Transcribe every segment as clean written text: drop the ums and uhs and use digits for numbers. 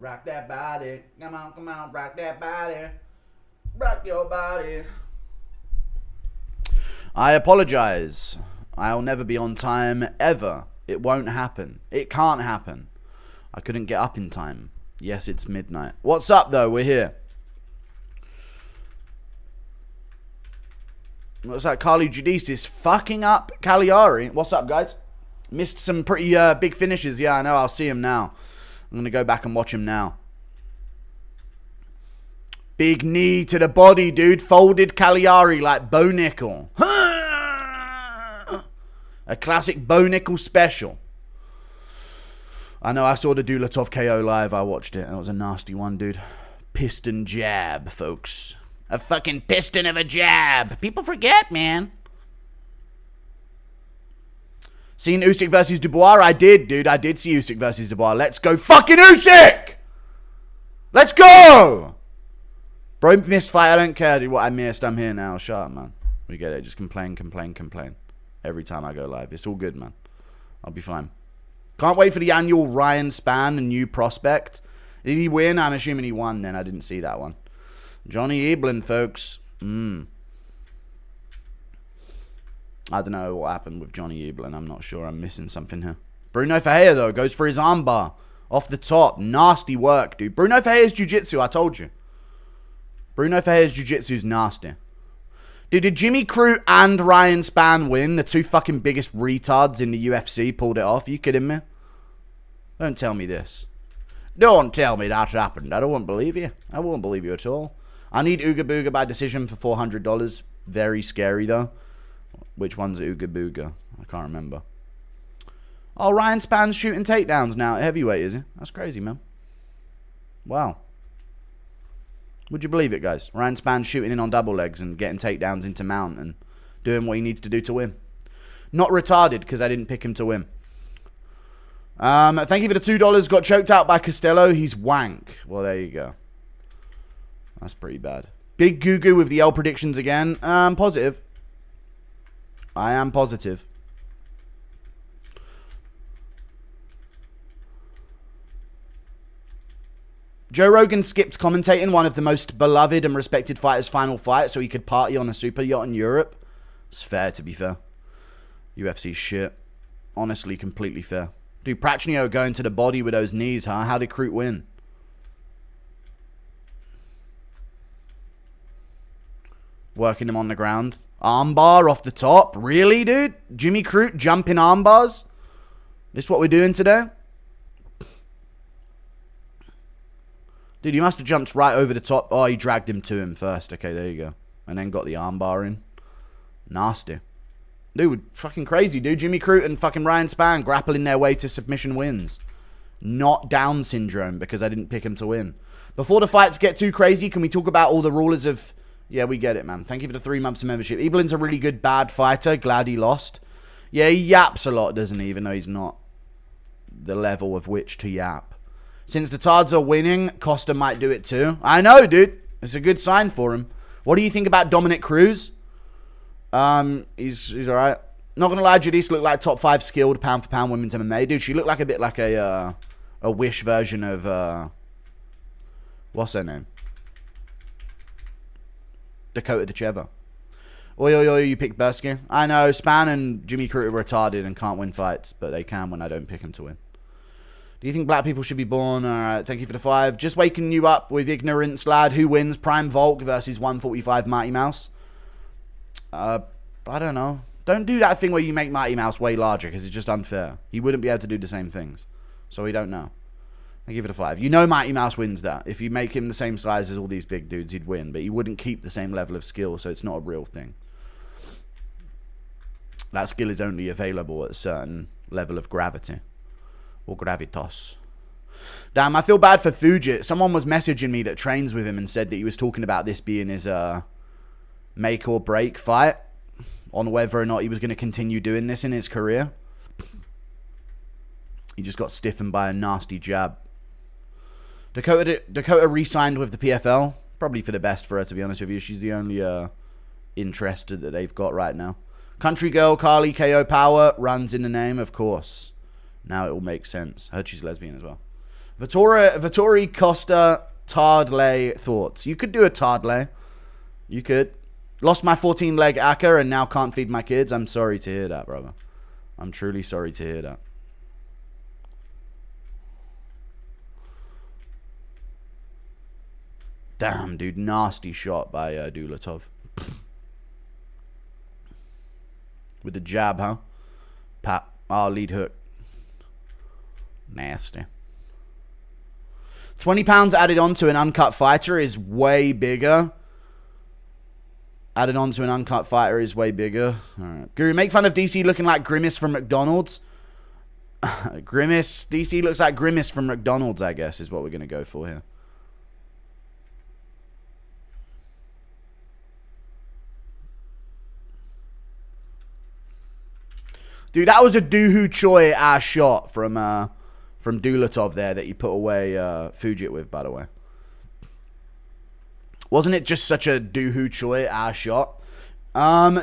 Rock that body. Come on, rock that body. Rock your body. I apologize. I'll never be on time, ever. It won't happen. It can't happen. I couldn't get up in time. Yes, it's midnight. What's up, though? We're here. What's that? Carly Giudice fucking up Cagliari. What's up, guys? Missed some pretty big finishes. Yeah, I know. I'll see him now. I'm going to go back and watch him now. Big knee to the body, dude. Folded Cagliari like Bo Nickel. A classic Bo Nickel special. I know. I saw the Dulatov KO live. I watched it. That was a nasty one, dude. Piston jab, folks. A fucking piston of a jab. People forget, man. Seen Usyk versus Dubois? I did, dude. I did see Usyk versus Dubois. Let's go fucking Usyk! Let's go! Bro, missed fight. I don't care, dude, what I missed. I'm here now. Shut up, man. We get it. Just complain. Every time I go live. It's all good, man. I'll be fine. Can't wait for the annual Ryan Spann, a new prospect. Did he win? I'm assuming he won then. I didn't see that one. Johnny Eblin, folks. I don't know what happened with Johnny Eblin. I'm not sure. I'm missing something here. Bruno Ferreira, though, goes for his armbar. Off the top. Nasty work, dude. Bruno Ferreira's jiu-jitsu, I told you. Bruno Ferreira's jiu-jitsu is nasty. Dude, did Jimmy Crute and Ryan Spann win? The two fucking biggest retards in the UFC pulled it off. Are you kidding me? Don't tell me this. Don't tell me that happened. I don't believe you. I won't believe you at all. I need Ooga Booga by decision for $400. Very scary, though. Which one's Ooga Booga? I can't remember. Oh, Ryan Spann's shooting takedowns now at heavyweight, is he? That's crazy, man. Wow. Would you believe it, guys? Ryan Spann's shooting in on double legs and getting takedowns into mount and doing what he needs to do to win. Not retarded, because I didn't pick him to win. Thank you for the $2. Got choked out by Costello. He's wank. Well, there you go. That's pretty bad. Big Goo-Goo with the L predictions again. Positive. I am positive. Joe Rogan skipped commentating one of the most beloved and respected fighters' final fight so he could party on a super yacht in Europe. It's fair, to be fair. UFC shit. Honestly, completely fair. Dude, Prachnio going to the body with those knees, huh? How did Crute win? Working him on the ground. Armbar off the top. Really, dude? Jimmy Crute jumping armbars? This what we're doing today? Dude, he must have jumped right over the top. Oh, he dragged him to him first. Okay, there you go. And then got the armbar in. Nasty. Dude, fucking crazy, dude. Jimmy Crute and fucking Ryan Spann grappling their way to submission wins. Not Down syndrome because I didn't pick him to win. Before the fights get too crazy, can we talk about all the rulers of... Yeah, we get it, man. Thank you for the 3 months of membership. Eblin's a really good bad fighter. Glad he lost. Yeah, he yaps a lot, doesn't he? Even though he's not the level of which to yap. Since the Tards are winning, Costa might do it too. I know, dude. It's a good sign for him. What do you think about Dominic Cruz? He's alright. Not gonna lie, Giudice looked like top 5 skilled pound for pound women's MMA. Dude, she looked like a bit like a Wish version of, what's her name? Dakota Decheva. Oi, you picked Bursky. I know, Spann and Jimmy Crute are retarded and can't win fights, but they can when I don't pick them to win. Do you think black people should be born? Alright, thank you for the 5. Just waking you up with ignorance, lad. Who wins? Prime Volk versus 145 Mighty Mouse? I don't know. Don't do that thing where you make Mighty Mouse way larger, because it's just unfair. He wouldn't be able to do the same things. So we don't know. Thank you for the 5. You know Mighty Mouse wins that. If you make him the same size as all these big dudes, he'd win. But he wouldn't keep the same level of skill, so it's not a real thing. That skill is only available at a certain level of gravity. Or gravitas. Damn, I feel bad for Fujit. Someone was messaging me that trains with him and said that he was talking about this being his make or break fight. On whether or not he was going to continue doing this in his career. He just got stiffened by a nasty jab. Dakota re-signed with the PFL. Probably for the best for her, to be honest with you. She's the only interested that they've got right now. Country girl Carly KO Power runs in the name, of course. Now it will make sense. I heard she's lesbian as well. Vettori, Costa, Tardley thoughts. You could do a Tardley. You could. Lost my 14-leg Akka and now can't feed my kids. I'm sorry to hear that, brother. I'm truly sorry to hear that. Damn, dude. Nasty shot by Dulatov. With the jab, huh? Pap. Oh, lead hook. Nasty. 20 pounds added on to an uncut fighter is way bigger. Added on to an uncut fighter is way bigger. All right. Guru, make fun of DC looking like Grimace from McDonald's. Grimace. DC looks like Grimace from McDonald's, I guess, is what we're going to go for here. Dude, that was a Doohoo Choi ass shot from Dulatov there that you put away Fujit with, by the way. Wasn't it just such a Doohoo Choi ass shot?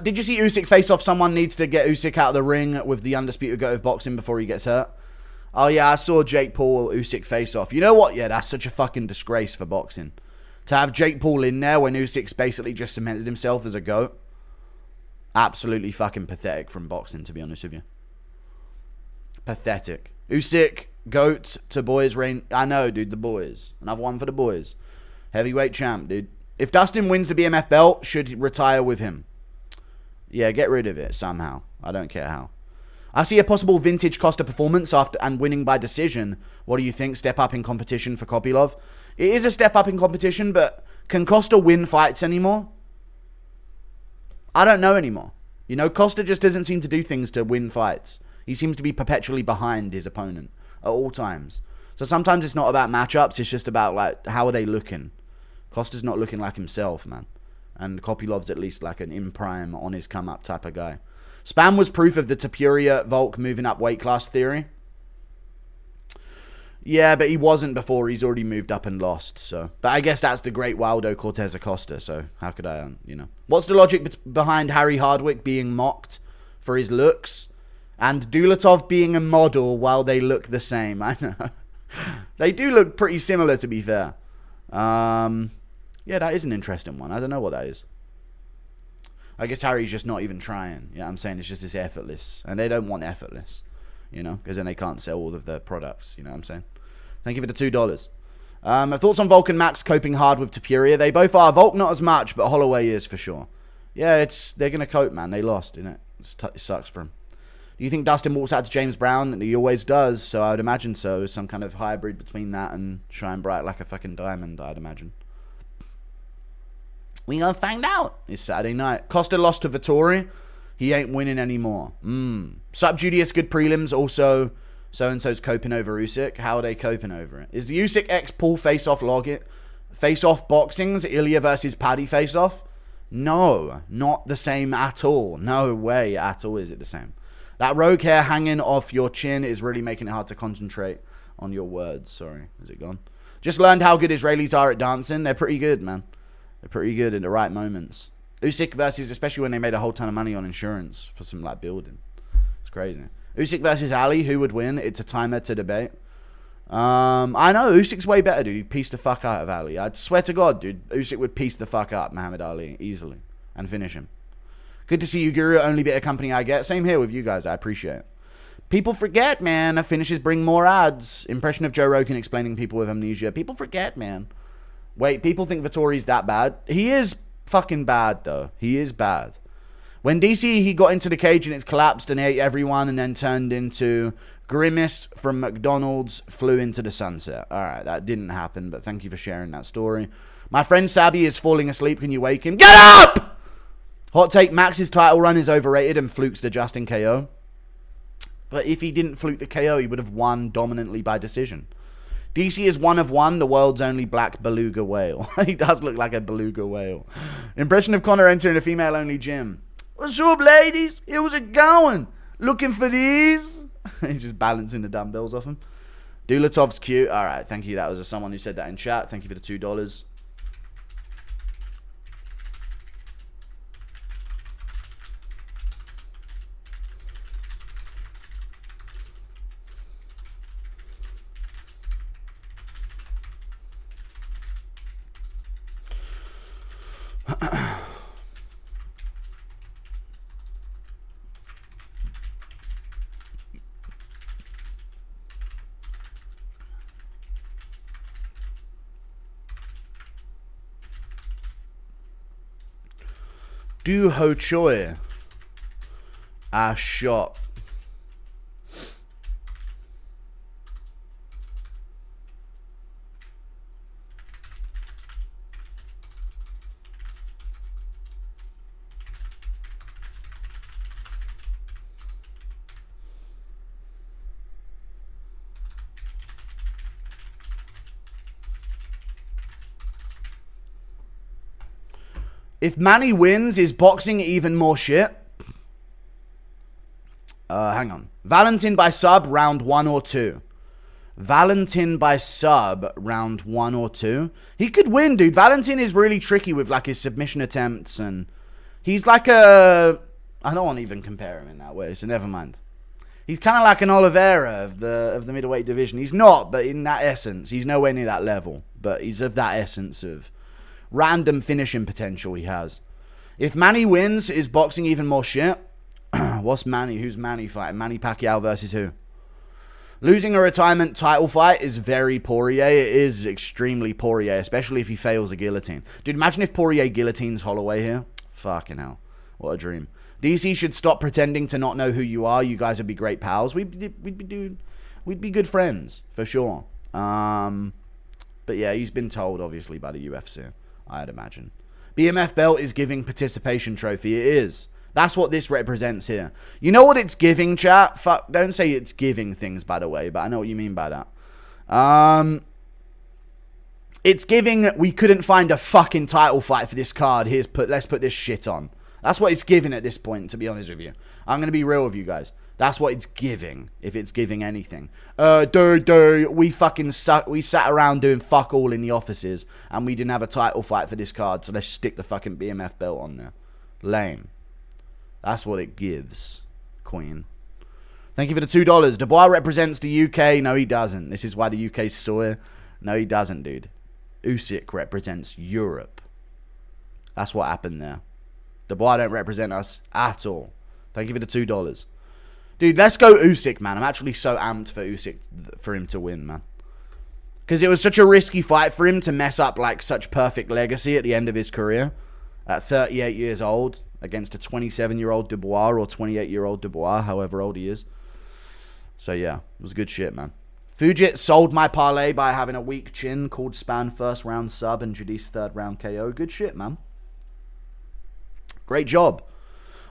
Did you see Usyk face off? Someone needs to get Usyk out of the ring with the undisputed GOAT of boxing before he gets hurt. Oh yeah, I saw Jake Paul Usyk face off. You know what? Yeah, that's such a fucking disgrace for boxing. To have Jake Paul in there when Usyk's basically just cemented himself as a GOAT. Absolutely fucking pathetic from boxing, to be honest with you. Pathetic. Usyk, GOAT to boys reign. I know, dude, the boys. Another one for the boys. Heavyweight champ, dude. If Dustin wins the BMF belt, should retire with him. Yeah, get rid of it somehow. I don't care how. I see a possible vintage Costa performance after and winning by decision. What do you think? Step up in competition for Kopylov? It is a step up in competition, but can Costa win fights anymore? I don't know anymore. You know, Costa just doesn't seem to do things to win fights. He seems to be perpetually behind his opponent at all times. So sometimes it's not about matchups. It's just about, like, how are they looking? Costa's not looking like himself, man. And Kopylov's at least like an in-prime, on his come-up type of guy. Spam was proof of the Topuria Volk moving up weight class theory. Yeah, but he wasn't before. He's already moved up and lost. So, but I guess that's the great Waldo Cortez Acosta. So how could I, you know. What's the logic behind Harry Hardwick being mocked for his looks and Dulatov being a model while they look the same? I know. They do look pretty similar, to be fair. Yeah, that is an interesting one. I don't know what that is. I guess Harry's just not even trying. Yeah, I'm saying it's just this effortless. And they don't want effortless, you know, because then they can't sell all of their products. You know what I'm saying? Thank you for the $2. Thoughts on Volk and Max coping hard with Topuria? They both are. Volk not as much, but Holloway is for sure. Yeah, they're going to cope, man. They lost, innit? It sucks for him. Do you think Dustin walks out to James Brown? He always does, so I would imagine so. Some kind of hybrid between that and shine bright like a fucking diamond, I'd imagine. We gonna find out. It's Saturday night. Costa lost to Vettori. He ain't winning anymore. Sup, Judius, good prelims. Also, so-and-so's coping over Usyk. How are they coping over it? Is the Usyk X Paul face-off face-off boxings Ilya versus Paddy face-off? No, not the same at all. No way at all is it the same. That rogue hair hanging off your chin is really making it hard to concentrate on your words. Sorry, is it gone? Just learned how good Israelis are at dancing. They're pretty good, man. They're pretty good in the right moments. Usyk versus, especially when they made a whole ton of money on insurance for some, like, building. It's crazy. Usyk versus Ali, who would win? It's a timer to debate. I know, Usyk's way better, dude. He'd piece the fuck out of Ali. I'd swear to God, dude, Usyk would piece the fuck out Muhammad Ali easily and finish him. Good to see you, Guru. Only bit of company I get. Same here with you guys. I appreciate it. People forget, man. Finishes bring more ads. Impression of Joe Rogan explaining people with amnesia. People forget, man. Wait, people think Vettori's that bad? He is fucking bad, though. He is bad. When DC, he got into the cage and it's collapsed and ate everyone and then turned into Grimace from McDonald's, flew into the sunset. All right, that didn't happen, but thank you for sharing that story. My friend Sabby is falling asleep. Can you wake him? Get up! Hot take, Max's title run is overrated and Fluke's the Justin KO. But if he didn't fluke the KO, he would have won dominantly by decision. DC is one of one, the world's only black beluga whale. He does look like a beluga whale. Impression of Connor entering a female-only gym. What's up, ladies? How's it going? Looking for these? He's just balancing the dumbbells off him. Dulatov's cute. All right, thank you. That was someone who said that in chat. Thank you for the $2. Du Ho Choi. Shot. If Manny wins, is boxing even more shit? Hang on. Valentin by sub, round 1 or 2. Valentin by sub, round 1 or 2. He could win, dude. Valentin is really tricky with, like, his submission attempts, and he's like a... I don't want to even compare him in that way, so never mind. He's kind of like an Oliveira of the middleweight division. He's not, but in that essence, he's nowhere near that level. But he's of that essence of random finishing potential he has. If Manny wins, is boxing even more shit? What's Manny? Who's Manny fighting? Manny Pacquiao versus who? Losing a retirement title fight is very Poirier. It is extremely Poirier, especially if he fails a guillotine. Dude, imagine if Poirier guillotines Holloway here. Fucking hell. What a dream. DC should stop pretending to not know who you are. You guys would be great pals. We'd be good friends, for sure. But yeah, he's been told, obviously, by the UFC. I'd imagine. BMF belt is giving participation trophy. It is. That's what this represents here. You know what it's giving, chat? Fuck, don't say it's giving things, by the way, but I know what you mean by that. It's giving we couldn't find a fucking title fight for this card. Let's put this shit on. That's what it's giving at this point, to be honest with you. I'm going to be real with you guys. That's what it's giving, if it's giving anything. We fucking we sat around doing fuck all in the offices, and we didn't have a title fight for this card, so let's stick the fucking BMF belt on there. Lame. That's what it gives, Queen. Thank you for the $2. Dubois represents the UK. No, he doesn't. This is why the UK's sore. No, he doesn't, dude. Usyk represents Europe. That's what happened there. Dubois don't represent us at all. Thank you for the $2. Dude, let's go Usyk, man. I'm actually so amped for Usyk, for him to win, man. Because it was such a risky fight for him to mess up, like, such perfect legacy at the end of his career. At 38 years old, against a 27-year-old Dubois, or 28-year-old Dubois, however old he is. So, yeah, it was good shit, man. Fujit sold my parlay by having a weak chin, called Span first round sub and Judice third round KO. Good shit, man. Great job.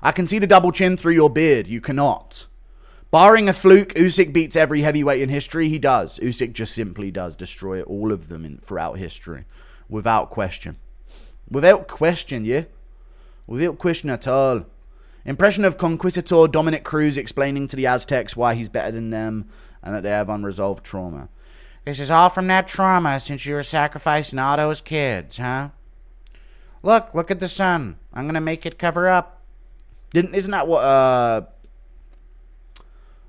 I can see the double chin through your beard. You cannot. Barring a fluke, Usyk beats every heavyweight in history. He does. Usyk just simply does destroy all of them throughout history. Without question. Without question, yeah? Without question at all. Impression of Conquistador Dominic Cruz explaining to the Aztecs why he's better than them and that they have unresolved trauma. This is all from that trauma since you were sacrificing all those kids, huh? Look at the sun. I'm going to make it cover up. Isn't that what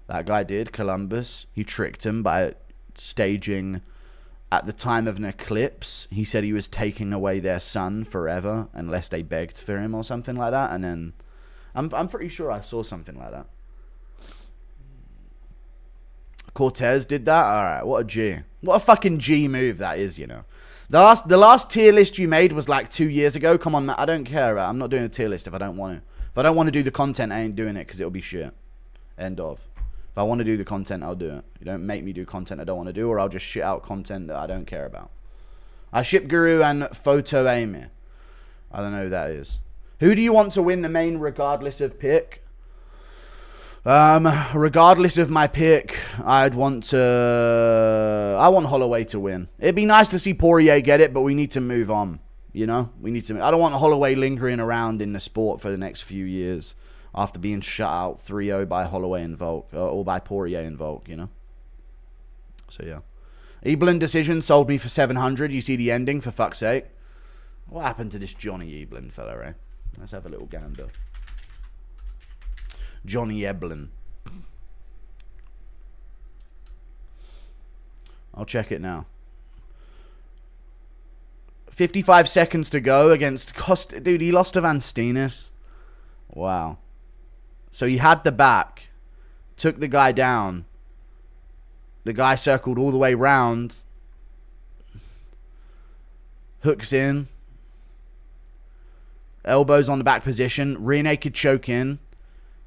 that guy did, Columbus? He tricked him by staging, at the time of an eclipse, he said he was taking away their sun forever unless they begged for him or something like that. And then, I'm pretty sure I saw something like that. Cortez did that? Alright, what a G. What a fucking G move that is, you know. The last tier list you made was like 2 years ago. Come on, man. I don't care. I'm not doing a tier list if I don't want to. If I don't want to do the content, I ain't doing it because it'll be shit. End of. If I want to do the content, I'll do it. You don't make me do content I don't want to do, or I'll just shit out content that I don't care about. I ship Guru and Photo Amy. I don't know who that is. Who do you want to win the main regardless of pick? Regardless of my pick, I want Holloway to win. It'd be nice to see Poirier get it, but we need to move on. You know? I don't want Holloway lingering around in the sport for the next few years after being shut out 3-0 by Holloway and Volk, or by Poirier and Volk, you know? So, yeah. Eblin decision sold me for 700. You see the ending, for fuck's sake. What happened to this Johnny Eblin fella, eh? Let's have a little gander. Johnny Eblin. I'll check it now. 55 seconds to go against Costa. Dude, he lost to Van Steenis. Wow. So he had the back. Took the guy down. The guy circled all the way round. Hooks in. Elbows on the back position. Rear naked choke in.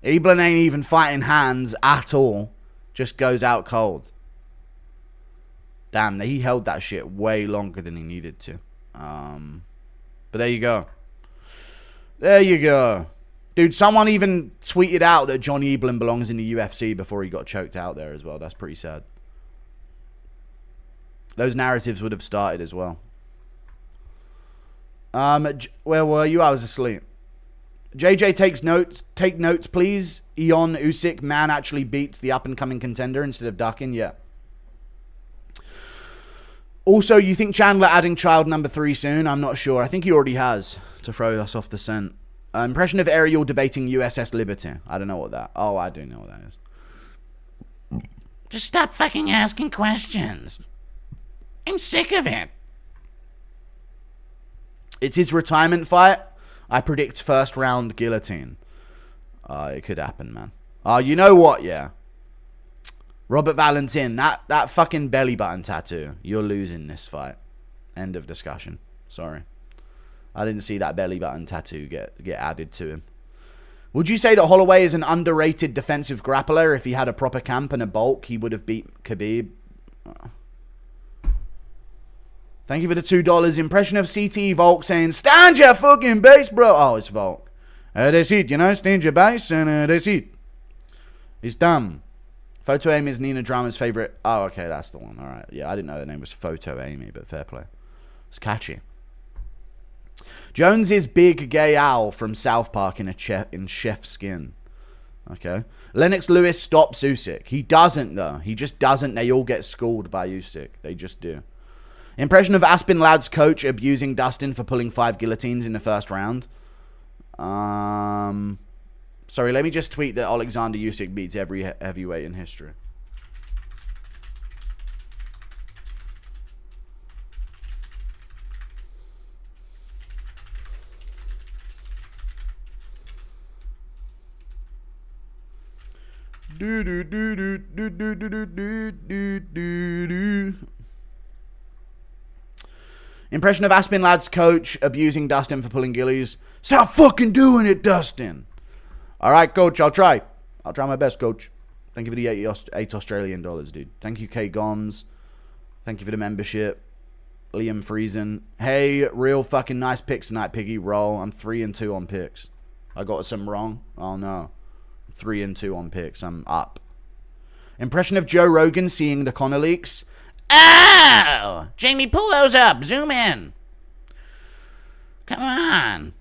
Eblin ain't even fighting hands at all. Just goes out cold. Damn, he held that shit way longer than he needed to. But there you go. There you go. Dude, someone even tweeted out that John Eblin belongs in the UFC before he got choked out there as well. That's pretty sad. Those narratives would have started as well. Where were you? I was asleep. JJ takes notes. Take notes, please. Ion Usyk, man, actually beats the up-and-coming contender instead of ducking. Yeah. Also, you think Chandler adding child number 3 soon? I'm not sure. I think he already has, to throw us off the scent. Impression of Ariel debating USS Liberty. I don't know what that... Oh, I do know what that is. Just stop fucking asking questions. I'm sick of it. It's his retirement fight. I predict first round guillotine. It could happen, man. You know what? Yeah. Robert Valentin, that fucking belly button tattoo. You're losing this fight. End of discussion. Sorry. I didn't see that belly button tattoo get added to him. Would you say that Holloway is an underrated defensive grappler? If he had a proper camp and a bulk, he would have beat Khabib. Thank you for the $2. Impression of CTE Volk saying, stand your fucking base, bro. Oh, it's Volk. That's it, you know. Stand your base and that's it. It's dumb. Photo Amy is Nina Drama's favorite. Oh, okay, that's the one. All right. Yeah, I didn't know the name was Photo Amy, but fair play. It's catchy. Jones is Big Gay Owl from South Park in chef skin. Okay. Lennox Lewis stops Usyk. He doesn't, though. He just doesn't. They all get schooled by Usyk. They just do. Impression of Aspen Ladd's coach abusing Dustin for pulling 5 guillotines in the first round. Sorry, let me just tweet that Alexander Usyk beats every heavyweight in history. Impression of Aspen Ladd's coach abusing Dustin for pulling gillies. Stop fucking doing it, Dustin. All right, coach, I'll try. I'll try my best, coach. Thank you for the 8 Australian dollars, dude. Thank you, K Goms. Thank you for the membership. Liam Friesen. Hey, real fucking nice picks tonight, Piggy. Roll. I'm 3-2 on picks. I got some wrong. Oh, no. 3-2 on picks. I'm up. Impression of Joe Rogan seeing the Conor leaks. Oh! Jamie, pull those up. Zoom in. Come on.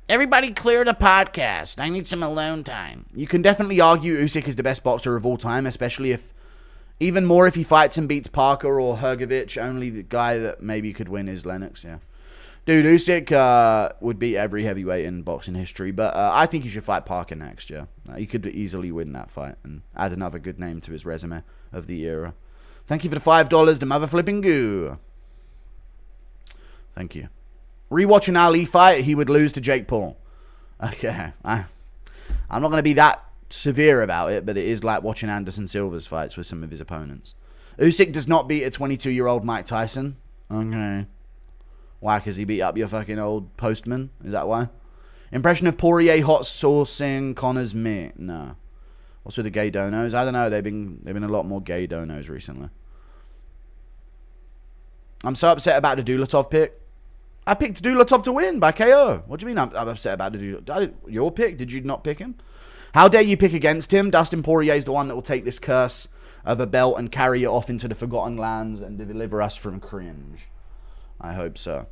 Everybody clear the podcast. I need some alone time. You can definitely argue Usyk is the best boxer of all time, especially if... Even more if he fights and beats Parker or Hrgovic. Only the guy that maybe could win is Lennox, yeah. Dude, Usyk would beat every heavyweight in boxing history, but I think he should fight Parker next, yeah. He could easily win that fight and add another good name to his resume of the era. Thank you for the $5 to Mother Flipping Goo. Thank you. Rewatch an Ali fight, he would lose to Jake Paul. Okay, I'm not going to be that severe about it, but it is like watching Anderson Silva's fights with some of his opponents. Usyk does not beat a 22-year-old Mike Tyson. Okay. Why? Because he beat up your fucking old postman? Is that why? Impression of Poirier hot saucing Connor's meat? No. What's with the gay donos? I don't know. They've been a lot more gay donos recently. I'm so upset about the Dulatov pick. I picked Dulatov to win by KO. What do you mean I'm upset about the Dulatov? Your pick? Did you not pick him? How dare you pick against him? Dustin Poirier is the one that will take this curse of a belt and carry it off into the Forgotten Lands and deliver us from cringe. I hope so.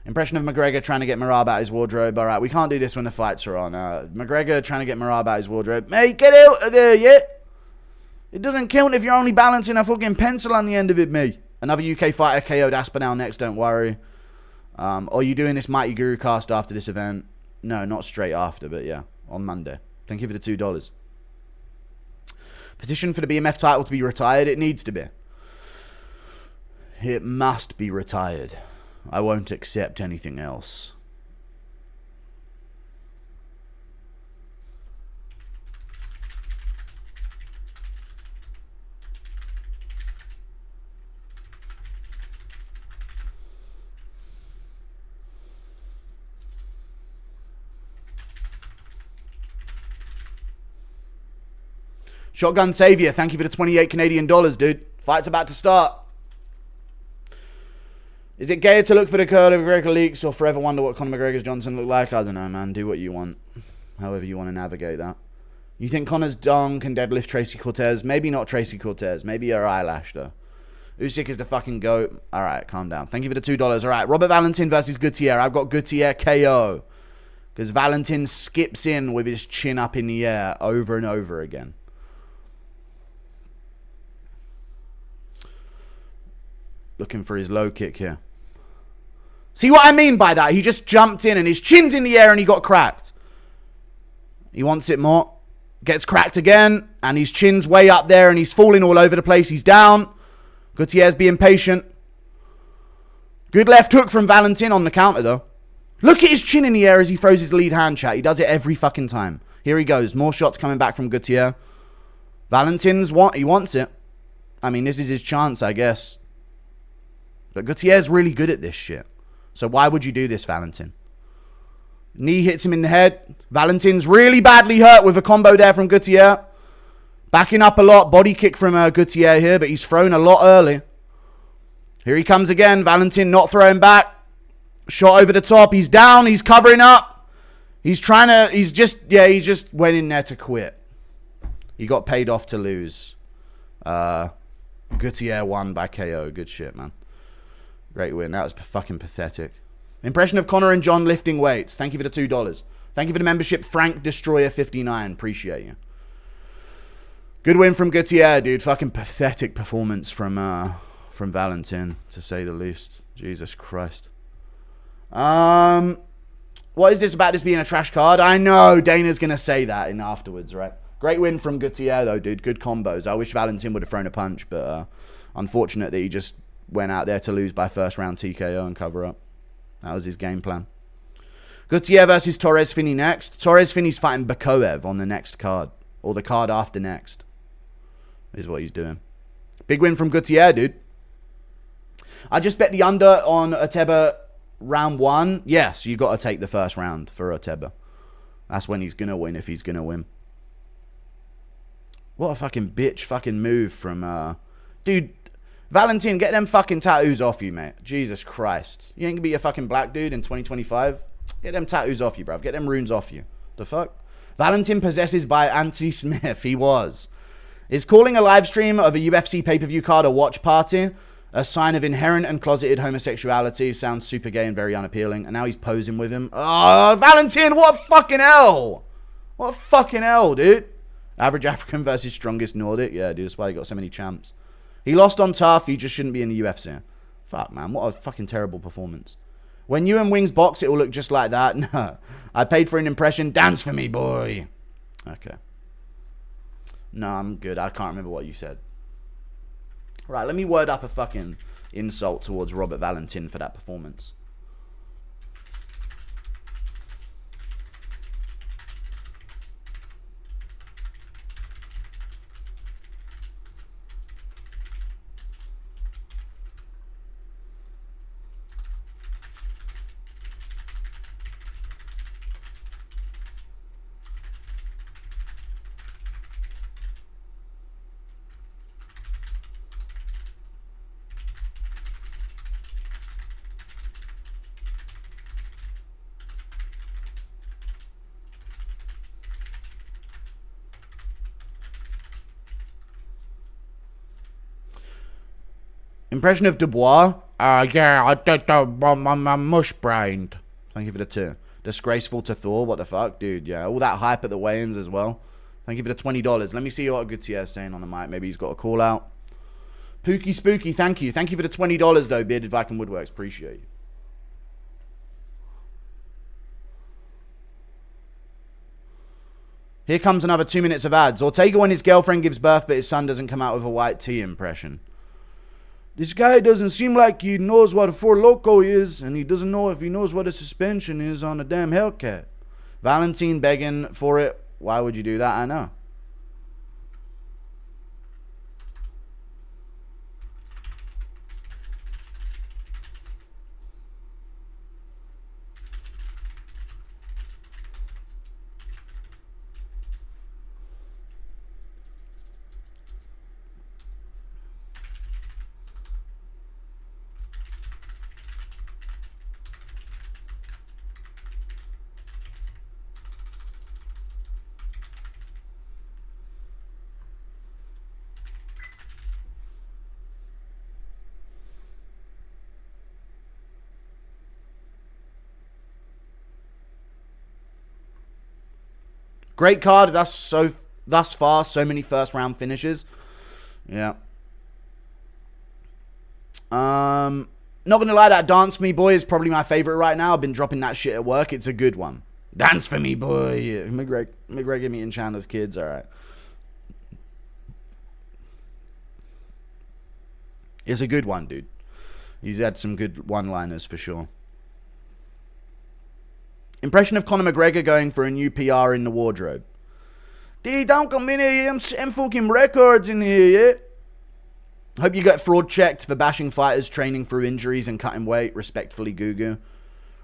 Impression of McGregor trying to get Marab out his wardrobe. All right, we can't do this when the fights are on. McGregor trying to get Marab out his wardrobe. Mate, get out of there, yeah? It doesn't count if you're only balancing a fucking pencil on the end of it, mate. Another UK fighter KO'd Aspinall next, don't worry. Are you doing this Mighty Guru cast after this event? No, not straight after, but yeah, on Monday. Thank you for the $2. Petition for the BMF title to be retired. It needs to be. It must be retired. I won't accept anything else. Shotgun Savior, thank you for the 28 Canadian dollars, dude. Fight's about to start. Is it gayer to look for the Conor McGregor leaks or forever wonder what Conor McGregor's Johnson look like? I don't know, man. Do what you want. However you want to navigate that. You think Conor's dong can deadlift Tracy Cortez? Maybe not Tracy Cortez. Maybe her eyelash, though. Usyk is the fucking GOAT. All right, calm down. Thank you for the $2. All right, Robert Valentin versus Gutierrez. I've got Gutierrez KO. Because Valentin skips in with his chin up in the air over and over again. Looking for his low kick here. See what I mean by that? He just jumped in and his chin's in the air and he got cracked. He wants it more. Gets cracked again. And his chin's way up there and he's falling all over the place. He's down. Gutierrez being patient. Good left hook from Valentin on the counter though. Look at his chin in the air as he throws his lead hand, chat. He does it every fucking time. Here he goes. More shots coming back from Gutierrez. Valentin's he wants it. I mean, this is his chance, I guess. But Gutierrez is really good at this shit. So why would you do this, Valentin? Knee hits him in the head. Valentin's really badly hurt with a combo there from Gutierrez. Backing up a lot. Body kick from Gutierrez here, but he's thrown a lot early. Here he comes again. Valentin not throwing back. Shot over the top. He's down. He's covering up. He just went in there to quit. He got paid off to lose. Gutierrez won by KO. Good shit, man. Great win. That was fucking pathetic. Impression of Conor and John lifting weights. Thank you for the $2. Thank you for the membership, Frank Destroyer 59. Appreciate you. Good win from Gutierrez, dude. Fucking pathetic performance from Valentin, to say the least. Jesus Christ. What is this about this being a trash card? I know Dana's gonna say that in afterwards, right? Great win from Gutierrez though, dude. Good combos. I wish Valentin would have thrown a punch, but unfortunate that he just went out there to lose by first round TKO and cover up. That was his game plan. Gutierrez versus Torres Finney next. Torres Finney's fighting Bakoev on the next card, or the card after next. Is what he's doing. Big win from Gutierrez, dude. I just bet the under on Oteba round 1. Yes, you got to take the first round for Oteba. That's when he's going to win, if he's going to win. What a fucking bitch fucking move from... Dude, Valentin, get them fucking tattoos off you, mate. Jesus Christ. You ain't going to be a fucking black dude in 2025? Get them tattoos off you, bruv. Get them runes off you. The fuck? Valentin possesses by anti-Smith. He was. Is calling a live stream of a UFC pay-per-view card a watch party a sign of inherent and closeted homosexuality? Sounds super gay and very unappealing. And now he's posing with him. Oh, Valentin, what fucking hell? What fucking hell, dude? Average African versus strongest Nordic. Yeah, dude, that's why he got so many champs. He lost on tough. He just shouldn't be in the UFC. Fuck, man. What a fucking terrible performance. When you and Wings box, it will look just like that. No. I paid for an impression. Dance for me, boy. Okay. No, I'm good. I can't remember what you said. Right, let me word up a fucking insult towards Robert Valentin for that performance. Impression of Dubois? Yeah, I think I'm mush-brained. Thank you for the 2. Disgraceful to Thor? What the fuck? Dude, yeah. All that hype at the weigh-ins as well. Thank you for the $20. Let me see what Gutierrez is saying on the mic. Maybe he's got a call out. Pookie Spooky, thank you. Thank you for the $20 though, Bearded Viking Woodworks. Appreciate you. Here comes another 2 minutes of ads. Ortega when his girlfriend gives birth but his son doesn't come out with a white tea impression. This guy doesn't seem like he knows what a Four Loko is, and he doesn't know if he knows what a suspension is on a damn Hellcat. Valentin begging for it. Why would you do that? I know. Great card. Thus far, so many first round finishes. Yeah. Not gonna lie, that Dance For Me Boy is probably my favorite right now. I've been dropping that shit at work. It's a good one. Dance For Me Boy. Yeah. McGregor meeting Chandler's kids. All right. It's a good one, dude. He's had some good one-liners for sure. Impression of Conor McGregor going for a new PR in the wardrobe. Dude, don't come in here. I'm setting fucking records in here, yeah? Hope you get fraud checked for bashing fighters training through injuries and cutting weight. Respectfully, Gugu.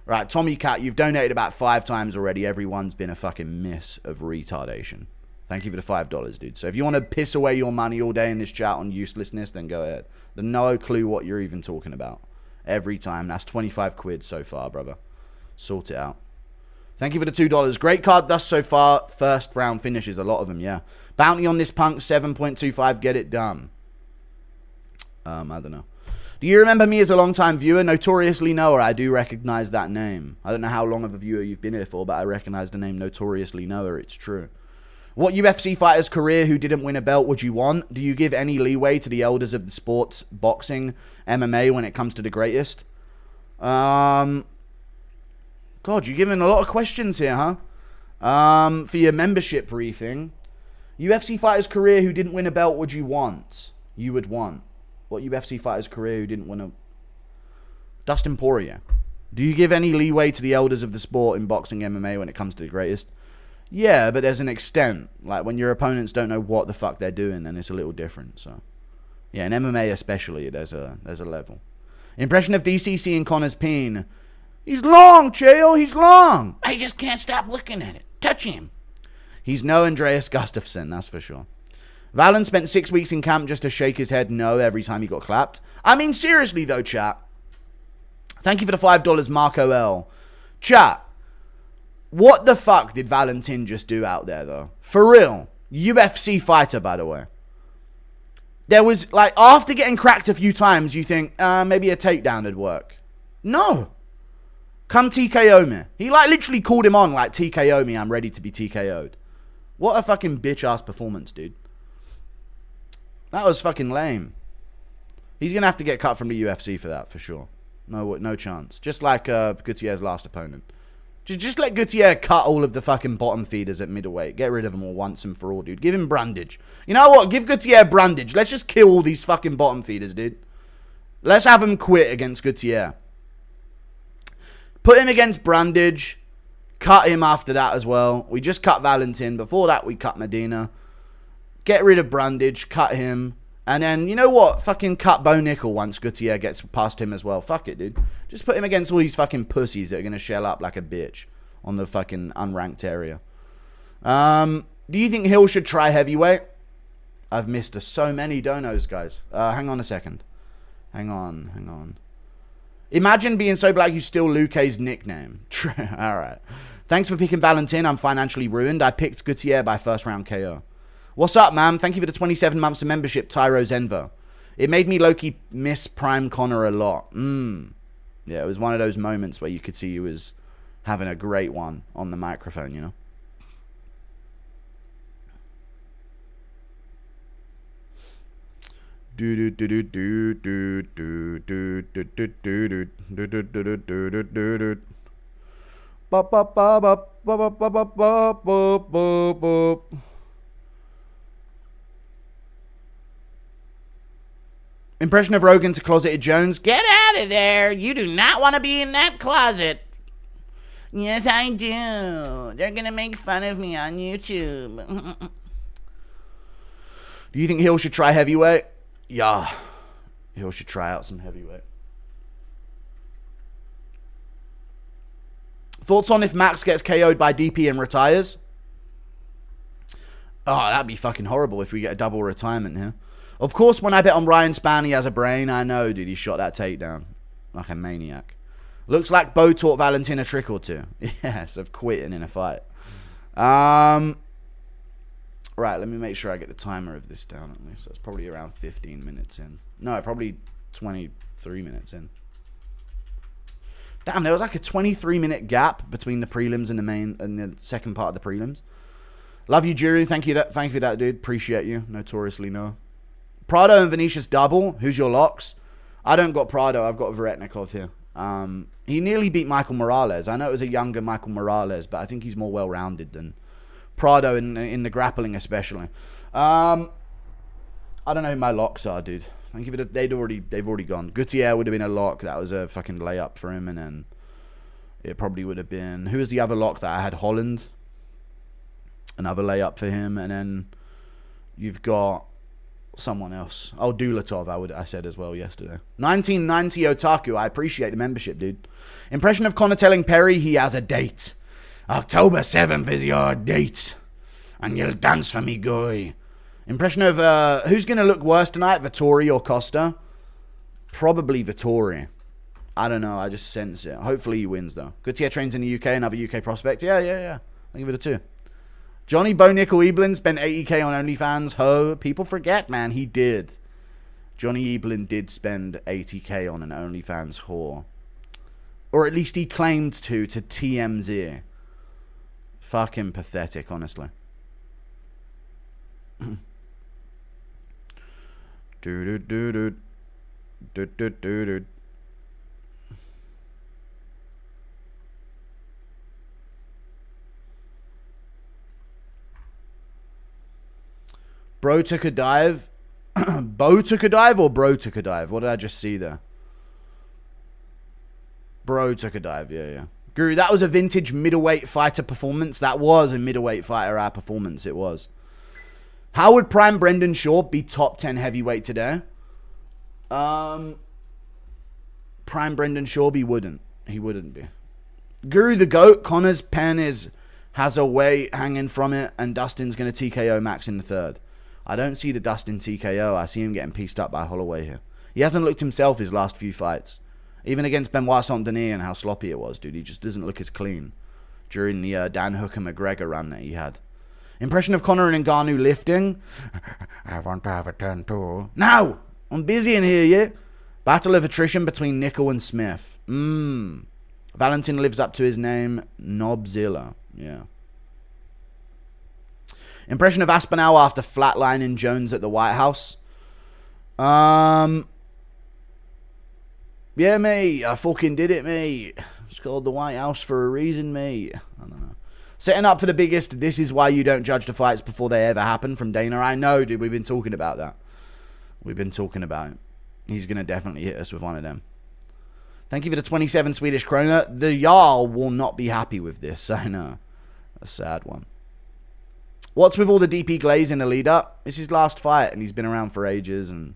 Right, Tommy Cat, you've donated about 5 times already. Everyone's been a fucking miss of retardation. Thank you for the $5, dude. So if you want to piss away your money all day in this chat on uselessness, then go ahead. There's no clue what you're even talking about. Every time. That's 25 quid so far, brother. Sort it out. Thank you for the $2. Great card thus so far. First round finishes. A lot of them, yeah. Bounty on this punk, 7.25. Get it done. I don't know. Do you remember me as a long-time viewer? Notoriously Noah. I do recognize that name. I don't know how long of a viewer you've been here for, but I recognize the name Notoriously Noah. It's true. What UFC fighter's career who didn't win a belt would you want? Do you give any leeway to the elders of the sports, boxing, MMA, when it comes to the greatest? God, you're giving a lot of questions here, huh? For your membership briefing. UFC fighter's career who didn't win a belt would you want? You would want. What UFC fighter's career who didn't win a... Dustin Poirier. Do you give any leeway to the elders of the sport in boxing, MMA, when it comes to the greatest? Yeah, but there's an extent. Like, when your opponents don't know what the fuck they're doing, then it's a little different, so... Yeah, in MMA especially, there's a level. Impression of DCC and Connor's peen. He's long, Chael, he's long. I just can't stop looking at it. Touch him. He's no Andreas Gustafsson, that's for sure. Valen spent 6 weeks in camp just to shake his head no every time he got clapped. I mean, seriously though, chat. Thank you for the $5, Marco L. Chat. What the fuck did Valentin just do out there, though? For real. UFC fighter, by the way. There was, like, after getting cracked a few times, you think, maybe a takedown would work. No. Come TKO me. He, like, literally called him on, like, TKO me, I'm ready to be TKO'd. What a fucking bitch-ass performance, dude. That was fucking lame. He's going to have to get cut from the UFC for that, for sure. No chance. Just like Gutierrez's last opponent. Just let Gutierrez cut all of the fucking bottom feeders at middleweight. Get rid of them all once and for all, dude. Give him Brandage. You know what? Give Gutierrez Brandage. Let's just kill all these fucking bottom feeders, dude. Let's have him quit against Gutierrez. Put him against Brandage. Cut him after that as well. We just cut Valentin. Before that, we cut Medina. Get rid of Brandage. Cut him. And then, you know what? Fucking cut Bo Nickel once Gutierrez gets past him as well. Fuck it, dude. Just put him against all these fucking pussies that are going to shell up like a bitch on the fucking unranked area. Do you think Hill should try heavyweight? I've missed so many donos, guys. Hang on a second. Hang on. Imagine being so black you steal Luque's nickname. Alright. Thanks for picking Valentin. I'm financially ruined. I picked Gutierrez by first round KO. What's up, man? Thank you for the 27 months of membership, Tyro Zenvo. It made me low-key miss Prime Connor a lot. Yeah, it was one of those moments where you could see he was having a great one on the microphone, you know? Impression of Rogan to Closeted Jones. Get out of there. You do not want to be in that closet. Yes, I do. They're going to make fun of me on YouTube. Do you think Hill should try heavyweight? Yeah. Hill should try out some heavyweight. Thoughts on if Max gets KO'd by DP and retires? Oh, that'd be fucking horrible if we get a double retirement here. Of course, when I bet on Ryan Spann, he has a brain. I know, dude. He shot that takedown like a maniac. Looks like Bo taught Valentin a trick or two. Yes, of quitting in a fight. Right, let me make sure I get the timer of this down at least. So it's probably around 15 minutes in. No, probably 23 minutes in. Damn, there was like a 23-minute gap between the prelims and the second part of the prelims. Love you, Jiri. Thank you for that, dude. Appreciate you. Notoriously no. Prado and Vinicius double. Who's your locks? I don't got Prado. I've got Veretnikov here. He nearly beat Michael Morales. I know it was a younger Michael Morales, but I think he's more well-rounded than Prado in the grappling especially. I don't know who my locks are, dude. Thank you for they've already gone. Gutierrez would have been a lock. That was a fucking layup for him, and then it probably would have been, who was the other lock that I had? Holland. Another layup for him, and then you've got someone else. Oh, Dulatov, I said as well yesterday. 1990 Otaku, I appreciate the membership, dude. Impression of Conor telling Perry he has a date. October 7th is your date, and you'll dance for me, guy. Impression of who's going to look worse tonight, Vettori or Costa? Probably Vettori. I don't know, I just sense it. Hopefully he wins, though. Gutierrez trains in the UK, another UK prospect. Yeah. I'll give it a 2. Johnny Bo Nickel Eblin spent 80k on OnlyFans. Ho, people forget, man, he did. Johnny Eblin did spend 80k on an OnlyFans whore. Or at least he claimed to TMZ. Fucking pathetic, honestly. Bro took a dive. Bo took a dive or bro took a dive? What did I just see there? Bro took a dive. Yeah. Guru, that was a vintage middleweight fighter performance. That was a middleweight fighter hour performance. It was. How would Prime Brendan Shaw be top 10 heavyweight today? Prime Brendan Shaw he wouldn't be. Guru the GOAT. Connor's pen has a weight hanging from it, and Dustin's going to TKO Max in the 3rd. I don't see the Dustin TKO. I see him getting pieced up by Holloway here. He hasn't looked himself his last few fights. Even against Benoit Saint-Denis and how sloppy it was, dude. He just doesn't look as clean during the Dan Hooker McGregor run that he had. Impression of Conor and Ngannou lifting. I want to have a turn too. Now! I'm busy in here, yeah? Battle of attrition between Nickel and Smith. Valentin lives up to his name. Nobzilla. Yeah. Impression of Aspinall after flatlining Jones at the White House. Yeah, mate. I fucking did it, mate. It's called the White House for a reason, mate. I don't know. Setting up for the biggest, this is why you don't judge the fights before they ever happen from Dana. I know, dude. We've been talking about that. We've been talking about it. He's going to definitely hit us with one of them. Thank you for the 27 Swedish krona. The Jarl will not be happy with this. I know. A sad one. What's with all the DP Glaze in the lead up? It's his last fight, and he's been around for ages, and,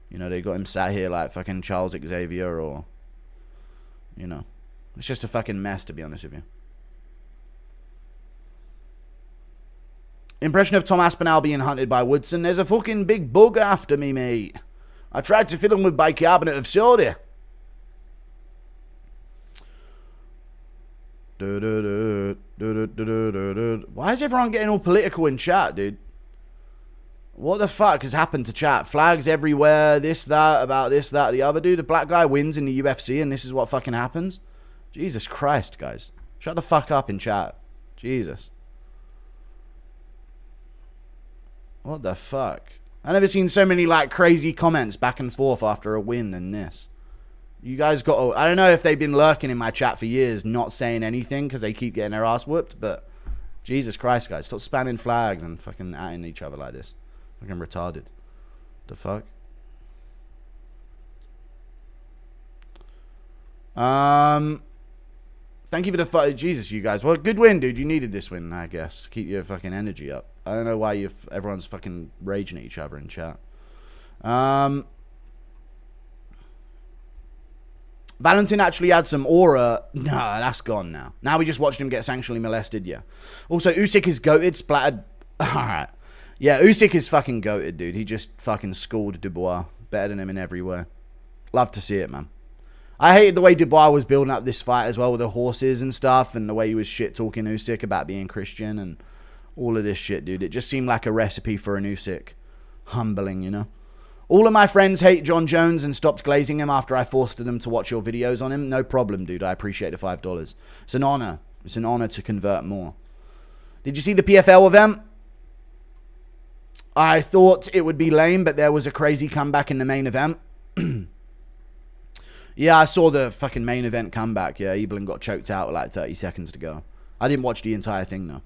you know, they got him sat here like fucking Charles Xavier, or, you know, it's just a fucking mess, to be honest with you. Impression of Tom Aspinall being hunted by Woodson. There's a fucking big bug after me, mate. I tried to fill him with bicarbonate of soda. Why is everyone getting all political in chat, dude? What the fuck has happened to chat? Flags everywhere, this, that, about this, that, the other. Dude, the black guy wins in the UFC and this is what fucking happens? Jesus Christ, guys. Shut the fuck up in chat. Jesus. What the fuck? I've never seen so many, like, crazy comments back and forth after a win than this. You guys got to, I don't know if they've been lurking in my chat for years, not saying anything because they keep getting their ass whooped, but Jesus Christ, guys. Stop spamming flags and fucking atting each other like this. Fucking retarded. The fuck? Thank you for the fight. Jesus, you guys. Well, good win, dude. You needed this win, I guess. To keep your fucking energy up. I don't know why everyone's fucking raging at each other in chat. Valentin actually had some aura. No, that's gone now. Now we just watched him get sanctually molested, yeah. Also, Usyk is goated, splattered. Alright. Yeah, Usyk is fucking goated, dude. He just fucking schooled Dubois. Better than him in every way. Love to see it, man. I hated the way Dubois was building up this fight as well with the horses and stuff, and the way he was shit-talking Usyk about being Christian and all of this shit, dude. It just seemed like a recipe for an Usyk. Humbling, you know? All of my friends hate John Jones and stopped glazing him after I forced them to watch your videos on him. No problem, dude. I appreciate the $5. It's an honor. It's an honor to convert more. Did you see the PFL event? I thought it would be lame, but there was a crazy comeback in the main event. Yeah, I saw the fucking main event comeback. Yeah, Evelyn got choked out with like 30 seconds to go. I didn't watch the entire thing, though.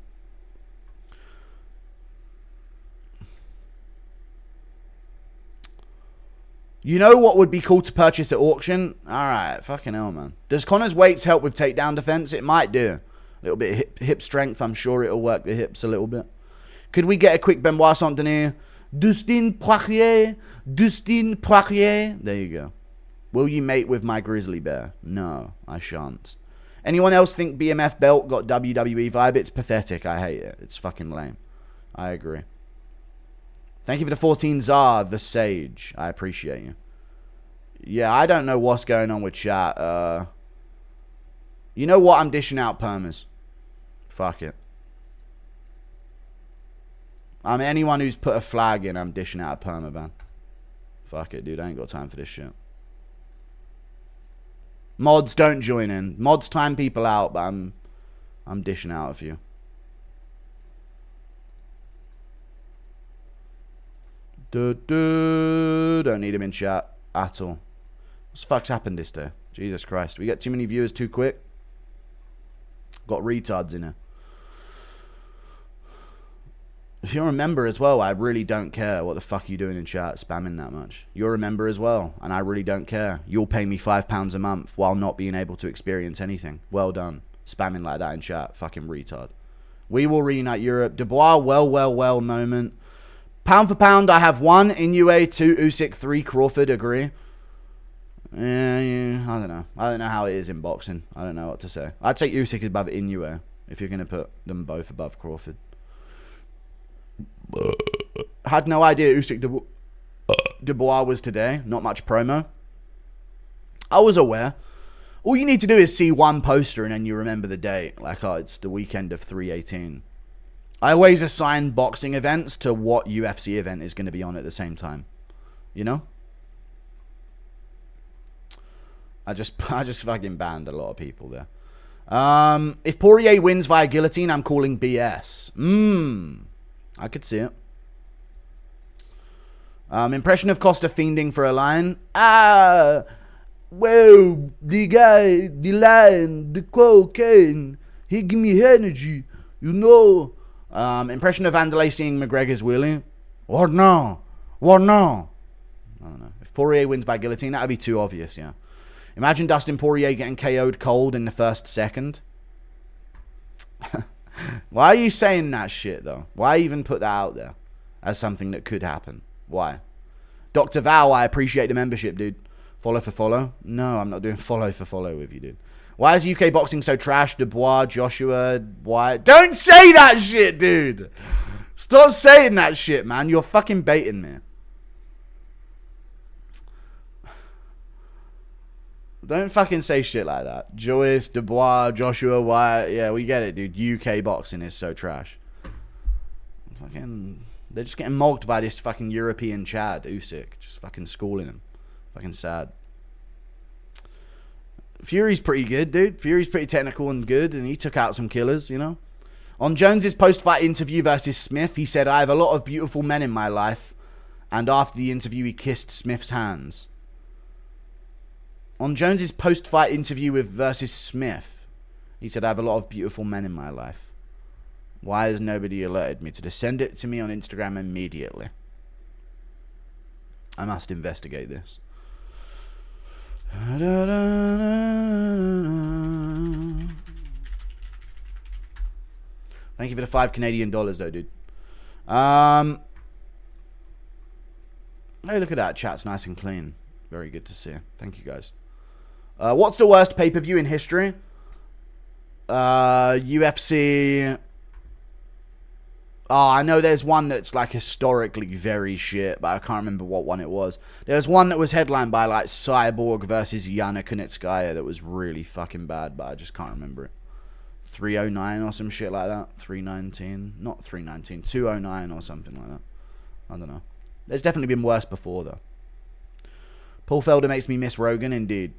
You know what would be cool to purchase at auction? Alright, fucking hell, man. Does Connor's weights help with takedown defense? It might do. A little bit of hip strength. I'm sure it'll work the hips a little bit. Could we get a quick Benoit Saint-Denis? Dustin Poirier. Dustin Poirier. There you go. Will you mate with my grizzly bear? No, I shan't. Anyone else think BMF belt got WWE vibe? It's pathetic. I hate it. It's fucking lame. I agree. Thank you for the 14 Czar, the Sage. I appreciate you. Yeah, I don't know what's going on with chat. You know what? I'm dishing out permas. Fuck it. Anyone who's put a flag in, I'm dishing out a perma ban. Fuck it, dude. I ain't got time for this shit. Mods, don't join in. Mods time people out, but I'm dishing out a few. Don't need him in chat at all. What the fuck's happened this day? Jesus Christ. We get too many viewers too quick. Got retards in here. If you're a member as well, I really don't care what the fuck you're doing in chat, spamming that much. You're a member as well, and I really don't care. You'll pay me £5 a month while not being able to experience anything. Well done. Spamming like that in chat. Fucking retard. We will reunite Europe. Dubois, well moment. Pound for pound, I have 1 Inoue, 2 Usyk, 3 Crawford. Agree. Yeah, I don't know. I don't know how it is in boxing. I don't know what to say. I'd say Usyk above Inoue if you're going to put them both above Crawford. Had no idea Usyk Dubois was today. Not much promo. I was aware. All you need to do is see one poster and then you remember the date. Like, oh, it's the weekend of 3/18. I always assign boxing events to what UFC event is going to be on at the same time. You know? I just fucking banned a lot of people there. If Poirier wins via guillotine, I'm calling BS. I could see it. Impression of Costa fiending for a line. Well, the guy, the lion, the cocaine, he give me energy, you know. Impression of Vanderlei seeing McGregor's wheelie. What now? What now? I don't know. If Poirier wins by guillotine, that would be too obvious, yeah. Imagine Dustin Poirier getting KO'd cold in the first second. Why are you saying that shit, though? Why even put that out there as something that could happen? Why? Dr. Val, I appreciate the membership, dude. Follow for follow? No, I'm not doing follow for follow with you, dude. Why is UK boxing so trash? Dubois, Joshua, why? Don't say that shit, dude! Stop saying that shit, man. You're fucking baiting me. Don't fucking say shit like that. Joyce, Dubois, Joshua, why? Yeah, we get it, dude. UK boxing is so trash. Fucking, they're just getting mocked by this fucking European Chad, Usyk. Just fucking schooling him. Fucking sad. Fury's pretty good, dude. Fury's pretty technical and good, and he took out some killers, you know? On Jones's post-fight interview versus Smith, he said, I have a lot of beautiful men in my life. And after the interview, he kissed Smith's hands. On Jones's post-fight interview with versus Smith, he said, I have a lot of beautiful men in my life. Why has nobody alerted me to this? Send it to me on Instagram immediately. I must investigate this. Thank you for the $5 Canadian though, dude. Hey, look at that. Chat's nice and clean. Very good to see. Thank you, guys. What's the worst pay-per-view in history? UFC. Oh, I know there's one that's like historically very shit, but I can't remember what one it was. There's one that was headlined by like Cyborg versus Yana Kunitskaya that was really fucking bad, but I just can't remember it. 309 or some shit like that. 319. Not 319. 209 or something like that. I don't know. There's definitely been worse before, though. Paul Felder makes me miss Rogan, indeed.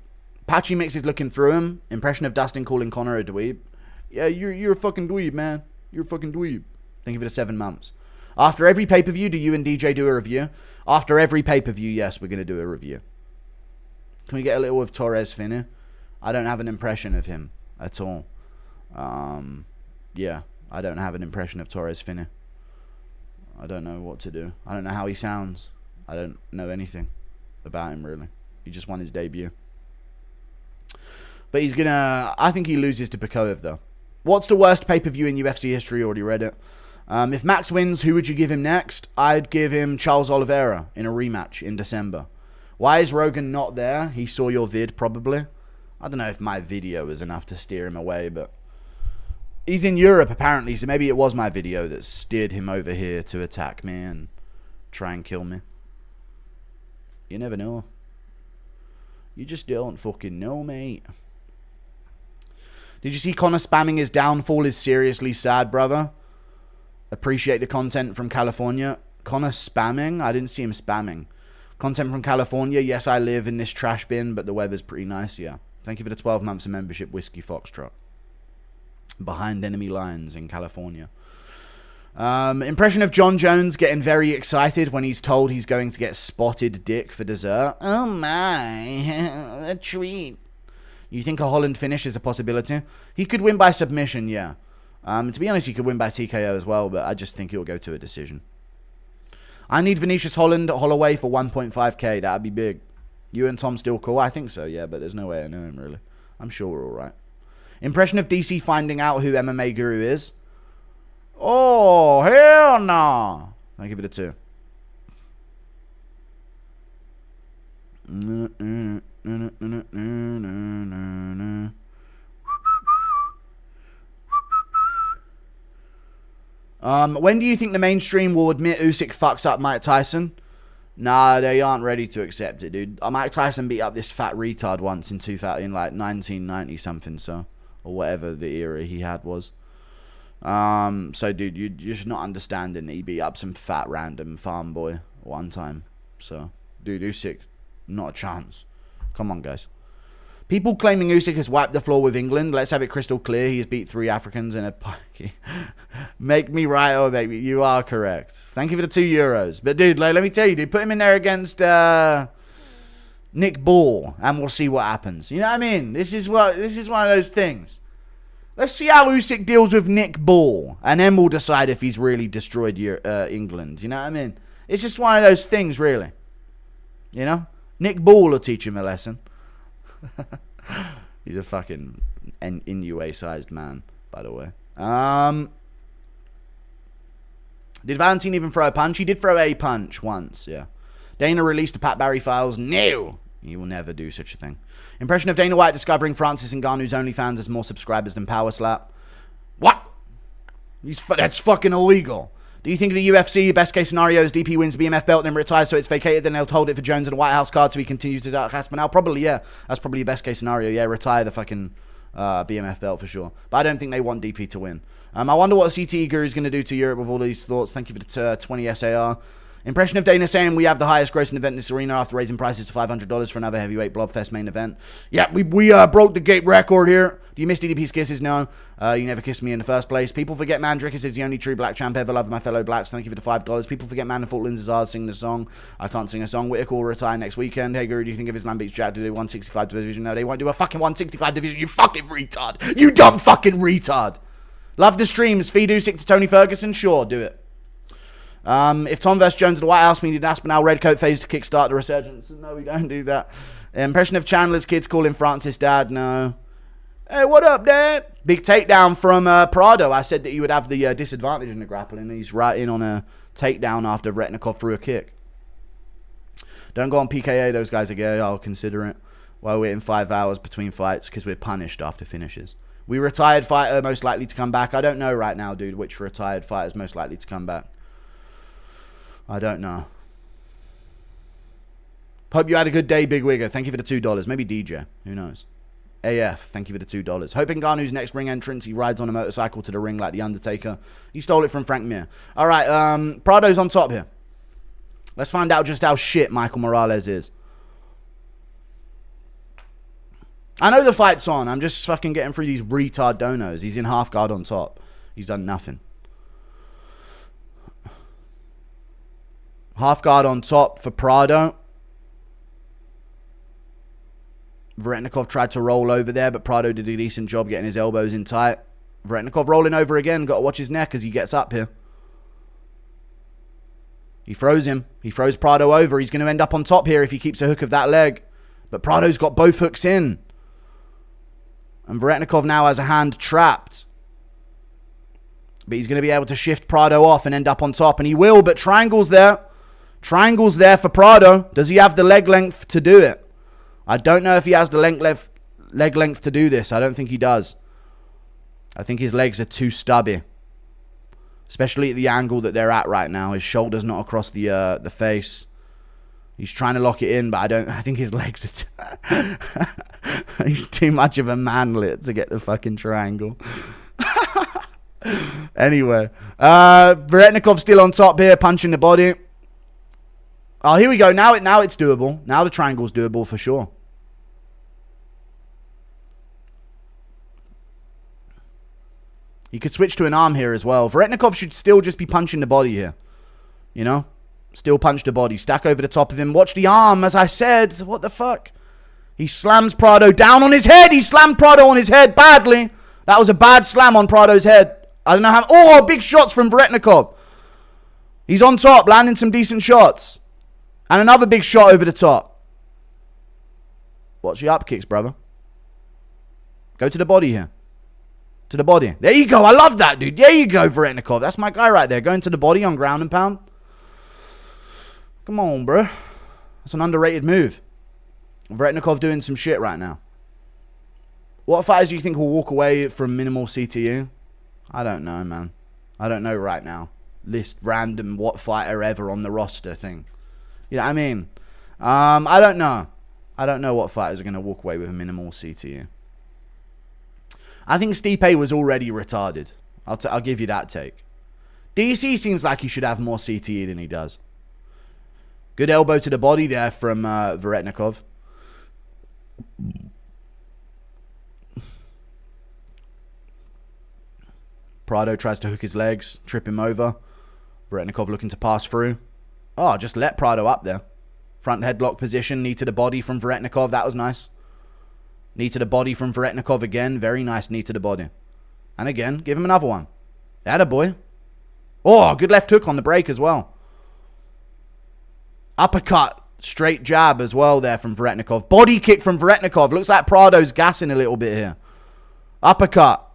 Patchy Mix is looking through him. Impression of Dustin calling Connor a dweeb. Yeah, you're a fucking dweeb, man. You're a fucking dweeb. Thank you for the 7 months. After every pay-per-view, do you and DJ do a review? After every pay-per-view, yes, we're going to do a review. Can we get a little of Torres Fini? I don't have an impression of him at all. Yeah, I don't have an impression of Torres Fini. I don't know what to do. I don't know how he sounds. I don't know anything about him, really. He just won his debut. But he's gonna... I think he loses to Pekoev, though. What's the worst pay-per-view in UFC history? Already read it. If Max wins, who would you give him next? I'd give him Charles Oliveira in a rematch in December. Why is Rogan not there? He saw your vid, probably. I don't know if my video was enough to steer him away, but... He's in Europe, apparently, so maybe it was my video that steered him over here to attack me and try and kill me. You never know. You just don't fucking know, mate. Did you see Conor spamming his downfall is seriously sad, brother? Appreciate the content from California. Conor spamming? I didn't see him spamming. Content from California. Yes, I live in this trash bin, but the weather's pretty nice, yeah. Thank you for the 12 months of membership, Whiskey Foxtrot. Behind enemy lines in California. Impression of John Jones getting very excited when he's told he's going to get spotted dick for dessert. Oh my, a treat. You think a Holland finish is a possibility? He could win by submission, yeah. To be honest, he could win by TKO as well, but I just think he'll go to a decision. I need Vinicius Holloway for 1.5k. That'd be big. You and Tom still cool? I think so, yeah, but there's no way I know him, really. I'm sure we're all right. Impression of DC finding out who MMA Guru is? Oh, hell nah. I'll give it a 2. When do you think the mainstream will admit Usyk fucks up Mike Tyson? Nah, they aren't ready to accept it, dude. Mike Tyson beat up this fat retard once in 1990 something, so, or whatever the era he had was. So, dude, you're just not understanding that he beat up some fat random farm boy one time. So, dude, Usyk, not a chance. Come on, guys. People claiming Usyk has wiped the floor with England. Let's have it crystal clear. He has beat 3 Africans in a party. Make me right or make me... You are correct. Thank you for the €2. But, dude, like, let me tell you, dude, put him in there against Nick Ball, and we'll see what happens. You know what I mean? This is one of those things. Let's see how Usyk deals with Nick Ball, and then we'll decide if he's really destroyed England. You know what I mean? It's just one of those things, really. You know? Nick Ball will teach him a lesson. He's a fucking Inoue-sized man, by the way. Did Valentin even throw a punch? He did throw a punch once, yeah. Dana released the Pat Barry files. No! He will never do such a thing. Impression of Dana White discovering Francis Ngannou's OnlyFans has more subscribers than Power Slap. What? That's fucking illegal. Do you think the UFC, best case scenario is DP wins the BMF belt and then retires so it's vacated, then they'll hold it for Jones and the White House card so he continues to dark Aspinall? Probably, yeah. That's probably the best case scenario. Yeah, retire the fucking BMF belt for sure. But I don't think they want DP to win. I wonder what CTE Guru is going to do to Europe with all these thoughts. Thank you for the 20 SAR. Impression of Dana saying we have the highest grossing event in this arena after raising prices to $500 for another heavyweight Blobfest main event. Yeah, we broke the gate record here. Do you miss DDP's kisses? No. You never kissed me in the first place. People forget Mandricus is the only true black champ ever. Love my fellow blacks. Thank you for the $5. People forget Manafort Linzazard singing the song. I can't sing a song. Whittaker will retire next weekend. Hey, Guru, do you think if Islam beats Jack to do 165 division? No, they won't do a fucking 165 division. You fucking retard. You dumb fucking retard. Love the streams. Feed Usyk to Tony Ferguson? Sure, do it. If Tom vs. Jones at the White House, we need an Aspinall Redcoat phase to kickstart the resurgence. No, we don't do that. Impression of Chandler's kids calling Francis dad? No. Hey, what up, Dad? Big takedown from Prado. I said that he would have the disadvantage in the grappling. He's right in on a takedown after Veretnikov threw a kick. Don't go on PKA. Those guys are gay. I'll consider it. While we're in 5 hours between fights because we're punished after finishes. We retired fighter most likely to come back. I don't know right now, dude, which retired fighter is most likely to come back. I don't know. Hope you had a good day, Big Wigger. Thank you for the $2. Maybe DJ. Who knows? AF, thank you for the $2. Hoping Ngannou's next ring entrance, he rides on a motorcycle to the ring like The Undertaker. He stole it from Frank Mir. All right, Prado's on top here. Let's find out just how shit Michael Morales is. I know the fight's on. I'm just fucking getting through these retard donos. He's in half guard on top. He's done nothing. Half guard on top for Prado. Veretnikov tried to roll over there, but Prado did a decent job getting his elbows in tight. Veretnikov rolling over again. Got to watch his neck as he gets up here. He throws him. He throws Prado over. He's going to end up on top here if he keeps a hook of that leg. But Prado's got both hooks in. And Veretnikov now has a hand trapped. But he's going to be able to shift Prado off and end up on top. And he will, but triangle's there. Triangle's there for Prado. Does he have the leg length to do it? I don't know if he has the leg length to do this. I don't think he does. I think his legs are too stubby. Especially at the angle that they're at right now. His shoulder's not across the face. He's trying to lock it in, but I think his legs are he's too much of a manlet to get the fucking triangle. Anyway. Veretnikov still on top here, punching the body. Oh, here we go. Now it's doable. Now the triangle's doable for sure. He could switch to an arm here as well. Veretnikov should still just be punching the body here. You know? Still punch the body. Stack over the top of him. Watch the arm, as I said. What the fuck? He slams Prado down on his head. He slammed Prado on his head badly. That was a bad slam on Prado's head. I don't know how... Oh, big shots from Veretnikov. He's on top, landing some decent shots. And another big shot over the top. Watch the up kicks, brother. Go to the body here. To the body. There you go. I love that, dude. There you go, Veretnikov. That's my guy right there. Going to the body on ground and pound. Come on, bro. That's an underrated move. Veretnikov doing some shit right now. What fighters do you think will walk away from minimal CTU? I don't know, man. I don't know right now. List random what fighter ever on the roster thing. You know what I mean? I don't know. I don't know what fighters are going to walk away with a minimal CTU. I think Stipe was already retarded. I'll give you that take. DC seems like he should have more CTE than he does. Good elbow to the body there from Veretnikov. Prado tries to hook his legs, trip him over. Veretnikov looking to pass through. Oh, just let Prado up there. Front headlock position, knee to the body from Veretnikov. That was nice. Knee to the body from Veretnikov again. Very nice knee to the body. And again, give him another one. Atta boy. Oh, good left hook on the break as well. Uppercut. Straight jab as well there from Veretnikov. Body kick from Veretnikov. Looks like Prado's gassing a little bit here. Uppercut.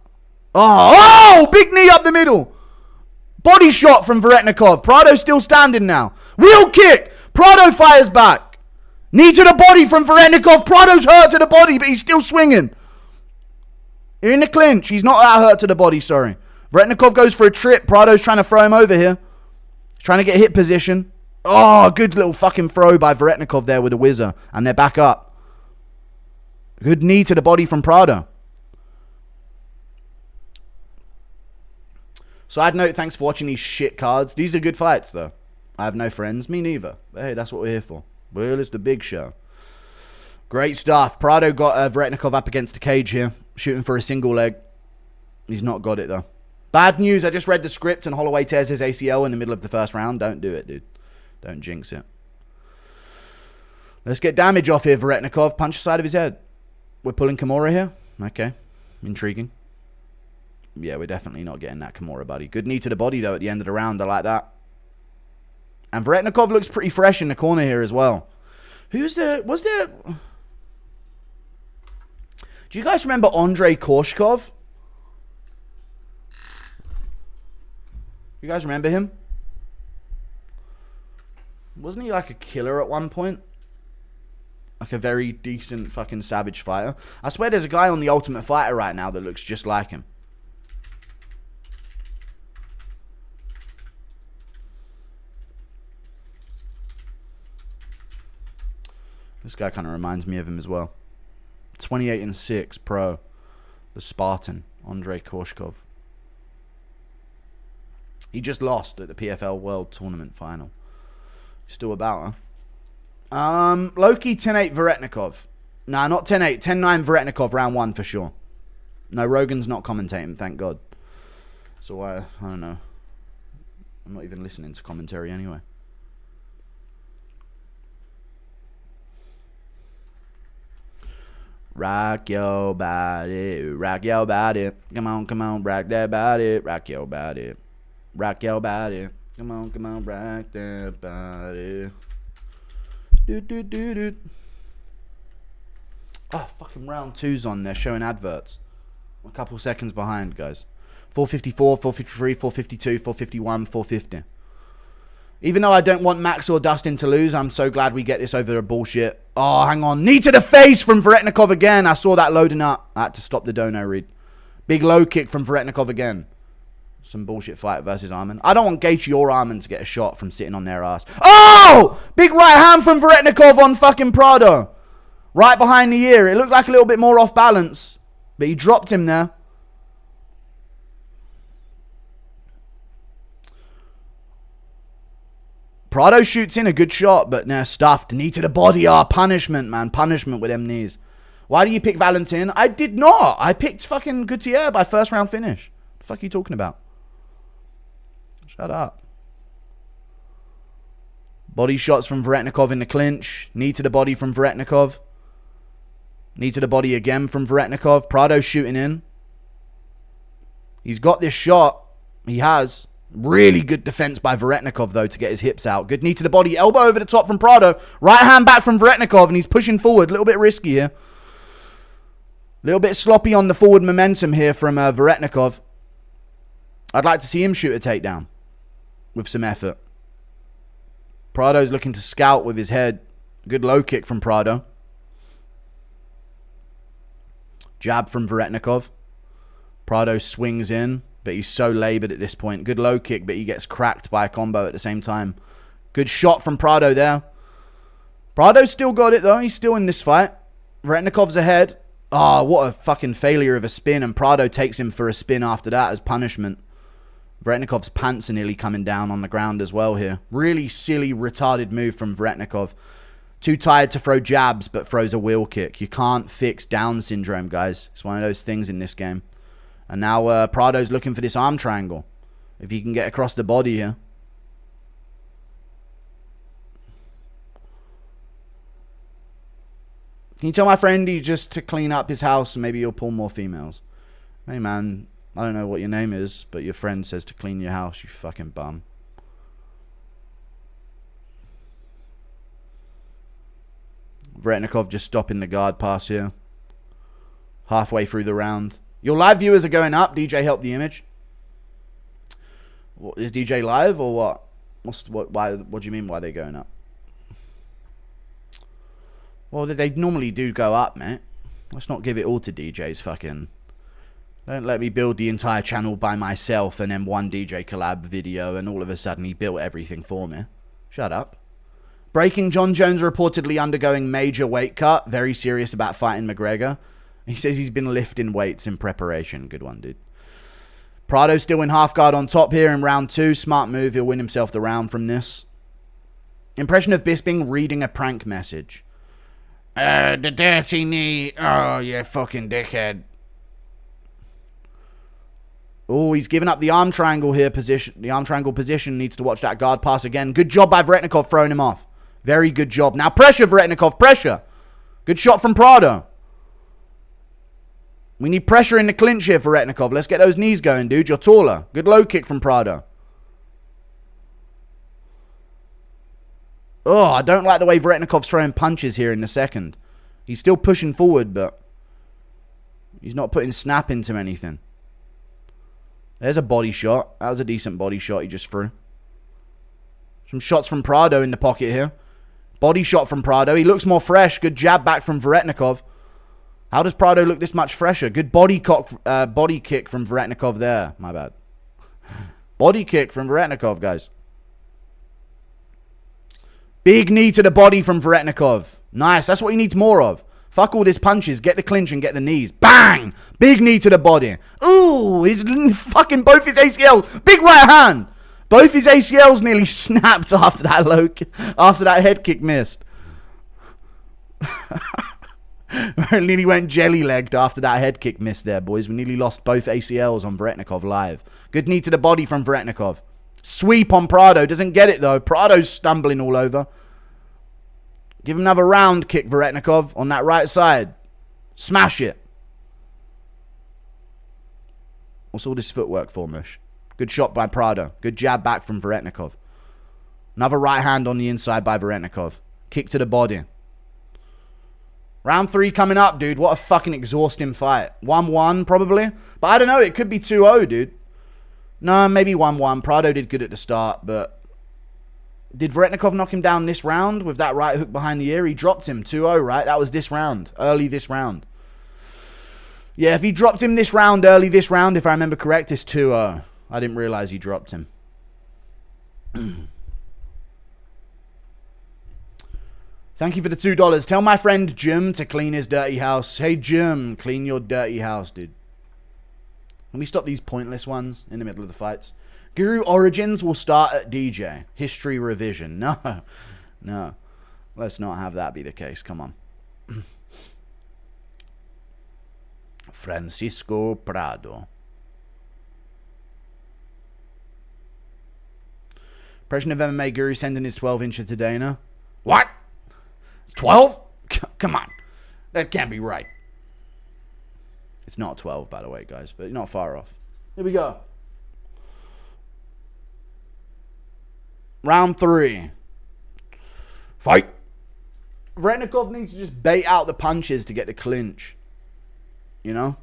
Oh, big knee up the middle. Body shot from Veretnikov. Prado's still standing now. Wheel kick. Prado fires back. Knee to the body from Veretnikov. Prado's hurt to the body, but he's still swinging. In the clinch. He's not that hurt to the body, sorry. Veretnikov goes for a trip. Prado's trying to throw him over here. He's trying to get hip position. Oh, good little fucking throw by Veretnikov there with a whizzer. And they're back up. Good knee to the body from Prado. Side note, thanks for watching these shit cards. These are good fights, though. I have no friends. Me neither. But hey, that's what we're here for. Well, it's the big show. Great stuff. Prado got Veretnikov up against the cage here. Shooting for a single leg. He's not got it, though. Bad news. I just read the script and Holloway tears his ACL in the middle of the first round. Don't do it, dude. Don't jinx it. Let's get damage off here, Veretnikov. Punch the side of his head. We're pulling Kimura here. Okay. Intriguing. Yeah, we're definitely not getting that Kimura, buddy. Good knee to the body, though, at the end of the round. I like that. And Veretnikov looks pretty fresh in the corner here as well. Was there... Do you guys remember Andrei Korshkov? You guys remember him? Wasn't he like a killer at one point? Like a very decent fucking savage fighter. I swear there's a guy on the Ultimate Fighter right now that looks just like him. This guy kind of reminds me of him as well. 28-6 pro. The Spartan. Andrei Korshkov. He just lost at the PFL World Tournament Final. Still about, huh? Loki 10-8 Veretnikov. Nah, not 10-8. 10-9 Veretnikov round 1 for sure. No, Rogan's not commentating, thank God. So I don't know. I'm not even listening to commentary anyway. Rock your body, rock your body. Come on, rock that body, rock your body. Rock your body. Come on, rock that body. Do. Oh, fucking round 2's on there showing adverts. I'm a couple seconds behind, guys. 454, 453, 452, 451, 450. Even though I don't want Max or Dustin to lose, I'm so glad we get this over the bullshit. Oh, hang on. Knee to the face from Veretnikov again. I saw that loading up. I had to stop the dono read. Big low kick from Veretnikov again. Some bullshit fight versus Arman. I don't want Gaethje or Arman to get a shot from sitting on their ass. Oh! Big right hand from Veretnikov on fucking Prado. Right behind the ear. It looked like a little bit more off balance. But he dropped him there. Prado shoots in a good shot, but nah, stuffed. Knee to the body. Ah, punishment, man. Punishment with them knees. Why do you pick Valentin? I did not. I picked fucking Gutierrez by first round finish. The fuck are you talking about? Shut up. Body shots from Veretnikov in the clinch. Knee to the body from Veretnikov. Knee to the body again from Veretnikov. Prado shooting in. He's got this shot. He has. Really good defense by Veretnikov, though, to get his hips out. Good knee to the body. Elbow over the top from Prado. Right hand back from Veretnikov, and he's pushing forward. A little bit risky here. A little bit sloppy on the forward momentum here from Veretnikov. I'd like to see him shoot a takedown with some effort. Prado's looking to scout with his head. Good low kick from Prado. Jab from Veretnikov. Prado swings in, but he's so laboured at this point. Good low kick, but he gets cracked by a combo at the same time. Good shot from Prado there. Prado's still got it, though. He's still in this fight. Veretnikov's ahead. Oh, what a fucking failure of a spin, and Prado takes him for a spin after that as punishment. Veretnikov's pants are nearly coming down on the ground as well here. Really silly, retarded move from Veretnikov. Too tired to throw jabs, but throws a wheel kick. You can't fix Down syndrome, guys. It's one of those things in this game. And now Prado's looking for this arm triangle. If he can get across the body here. Can you tell my friend he just to clean up his house and maybe he'll pull more females? Hey, man. I don't know what your name is, but your friend says to clean your house, you fucking bum. Veretnikov just stopping the guard pass here. Halfway through the round. Your live viewers are going up. DJ help the image. What, is DJ live or what? What do you mean why they're going up? Well, they normally do go up, mate. Let's not give it all to DJ's fucking... Don't let me build the entire channel by myself and then one DJ collab video and all of a sudden he built everything for me. Shut up. Breaking: John Jones reportedly undergoing major weight cut. Very serious about fighting McGregor. He says he's been lifting weights in preparation. Good one, dude. Prado still in half guard on top here in round 2. Smart move. He'll win himself the round from this. Impression of Bisping reading a prank message. The dirty knee. Oh, you fucking dickhead. Oh, he's given up the arm triangle here. The arm triangle position. Needs to watch that guard pass again. Good job by Veretnikov throwing him off. Very good job. Now pressure, Veretnikov. Pressure. Good shot from Prado. We need pressure in the clinch here for Veretnikov. Let's get those knees going, dude. You're taller. Good low kick from Prado. Oh, I don't like the way Veretnikov's throwing punches here in the second. He's still pushing forward, but he's not putting snap into anything. There's a body shot. That was a decent body shot he just threw. Some shots from Prado in the pocket here. Body shot from Prado. He looks more fresh. Good jab back from Veretnikov. How does Prado look this much fresher? Good body kick from Veretnikov there. My bad. Body kick from Veretnikov, guys. Big knee to the body from Veretnikov. Nice. That's what he needs more of. Fuck all these punches. Get the clinch and get the knees. Bang! Big knee to the body. Ooh, his fucking both his ACLs. Big right hand. Both his ACLs nearly snapped after that head kick missed. Nearly went jelly-legged after that head kick miss there, boys. We nearly lost both ACLs on Veretnikov live. Good knee to the body from Veretnikov. Sweep on Prado. Doesn't get it, though. Prado's stumbling all over. Give him another round kick, Veretnikov, on that right side. Smash it. What's all this footwork for, Mush? Good shot by Prado. Good jab back from Veretnikov. Another right hand on the inside by Veretnikov. Kick to the body. Round 3 coming up, dude. What a fucking exhausting fight. 1-1, probably. But I don't know. It could be 2-0, dude. No, maybe 1-1. Prado did good at the start, but... Did Veretnikov knock him down this round with that right hook behind the ear? He dropped him 2-0, right? That was this round. Early this round. Yeah, if he dropped him this round, early this round, if I remember correct, it's 2-0. I didn't realize he dropped him. Thank you for the $2. Tell my friend Jim to clean his dirty house. Hey, Jim, clean your dirty house, dude. Can we stop these pointless ones in the middle of the fights? Guru Origins will start at DJ. History revision. No. No. Let's not have that be the case. Come on. Francisco Prado. Impression of MMA Guru sending his 12-incher to Dana. What? 12? Come on. That can't be right. It's not 12, by the way, guys, but you're not far off. Here we go. Round 3. Fight. Veretnikov needs to just bait out the punches to get the clinch. You know?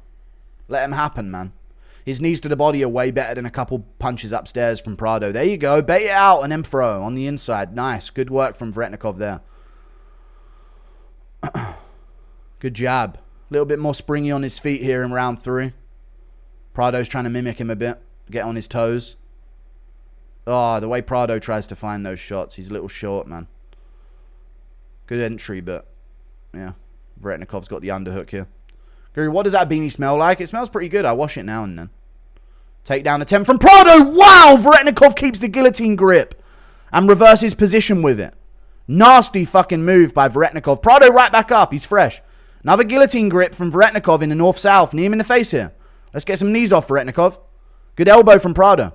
Let him happen, man. His knees to the body are way better than a couple punches upstairs from Prado. There you go. Bait it out and then throw on the inside. Nice. Good work from Veretnikov there. Good jab. A little bit more springy on his feet here in round 3. Prado's trying to mimic him a bit. Get on his toes. Oh, the way Prado tries to find those shots. He's a little short, man. Good entry, but... yeah. Veretnikov's got the underhook here. Guru, what does that beanie smell like? It smells pretty good. I wash it now and then. Takedown attempt from Prado. Wow! Veretnikov keeps the guillotine grip. And reverses position with it. Nasty fucking move by Veretnikov. Prado right back up. He's fresh. Another guillotine grip from Veretnikov in the north-south. Knee him in the face here. Let's get some knees off Veretnikov. Good elbow from Prado.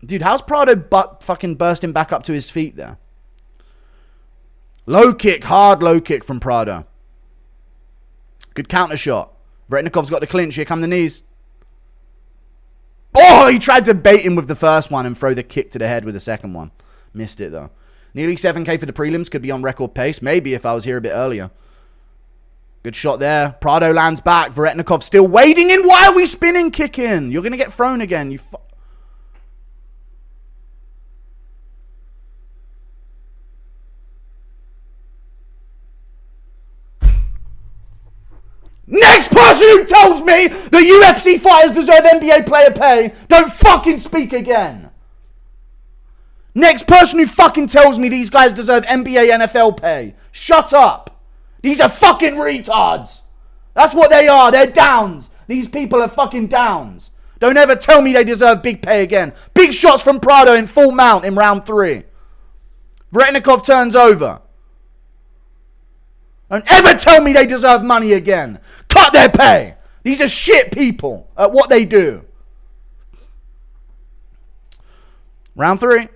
Dude, how's Prado fucking bursting back up to his feet there? Low kick. Hard low kick from Prado. Good counter shot. Veretnikov's got the clinch. Here come the knees. Oh, he tried to bait him with the first one and throw the kick to the head with the second one. Missed it, though. Nearly 7K for the prelims. Could be on record pace. Maybe if I was here a bit earlier. Good shot there. Prado lands back. Veretnikov still wading in. Why are we spinning kicking? You're going to get thrown again. You Next person who tells me that UFC fighters deserve NBA player pay, don't fucking speak again. Next person who fucking tells me these guys deserve NBA, NFL pay, shut up. These are fucking retards. That's what they are. They're downs. These people are fucking downs. Don't ever tell me they deserve big pay again. Big shots from Prado in full mount in round 3. Veretnikov turns over. Don't ever tell me they deserve money again. Cut their pay. These are shit people at what they do. Round 3.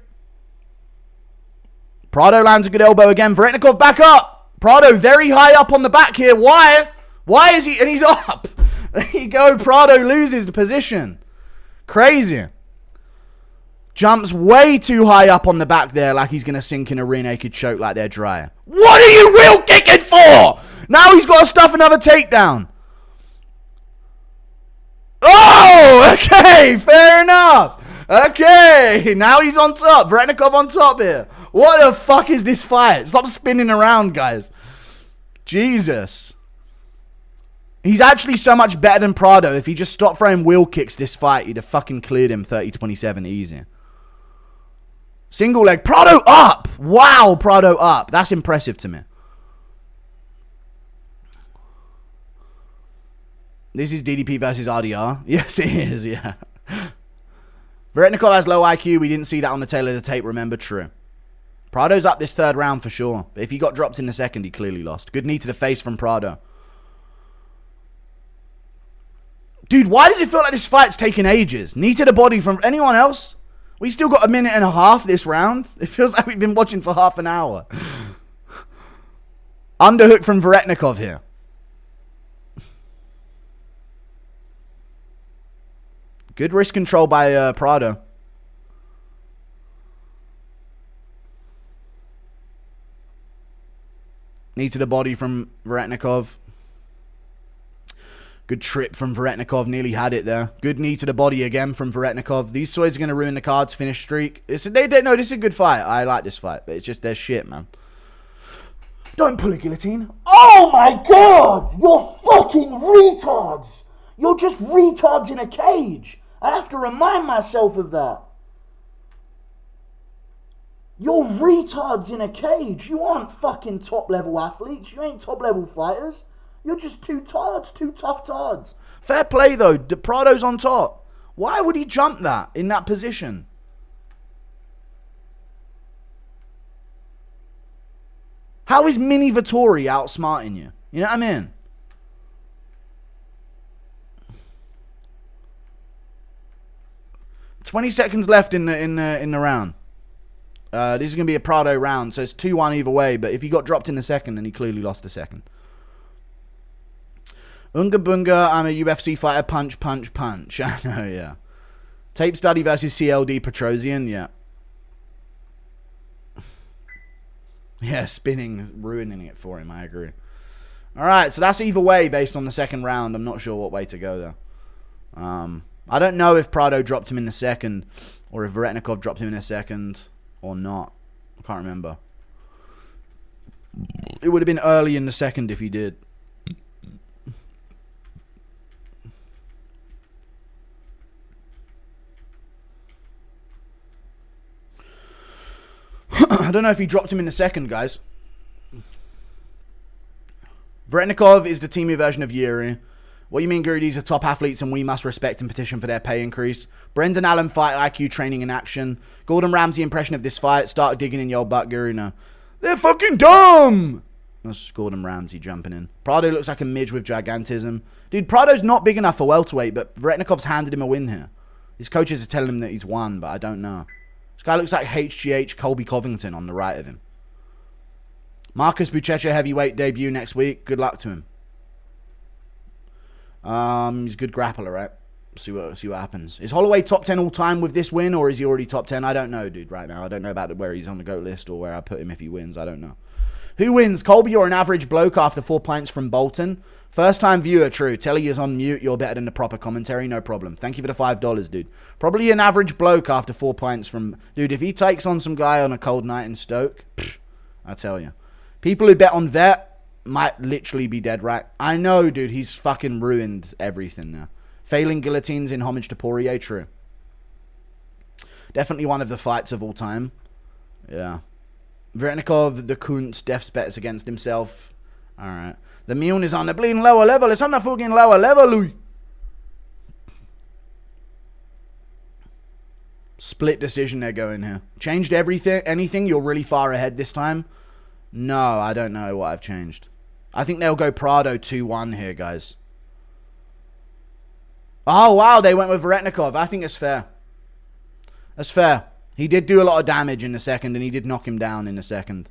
Prado lands a good elbow again. Veretnikov back up. Prado very high up on the back here. Why? Why is he? And he's up. There you go. Prado loses the position. Crazy. Jumps way too high up on the back there like he's going to sink in a rear naked choke like they're dry. What are you real kicking for? Now he's got to stuff another takedown. Oh, okay. Fair enough. Okay. Now he's on top. Veretnikov on top here. What the fuck is this fight? Stop spinning around, guys. Jesus. He's actually so much better than Prado. If he just stopped throwing wheel kicks this fight, he'd have fucking cleared him 30-27 easy. Single leg. Prado up. Wow, Prado up. That's impressive to me. This is DDP versus RDR. Yes, it is, yeah. Veretnikov has low IQ. We didn't see that on the tail of the tape. Remember, true. Prado's up this third round for sure. But if he got dropped in the second, he clearly lost. Good knee to the face from Prado. Dude, why does it feel like this fight's taking ages? Knee to the body from anyone else? We still got a minute and a half this round. It feels like we've been watching for half an hour. Underhook from Veretnikov here. Good wrist control by Prado. Knee to the body from Veretnikov. Good trip from Veretnikov. Nearly had it there. Good knee to the body again from Veretnikov. These swords are going to ruin the card's finish streak. This is a good fight. I like this fight. But it's just their shit, man. Don't pull a guillotine. Oh my god! You're fucking retards! You're just retards in a cage! I have to remind myself of that. You're retards in a cage. You aren't fucking top level athletes. You ain't top level fighters. You're just two tards, two tough tards. Fair play though. Prado's on top. Why would he jump that in that position? How is Mini Vettori outsmarting you? You know what I mean? $20 left in the round. This is gonna be a Prado round, so it's 2-1 either way. But if he got dropped in the second, then he clearly lost the second. Unga Bunga, I'm a UFC fighter. Punch, punch, punch. I know, yeah. Tape study versus CLD Petrosian, yeah. Yeah, spinning, ruining it for him, I agree. Alright, so that's either way based on the second round. I'm not sure what way to go there. I don't know if Prado dropped him in the second, or if Veretnikov dropped him in the second, or not. I can't remember. It would have been early in the second if he did. I don't know if he dropped him in the second, guys. Veretnikov is the teamy version of Yuri. What you mean, Guru? These are top athletes and we must respect and petition for their pay increase. Brendan Allen fight IQ training in action. Gordon Ramsay impression of this fight. Start digging in your old butt, Guru. No. They're fucking dumb! That's Gordon Ramsay jumping in. Prado looks like a midge with gigantism. Dude, Prado's not big enough for welterweight, but Veretnikov's handed him a win here. His coaches are telling him that he's won, but I don't know. This guy looks like HGH Colby Covington on the right of him. Marcus Buchecha heavyweight debut next week. Good luck to him. He's a good grappler, right? See what happens. Is Holloway top 10 all time with this win, or is he already top 10? I don't know, dude, right now. I don't know about where he's on the GOAT list or where I put him if he wins. I don't know. Who wins? Colby or an average bloke after 4 pints from Bolton? First time viewer, true. Telly is on mute. You're better than the proper commentary. No problem. Thank you for the $5, dude. Probably an average bloke after 4 pints from... Dude, if he takes on some guy on a cold night in Stoke, I tell you. People who bet on Vet might literally be dead right. I know, dude. He's fucking ruined everything now. Failing guillotines in homage to Poirier, true. Definitely one of the fights of all time. Yeah. Veretnikov, the Kuntz, death's bets against himself. Alright. The Mune is on the bleeding lower level. It's on the fucking lower level, Louis. Split decision they're going here. Changed anything? You're really far ahead this time? No, I don't know what I've changed. I think they'll go Prado 2-1 here, guys. Oh, wow. They went with Veretnikov. I think it's fair. That's fair. He did do a lot of damage in the second, and he did knock him down in the second.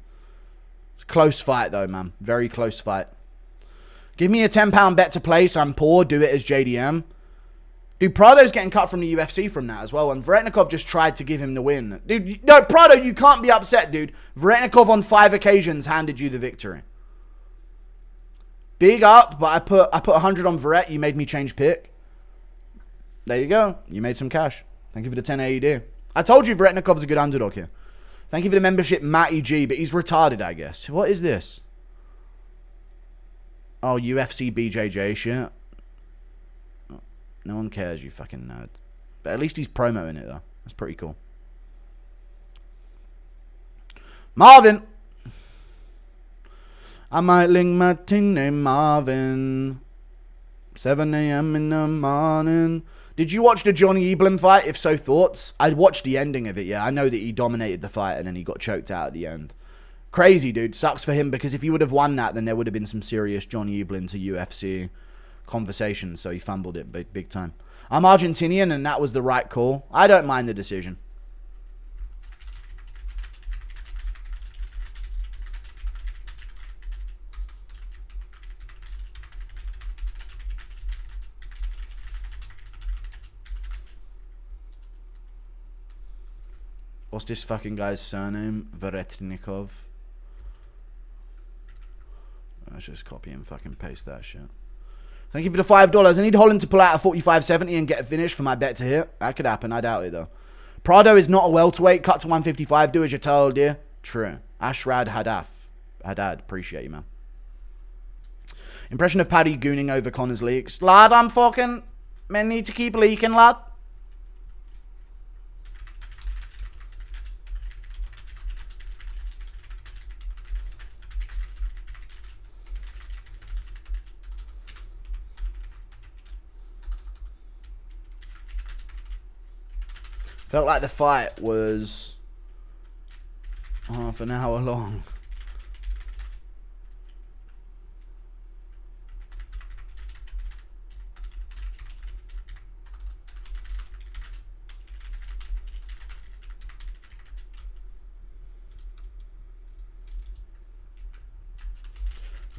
It's a close fight, though, man. Very close fight. Give me a £10 bet to place. I'm poor. Do it as JDM. Dude, Prado's getting cut from the UFC from that as well. And Veretnikov just tried to give him the win. Dude, no, Prado, you can't be upset, dude. Veretnikov on 5 occasions handed you the victory. Big up, but I put 100 on Veret. You made me change pick. There you go. You made some cash. Thank you for the 10 AED. I told you Veretnikov's a good underdog here. Thank you for the membership, Matty G, but he's retarded, I guess. What is this? Oh, UFC BJJ shit. No one cares, you fucking nerd. But at least he's promoting it, though. That's pretty cool. Marvin! I might link my team named Marvin. 7 a.m. in the morning. Did you watch the Johnny Eblin fight? If so, thoughts? I watched the ending of it, yeah. I know that he dominated the fight and then he got choked out at the end. Crazy, dude. Sucks for him because if he would have won that, then there would have been some serious Johnny Eblin to UFC conversations. So he fumbled it big time. I'm Argentinian and that was the right call. I don't mind the decision. What's this fucking guy's surname? Veretnikov. Let's just copy and fucking paste that shit. Thank you for the $5. I need Holland to pull out a 45-70 and get a finish for my bet to hit. That could happen. I doubt it, though. Prado is not a welterweight. Cut to 155. Do as you're told, dear. True. Ashrad Haddad. Appreciate you, man. Impression of Paddy gooning over Connor's leaks. Lad, I'm fucking... Men need to keep leaking, lad. Felt like the fight was half an hour long.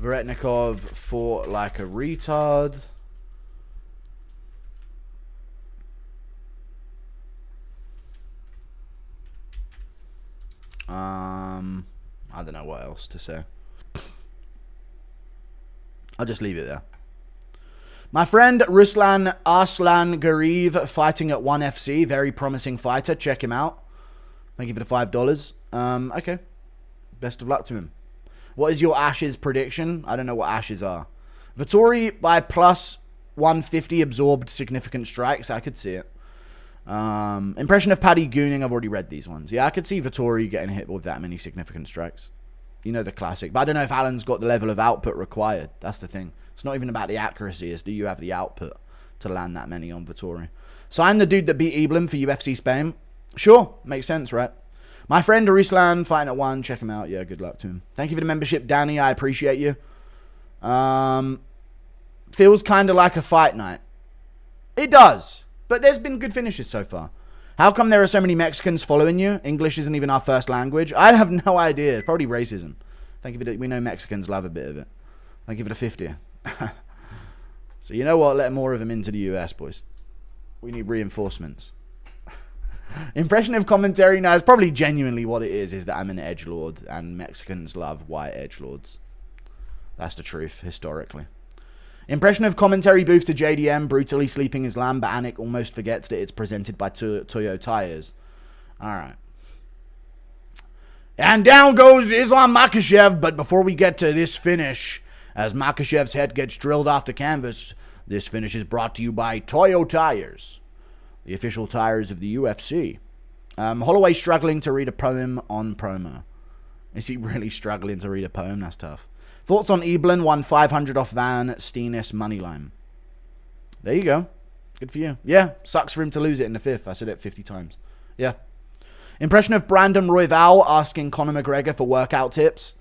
Veretnikov fought like a retard. I don't know what else to say. I'll just leave it there. My friend Ruslan Arslan Gariv fighting at 1FC. Very promising fighter. Check him out. Thank you for the $5. Okay. Best of luck to him. What is your Ashes prediction? I don't know what Ashes are. Vettori by plus 150 absorbed significant strikes. I could see it. Impression of Paddy gooning. I've already read these ones. Yeah, I could see Vettori getting hit with that many significant strikes. You know, the classic. But I don't know if Alan's got the level of output required. That's the thing. It's not even about the accuracy. It's do you have the output to land that many on Vettori. So I'm the dude that beat Eblin for UFC Spain. Sure. Makes sense, right? My friend Ruslan fighting at 1. Check him out. Yeah, good luck to him. Thank you for the membership, Danny. I appreciate you. Feels kind of like a fight night. It does. But there's been good finishes so far. How come there are so many Mexicans following you? English isn't even our first language. I have no idea. It's probably racism. Thank you for the, we know Mexicans love a bit of it. Thank you for the 50. So you know what? Let more of them into the US, boys. We need reinforcements. Impression of commentary. Now, it's probably genuinely what it is that I'm an edgelord and Mexicans love white edgelords. That's the truth, historically. Impression of commentary booth to JDM, brutally sleeping Islam, but Anik almost forgets that it's presented by Toyo Tires. Alright. And down goes Islam Makhachev, but before we get to this finish, as Makhachev's head gets drilled off the canvas, this finish is brought to you by Toyo Tires, the official tires of the UFC. Holloway struggling to read a poem on promo. Is he really struggling to read a poem? That's tough. Thoughts on Eblin? Won 500 off Van Steenis Moneyline. There you go. Good for you. Yeah, sucks for him to lose it in the 5th. I said it 50 times. Yeah. Impression of Brandon Royval asking Conor McGregor for workout tips.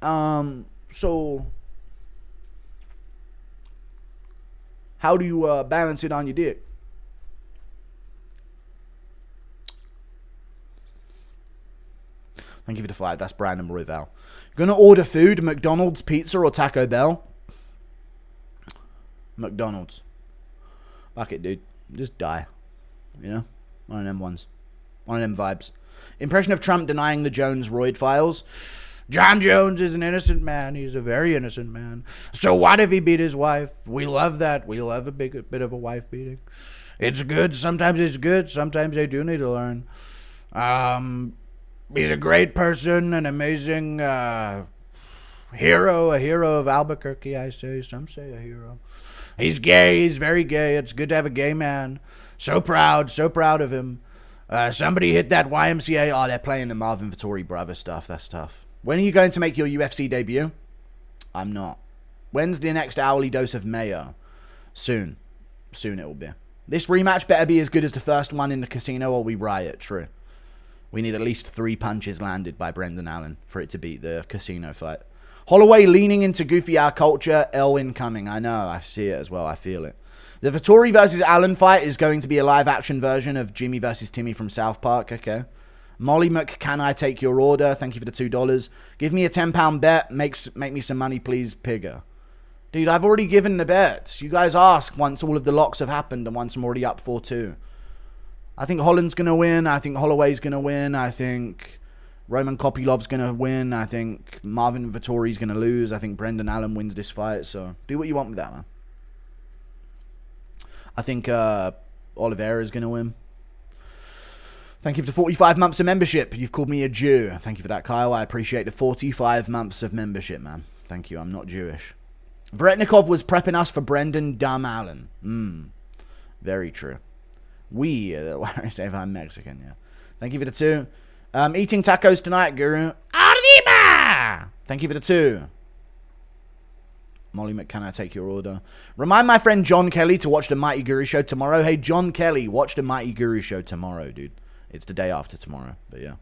So how do you balance it on your dick? Thank you for the 5. That's Brandon Royval. Gonna order food, McDonald's, pizza, or Taco Bell? McDonald's. Fuck it, dude. Just die. You know? One of them ones. One of them vibes. Impression of Trump denying the Jones Royd files. John Jones is an innocent man. He's a very innocent man. So what if he beat his wife? We love that. We love a bit of a wife beating. It's good. Sometimes it's good. Sometimes they do need to learn. He's a great person, an amazing hero, a hero of Albuquerque, I say. Some say a hero. He's gay. He's very gay. It's good to have a gay man. So proud of him. Somebody hit that YMCA. Oh, they're playing the Marvin Vettori brother stuff. That's tough. When are you going to make your UFC debut? I'm not. When's the next hourly dose of mayo? Soon. Soon it will be. This rematch better be as good as the first one in the casino or we riot. True. We need at least 3 punches landed by Brendan Allen for it to beat the casino fight. Holloway leaning into goofy hour culture. L incoming. I know. I see it as well. I feel it. The Vettori versus Allen fight is going to be a live action version of Jimmy versus Timmy from South Park. Okay. Molly Mc, can I take your order? Thank you for the $2. Give me a £10 bet. Make me some money, please, Pigger. Dude, I've already given the bets. You guys ask once all of the locks have happened and once I'm already up 4-2. I think Holland's going to win. I think Holloway's going to win. I think Roman Kopylov's going to win. I think Marvin Vettori's going to lose. I think Brendan Allen wins this fight. So do what you want with that, man. I think Oliveira is going to win. Thank you for the 45 months of membership. You've called me a Jew. Thank you for that, Kyle. I appreciate the 45 months of membership, man. Thank you. I'm not Jewish. Veretnikov was prepping us for Brendan Dumb Allen. Very true. I say if I'm Mexican, yeah. Thank you for the 2. Eating tacos tonight, Guru. Arriba! Thank you for the 2. Molly Mc, can I take your order? Remind my friend John Kelly to watch the Mighty Guru show tomorrow. Hey, John Kelly, watch the Mighty Guru show tomorrow, dude. It's the day after tomorrow, but yeah.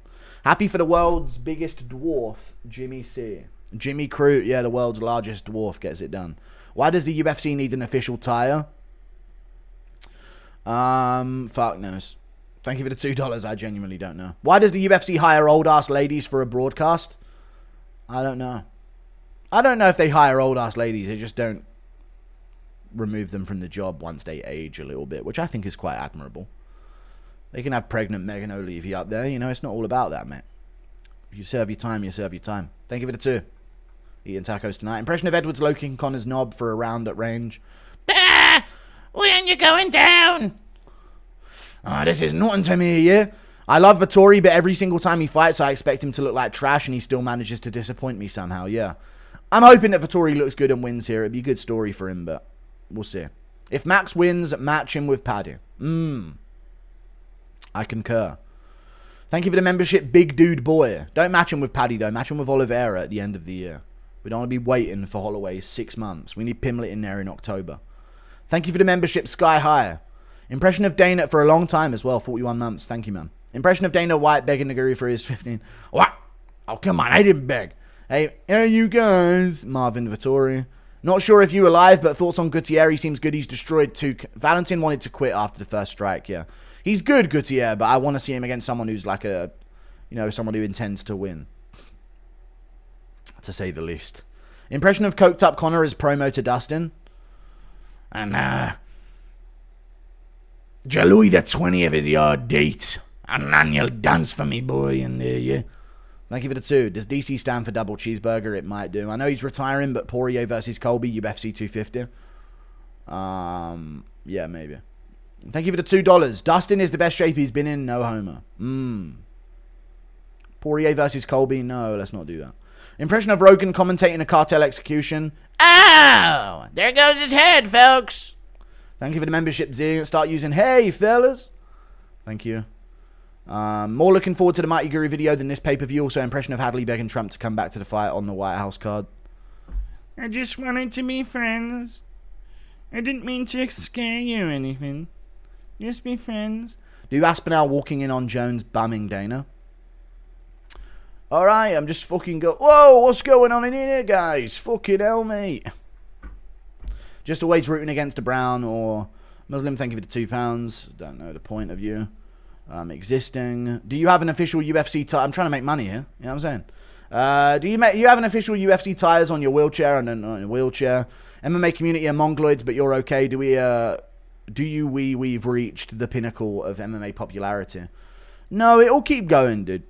Happy for the world's biggest dwarf, Jimmy C. Jimmy Crute, yeah, the world's largest dwarf gets it done. Why does the UFC need an official tire? Fuck knows. Thank you for the $2. I genuinely don't know. Why does the UFC hire old ass ladies for a broadcast? I don't know. I don't know if they hire old ass ladies. They just don't remove them from the job once they age a little bit, which I think is quite admirable. They can have pregnant Megan O'Leary up there. You know, it's not all about that, mate. If you serve your time, you serve your time. Thank you for the 2. Eating tacos tonight. Impression of Edwards low-kicking Connor's knob for a round at range. Bah! When you going down? This is nothing to me, yeah? I love Vettori, but every single time he fights, I expect him to look like trash, and he still manages to disappoint me somehow, yeah. I'm hoping that Vettori looks good and wins here. It'd be a good story for him, but we'll see. If Max wins, match him with Paddy. I concur. Thank you for the membership, Big Dude Boy. Don't match him with Paddy, though. Match him with Oliveira at the end of the year. We don't want to be waiting for Holloway 6 months. We need Pimlet in there in October. Thank you for the membership, Sky High. Impression of Dana for a long time as well, 41 months. Thank you, man. Impression of Dana White begging the Guru for his 15. What? Oh, come on. I didn't beg. Hey you guys. Marvin Vettori. Not sure if you were live, but thoughts on Gutierrez. Seems good. He's destroyed 2. Valentin wanted to quit after the first strike, yeah. He's good, Gutierrez, but I want to see him against someone who's like a, you know, someone who intends to win. To say the least. Impression of coked up Connor as promo to Dustin. And, Louis the 20th is your date. An annual dance for me, boy, in there, yeah. Thank you for the 2. Does DC stand for double cheeseburger? It might do. I know he's retiring, but Poirier versus Colby, UFC 250. Yeah, maybe. Thank you for the $2. Dustin is the best shape he's been in. No homer. Poirier versus Colby. No, let's not do that. Impression of Rogan commentating a cartel execution. Oh, there goes his head, folks. Thank you for the membership, Z. Start using hey, fellas. Thank you. More looking forward to the Mighty Guru video than this pay-per-view. Also, impression of Hadley begging Trump to come back to the fight on the White House card. I just wanted to be friends. I didn't mean to scare you or anything. Just be friends. Do Aspinall walking in on Jones bumming Dana? Alright, I'm just fucking whoa, what's going on in here, guys? Fucking hell, mate. Just always rooting against a Brown or Muslim. Thank you for the £2. Don't know the point of you. Existing. Do you have an official UFC tie? I'm trying to make money here. You know what I'm saying? Do you have an official UFC tires on your wheelchair and on your wheelchair? MMA community are mongoloids, but you're okay. We've reached the pinnacle of MMA popularity? No, it'll keep going, dude.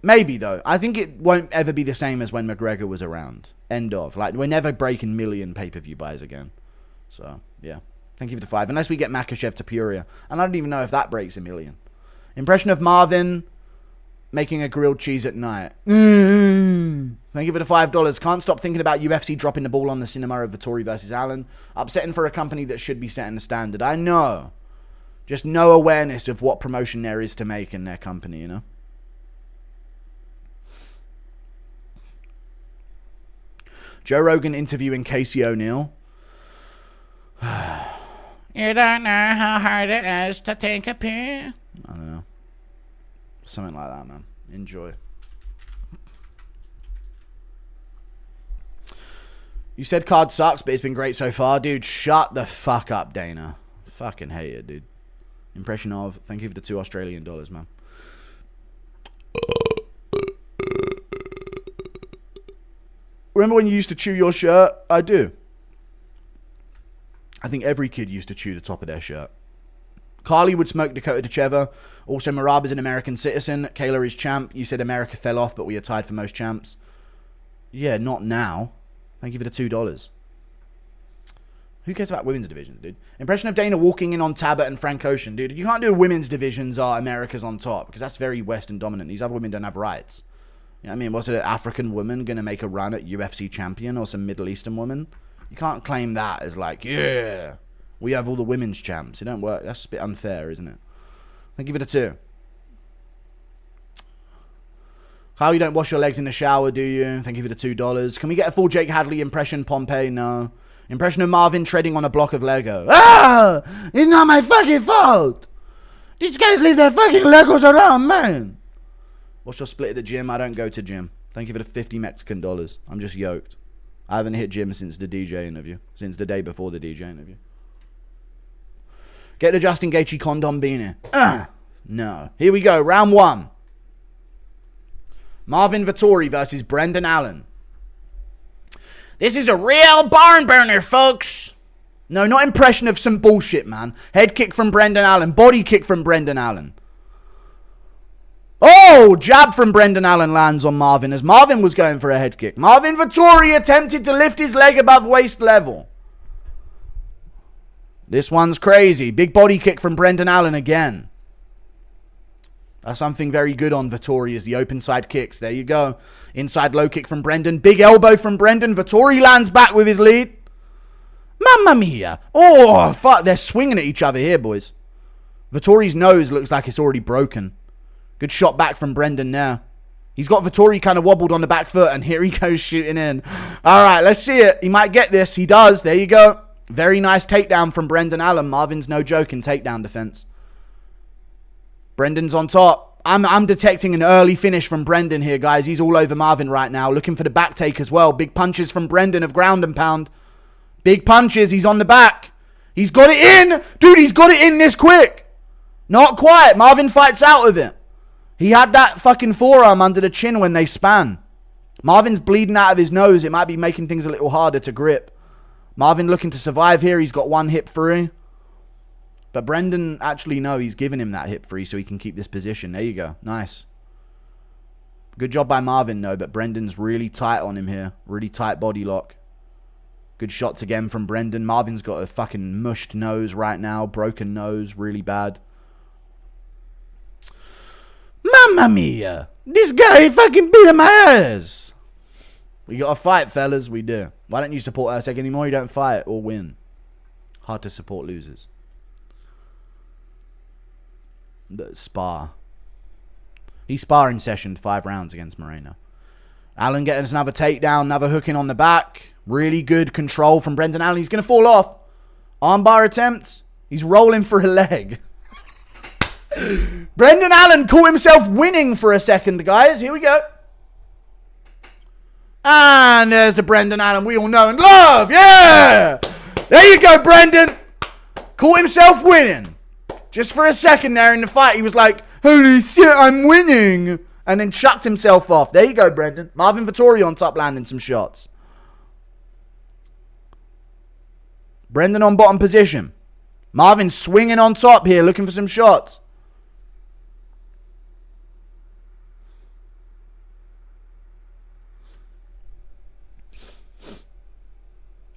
Maybe, though. I think it won't ever be the same as when McGregor was around. End of. Like, we're never breaking million pay-per-view buys again. So, yeah. Thank you for the 5. Unless we get Makachev to Peoria. And I don't even know if that breaks a million. Impression of Marvin making a grilled cheese at night. Thank you for the $5. Can't stop thinking about UFC dropping the ball on the cinema of Vettori versus Allen. Upsetting for a company that should be setting the standard. I know. Just no awareness of what promotion there is to make in their company, you know? Joe Rogan interviewing Casey O'Neill. You don't know how hard it is to take a poo? I don't know. Something like that, man. Enjoy. You said card sucks, but it's been great so far. Dude, shut the fuck up, Dana. Fucking hate it, dude. Impression of, thank you for the $2 man. Remember when you used to chew your shirt? I do. I think every kid used to chew the top of their shirt. Carly would smoke Dakota Tacheva. Also, Marab is an American citizen. Kayla is champ. You said America fell off, but we are tied for most champs. Yeah, not now. Thank you for the $2. Who cares about women's divisions, dude? Impression of Dana walking in on Tabet and Frank Ocean. Dude, you can't do women's divisions are America's on top, because that's very Western dominant. These other women don't have rights. You know what I mean? Was it an African woman going to make a run at UFC champion or some Middle Eastern woman? You can't claim that as like, yeah, we have all the women's champs. It don't work. That's a bit unfair, isn't it? Thank you for the 2. How you don't wash your legs in the shower, do you? Thank you for the $2. Can we get a full Jake Hadley impression, Pompey? No. Impression of Marvin treading on a block of Lego. Ah! It's not my fucking fault! These guys leave their fucking Legos around, man! What's your split at the gym? I don't go to gym. Thank you for the 50 Mexican dollars. I'm just yoked. I haven't hit gym since the DJ interview. Since the day before the DJ interview. Get the Justin Gaethje condom beanie. No. Here we go. Round 1. Marvin Vettori versus Brendan Allen. This is a real barn burner, folks. No, not impression of some bullshit, man. Head kick from Brendan Allen. Body kick from Brendan Allen. Oh, jab from Brendan Allen lands on Marvin as Marvin was going for a head kick. Marvin Vettori attempted to lift his leg above waist level. This one's crazy. Big body kick from Brendan Allen again. That's something very good on Vettori is the open side kicks. There you go. Inside low kick from Brendan. Big elbow from Brendan. Vettori lands back with his lead. Mamma mia. Oh, fuck. They're swinging at each other here, boys. Vettori's nose looks like it's already broken. Good shot back from Brendan now. He's got Vettori kind of wobbled on the back foot, and here he goes shooting in. All right, let's see it. He might get this. He does. There you go. Very nice takedown from Brendan Allen. Marvin's no joke in takedown defense. Brendan's on top. I'm detecting an early finish from Brendan here, guys. He's all over Marvin right now. Looking for the back take as well. Big punches from Brendan of ground and pound. Big punches. He's on the back. He's got it in. Dude, he's got it in this quick. Not quite. Marvin fights out of it. He had that fucking forearm under the chin when they span. Marvin's bleeding out of his nose. It might be making things a little harder to grip. Marvin looking to survive here. He's got one hip free. But Brendan, actually, no, he's giving him that hip free so he can keep this position. There you go. Nice. Good job by Marvin, though, but Brendan's really tight on him here. Really tight body lock. Good shots again from Brendan. Marvin's got a fucking mushed nose right now. Broken nose. Really bad. Mamma mia. This guy fucking beat my ass. We got to fight, fellas. We do. Why don't you support Usyk anymore? You don't fight or win. Hard to support losers. The spar. He sparring sessioned 5 rounds against Moreno. Allen getting us another takedown. Another hooking on the back. Really good control from Brendan Allen. He's going to fall off. Armbar attempt. He's rolling for a leg. Brendan Allen caught himself winning for a second, guys. Here we go. And there's the Brendan Allen we all know and love. Yeah! There you go, Brendan. Caught himself winning. Just for a second there in the fight, he was like, holy shit, I'm winning. And then chucked himself off. There you go, Brendan. Marvin Vettori on top landing some shots. Brendan on bottom position. Marvin swinging on top here, looking for some shots.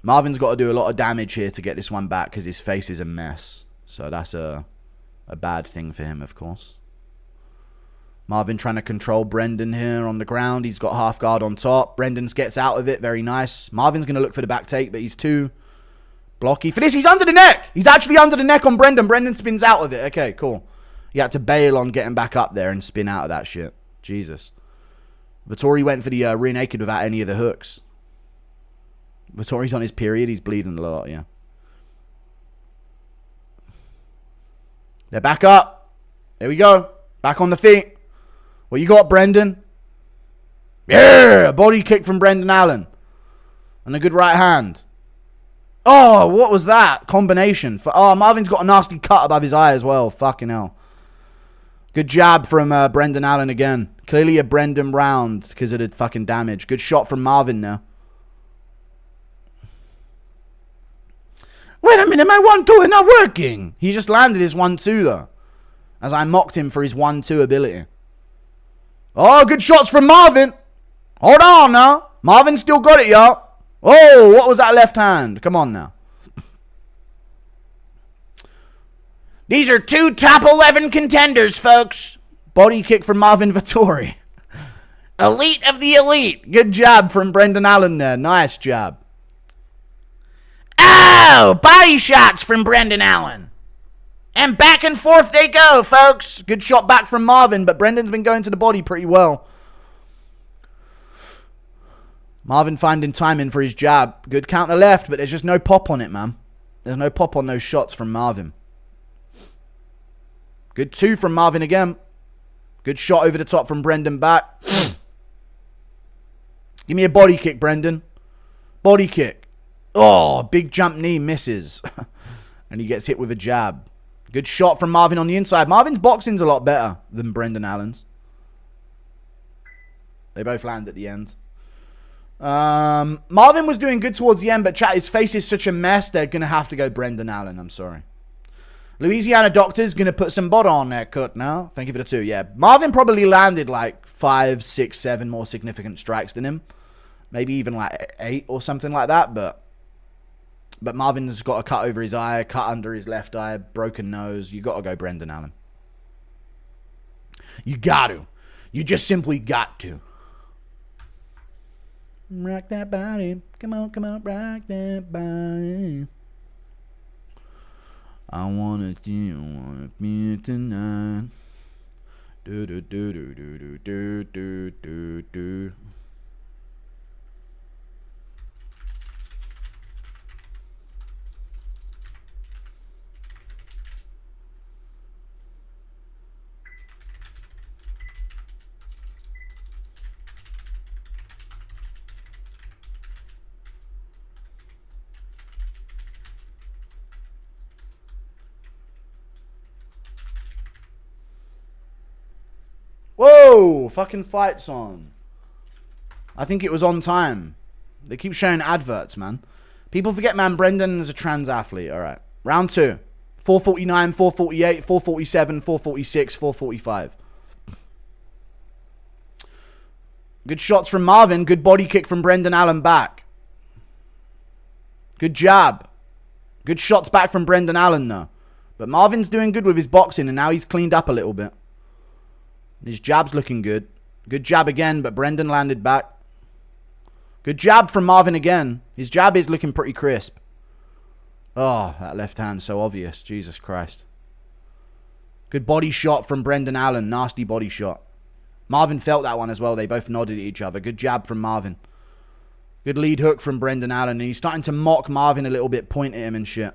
Marvin's got to do a lot of damage here to get this one back because his face is a mess. So that's a bad thing for him, of course. Marvin trying to control Brendan here on the ground. He's got half guard on top. Brendan gets out of it. Very nice. Marvin's going to look for the back take, but he's too blocky for this. He's under the neck. He's actually under the neck on Brendan. Brendan spins out of it. Okay, cool. He had to bail on getting back up there and spin out of that shit. Jesus. Vettori went for the rear naked without any of the hooks. Vettori's on his period. He's bleeding a lot, yeah. They're back up. There we go. Back on the feet. What you got, Brendan? Yeah! Body kick from Brendan Allen. And a good right hand. Oh, what was that? Combination. Oh, Marvin's got a nasty cut above his eye as well. Fucking hell. Good jab from Brendan Allen again. Clearly a Brendan round because of the fucking damage. Good shot from Marvin now. Wait a minute, my 1-2 is not working. He just landed his 1-2 though. As I mocked him for his 1-2 ability. Oh, good shots from Marvin. Hold on now. Marvin still got it, y'all. Oh, what was that left hand? Come on now. These are 2 top 11 contenders, folks. Body kick from Marvin Vettori. Elite of the elite. Good jab from Brendan Allen there. Nice jab. Oh, body shots from Brendan Allen. And back and forth they go, folks. Good shot back from Marvin, but Brendan's been going to the body pretty well. Marvin finding timing for his jab. Good counter left, but there's just no pop on it, man. There's no pop on those shots from Marvin. Good 2 from Marvin again. Good shot over the top from Brendan back. Give me a body kick, Brendan. Body kick. Oh, big jump knee misses. And he gets hit with a jab. Good shot from Marvin on the inside. Marvin's boxing's a lot better than Brendan Allen's. They both land at the end. Marvin was doing good towards the end, but chat, his face is such a mess, they're going to have to go Brendan Allen. I'm sorry. Louisiana Doctor's going to put some butter on their cut now. Thank you for the 2. Yeah, Marvin probably landed like 5, 6, 7 more significant strikes than him. Maybe even like 8 or something like that, but Marvin's got a cut over his eye, cut under his left eye, broken nose. You got to go Brendan Allen. You got to. You just simply got to. Rock that body. Come on, rock that body. I wanna see you wanna be tonight. Do do do do do do do do do do. Whoa! Fucking fight's on. I think it was on time. They keep showing adverts, man. People forget, man, Brendan's a trans athlete. Alright. Round 2. 449, 448, 447, 446, 445. Good shots from Marvin. Good body kick from Brendan Allen back. Good jab. Good shots back from Brendan Allen, though. But Marvin's doing good with his boxing, and now he's cleaned up a little bit. His jab's looking good. Good jab again, but Brendan landed back. Good jab from Marvin again. His jab is looking pretty crisp. Oh, that left hand, so obvious. Jesus Christ. Good body shot from Brendan Allen. Nasty body shot. Marvin felt that one as well. They both nodded at each other. Good jab from Marvin. Good lead hook from Brendan Allen. And he's starting to mock Marvin a little bit, point at him and shit.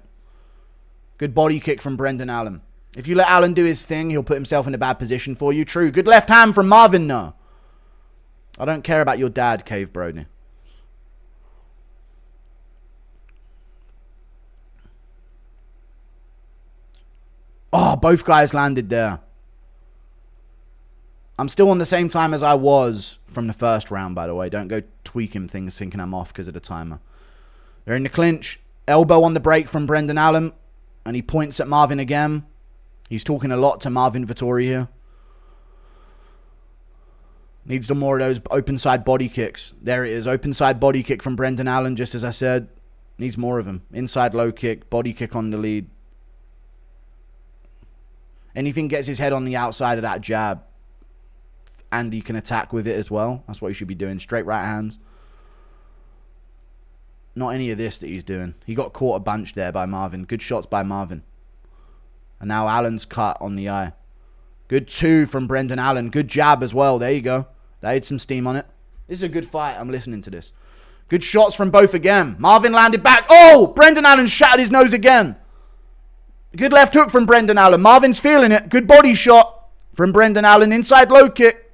Good body kick from Brendan Allen. If you let Allen do his thing, he'll put himself in a bad position for you. True. Good left hand from Marvin, no. I don't care about your dad, Cave Brody. Oh, both guys landed there. I'm still on the same time as I was from the first round, by the way. Don't go tweaking things thinking I'm off because of the timer. They're in the clinch. Elbow on the break from Brendan Allen. And he points at Marvin again. He's talking a lot to Marvin Vettori here. Needs some more of those open side body kicks. There it is. Open side body kick from Brendan Allen, just as I said. Needs more of them. Inside low kick. Body kick on the lead. Anything gets his head on the outside of that jab. And he can attack with it as well. That's what he should be doing. Straight right hands. Not any of this that he's doing. He got caught a bunch there by Marvin. Good shots by Marvin. And now Allen's cut on the eye. Good 2 from Brendan Allen. Good jab as well. There you go. They had some steam on it. This is a good fight. I'm listening to this. Good shots from both again. Marvin landed back. Oh! Brendan Allen shattered his nose again. Good left hook from Brendan Allen. Marvin's feeling it. Good body shot from Brendan Allen. Inside low kick.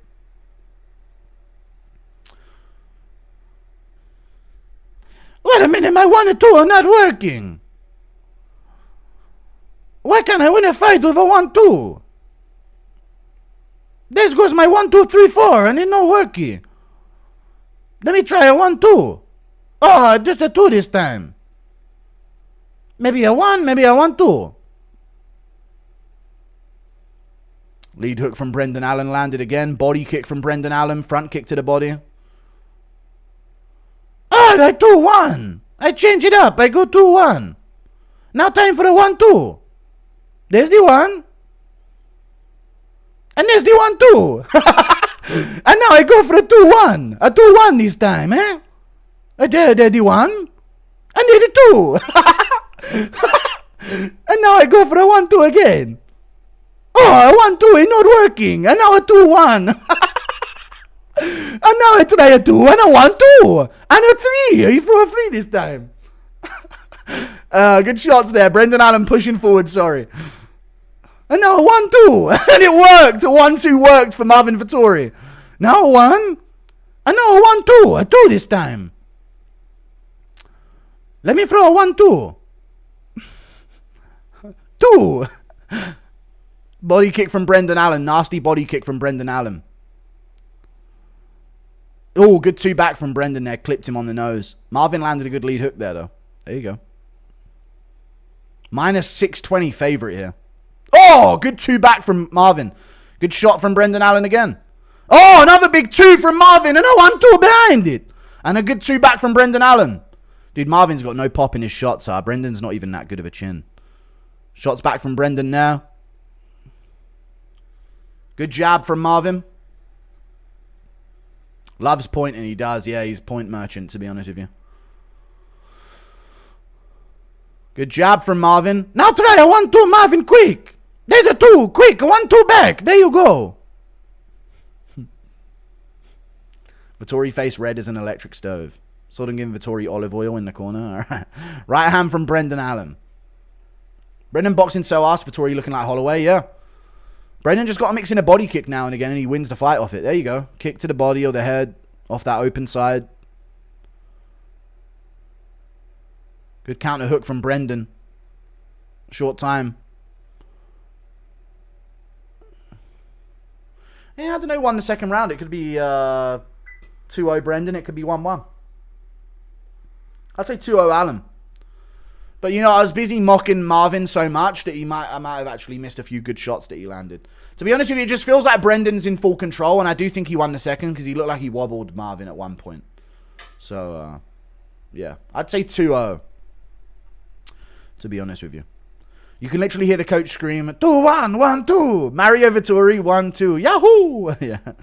Wait a minute, my 1 and 2 are not working. Why can't I win a fight with a 1-2? This goes my 1, 2, 3, 4, and it's not working. Let me try a 1-2. Oh, just a 2 this time. Maybe a 1, maybe a 1-2. Lead hook from Brendan Allen landed again. Body kick from Brendan Allen. Front kick to the body. Oh, I 2-1. I change it up. I go 2-1. Now time for a 1-2. There's the 1. And there's the 1 2. And now I go for a 2-1. A 2-1 this time, eh? There's the 1. And there's the 2. And now I go for a 1-2 again. Oh, a 1-2 is not working. And now a 2-1. And now I try a 2 and a 1-2. And a 3. He threw a 3 this time. Good shots there. Brendan Allen pushing forward, sorry. And now a 1-2. And it worked. A 1-2 worked for Marvin Vettori. Now a 1. And now a 1-2. A 2 this time. Let me throw a 1-2. 2. Body kick from Brendan Allen. Nasty body kick from Brendan Allen. Oh, good 2 back from Brendan there. Clipped him on the nose. Marvin landed a good lead hook there, though. There you go. Minus 620 favorite here. Oh, good 2 back from Marvin. Good shot from Brendan Allen again. Oh, another big 2 from Marvin. And a 1-2 behind it. And a good 2 back from Brendan Allen. Dude, Marvin's got no pop in his shots. Brendan's not even that good of a chin. Shots back from Brendan now. Good jab from Marvin. Loves pointing, he does. Yeah, he's point merchant, to be honest with you. Good jab from Marvin. Now try a 1-2, Marvin, quick. There's a 2, quick, a 1-2 back. There you go. Vettori face red as an electric stove. Sort of giving Vettori olive oil in the corner. All right. Right hand from Brendan Allen. Brendan boxing so ass. Vettori looking like Holloway, yeah. Brendan just got to mix in a body kick now and again, and he wins the fight off it. There you go. Kick to the body or the head off that open side. Good counter hook from Brendan. Short time. Yeah, I don't know who won the second round. It could be 2-0 Brendan. It could be 1-1. I'd say 2-0 Allen. But, you know, I was busy mocking Marvin so much that I might have actually missed a few good shots that he landed. To be honest with you, it just feels like Brendan's in full control, and I do think he won the second because he looked like he wobbled Marvin at one point. So, yeah. I'd say 2-0, to be honest with you. You can literally hear the coach scream, 2-1, 1-2. Mario Vettori, 1-2. Yahoo! Yeah.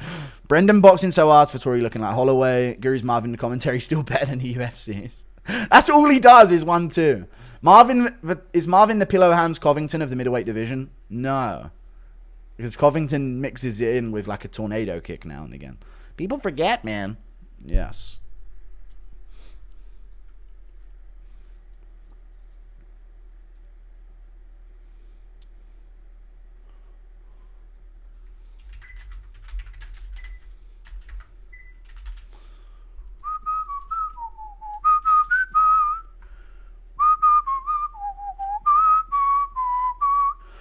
Brendan boxing so hard, Vettori looking like Holloway. Guru's Marvin, the commentary, still better than the UFC's. That's all he does is 1-2. Is Marvin the pillow hands Covington of the middleweight division? No. Because Covington mixes it in with like a tornado kick now and again. People forget, man. Yes.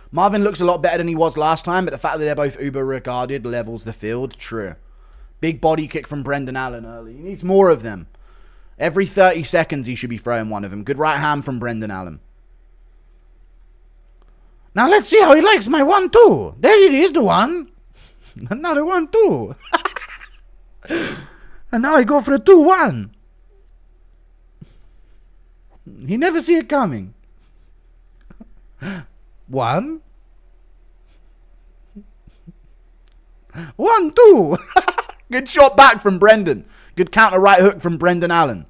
Marvin looks a lot better than he was last time, but the fact that they're both uber regarded levels the field. True. Big body kick from Brendan Allen early. He needs more of them. Every 30 seconds he should be throwing one of them. Good right hand from Brendan Allen. Now let's see how he likes my 1-2. There it is, the 1. Another 1-2. And now I go for a 2-1. He never see it coming. 1. 1-2. Good shot back from Brendan. Good counter right hook from Brendan Allen.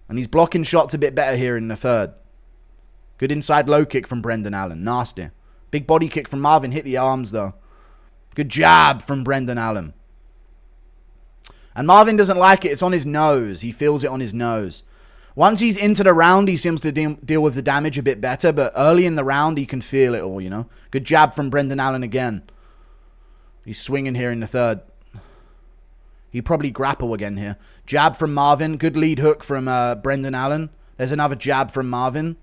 And he's blocking shots a bit better here in the third. Good inside low kick from Brendan Allen. Nasty. Big body kick from Marvin. Hit the arms though. Good jab from Brendan Allen. And Marvin doesn't like it. It's on his nose. He feels it on his nose. Once he's into the round, he seems to deal with the damage a bit better. But early in the round, he can feel it all, you know. Good jab from Brendan Allen again. He's swinging here in the third. He probably grapple again here. Jab from Marvin. Good lead hook from Brendan Allen. There's another jab from Marvin.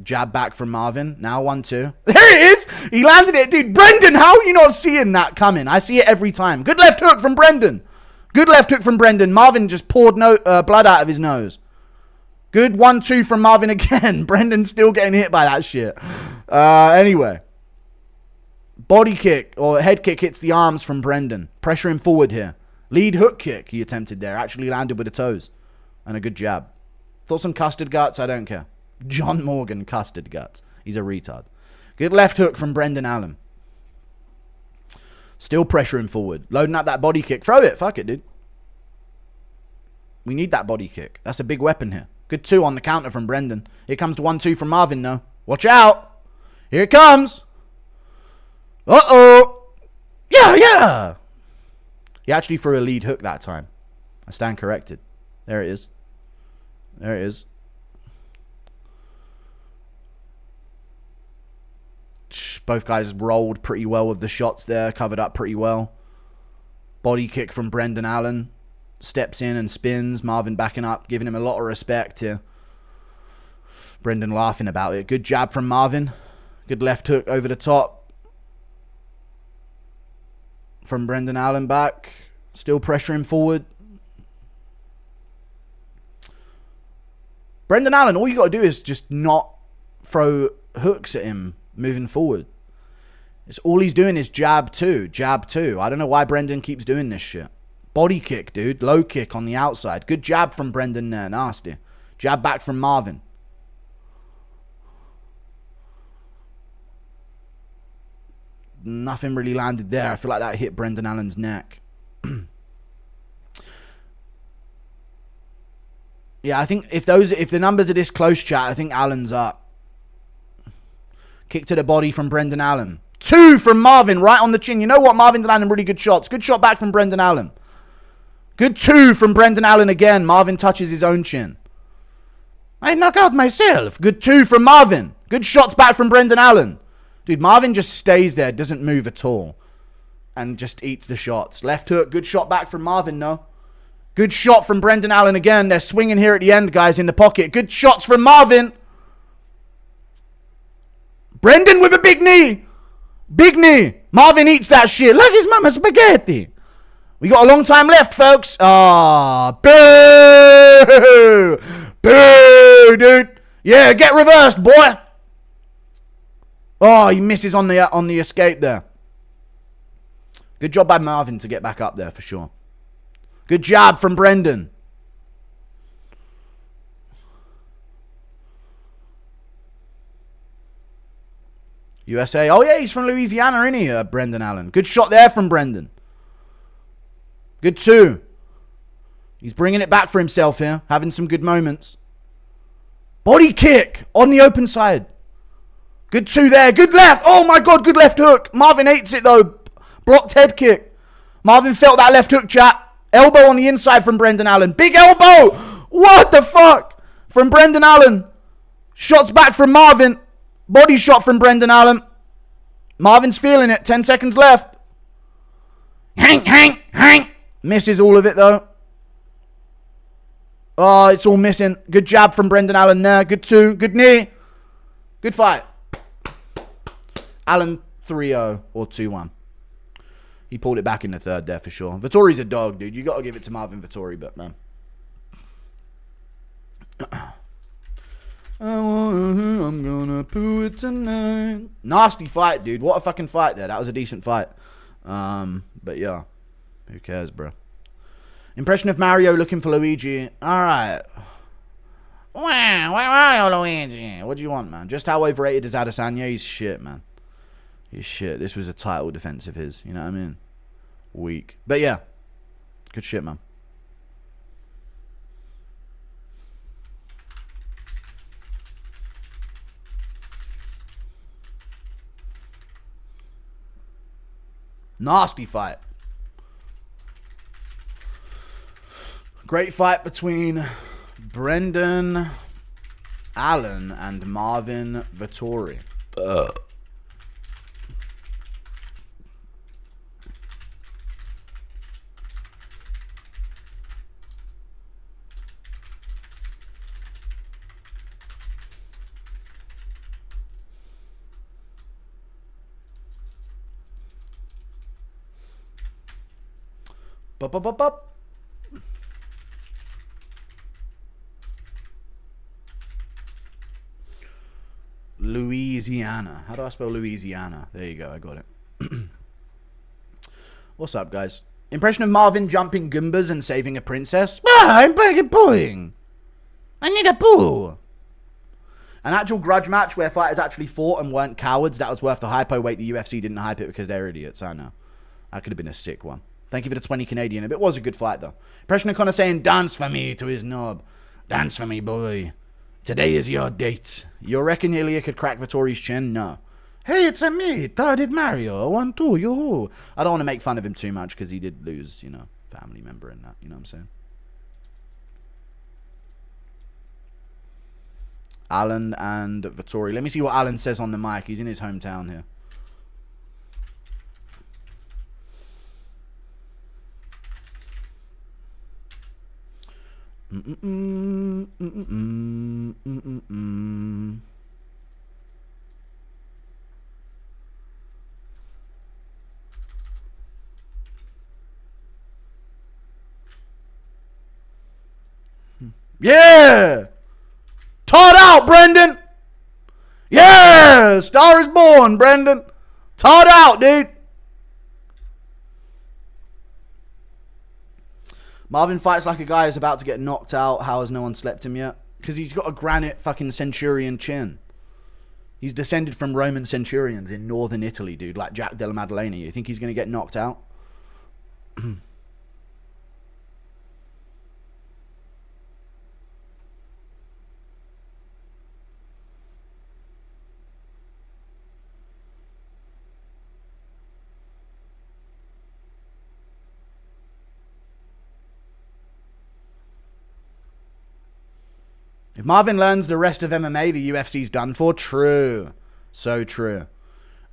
Jab back from Marvin. Now 1-2. There it is. He landed it. Dude, Brendan, how are you not seeing that coming? I see it every time. Good left hook from Brendan. Good left hook from Brendan. Marvin just poured blood out of his nose. Good 1-2 from Marvin again. Brendan's still getting hit by that shit. Anyway. Body kick or head kick hits the arms from Brendan. Pressure him forward here. Lead hook kick he attempted there. Actually landed with the toes. And a good jab. Thoughts on custard guts? I don't care. John Morgan custard guts. He's a retard. Good left hook from Brendan Allen. Still pressure him forward. Loading up that body kick. Throw it. Fuck it, dude. We need that body kick. That's a big weapon here. Good 2 on the counter from Brendan. Here comes the 1-2 from Marvin, though. Watch out. Here it comes. Uh-oh. Yeah. He actually threw a lead hook that time. I stand corrected. There it is. There it is. Both guys rolled pretty well with the shots there. Covered up pretty well. Body kick from Brendan Allen. Steps in and spins. Marvin backing up. Giving him a lot of respect here. Brendan laughing about it. Good jab from Marvin. Good left hook over the top. From Brendan Allen back. Still pressuring forward. Brendan Allen, all you got to do is just not throw hooks at him moving forward. It's all he's doing is jab 2. Jab 2. I don't know why Brendan keeps doing this shit. Body kick, dude. Low kick on the outside. Good jab from Brendan there. Nasty. Jab back from Marvin. Nothing really landed there. I feel like that hit Brendan Allen's neck. Yeah, I think if the numbers are this close, chat, I think Allen's up. Kick to the body from Brendan Allen. 2 from Marvin, right on the chin. You know what? Marvin's landing really good shots. Good shot back from Brendan Allen. Good 2 from Brendan Allen again. Marvin touches his own chin. I knock out myself. Good 2 from Marvin. Good shots back from Brendan Allen. Dude, Marvin just stays there, doesn't move at all. And just eats the shots. Left hook, good shot back from Marvin, no? Good shot from Brendan Allen again. They're swinging here at the end, guys, in the pocket. Good shots from Marvin. Brendan with a big knee. Big knee. Marvin eats that shit like his mama spaghetti. We got a long time left, folks. Ah, boo. Boo, dude. Yeah, get reversed, boy. Oh, he misses on the escape there. Good job by Marvin to get back up there for sure. Good jab from Brendan. USA. Oh, yeah, he's from Louisiana, isn't he, Brendan Allen? Good shot there from Brendan. Good 2. He's bringing it back for himself here. Having some good moments. Body kick on the open side. Good 2 there. Good left. Oh, my God. Good left hook. Marvin hates it, though. Blocked head kick. Marvin felt that left hook, chat. Elbow on the inside from Brendan Allen. Big elbow. What the fuck? From Brendan Allen. Shots back from Marvin. Body shot from Brendan Allen. Marvin's feeling it. 10 seconds left. Hang. Misses all of it, though. Oh, it's all missing. Good jab from Brendan Allen there. Good 2. Good knee. Good fight. Allen 3-0 or 2-1. He pulled it back in the third there for sure. Vettori's a dog, dude. You got to give it to Marvin Vettori, but man. I'm gonna poo it tonight. Nasty fight, dude. What a fucking fight there. That was a decent fight. But yeah. Who cares, bro? Impression of Mario looking for Luigi. Alright. Wow, where are you, Luigi? What do you want, man? Just how overrated is Adesanya? He's shit, man. He's shit. This was a title defense of his. You know what I mean? Weak. But yeah. Good shit, man. Nasty fight. Great fight between Brendan Allen and Marvin Vettori. Bup, bup, bup, bup. Louisiana. How do I spell Louisiana? There you go. I got it. What's up, guys? Impression of Marvin jumping Goombas and saving a princess? Ah, I'm pulling. I need a pull. An actual grudge match where fighters actually fought and weren't cowards. That was worth the hypo. Wait, the UFC didn't hype it because they're idiots. I know. That could have been a sick one. Thank you for the 20 Canadian. It was a good fight, though. Impression of Connor saying, dance for me to his knob. Dance for me, boy. Today is your date. You reckon Ilya could crack Vettori's chin? No. Hey, it's a me, Tarded Mario. 1-2, yoo-hoo. I don't want to make fun of him too much because he did lose, you know, family member in that. You know what I'm saying? Allen and Vettori. Let me see what Allen says on the mic. He's in his hometown here. Yeah! Taught out, Brendan! Yeah! Star is born, Brendan! Taught out, dude! Marvin fights like a guy who's about to get knocked out. How has no one slept him yet? Because he's got a granite fucking centurion chin. He's descended from Roman centurions in northern Italy, dude. Like Jack Della Maddalena. You think he's going to get knocked out? If Marvin learns the rest of MMA, the UFC's done for. True. So true.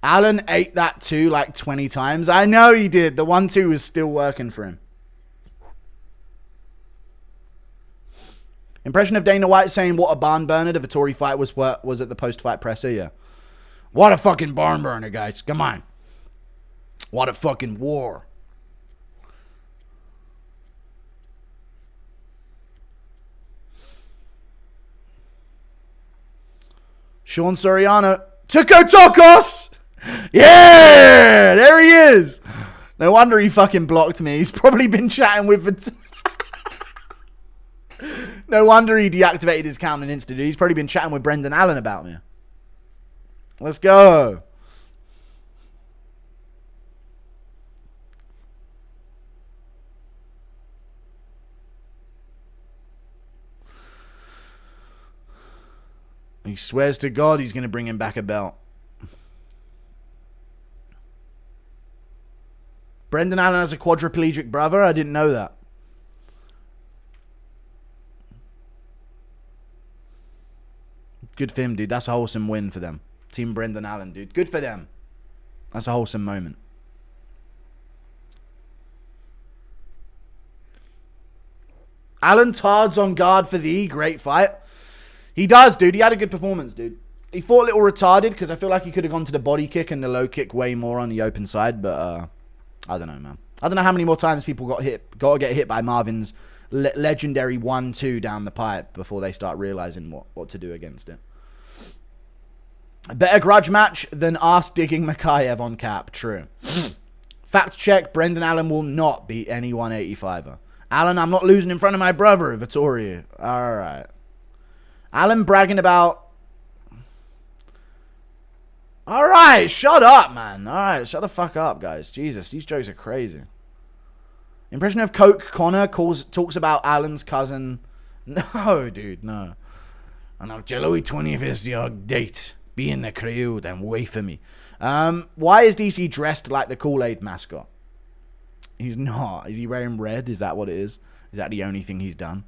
Allen ate that too like 20 times. I know he did. The 1-2 was still working for him. Impression of Dana White saying what a barn burner the Vettori fight was at the post-fight presser. Yeah. What a fucking barn burner, guys. Come on. What a fucking war. Sean Soriano. Tuco Tokos! Yeah! There he is! No wonder he fucking blocked me. He's probably been chatting with... No wonder he deactivated his account on Insta, dude. He's probably been chatting with Brendan Allen about me. Let's go. He swears to God he's going to bring him back a belt. Brendan Allen has a quadriplegic brother? I didn't know that. Good for him, dude. That's a wholesome win for them. Team Brendan Allen, dude. Good for them. That's a wholesome moment. Allen Tard's on guard for the great fight. He does, dude. He had a good performance, dude. He fought a little retarded because I feel like he could have gone to the body kick and the low kick way more on the open side. But I don't know, man. I don't know how many more times people got to get hit by Marvin's legendary 1-2 down the pipe before they start realizing what to do against it. A better grudge match than ass-digging Makayev on cap. True. Fact check, Brendan Allen will not beat any 185er. Allen, I'm not losing in front of my brother, Vettori. All right. Allen bragging about... All right, shut up, man. All right, shut the fuck up, guys. Jesus, these jokes are crazy. Impression of Coke Connor talks about Allen's cousin. No, dude, no. On July 20th is your date. Be in the crowd and wait for me. Why is DC dressed like the Kool-Aid mascot? He's not. Is he wearing red? Is that what it is? Is that the only thing he's done?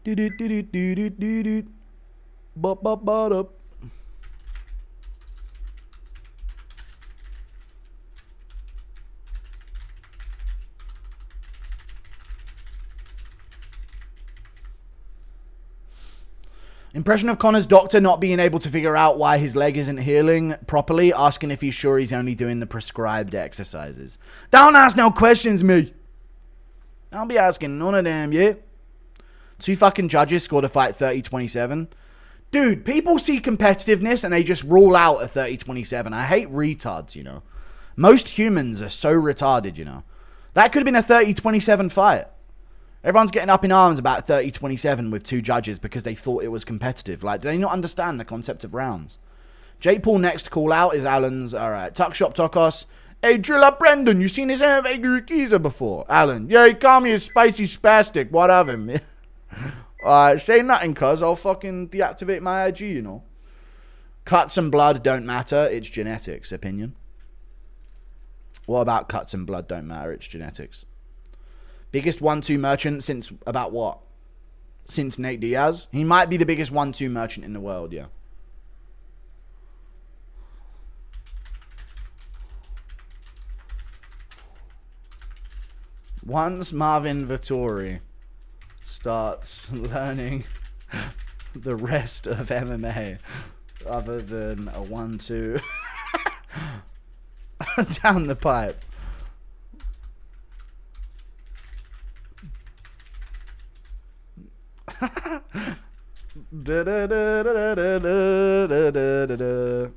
Do-do-do-do-do-do-do. Ba-ba-ba-da. Impression of Connor's doctor not being able to figure out why his leg isn't healing properly, asking if he's sure he's only doing the prescribed exercises. Don't ask no questions, me. I'll be asking none of them, yeah? 2 fucking judges scored a fight 30-27. Dude, people see competitiveness and they just rule out a 30-27. I hate retards, you know. Most humans are so retarded, you know. That could have been a 30-27 fight. Everyone's getting up in arms about 30-27 with 2 judges because they thought it was competitive. Like, do they not understand the concept of rounds? Jake Paul next call out is Alan's. All right, Tuck Shop Tokos. Hey, Driller Brendan, you seen this Geezer before? Alan, yeah, he called me a spicy spastic. What of him? Say nothing, cuz. I'll fucking deactivate my IG, you know. Cuts and blood don't matter. It's genetics, opinion. What about cuts and blood don't matter? It's genetics. Biggest 1-2 merchant since about what? Since Nate Diaz? He might be the biggest 1-2 merchant in the world, yeah. Once Marvin Vettori starts learning the rest of MMA other than a 1-2 down the pipe. Da, da, da, da, da, da, da, da, da.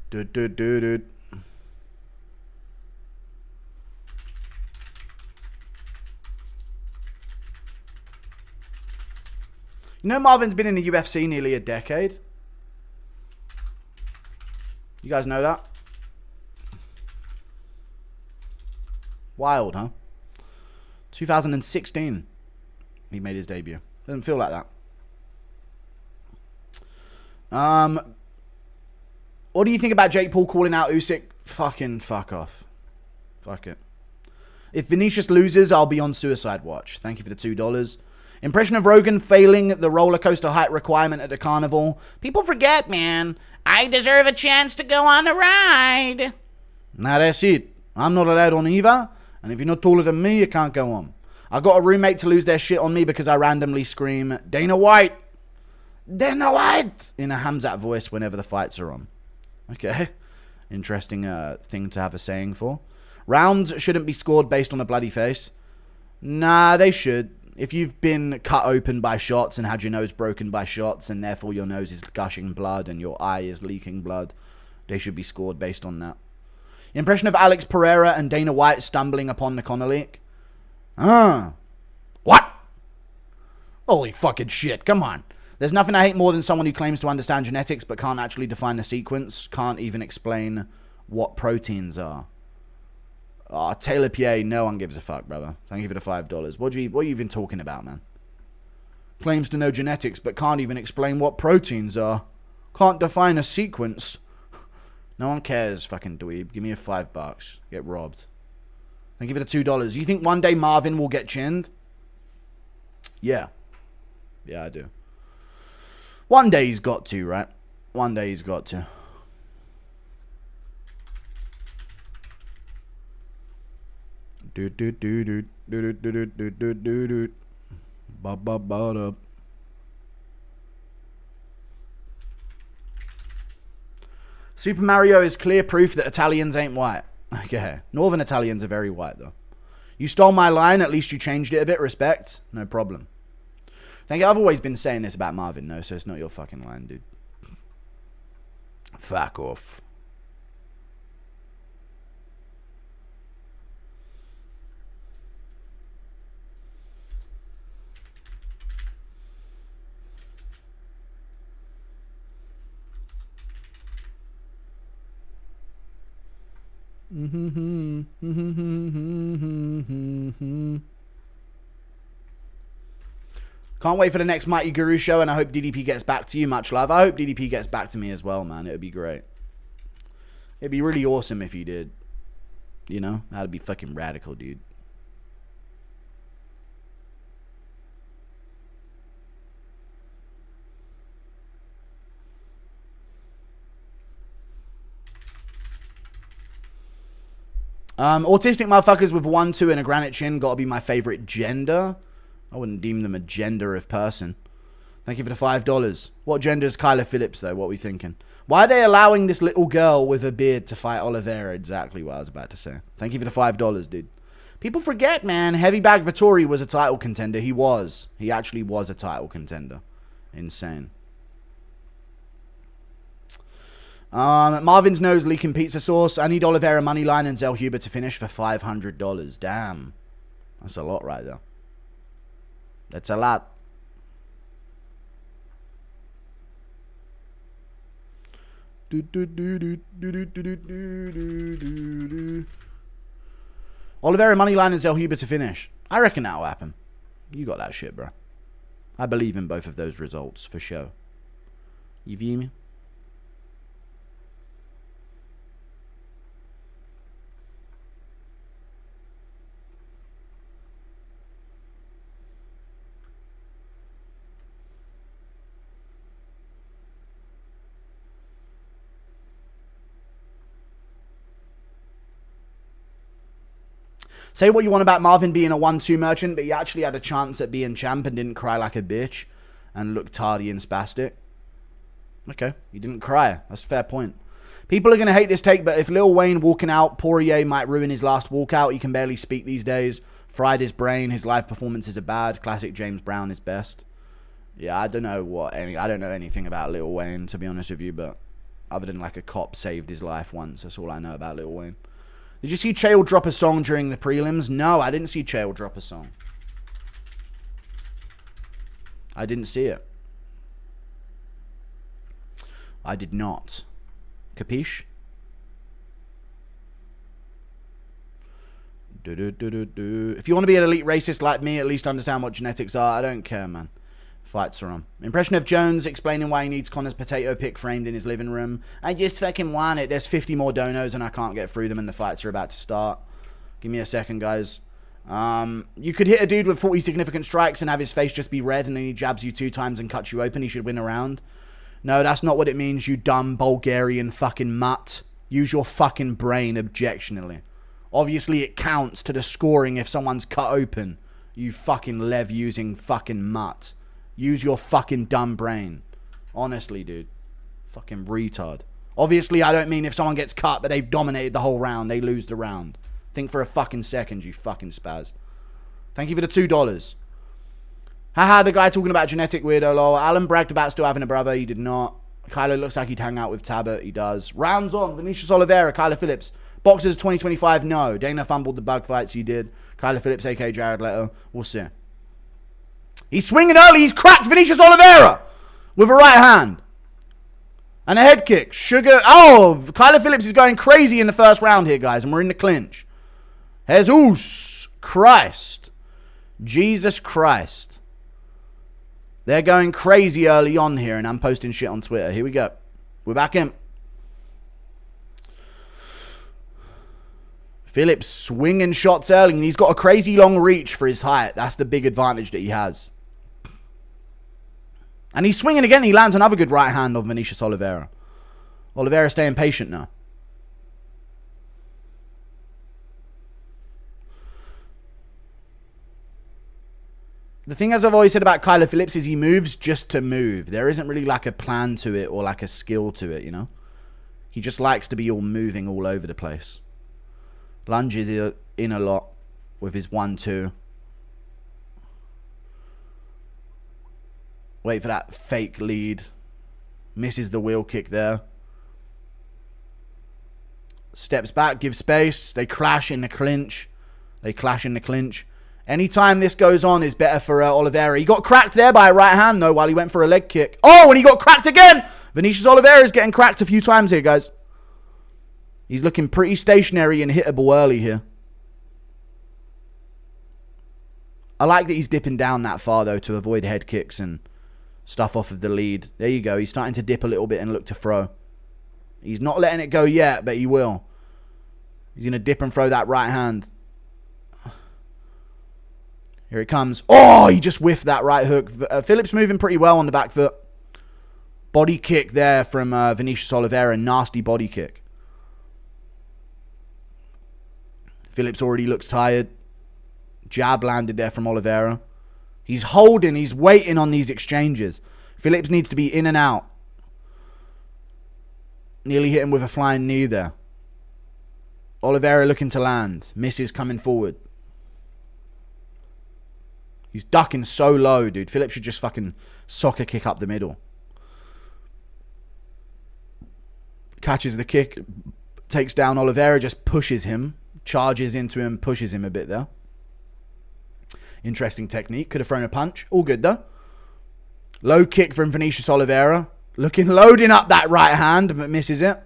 Do, do, do, do. You know Marvin's been in the UFC nearly a decade? You guys know that? Wild, huh? 2016 he made his debut. Doesn't feel like that. What do you think about Jake Paul calling out Usyk? Fucking fuck off. Fuck it. If Vinicius loses, I'll be on suicide watch. Thank you for the $2. Impression of Rogan failing the roller coaster height requirement at the carnival. People forget, man. I deserve a chance to go on a ride. Now that's it. I'm not allowed on either. And if you're not taller than me, you can't go on. I got a roommate to lose their shit on me because I randomly scream, Dana White! Dana White! In a Hamzat voice whenever the fights are on. Okay. Interesting thing to have a saying for. Rounds shouldn't be scored based on a bloody face. Nah, they should. If you've been cut open by shots and had your nose broken by shots and therefore your nose is gushing blood and your eye is leaking blood, they should be scored based on that. Impression of Alex Pereira and Dana White stumbling upon the Conor leak. What? Holy fucking shit, come on. There's nothing I hate more than someone who claims to understand genetics but can't actually define the sequence, can't even explain what proteins are. Taylor Pierre, no one gives a fuck, brother. Thank you for the $5. What are you even talking about, man? Claims to know genetics, but can't even explain what proteins are. Can't define a sequence. No one cares, fucking dweeb. Give me a $5. Get robbed. Thank you for the $2. You think one day Marvin will get chinned? Yeah. Yeah, I do. One day he's got to, right? One day he's got to. Do do do do do do do do do do do. Ba ba ba da. Super Mario is clear proof that Italians ain't white. Okay. Northern Italians are very white, though. You stole my line, at least you changed it a bit. Respect. No problem. Thank you. I've always been saying this about Marvin, though, so it's not your fucking line, dude. Fuck off. Can't wait for the next Mighty Guru show, and I hope DDP gets back to you. Much love. I hope DDP gets back to me as well, man. It would be great. It'd be really awesome if you did. You know? That'd be fucking radical, dude. Autistic motherfuckers with 1, 2, and a granite chin gotta be my favorite gender. I wouldn't deem them a gender of person. Thank you for the $5. What gender is Kyler Phillips, though? What are we thinking? Why are they allowing this little girl with a beard to fight Oliveira? Exactly what I was about to say. Thank you for the $5, dude. People forget, man. Heavy bag Vettori was a title contender. He was. He actually was a title contender. Insane. Marvin's nose leaking pizza sauce. I need Oliveira moneyline and Zelyuba to finish for $500. Damn. That's a lot right there. That's a lot. Oliveira moneyline and Zelyuba to finish. I reckon that'll happen. You got that shit, bro. I believe in both of those results for sure. You view me? Say what you want about Marvin being a 1-2 merchant, but he actually had a chance at being champ and didn't cry like a bitch and looked tardy and spastic. Okay, he didn't cry. That's a fair point. People are going to hate this take, but if Lil Wayne walking out, Poirier might ruin his last walkout. He can barely speak these days. Fried his brain. His live performances are bad. Classic James Brown is best. Yeah, I don't know I don't know anything about Lil Wayne, to be honest with you, but other than like a cop saved his life once, that's all I know about Lil Wayne. Did you see Chael drop a song during the prelims? No, I didn't see Chael drop a song. I didn't see it. I did not. Capiche? If you want to be an elite racist like me, at least understand what genetics are. I don't care, man. Fights are on. Impression of Jones explaining why he needs Connor's potato pic framed in his living room. I just fucking want it. There's 50 more donos and I can't get through them and the fights are about to start. Give me a second, guys. You could hit a dude with 40 significant strikes and have his face just be red and then he jabs you 2 times and cuts you open. He should win a round. No, that's not what it means, you dumb Bulgarian fucking mutt. Use your fucking brain objectionally. Obviously, it counts to the scoring if someone's cut open. You fucking lev-using fucking mutt. Use your fucking dumb brain. Honestly, dude. Fucking retard. Obviously, I don't mean if someone gets cut, but they've dominated the whole round, they lose the round. Think for a fucking second, you fucking spaz. Thank you for the $2. Haha, the guy talking about genetic weirdo, lol. Alan bragged about still having a brother. He did not. Kylo looks like he'd hang out with Tabit. He does. Rounds on. Vinicius Oliveira, Kyler Phillips. Boxers 2025, no. Dana fumbled the bug fights. He did. Kyler Phillips, a.k.a. Jared Leto. We'll see. He's swinging early. He's cracked Vinicius Oliveira with a right hand. And a head kick. Sugar. Oh, Kyler Phillips is going crazy in the first round here, guys. And we're in the clinch. Jesus Christ. Jesus Christ. They're going crazy early on here, and I'm posting shit on Twitter. Here we go. We're back in. Phillips swinging shots early, and he's got a crazy long reach for his height. That's the big advantage that he has. And he's swinging again. He lands another good right hand on Vinicius Oliveira. Oliveira staying patient now. The thing, as I've always said about Kyler Phillips, is he moves just to move. There isn't really like a plan to it or like a skill to it, you know? He just likes to be all moving all over the place. Lunges in a lot with his 1-2. Wait for that fake lead. Misses the wheel kick there. Steps back, gives space. They clash in the clinch. Anytime this goes on is better for Oliveira. He got cracked there by a right hand, though, while he went for a leg kick. Oh, and he got cracked again. Vinicius Oliveira is getting cracked a few times here, guys. He's looking pretty stationary and hittable early here. I like that he's dipping down that far, though, to avoid head kicks and stuff off of the lead. There you go. He's starting to dip a little bit and look to throw. He's not letting it go yet, but he will. He's going to dip and throw that right hand. Here it comes. Oh, he just whiffed that right hook. Phillips moving pretty well on the back foot. Body kick there from Vinicius Oliveira. Nasty body kick. Phillips already looks tired. Jab landed there from Oliveira. He's holding. He's waiting on these exchanges. Phillips needs to be in and out. Nearly hit him with a flying knee there. Oliveira looking to land. Misses coming forward. He's ducking so low, dude. Phillips should just fucking soccer kick up the middle. Catches the kick. Takes down Oliveira. Just pushes him. Charges into him. Pushes him a bit there. Interesting technique. Could have thrown a punch. All good, though. Low kick from Vinicius Oliveira. Loading up that right hand, but misses it.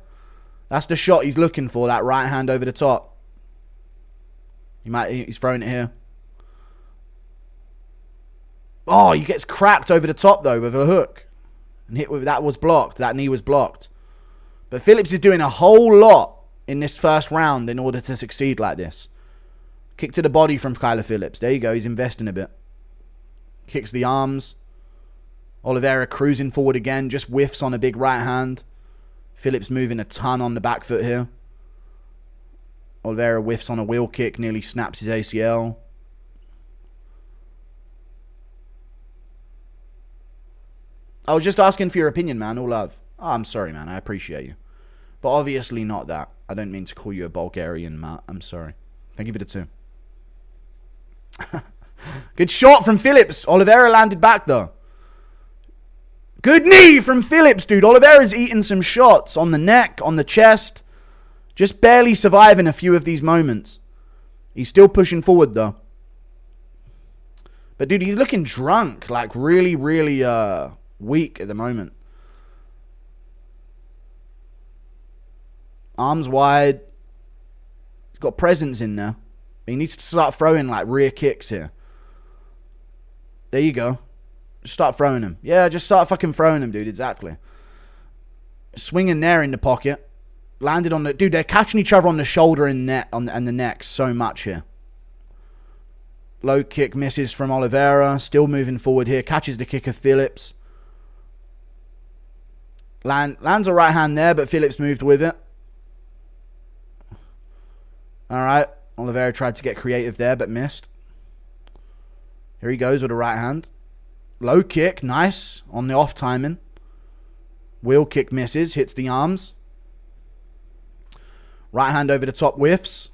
That's the shot he's looking for. That right hand over the top. He's throwing it here. Oh, he gets cracked over the top, though, with a hook. And hit with that was blocked. That knee was blocked. But Phillips is doing a whole lot in this first round in order to succeed like this. Kick to the body from Kyler Phillips. There you go. He's investing a bit. Kicks the arms. Oliveira cruising forward again. Just whiffs on a big right hand. Phillips moving a ton on the back foot here. Oliveira whiffs on a wheel kick. Nearly snaps his ACL. I was just asking for your opinion, man. All love. Oh, I'm sorry, man. I appreciate you. But obviously not that. I don't mean to call you a Bulgarian, Matt. I'm sorry. Thank you for the 2. Good shot from Phillips. Oliveira landed back, though. Good knee from Phillips, dude. Oliveira's eating some shots on the neck, on the chest. Just barely surviving a few of these moments. He's still pushing forward, though. But, dude, he's looking drunk. Like, really, really weak at the moment. Arms wide. He's got presence in there. He needs to start throwing, like, rear kicks here. There you go. Just start throwing him. Yeah, just start fucking throwing him, dude. Exactly. Swinging there in the pocket. Landed on the... Dude, they're catching each other on the shoulder and the neck so much here. Low kick misses from Oliveira. Still moving forward here. Catches the kick of Phillips. Lands a right hand there, but Phillips moved with it. Alright. Oliveira tried to get creative there, but missed. Here he goes with a right hand. Low kick. Nice. On the off timing. Wheel kick misses. Hits the arms. Right hand over the top. Whiffs.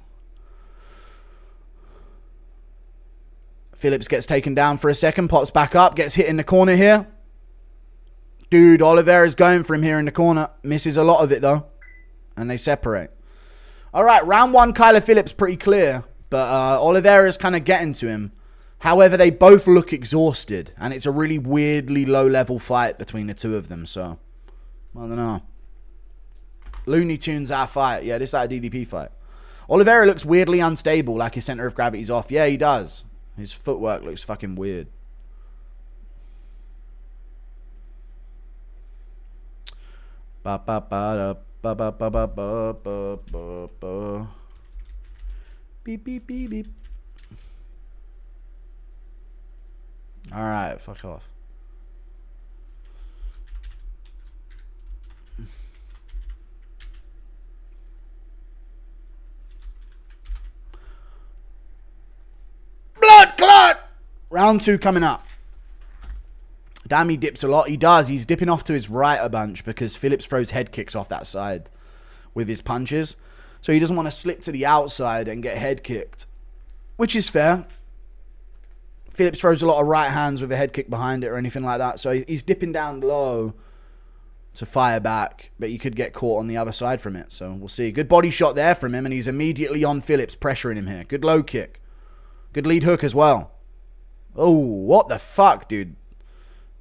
Phillips gets taken down for a second. Pops back up. Gets hit in the corner here. Dude, Oliveira's going for him here in the corner. Misses a lot of it, though. And they separate. Alright, round 1, Kyler Phillips pretty clear. But Oliveira's kind of getting to him. However, they both look exhausted. And it's a really weirdly low-level fight between the two of them. So, I don't know. Looney Tunes, our fight. Yeah, this is our DDP fight. Oliveira looks weirdly unstable, like his center of gravity's off. Yeah, he does. His footwork looks fucking weird. Ba ba ba ba ba ba ba ba ba ba ba. Beep beep beep beep. All right, fuck off. Blood clot. Round 2 coming up. Damn, he dips a lot. He does. He's dipping off to his right a bunch because Phillips throws head kicks off that side with his punches. So he doesn't want to slip to the outside and get head kicked, which is fair. Phillips throws a lot of right hands with a head kick behind it or anything like that. So he's dipping down low to fire back, but you could get caught on the other side from it. So we'll see. Good body shot there from him, and he's immediately on Phillips, pressuring him here. Good low kick. Good lead hook as well. Oh, what the fuck, dude?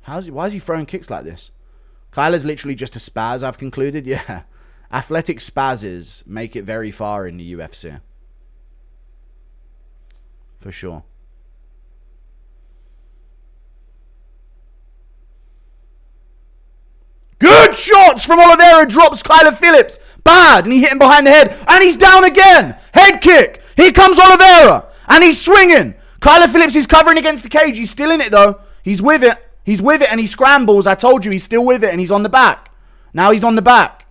Why is he throwing kicks like this? Kyler's literally just a spaz, I've concluded. Yeah. Athletic spazzes make it very far in the UFC. For sure. Good shots from Oliveira. Drops Kyler Phillips. Bad. And he hit him behind the head. And he's down again. Head kick. Here comes Oliveira. And he's swinging. Kyler Phillips is covering against the cage. He's still in it though. He's with it. He's with it and he scrambles. I told you he's still with it and he's on the back. Now he's on the back.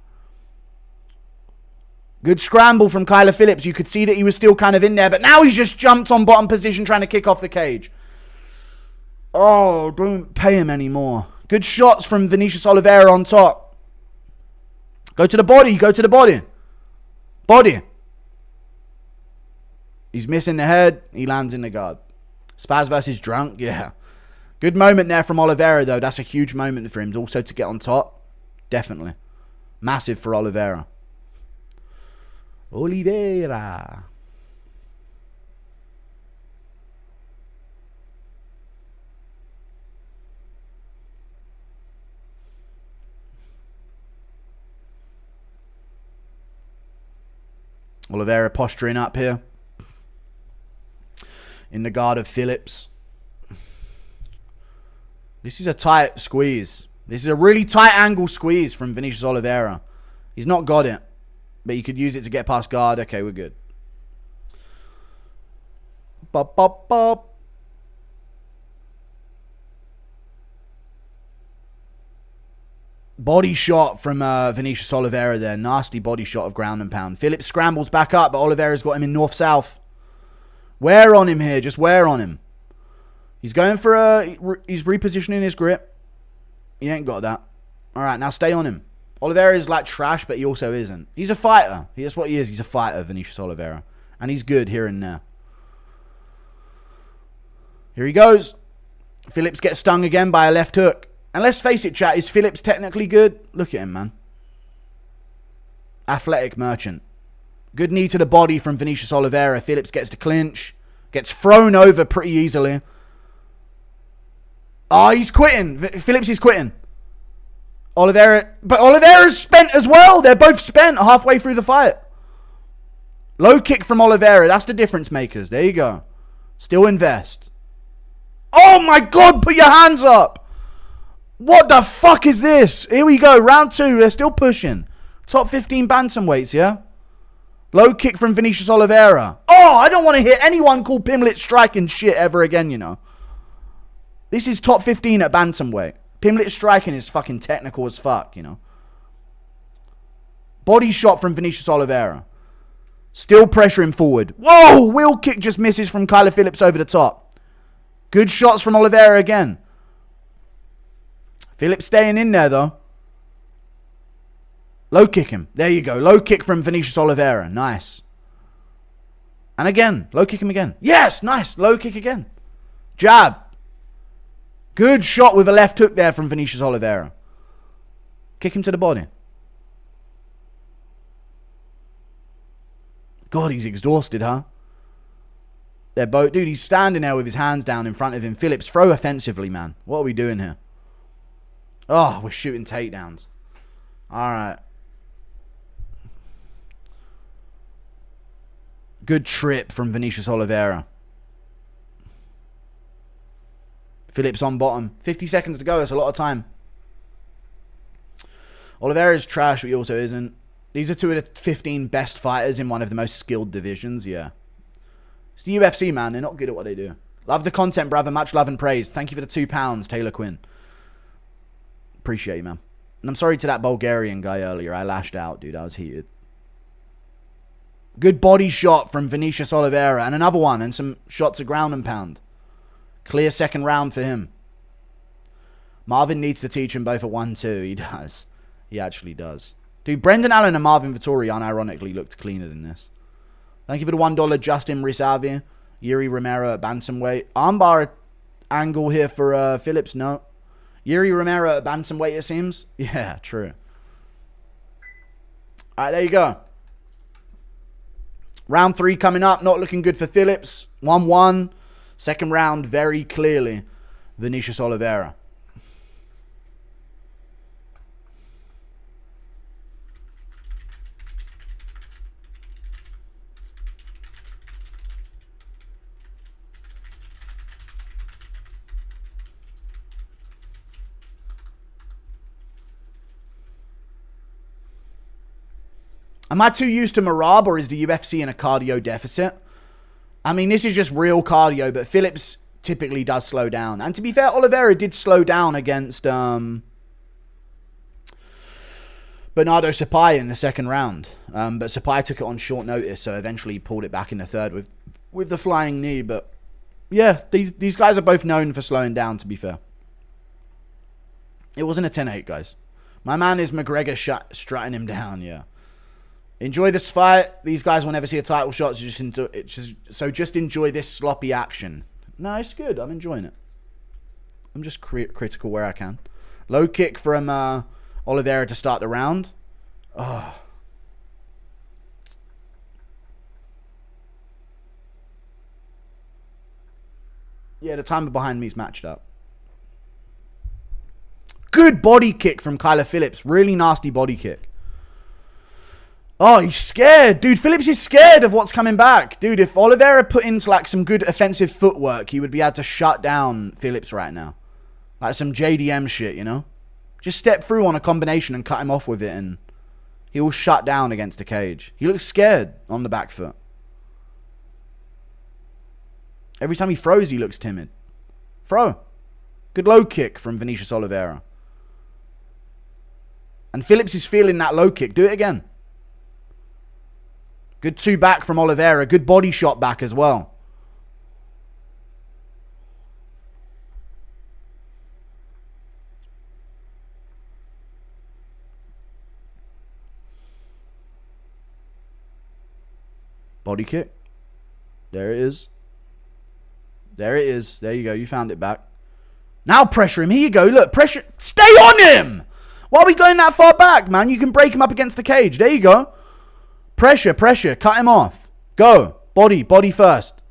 Good scramble from Kyler Phillips. You could see that he was still kind of in there. But now he's just jumped on bottom position trying to kick off the cage. Oh, don't pay him anymore. Good shots from Vinicius Oliveira on top. Go to the body. Go to the body. Body. He's missing the head. He lands in the guard. Spaz versus Drunk. Yeah. Good moment there from Oliveira, though. That's a huge moment for him. Also to get on top. Definitely. Massive for Oliveira. Oliveira. Oliveira posturing up here. In the guard of Phillips. This is a tight squeeze. This is a really tight angle squeeze from Vinicius Oliveira. He's not got it. But you could use it to get past guard. Okay, we're good. Bop, bop, bop. Body shot from Vinicius Oliveira there. Nasty body shot of ground and pound. Phillips scrambles back up, but Oliveira's got him in north-south. Wear on him here. Just wear on him. He's going for he's repositioning his grip. He ain't got that. All right, now stay on him. Oliveira is like trash, but he also isn't. He's a fighter. That's what he is. He's a fighter, Vinicius Oliveira. And he's good here and there. Here he goes. Phillips gets stung again by a left hook. And let's face it, chat. Is Phillips technically good? Look at him, man. Athletic merchant. Good knee to the body from Vinicius Oliveira. Phillips gets to clinch. Gets thrown over pretty easily. Oh, he's quitting. Phillips is quitting. Oliveira. But Oliveira's spent as well. They're both spent halfway through the fight. Low kick from Oliveira. That's the difference makers. There you go. Still invest. Oh my God. Put your hands up. What the fuck is this? Here we go. Round 2. They're still pushing. Top 15 bantamweights, yeah? Low kick from Vinicius Oliveira. Oh, I don't want to hear anyone call Pimlet striking shit ever again, you know. This is top 15 at bantamweight. Pimlet striking is fucking technical as fuck, you know. Body shot from Vinicius Oliveira. Still pressuring forward. Whoa! Wheel kick just misses from Kyler Phillips over the top. Good shots from Oliveira again. Phillips staying in there, though. Low kick him. There you go. Low kick from Vinicius Oliveira. Nice. And again. Low kick him again. Yes! Nice. Low kick again. Jab. Good shot with a left hook there from Vinicius Oliveira. Kick him to the body. God, he's exhausted, huh? They're both... Dude, he's standing there with his hands down in front of him. Phillips, throw offensively, man. What are we doing here? Oh, we're shooting takedowns. All right. Good trip from Vinicius Oliveira. Phillips on bottom. 50 seconds to go. That's a lot of time. Oliveira is trash, but he also isn't. These are two of the 15 best fighters in one of the most skilled divisions. Yeah. It's the UFC, man. They're not good at what they do. Love the content, brother. Much love and praise. Thank you for the £2, Taylor Quinn. Appreciate you, man. And I'm sorry to that Bulgarian guy earlier. I lashed out, dude. I was heated. Good body shot from Vinicius Oliveira. And another one. And some shots of ground and pound. Clear second round for him. Marvin needs to teach him both at 1-2. He does. He actually does. Dude, Brendan Allen and Marvin Vettori unironically looked cleaner than this. Thank you for the $1, Justin Risavi. Yuri Romero at bantamweight. Armbar angle here for Phillips. No. Yuri Romero at bantamweight, it seems. Yeah, true. All right, there you go. Round 3 coming up. Not looking good for Phillips. 1-1. Second round, very clearly, Vinicius Oliveira. Am I too used to Marab, or is the UFC in a cardio deficit? I mean, this is just real cardio, but Phillips typically does slow down. And to be fair, Oliveira did slow down against Bernardo Sapai in the second round. But Sapai took it on short notice, so eventually he pulled it back in the third with the flying knee. But yeah, these guys are both known for slowing down, to be fair. It wasn't a 10-8, guys. My man is McGregor strutting him down, yeah. Enjoy this fight. These guys will never see a title shot, so just enjoy this sloppy action. No, it's good. I'm enjoying it. I'm just critical where I can. Low kick from Oliveira to start the round. Oh. Yeah, the timer behind me is matched up. Good body kick from Kyler Phillips. Really nasty body kick. Oh, he's scared. Dude, Phillips is scared of what's coming back. Dude, if Oliveira put into like some good offensive footwork, he would be able to shut down Phillips right now. Like some JDM shit, you know? Just step through on a combination and cut him off with it, and he will shut down against the cage. He looks scared on the back foot. Every time he throws, he looks timid. Throw. Good low kick from Vinicius Oliveira. And Phillips is feeling that low kick. Do it again. Good two back from Oliveira. Good body shot back as well. Body kick. There it is. There it is. There you go. You found it back. Now pressure him. Here you go. Look, pressure. Stay on him. Why are we going that far back, man? You can break him up against the cage. There you go. Pressure, pressure. Cut him off. Go. Body first.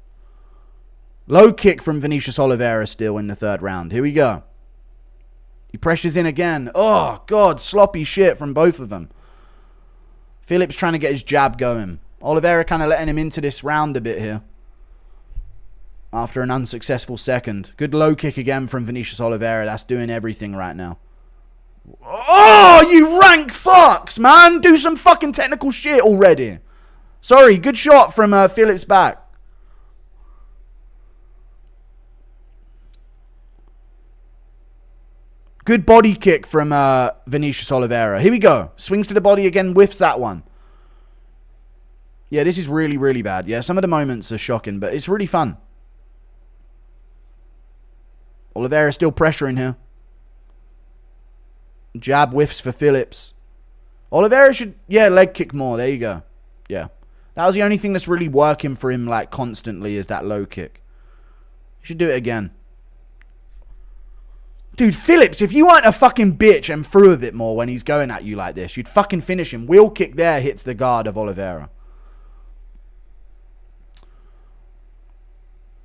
Low kick from Vinicius Oliveira still in the third round. Here we go. He pressures in again. Oh, God. Sloppy shit from both of them. Phillips trying to get his jab going. Oliveira kind of letting him into this round a bit here. After an unsuccessful second. Good low kick again from Vinicius Oliveira. That's doing everything right now. Oh, you rank fucks, man. Do some fucking technical shit already. Sorry, good shot from Phillips back. Good body kick from Vinicius Oliveira. Here we go. Swings to the body again, whiffs that one. Yeah, this is really, really bad. Yeah, some of the moments are shocking, but it's really fun. Oliveira still pressuring here. Jab whiffs for Phillips. Oliveira should, yeah, leg kick more. There you go. Yeah. That was the only thing that's really working for him, like, constantly is that low kick. You should do it again. Dude, Phillips, if you weren't a fucking bitch and threw a bit more when he's going at you like this, you'd fucking finish him. Wheel kick there hits the guard of Oliveira.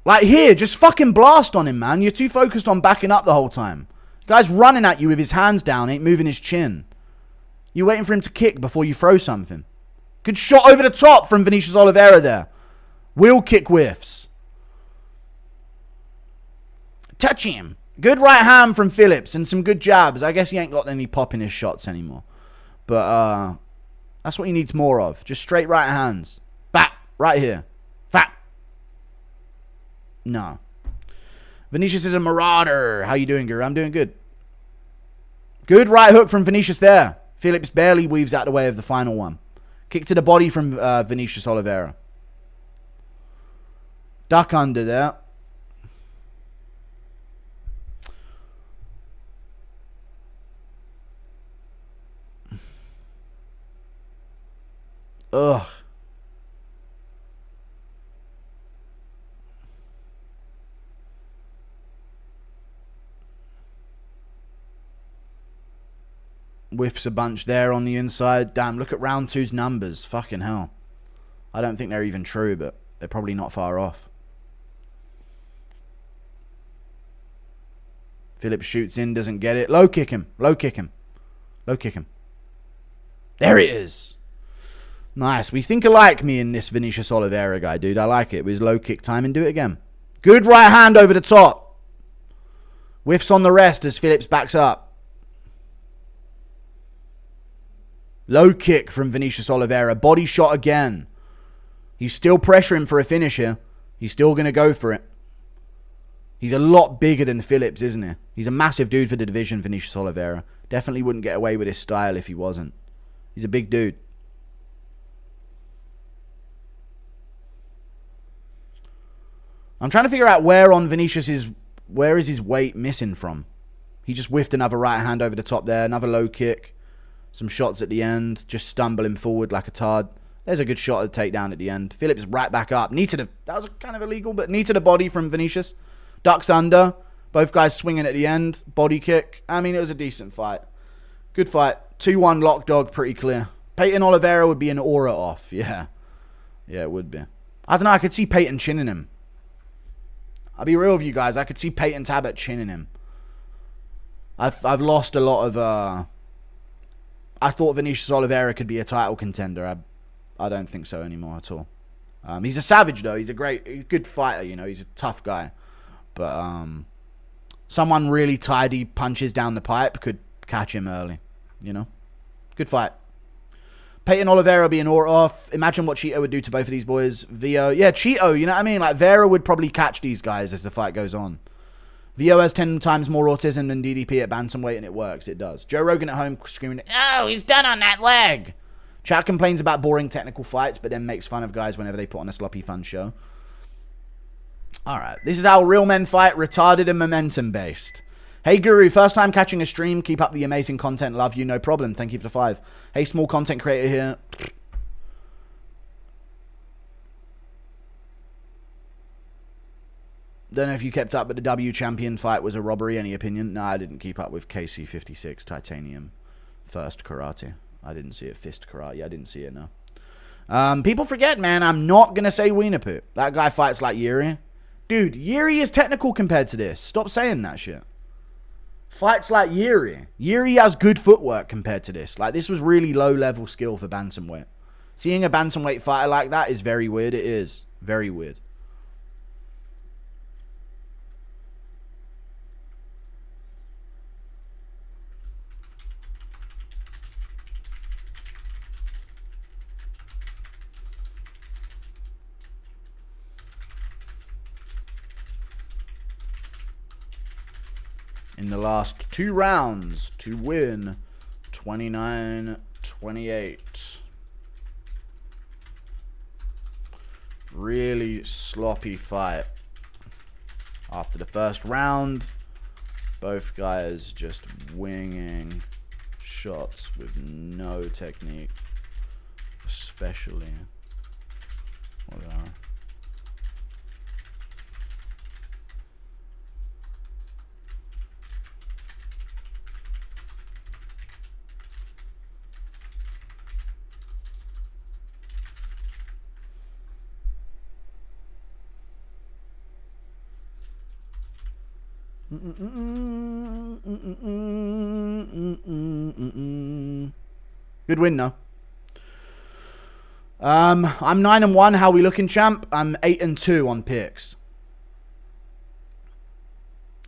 Like here, just fucking blast on him, man. You're too focused on backing up the whole time. Guy's running at you with his hands down, ain't moving his chin. You're waiting for him to kick before you throw something. Good shot over the top from Vinicius Oliveira there. Wheel kick whiffs. Touch him. Good right hand from Phillips and some good jabs. I guess he ain't got any pop in his shots anymore. But that's what he needs more of. Just straight right hands. Back. Right here. Fat. No. Vinicius is a marauder. How you doing, Guru? I'm doing good. Good right hook from Vinicius there. Phillips barely weaves out the way of the final one. Kick to the body from Vinicius Oliveira. Duck under there. Ugh. Whiffs a bunch there on the inside. Damn, look at round two's numbers. Fucking hell. I don't think they're even true, but they're probably not far off. Phillips shoots in, doesn't get it. Low kick him. Low kick him. Low kick him. There it is. Nice. We think alike, me and this Vinicius Oliveira guy, dude. I like it. With his low kick time and do it again. Good right hand over the top. Whiffs on the rest as Phillips backs up. Low kick from Vinicius Oliveira. Body shot again. He's still pressuring for a finish here. He's still going to go for it. He's a lot bigger than Phillips, isn't he? He's a massive dude for the division, Vinicius Oliveira. Definitely wouldn't get away with his style if he wasn't. He's a big dude. I'm trying to figure out where is his weight missing from. He just whiffed another right hand over the top there. Another low kick. Some shots at the end. Just stumbling forward like a tard. There's a good shot at the takedown at the end. Phillips right back up. Knee to the... That was kind of illegal, but knee to the body from Vinicius. Ducks under. Both guys swinging at the end. Body kick. I mean, it was a decent fight. Good fight. 2-1 lock dog. Pretty clear. Peyton Oliveira would be an aura off. Yeah. Yeah, it would be. I don't know. I could see Peyton chinning him. I'll be real with you guys. I could see Peyton Tabet chinning him. I've lost a lot of... I thought Vinicius Oliveira could be a title contender. I don't think so anymore at all. He's a savage, though. He's a good fighter, you know. He's a tough guy. But someone really tidy punches down the pipe could catch him early, you know. Good fight. Peyton Oliveira being aura off. Imagine what Cheeto would do to both of these boys. Vio. Yeah, Cheeto, you know what I mean? Like, Vera would probably catch these guys as the fight goes on. Vio has 10 times more autism than DDP at bantamweight, and it works. It does. Joe Rogan at home screaming, Oh, he's done on that leg. Chat complains about boring technical fights, but then makes fun of guys whenever they put on a sloppy fun show. Alright, this is how real men fight, retarded and momentum-based. Hey, Guru, first time catching a stream. Keep up the amazing content. Love you, no problem. Thank you for the 5. Hey, small content creator here. Don't know if you kept up, but the W champion fight was a robbery. Any opinion? No, I didn't keep up with KC56 Titanium First Karate. I didn't see it. Fist Karate. I didn't see it, no. People forget, man. I'm not going to say Wiener Poo. That guy fights like Yuri. Dude, Yuri is technical compared to this. Stop saying that shit. Fights like Yuri. Yuri has good footwork compared to this. Like, this was really low-level skill for bantamweight. Seeing a bantamweight fighter like that is very weird. It is. Very weird. In the last 2 rounds to win 29-28. Really sloppy fight. After the first round, both guys just winging shots with no technique. Especially Oliveira. Good win, though. I'm 9-1. How we looking, champ? I'm 8-2 on picks.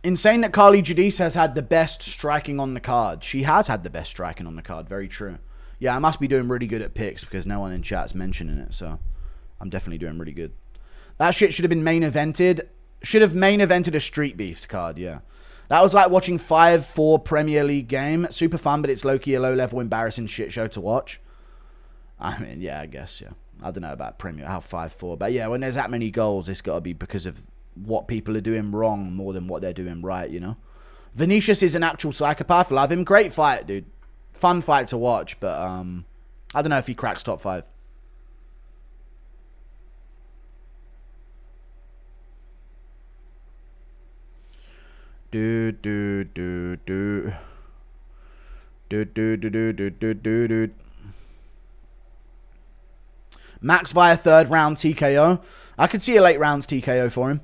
Insane that Carly Jadis has had the best striking on the card. She has had the best striking on the card. Very true. Yeah, I must be doing really good at picks because no one in chat's mentioning it. So I'm definitely doing really good. That shit should have been main evented. Should have main evented a Street Beefs card, yeah. That was like watching 5-4 Premier League game. Super fun, but it's low-key a low-level embarrassing shit show to watch. I mean, yeah, I guess, yeah. I don't know about Premier, how 5-4. But yeah, when there's that many goals, it's got to be because of what people are doing wrong more than what they're doing right, you know? Vinicius is an actual psychopath. Love him. Great fight, dude. Fun fight to watch, but I don't know if he cracks top 5. Dude. Max via 3rd round TKO. I could see a late rounds TKO for him.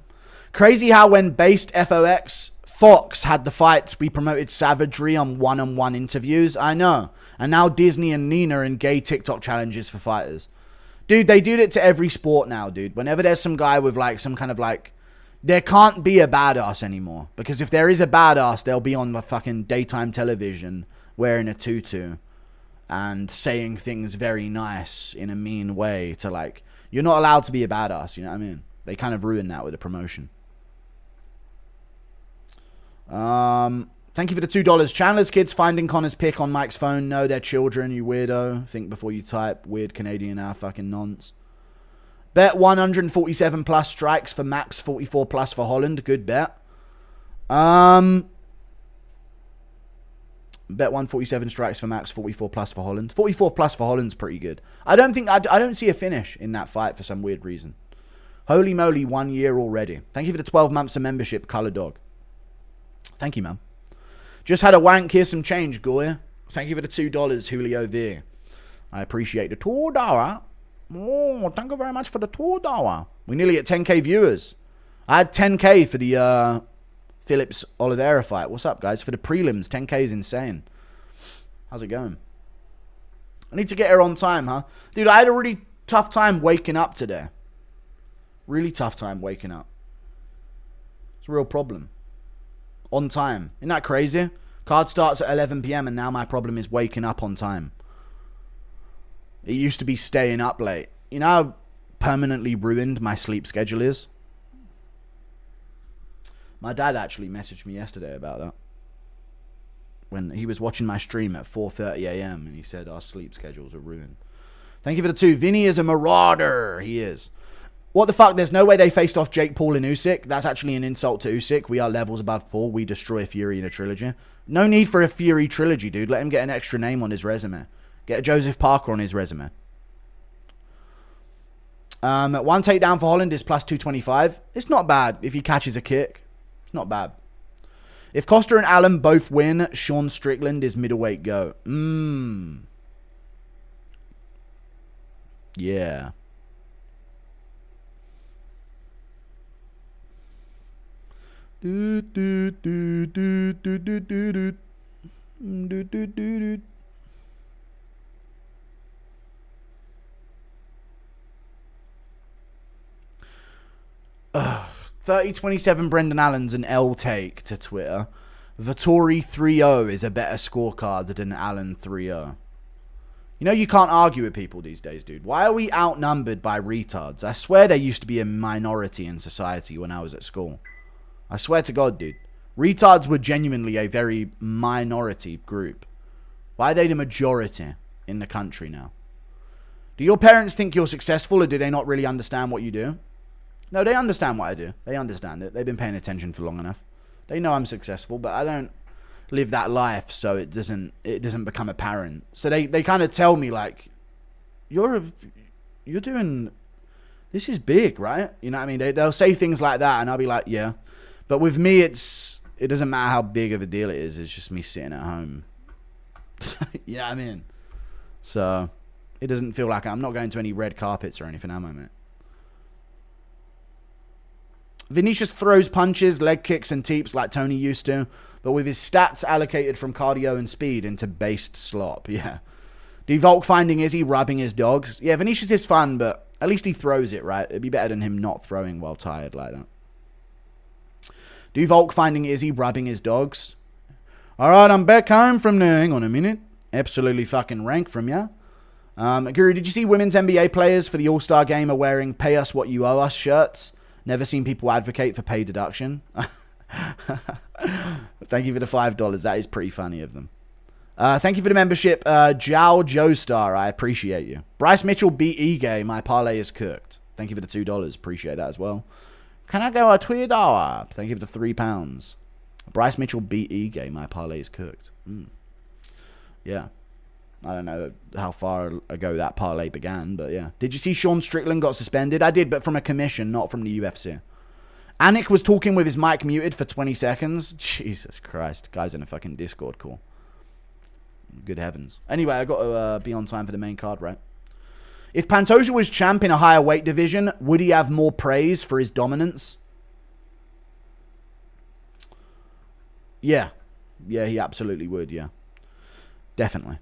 Crazy how when based FOX, Fox had the fights, we promoted savagery on one-on-one interviews. I know. And now Disney and Nina in gay TikTok challenges for fighters. Dude, they do it to every sport now, dude. Whenever there's some guy with like some kind of like... There can't be a badass anymore. Because if there is a badass, they'll be on the fucking daytime television wearing a tutu. and saying things very nice in a mean way to like, you're not allowed to be a badass, you know what I mean? They kind of ruined that with the promotion. Thank you for the $2. Chandler's kids finding Connor's pic on Mike's phone. No, they're children, you weirdo. Think before you type. Weird Canadian fucking nonce. Bet 147 plus strikes for Max, 44 plus for Holland. Good bet. Bet 147 strikes for Max, 44 plus for Holland. 44 plus for Holland's pretty good. I don't see a finish in that fight for some weird reason. Holy moly, 1 year already. Thank you for the 12 months of membership, Color Dog. Thank you, man. Just had a wank. Here's some change, Goya. Thank you for the $2, Julio V. I appreciate the $2. Oh, thank you very much for the $2. We're nearly at 10k viewers. I had 10k for the Phillips Oliveira fight. What's up, guys? For the prelims, 10k is insane. How's it going? I need to get here on time, huh? Dude, I had a really tough time waking up today. Really tough time waking up. It's a real problem. On time. Isn't that crazy? Card starts at 11 p.m. and now my problem is waking up on time. It used to be staying up late. You know how permanently ruined my sleep schedule is? My dad actually messaged me yesterday about that. When he was watching my stream at 4:30 a.m. and he said our sleep schedules are ruined. Thank you for the 2. Vinny is a marauder. He is. What the fuck? There's no way they faced off Jake Paul and Usyk. That's actually an insult to Usyk. We are levels above Paul. We destroy Fury in a trilogy. No need for a Fury trilogy, dude. Let him get an extra name on his resume. Get a Joseph Parker on his resume. One takedown for Holland is plus 225. It's not bad if he catches a kick. It's not bad. If Costa and Allen both win, Sean Strickland is middleweight go. Yeah. Do do do do do do do do do do do. 30-27 Brendan Allen's an L take to Twitter. Vettori 3-0 is a better scorecard than Allen 3-0. You know you can't argue with people these days, dude. Why are we outnumbered by retards? I swear there used to be a minority in society when I was at school. I swear to God, dude. Retards were genuinely a very minority group. Why are they the majority in the country now? Do your parents think you're successful, or do they not really understand what you do? No, they understand what I do. They understand it. They've been paying attention for long enough. They know I'm successful, but I don't live that life, so it doesn't become apparent. So they kind of tell me, like, you're doing, this is big, right? You know what I mean? They'll say things like that, and I'll be like, yeah. But with me, it doesn't matter how big of a deal it is. It's just me sitting at home. You know what I mean? So it doesn't feel like I'm not going to any red carpets or anything, am I, mate? Vinicius throws punches, leg kicks, and teeps like Tony used to, but with his stats allocated from cardio and speed into based slop. Yeah. Volk finding Izzy rubbing his dogs. Yeah, Vinicius is fun, but at least he throws it, right? It'd be better than him not throwing while tired like that. Volk finding Izzy rubbing his dogs. Alright, I'm back home from there. Hang on a minute. Absolutely fucking rank from ya. Guru, did you see women's NBA players for the All-Star game are wearing pay us what you owe us shirts? Never seen people advocate for pay deduction. Thank you for the $5. That is pretty funny of them. Thank you for the membership. Jow Joestar, I appreciate you. Bryce Mitchell beat Ige. My parlay is cooked. Thank you for the $2. Appreciate that as well. Can I go a $2? Thank you for the £3. Bryce Mitchell beat Ige. My parlay is cooked. Yeah. I don't know how far ago that parlay began, but yeah. Did you see Sean Strickland got suspended? I did, but from a commission, not from the UFC. Anik was talking with his mic muted for 20 seconds. Jesus Christ. Guy's in a fucking Discord call. Good heavens. Anyway, I got to be on time for the main card, right? If Pantoja was champ in a higher weight division, would he have more praise for his dominance? Yeah. Yeah, he absolutely would, yeah. Definitely.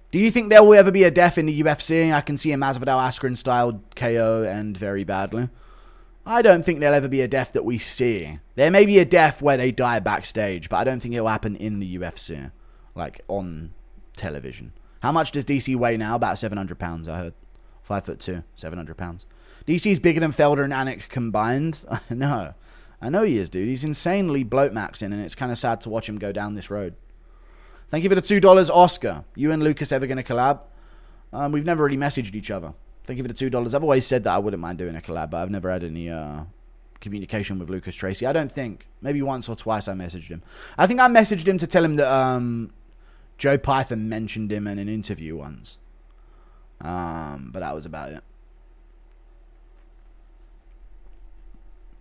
Do you think there will ever be a death in the UFC? I can see a Masvidal Askren style KO end very badly. I don't think there'll ever be a death that we see. There may be a death where they die backstage, but I don't think it'll happen in the UFC, like on television. How much does DC weigh now? About 700 pounds, I heard. 5'2", 700 pounds. DC's bigger than Felder and Anik combined. I know he is, dude. He's insanely bloat maxing, and it's kind of sad to watch him go down this road. Thank you for the $2, Oscar. You and Lucas ever going to collab? We've never really messaged each other. Thank you for the $2. I've always said that I wouldn't mind doing a collab, but I've never had any communication with Lucas Tracy. I don't think. Maybe once or twice I messaged him. I think I messaged him to tell him that Joe Python mentioned him in an interview once. But that was about it.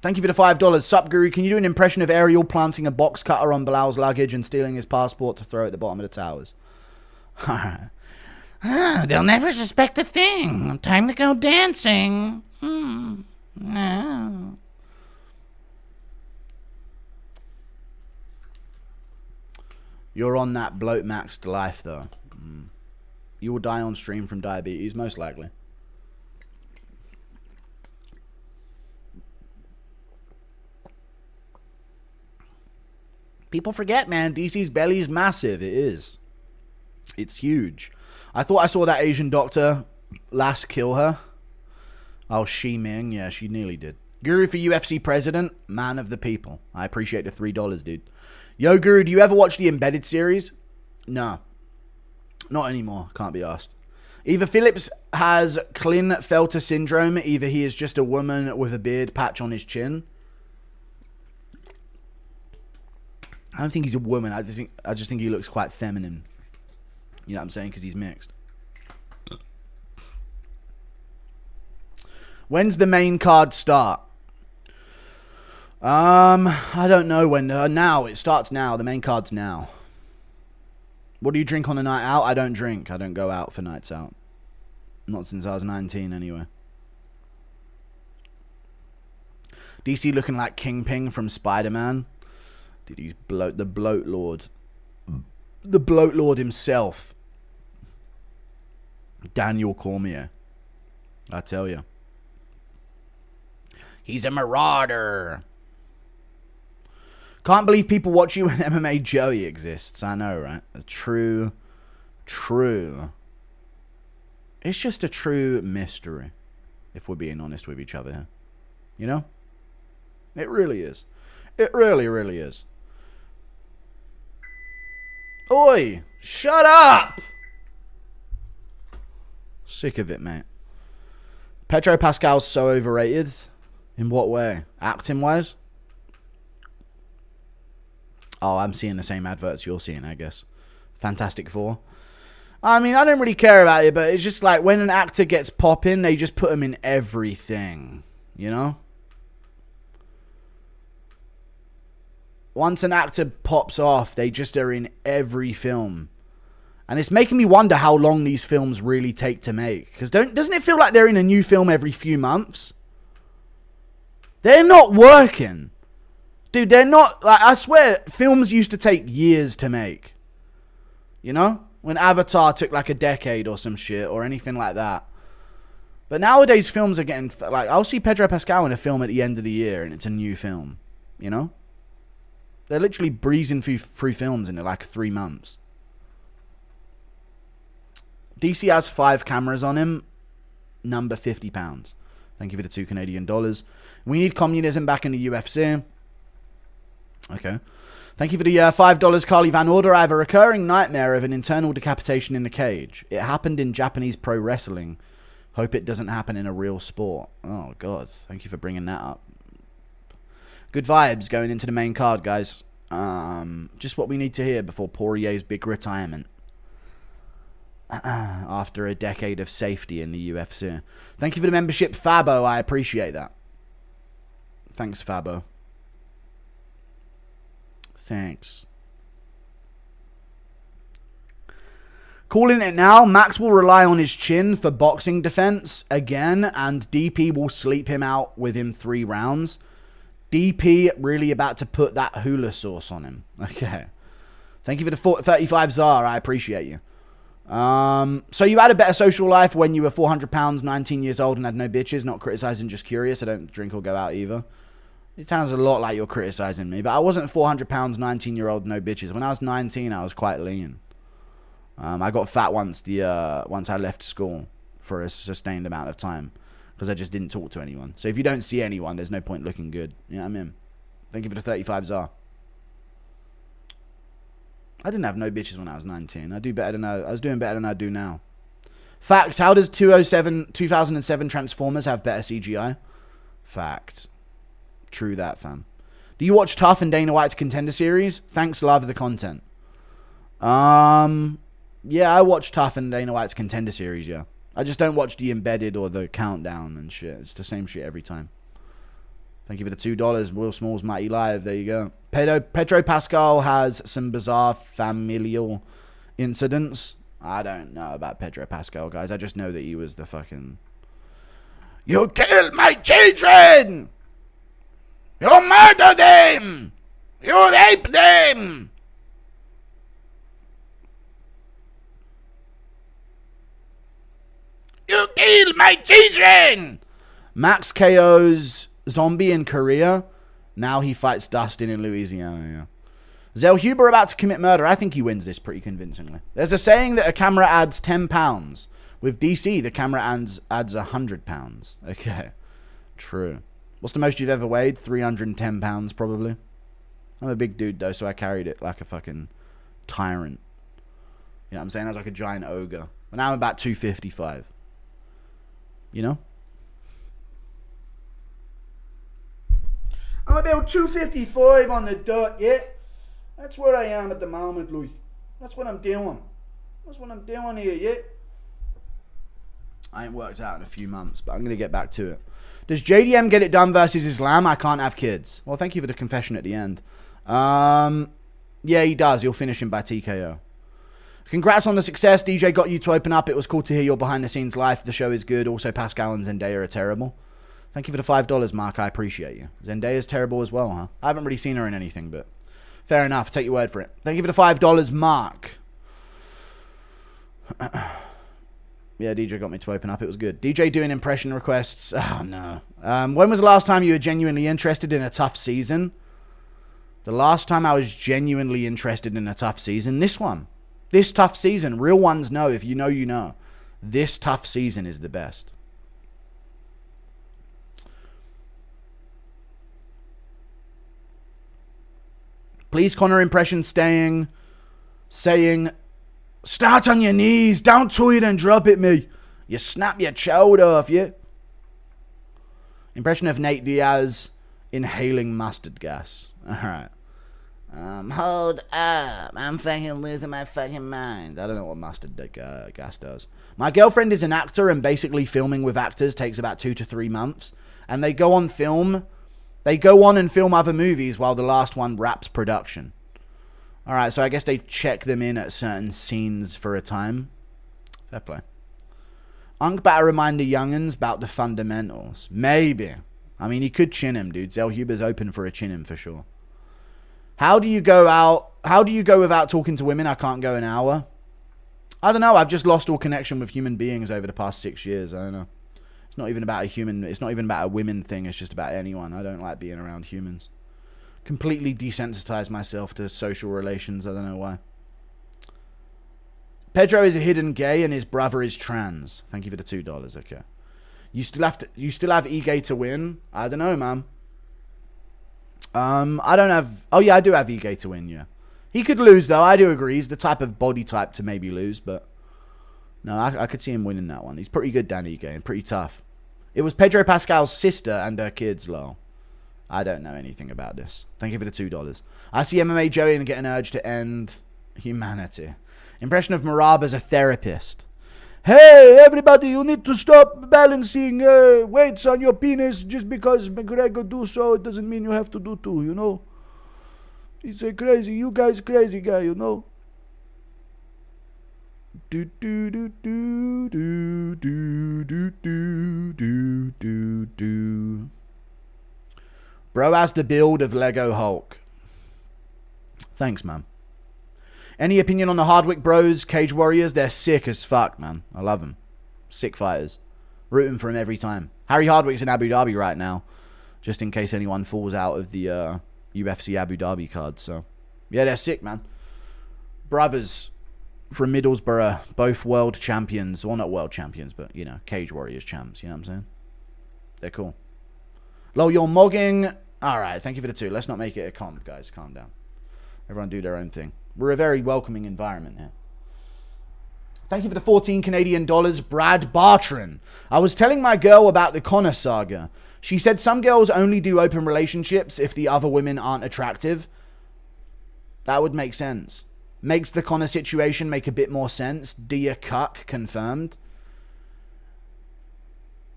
Thank you for the $5. Sup, Guru. Can you do an impression of Ariel planting a box cutter on Bilal's luggage and stealing his passport to throw at the bottom of the towers? They'll never suspect a thing. Time to go dancing. No. You're on that bloat maxed life, though. You will die on stream from diabetes, most likely. People forget, man. DC's belly is massive. It is. It's huge. I thought I saw that Asian doctor last kill her. Oh, Shi Ming. Yeah, she nearly did. Guru for UFC president. Man of the people. I appreciate the $3, dude. Yo, Guru, do you ever watch the Embedded series? No. Not anymore. Can't be asked. Either Phillips has Klinefelter syndrome. Either he is just a woman with a beard patch on his chin. I don't think he's a woman. I just think he looks quite feminine. You know what I'm saying? Because he's mixed. When's the main card start? I don't know when. Now. It starts now. The main card's now. What do you drink on a night out? I don't drink. I don't go out for nights out. Not since I was 19 anyway. DC looking like Kingpin from Spider-Man. Dude, he's the bloat lord. The bloat lord himself. Daniel Cormier. I tell you. He's a marauder. Can't believe people watch you when MMA Joey exists. I know, right? True. It's just a true mystery, if we're being honest with each other here. You know? It really is. It really, really is. Oi! Shut up! Sick of it, mate. Pedro Pascal's so overrated. In what way? Acting-wise? Oh, I'm seeing the same adverts you're seeing, I guess. Fantastic Four. I mean, I don't really care about it, but it's just like when an actor gets popping, they just put him in everything. You know? Once an actor pops off, they just are in every film. And it's making me wonder how long these films really take to make. Because doesn't it feel like they're in a new film every few months? They're not working. Dude, they're not... Like, I swear, films used to take years to make. You know? When Avatar took like a decade or some shit. Or anything like that. But nowadays, films are getting... Like, I'll see Pedro Pascal in a film at the end of the year. And it's a new film. You know? They're literally breezing through films in like 3 months. DC has 5 cameras on him. Number £50. Thank you for the $2 Canadian. We need communism back in the UFC. Okay. Thank you for the $5, Carly Van Order. I have a recurring nightmare of an internal decapitation in the cage. It happened in Japanese pro wrestling. Hope it doesn't happen in a real sport. Oh, God. Thank you for bringing that up. Good vibes going into the main card, guys. Just what we need to hear before Poirier's big retirement. After a decade of safety in the UFC. Thank you for the membership, Fabo. I appreciate that. Thanks, Fabo. Thanks. Calling it now, Max will rely on his chin for boxing defense again, and DP will sleep him out within 3 rounds. DP really about to put that hula sauce on him. Okay. Thank you for the 35 Czar. I appreciate you. So you had a better social life when you were 400 pounds, 19 years old, and had no bitches. Not criticizing, just curious. I don't drink or go out either. It sounds a lot like you're criticizing me, but I wasn't 400 pounds, 19-year-old, no bitches. When I was 19, I was quite lean. I got fat once once I left school for a sustained amount of time because I just didn't talk to anyone. So if you don't see anyone, there's no point looking good. You know what I mean? Thank you for the 35 ZAR. I didn't have no bitches when I was 19. I was doing better than I do now. Facts. How does 2007 Transformers have better CGI? Fact. True that, fam. Do you watch Tough and Dana White's Contender Series? Thanks, love the content. Yeah, I watch Tough and Dana White's Contender Series, yeah. I just don't watch the Embedded or the Countdown and shit. It's the same shit every time. Thank you for the $2. Will Smalls Mighty Live. There you go. Pedro Pascal has some bizarre familial incidents. I don't know about Pedro Pascal, guys. I just know that he was the fucking... You killed my children! You murdered them! You raped them! You killed my children! Max KO's Zombie in Korea. Now he fights Dustin in Louisiana, yeah. Zelyuba about to commit murder. I think he wins this pretty convincingly. There's a saying that a camera adds 10 pounds. With DC, the camera adds 100 pounds. Okay. True. What's the most you've ever weighed? 310 pounds, probably. I'm a big dude, though, so I carried it like a fucking tyrant. You know what I'm saying? I was like a giant ogre. But now I'm about 255. You know? I'm about 255 on the dot, yeah? That's where I am at the moment, Louis. That's what I'm doing. That's what I'm doing here, yeah? I ain't worked out in a few months, but I'm going to get back to it. Does JDM get it done versus Islam? I can't have kids. Well, thank you for the confession at the end. Yeah, he does. He'll finish him by TKO. Congrats on the success. DJ got you to open up. It was cool to hear your behind-the-scenes life. The show is good. Also, Pascal and Zendaya are terrible. Thank you for the $5, Mark. I appreciate you. Zendaya's terrible as well, huh? I haven't really seen her in anything, but fair enough. Take your word for it. Thank you for the $5, Mark. Yeah, DJ got me to open up. It was good. DJ doing impression requests. Oh, no. When was the last time you were genuinely interested in a tough season? The last time I was genuinely interested in a tough season? This one. This tough season. Real ones know. If you know, you know. This tough season is the best. Please, Connor impression saying, start on your knees, don't tweet and drop it, me. You snap your child off, yeah? Impression of Nate Diaz inhaling mustard gas. Alright. Hold up. I'm fucking losing my fucking mind. I don't know what mustard gas does. My girlfriend is an actor, and basically filming with actors takes about 2 to 3 months. And they go on and film other movies while the last one wraps production. Alright, so I guess they check them in at certain scenes for a time. Fair play. Unk better remind the young'uns about the fundamentals. Maybe. I mean, he could chin him, dude. Zelyuba's open for a chin him for sure. How do you go without talking to women? I can't go an hour. I don't know. I've just lost all connection with human beings over the past 6 years. I don't know. It's not even about a women thing. It's just about anyone. I don't like being around humans. Completely desensitized myself to social relations. I don't know why. Pedro is a hidden gay and his brother is trans. Thank you for the $2. Okay. You still have E-gay to win? I don't know, man. I don't have... Oh, yeah, I do have E-gay to win, yeah. He could lose, though. I do agree. He's the type of body type to maybe lose, but... No, I could see him winning that one. He's pretty good, Dan E-gay, and pretty tough. It was Pedro Pascal's sister and her kids, lol. I don't know anything about this. Thank you for the $2. I see MMA Joey and get an urge to end humanity. Impression of Marab as a therapist. Hey, everybody, you need to stop balancing weights on your penis just because McGregor do so. It doesn't mean you have to do too, you know? He's a crazy, you guys crazy guy, you know? Do do do do do do do do do do do. Bro has the build of Lego Hulk. Thanks, man. Any opinion on the Hardwick Bros, Cage Warriors? They're sick as fuck, man. I love them. Sick fighters. Rooting for him every time. Harry Hardwick's in Abu Dhabi right now. Just in case anyone falls out of the UFC Abu Dhabi card. So, yeah, they're sick, man. Brothers. from Middlesbrough, both world champions. Well, not world champions, but, you know, Cage Warriors champs. You know what I'm saying? They're cool. Lol, you're mogging. All right, thank you for the 2. Let's not make it a comp, guys. Calm down. Everyone do their own thing. We're a very welcoming environment here. Thank you for the 14 Canadian dollars, Brad Bartran. I was telling my girl about the Connor saga. She said some girls only do open relationships if the other women aren't attractive. That would make sense. Makes the Connor situation make a bit more sense. Dear cuck, confirmed.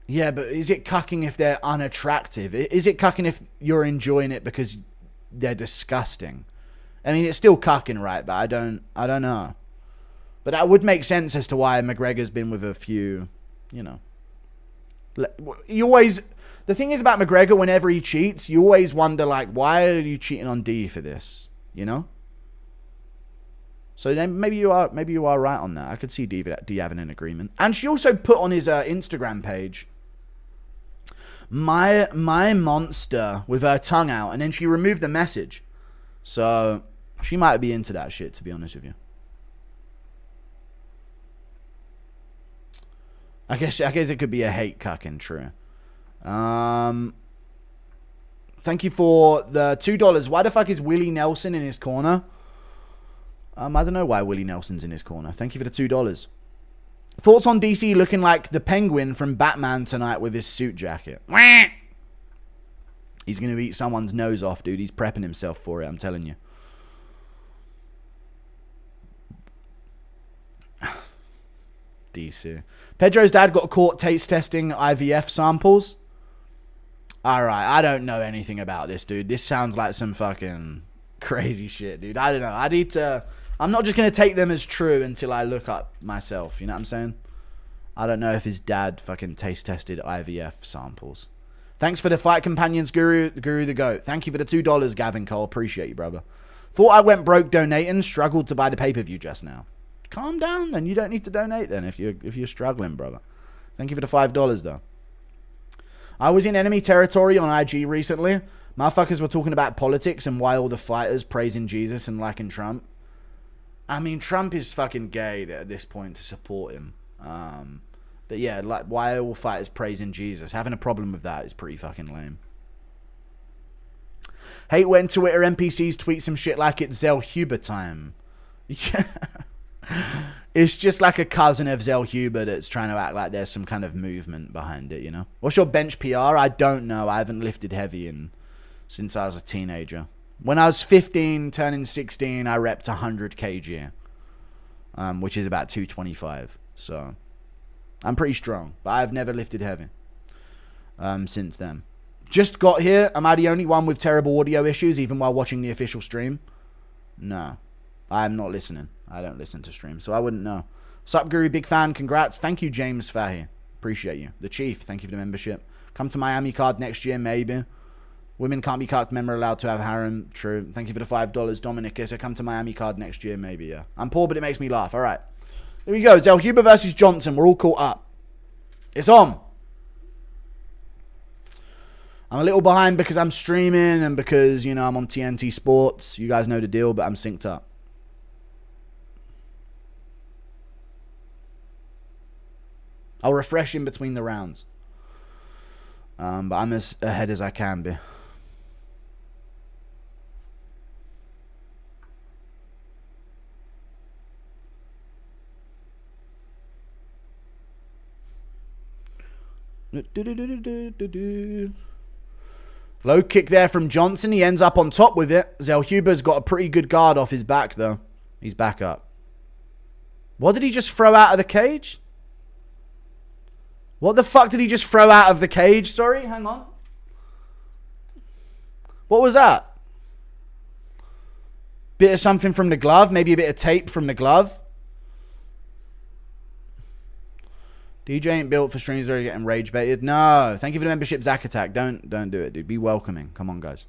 Yeah, but is it cucking if they're unattractive? Is it cucking if you're enjoying it because they're disgusting? I mean, it's still cucking, right? But I don't know. But that would make sense as to why McGregor's been with a few, you know. You always... The thing is about McGregor, whenever he cheats, you always wonder, like, why are you cheating on D for this? You know? So then maybe you are right on that. I could see D having an agreement. And she also put on his Instagram page, my monster, with her tongue out, and then she removed the message. So she might be into that shit, to be honest with you. I guess it could be a hate cucking, true. Thank you for the $2. Why the fuck is Willie Nelson in his corner? I don't know why Willie Nelson's in his corner. Thank you for the $2. Thoughts on DC looking like the Penguin from Batman tonight with his suit jacket? He's going to eat someone's nose off, dude. He's prepping himself for it, I'm telling you. DC. Pedro's dad got caught taste testing IVF samples. Alright, I don't know anything about this, dude. This sounds like some fucking crazy shit, dude. I don't know. I'm not just going to take them as true until I look up myself. You know what I'm saying? I don't know if his dad fucking taste tested IVF samples. Thanks for the Fight Companions Guru the GOAT. Thank you for the $2, Gavin Cole. Appreciate you, brother. Thought I went broke donating. Struggled to buy the pay-per-view just now. Calm down, then. You don't need to donate then if you're struggling, brother. Thank you for the $5, though. I was in enemy territory on IG recently. Motherfuckers were talking about politics and why all the fighters praising Jesus and liking Trump. I mean, Trump is fucking gay at this point to support him. But yeah, like, why are all fighters praising Jesus? Having a problem with that is pretty fucking lame. Hate when Twitter NPCs tweet some shit like it's Zelyuba time. Yeah. It's just like a cousin of Zelyuba that's trying to act like there's some kind of movement behind it, you know? What's your bench PR? I don't know. I haven't lifted heavy since I was a teenager. When I was 15, turning 16, I repped 100 kg, which is about 225. So I'm pretty strong, but I've never lifted heavy since then. Just got here. Am I the only one with terrible audio issues, even while watching the official stream? No, I'm not listening. I don't listen to streams, so I wouldn't know. Sup, Guru, big fan. Congrats. Thank you, James Fahy. Appreciate you. The Chief, thank you for the membership. Come to Miami card next year, maybe. Women can't be cucked, men are allowed to have harem. True. Thank you for the $5, Dominic. So come to Miami card next year, maybe, yeah. I'm poor, but it makes me laugh. All right. Here we go. Zelyuba versus Johnson. We're all caught up. It's on. I'm a little behind because I'm streaming and because, you know, I'm on TNT Sports. You guys know the deal, but I'm synced up. I'll refresh in between the rounds. But I'm as ahead as I can be. Low kick there from Johnson. He ends up on top with it. Zelyuba's got a pretty good guard off his back, though. He's back up. What did he just throw out of the cage? What the fuck did he just throw out of the cage? Sorry, hang on. What was that? Bit of something from the glove. Maybe a bit of tape from the glove. DJ ain't built for streams where you're getting rage baited. No. Thank you for the membership, Zack Attack. Don't do it, dude. Be welcoming. Come on, guys.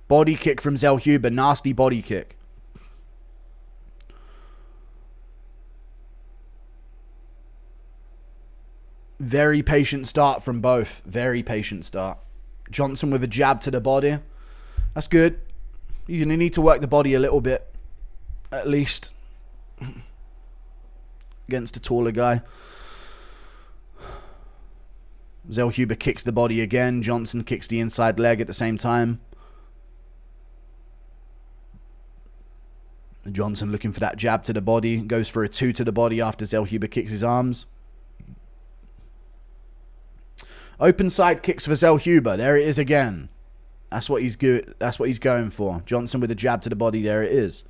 Body kick from Zelyuba. Nasty body kick. Very patient start from both. Very patient start. Johnson with a jab to the body. That's good. You're going to need to work the body a little bit. At least. Against a taller guy. Zelyuba kicks the body again. Johnson kicks the inside leg at the same time. Johnson looking for that jab to the body. Goes for a 2 to the body after Zelyuba kicks his arms. Open side kicks for Zelyuba. There it is again. That's what he's good. That's what he's going for. Johnson with a jab to the body. There it is.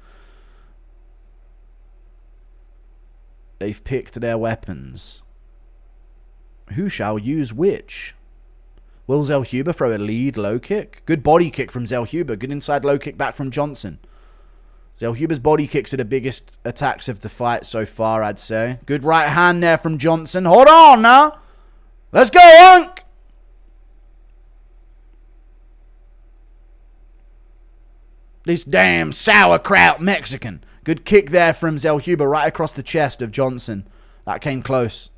They've picked their weapons. Who shall use which? Will Zelyuba throw a lead low kick? Good body kick from Zelyuba. Good inside low kick back from Johnson. Zelyuba's body kicks are the biggest attacks of the fight so far, I'd say. Good right hand there from Johnson. Hold on now. Let's go, Hunk! This damn sauerkraut Mexican. Good kick there from Zelyuba right across the chest of Johnson. That came close.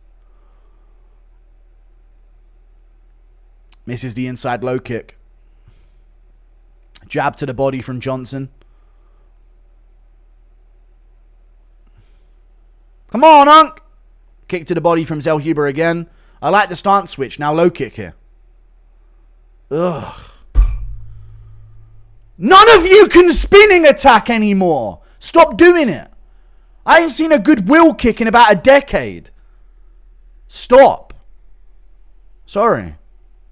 Misses the inside low kick. Jab to the body from Johnson. Come on, Hunk! Kick to the body from Zelyuba again. I like the stance switch. Now low kick here. Ugh. None of you can spinning attack anymore. Stop doing it. I ain't seen a good will kick in about a decade. Stop. Sorry.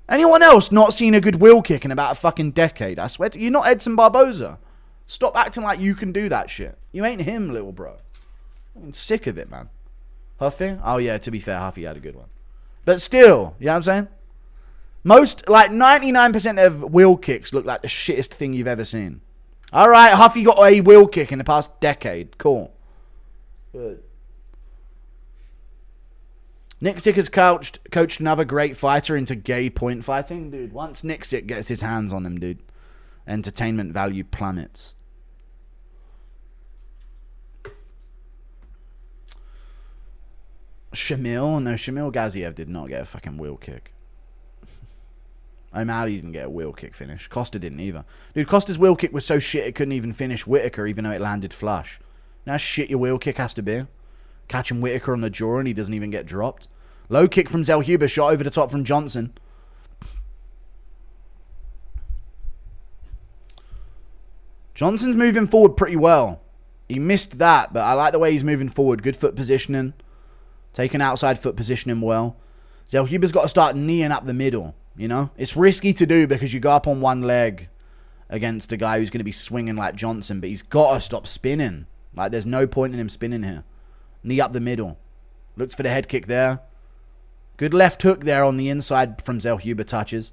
Anyone else not seen a good will kick in about a fucking decade? I swear to you, you're not Edson Barboza. Stop acting like you can do that shit. You ain't him, little bro. I'm sick of it, man. Huffy? Oh yeah, to be fair, Huffy had a good one. But still, you know what I'm saying? Most, like 99% of wheel kicks look like the shittest thing you've ever seen. Alright, Huffy got a wheel kick in the past decade. Cool. Good. Nick Sick has coached another great fighter into gay point fighting. Dude, once Nick Sick gets his hands on him, dude, entertainment value plummets. Shamil? No, Shamil Gaziev did not get a fucking wheel kick. O'Malley didn't get a wheel kick finish. Costa didn't either. Dude, Costa's wheel kick was so shit it couldn't even finish Whitaker even though it landed flush. Now shit your wheel kick has to be. Catching Whitaker on the jaw and he doesn't even get dropped. Low kick from Zelyuba, shot over the top from Johnson. Johnson's moving forward pretty well. He missed that, but I like the way he's moving forward. Good foot positioning. Taking outside foot positioning well. Zelyuba's got to start kneeing up the middle, you know? It's risky to do because you go up on one leg against a guy who's going to be swinging like Johnson, but he's got to stop spinning. Like, there's no point in him spinning here. Knee up the middle. Looks for the head kick there. Good left hook there on the inside from Zelyuba touches.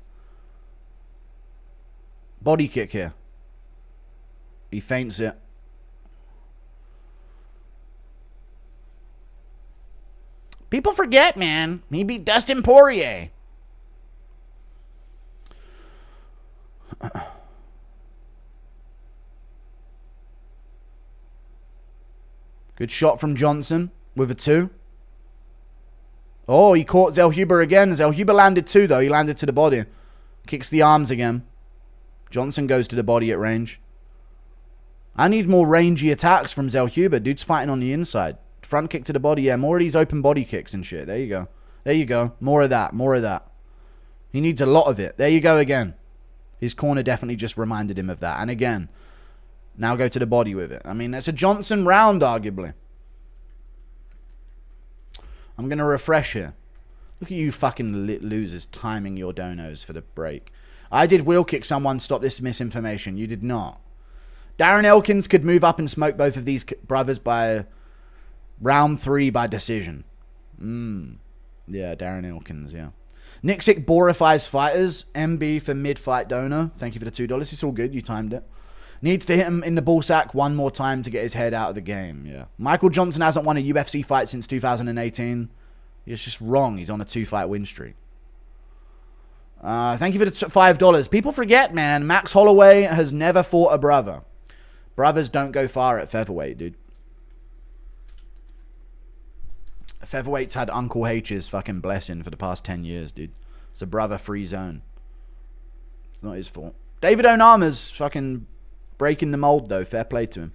Body kick here. He feints it. People forget, man. He beat Dustin Poirier. Good shot from Johnson with a 2. Oh, he caught Zelyuba again. Zelyuba landed 2, though. He landed to the body. Kicks the arms again. Johnson goes to the body at range. I need more rangy attacks from Zelyuba. Dude's fighting on the inside. Front kick to the body. Yeah, more of these open body kicks and shit. There you go. There you go. More of that. More of that. He needs a lot of it. There you go again. His corner definitely just reminded him of that. And again, now go to the body with it. I mean, that's a Johnson round, arguably. I'm going to refresh here. Look at you fucking losers timing your donos for the break. I did wheel kick someone. Stop this misinformation. You did not. Darren Elkins could move up and smoke both of these brothers by round 3 by decision. Yeah, Darren Elkins, yeah. Nick Sick borifies fighters. MB for mid-fight donor. Thank you for the $2. It's all good. You timed it. Needs to hit him in the ball sack one more time to get his head out of the game. Yeah. Michael Johnson hasn't won a UFC fight since 2018. It's just wrong. He's on a 2-fight win streak. Thank you for the $5. People forget, man. Max Holloway has never fought a brother. Brothers don't go far at featherweight, dude. Featherweight's had Uncle H's fucking blessing for the past 10 years, dude. It's a brother-free zone. It's not his fault. David Onama's fucking breaking the mold, though. Fair play to him.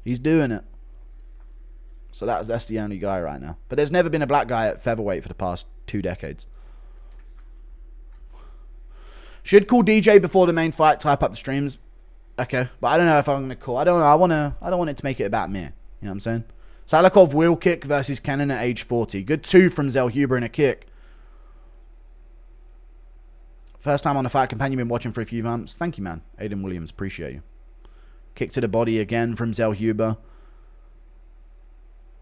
He's doing it. So that's the only guy right now. But there's never been a black guy at featherweight for the past 2 decades. Should call DJ before the main fight, type up the streams. Okay, but I don't know if I'm gonna call. I don't know. I don't want it to make it about me. You know what I'm saying? Salakov wheel kick versus Cannon at age 40. Good 2 from Zelyuba in a kick. First time on the Fight Companion, been watching for a few months. Thank you, man. Aiden Williams, appreciate you. Kick to the body again from Zelyuba.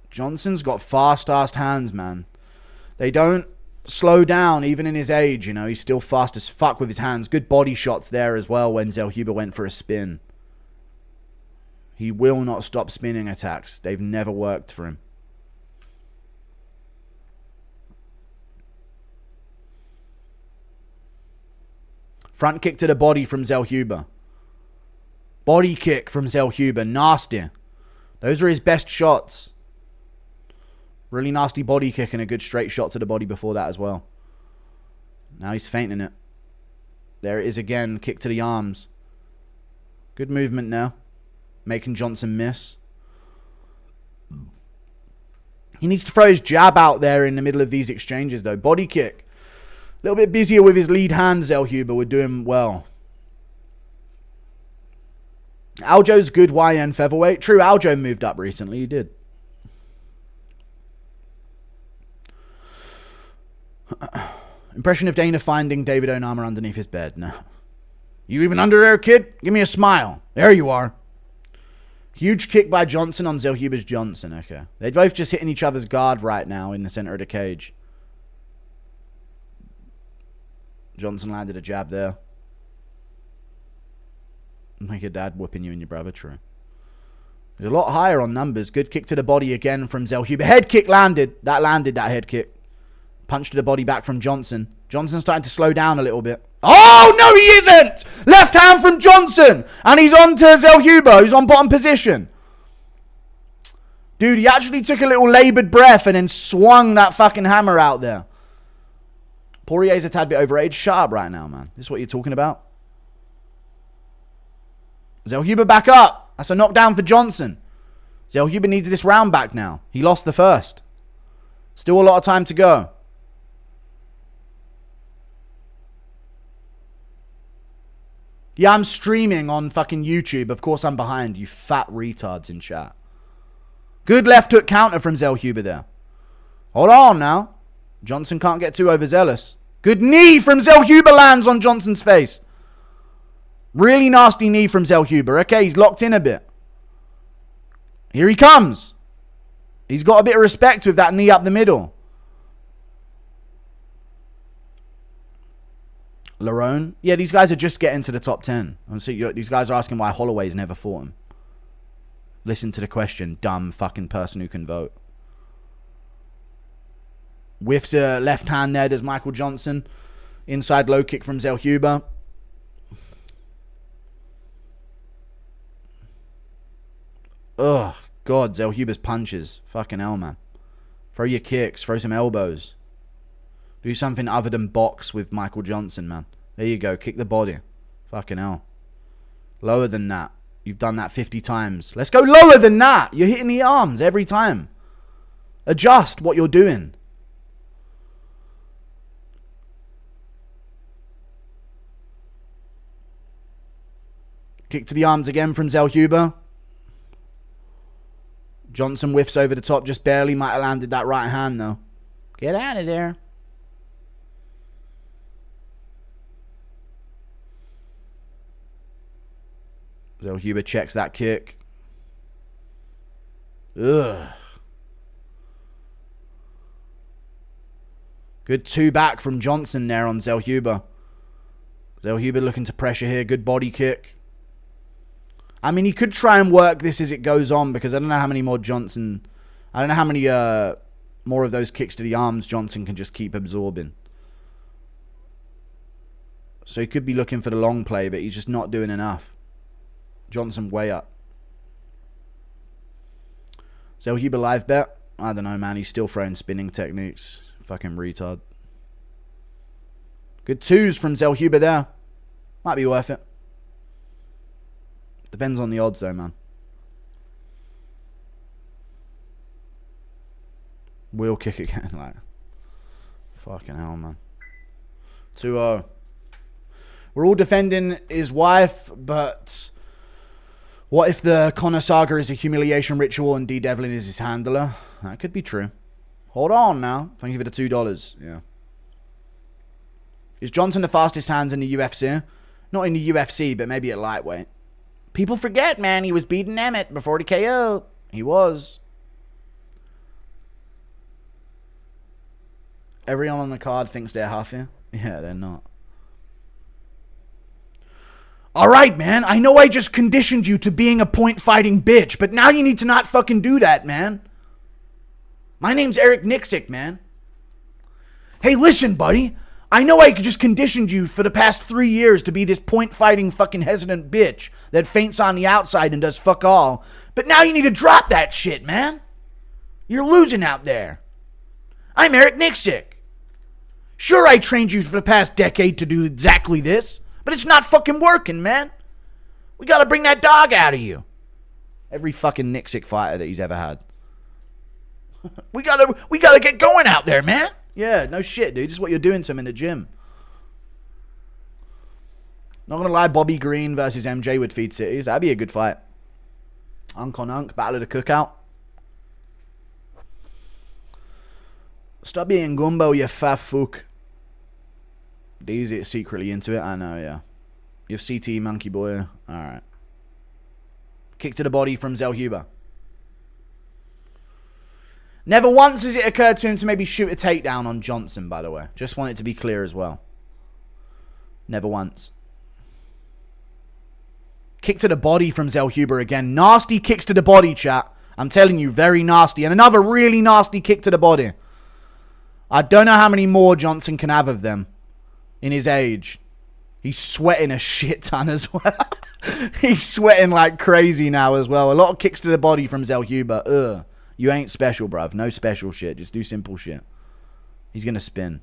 Johnson's got fast hands, man. They don't slow down, even in his age, you know. He's still fast as fuck with his hands. Good body shots there as well when Zelyuba went for a spin. He will not stop spinning attacks. They've never worked for him. Front kick to the body from Zelyuba. Body kick from Zelyuba. Nasty. Those are his best shots. Really nasty body kick and a good straight shot to the body before that as well. Now he's feinting it. There it is again. Kick to the arms. Good movement now. Making Johnson miss. He needs to throw his jab out there in the middle of these exchanges though. Body kick. A little bit busier with his lead hand, Zelyuba. We're doing well. Aljo's good YN featherweight. True, Aljo moved up recently. He did. Impression of Dana finding David Onama underneath his bed. No. You even under there, kid? Give me a smile. There you are. Huge kick by Johnson on Zelyuba's Johnson. Okay. They're both just hitting each other's guard right now in the center of the cage. Johnson landed a jab there. Like your dad whooping you and your brother, true. He's a lot higher on numbers. Good kick to the body again from Zelyuba. Head kick landed. That head kick. Punch to the body back from Johnson. Johnson's starting to slow down a little bit. Oh, no, he isn't! Left hand from Johnson. And he's on to Zelyuba, who's on bottom position. Dude, he actually took a little laboured breath and then swung that fucking hammer out there. Poirier's a tad bit overage. Shut up right now, man. This is what you're talking about? Zelyuba back up. That's a knockdown for Johnson. Zelyuba needs this round back now. He lost the first. Still a lot of time to go. Yeah, I'm streaming on fucking YouTube. Of course I'm behind, you fat retards in chat. Good left hook counter from Zelyuba there. Hold on now. Johnson can't get too overzealous. Good knee from Zelyuba lands on Johnson's face. Really nasty knee from Zelyuba. Okay, he's locked in a bit. Here he comes. He's got a bit of respect with that knee up the middle. Larone. Yeah, these guys are just getting to the top 10. And so these guys are asking why Holloway's never fought him. Listen to the question, dumb fucking person who can vote. Whiffs a left hand there, does Michael Johnson. Inside low kick from Zelyuba. Ugh, God, Zelyuba's punches. Fucking hell, man. Throw your kicks, throw some elbows. Do something other than box with Michael Johnson, man. There you go. Kick the body. Fucking hell. Lower than that. You've done that 50 times. Let's go lower than that. You're hitting the arms every time. Adjust what you're doing. Kick to the arms again from Zelyuba. Johnson whiffs over the top. Just barely. Might have landed that right hand, though. Get out of there. Zelyuba checks that kick. Ugh. Good 2 back from Johnson there on Zelyuba. Zelyuba looking to pressure here. Good body kick. I mean, he could try and work this as it goes on because I don't know how many more Johnson... I don't know how many more of those kicks to the arms Johnson can just keep absorbing. So he could be looking for the long play, but he's just not doing enough. Johnson way up. Zelyuba live bet. I don't know, man. He's still throwing spinning techniques. Fucking retard. Good twos from Zelyuba there. Might be worth it. Depends on the odds, though, man. Wheel kick again. Like, fucking hell, man. 2-0. We're all defending his wife, but what if the Conor saga is a humiliation ritual and D. Devlin is his handler? That could be true. Hold on now. Thank you for the $2. Yeah. Is Johnson the fastest hands in the UFC? Not in the UFC, but maybe at lightweight. People forget, man, he was beating Emmett before the KO. He was. Everyone on the card thinks they're Huffy. Yeah, they're not. Alright, man. I know I just conditioned you to being a point-fighting bitch, but now you need to not fucking do that, man. My name's Eric Nixick, man. Hey, listen, buddy. I know I just conditioned you for the past 3 years to be this point-fighting fucking hesitant bitch that feints on the outside and does fuck all. But now you need to drop that shit, man. You're losing out there. I'm Eric Nixick. Sure, I trained you for the past decade to do exactly this, but it's not fucking working, man. We gotta bring that dog out of you. Every fucking Nixick fighter that he's ever had. We gotta get going out there, man. Yeah, no shit, dude. This is what you're doing to him in the gym. Not gonna lie, Bobby Green versus MJ would feed cities. That'd be a good fight. Unk on unk, battle of the cookout. Stop being gumbo, you fat fuck. D's secretly into it, I know, yeah. You've CT monkey boy. Alright. Kick to the body from Zelyuba. Never once has it occurred to him to maybe shoot a takedown on Johnson, by the way. Just want it to be clear as well. Never once. Kick to the body from Zelyuba again. Nasty kicks to the body, chat. I'm telling you, very nasty. And another really nasty kick to the body. I don't know how many more Johnson can have of them in his age. He's sweating a shit ton as well. He's sweating like crazy now as well. A lot of kicks to the body from Zelyuba. Ugh. You ain't special, bruv. No special shit. Just do simple shit. He's going to spin.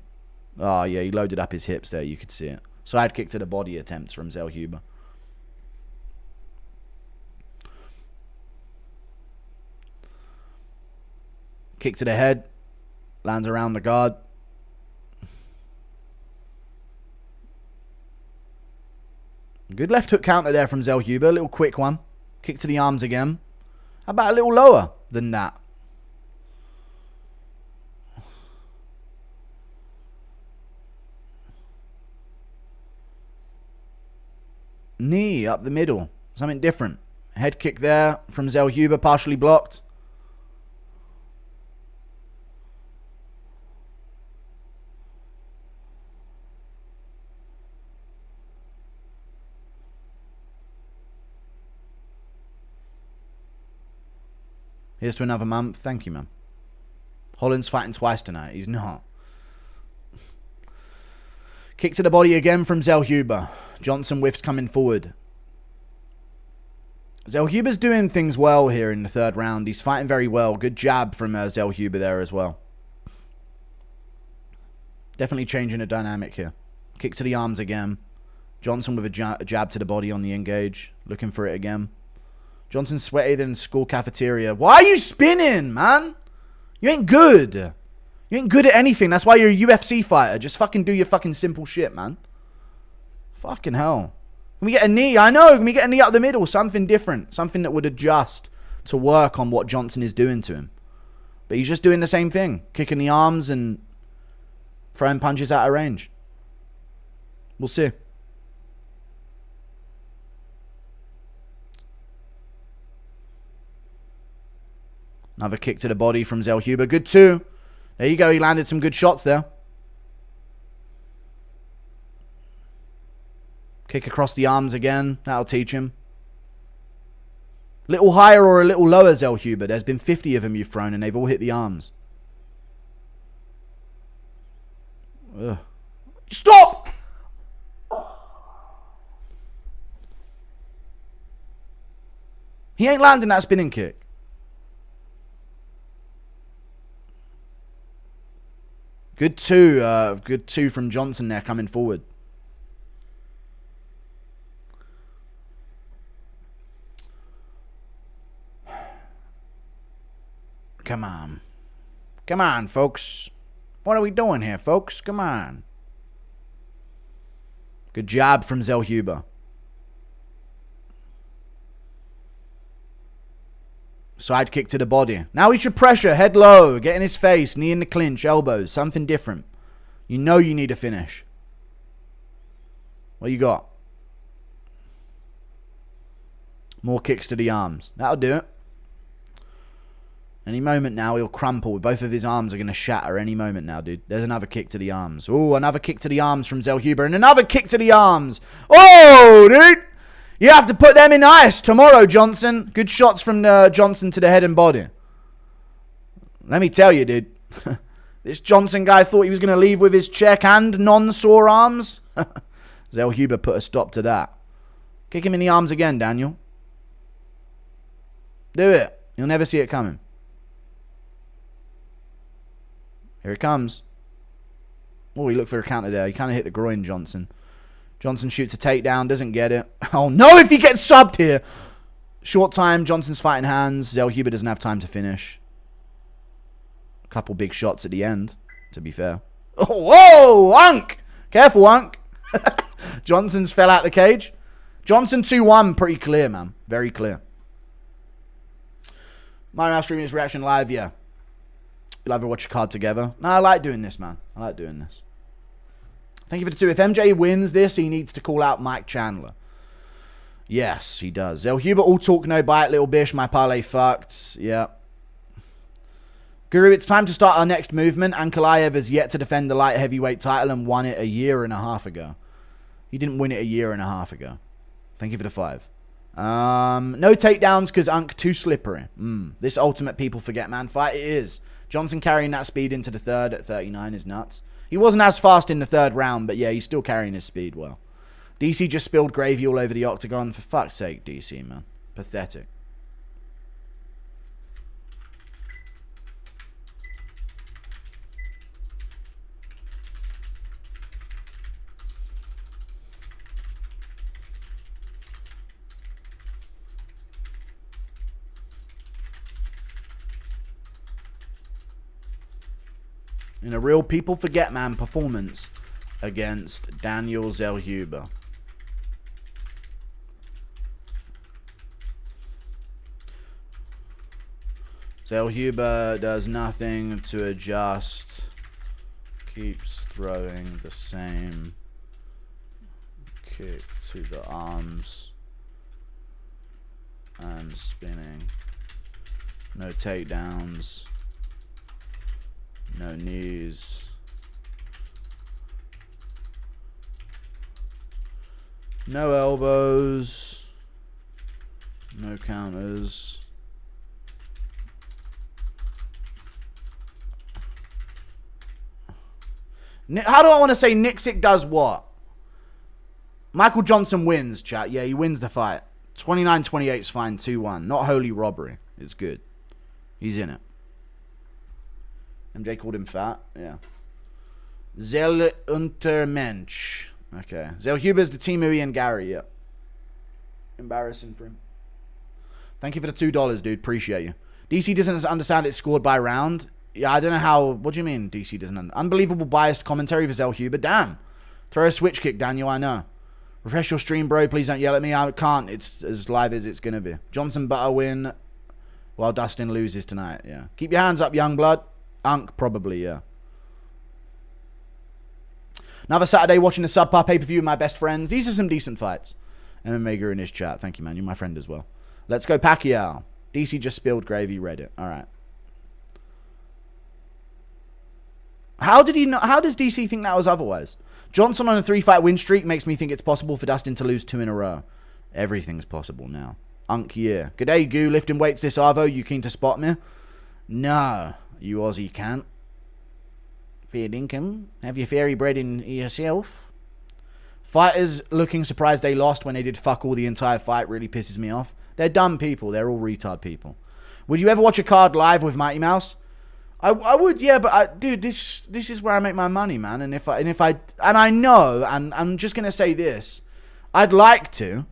Oh, yeah. He loaded up his hips there. You could see it. Side kick to the body attempts from Zelyuba. Kick to the head. Lands around the guard. Good left hook counter there from Zelyuba. A little quick one. Kick to the arms again. How about a little lower than that? Knee up the middle. Something different. Head kick there from Zelyuba, partially blocked. Here's to another month. Thank you, man. Holland's fighting twice tonight. He's not. Kick to the body again from Zelyuba. Johnson whiffs coming forward. Zelyuba's doing things well here in the third round. He's fighting very well. Good jab from Zelyuba there as well. Definitely changing the dynamic here. Kick to the arms again. Johnson with a jab to the body on the engage. Looking for it again. Johnson sweated in school cafeteria. Why are you spinning, man? You ain't good. You ain't good at anything. That's why you're a UFC fighter. Just fucking do your fucking simple shit, man. Fucking hell. Can we get a knee? I know. Can we get a knee up the middle? Something different. Something that would adjust to work on what Johnson is doing to him. But he's just doing the same thing. Kicking the arms and throwing punches out of range. We'll see. Another kick to the body from Zelyuba. Good too. There you go. He landed some good shots there. Kick across the arms again. That'll teach him. Little higher or a little lower, Zelyuba. There's been 50 of them you've thrown and they've all hit the arms. Ugh. Stop! He ain't landing that spinning kick. Good two from Johnson there coming forward. Come on. Come on, folks. What are we doing here, folks? Come on. Good job from Zelyuba. Side kick to the body. Now he should pressure. Head low. Get in his face. Knee in the clinch. Elbows. Something different. You know you need a finish. What you got? More kicks to the arms. That'll do it. Any moment now, he'll crumple. Both of his arms are going to shatter any moment now, dude. There's another kick to the arms. Oh, another kick to the arms from Zelyuba. And another kick to the arms. Oh, dude. You have to put them in ice tomorrow, Johnson. Good shots from Johnson to the head and body. Let me tell you, dude. This Johnson guy thought he was going to leave with his check and non-sore arms. Zelyuba put a stop to that. Kick him in the arms again, Daniel. Do it. You'll never see it coming. Here it comes. Oh, he looked for a counter there. He kind of hit the groin, Johnson. Johnson shoots a takedown, doesn't get it. Oh, no, if he gets subbed here. Short time, Johnson's fighting hands. Zelyuba doesn't have time to finish. A couple big shots at the end, to be fair. Oh, whoa, Unk! Careful, Unk. Johnson's fell out the cage. Johnson 2-1, pretty clear, man. Very clear. My now streaming this reaction live, yeah. You'll either watch a card together. No, I like doing this, man. I like doing this. Thank you for the 2. If MJ wins this, he needs to call out Mike Chandler. Yes, he does. Zelyuba, all talk, no bite. Little Bish, my parlay fucked. Yeah. Guru, it's time to start our next movement. Ankalaev has yet to defend the light heavyweight title and won it a year and a half ago. He didn't win it a year and a half ago. Thank you for the 5. No takedowns because Unk too slippery. This ultimate people forget man fight, it is. Johnson carrying that speed into the third at 39 is nuts. He wasn't as fast in the third round, but yeah, he's still carrying his speed well. DC just spilled gravy all over the octagon. For fuck's sake, DC, man. Pathetic. In a real people forget man performance against Daniel Zelyuba. Zelyuba does nothing to adjust. Keeps throwing the same kick to the arms. And spinning. No takedowns. No knees. No elbows. No counters. How do I want to say Nixick does what? Michael Johnson wins, chat. Yeah, he wins the fight. 29-28 is fine. 2-1. Not holy robbery. It's good. He's in it. MJ called him fat. Yeah. Untermensch. Okay. Zelyuba's the Timu and Gary. Yeah. Embarrassing for him. Thank you for the $2, dude. Appreciate you. DC doesn't understand it's scored by round. Yeah, I don't know how. What do you mean DC doesn't? Unbelievable biased commentary for Zelyuba. Damn. Throw a switch kick, Daniel. I know. Refresh your stream, bro. Please don't yell at me. I can't. It's as live as it's going to be. Johnson Butter win while Dustin loses tonight. Yeah. Keep your hands up, young blood. Unk, probably, yeah. Another Saturday watching the subpar pay-per-view with my best friends. These are some decent fights. MMA Guru in his chat. Thank you, man. You're my friend as well. Let's go Pacquiao. DC just spilled gravy. Read it. All right. How did he not? How does DC think that was otherwise? Johnson on a 3-fight win streak makes me think it's possible for Dustin to lose 2 in a row. Everything's possible now. Unk, yeah. G'day, Goo. Lifting weights this Arvo. You keen to spot me? No. You Aussie can't. Fair dinkum. Have your fairy bread in yourself. Fighters looking surprised they lost when they did fuck all the entire fight really pisses me off. They're dumb people. They're all retard people. Would you ever watch a card live with Mighty Mouse? I would, yeah, but dude, this is where I make my money, man. And I know, and I'm just gonna say this, I'd like to.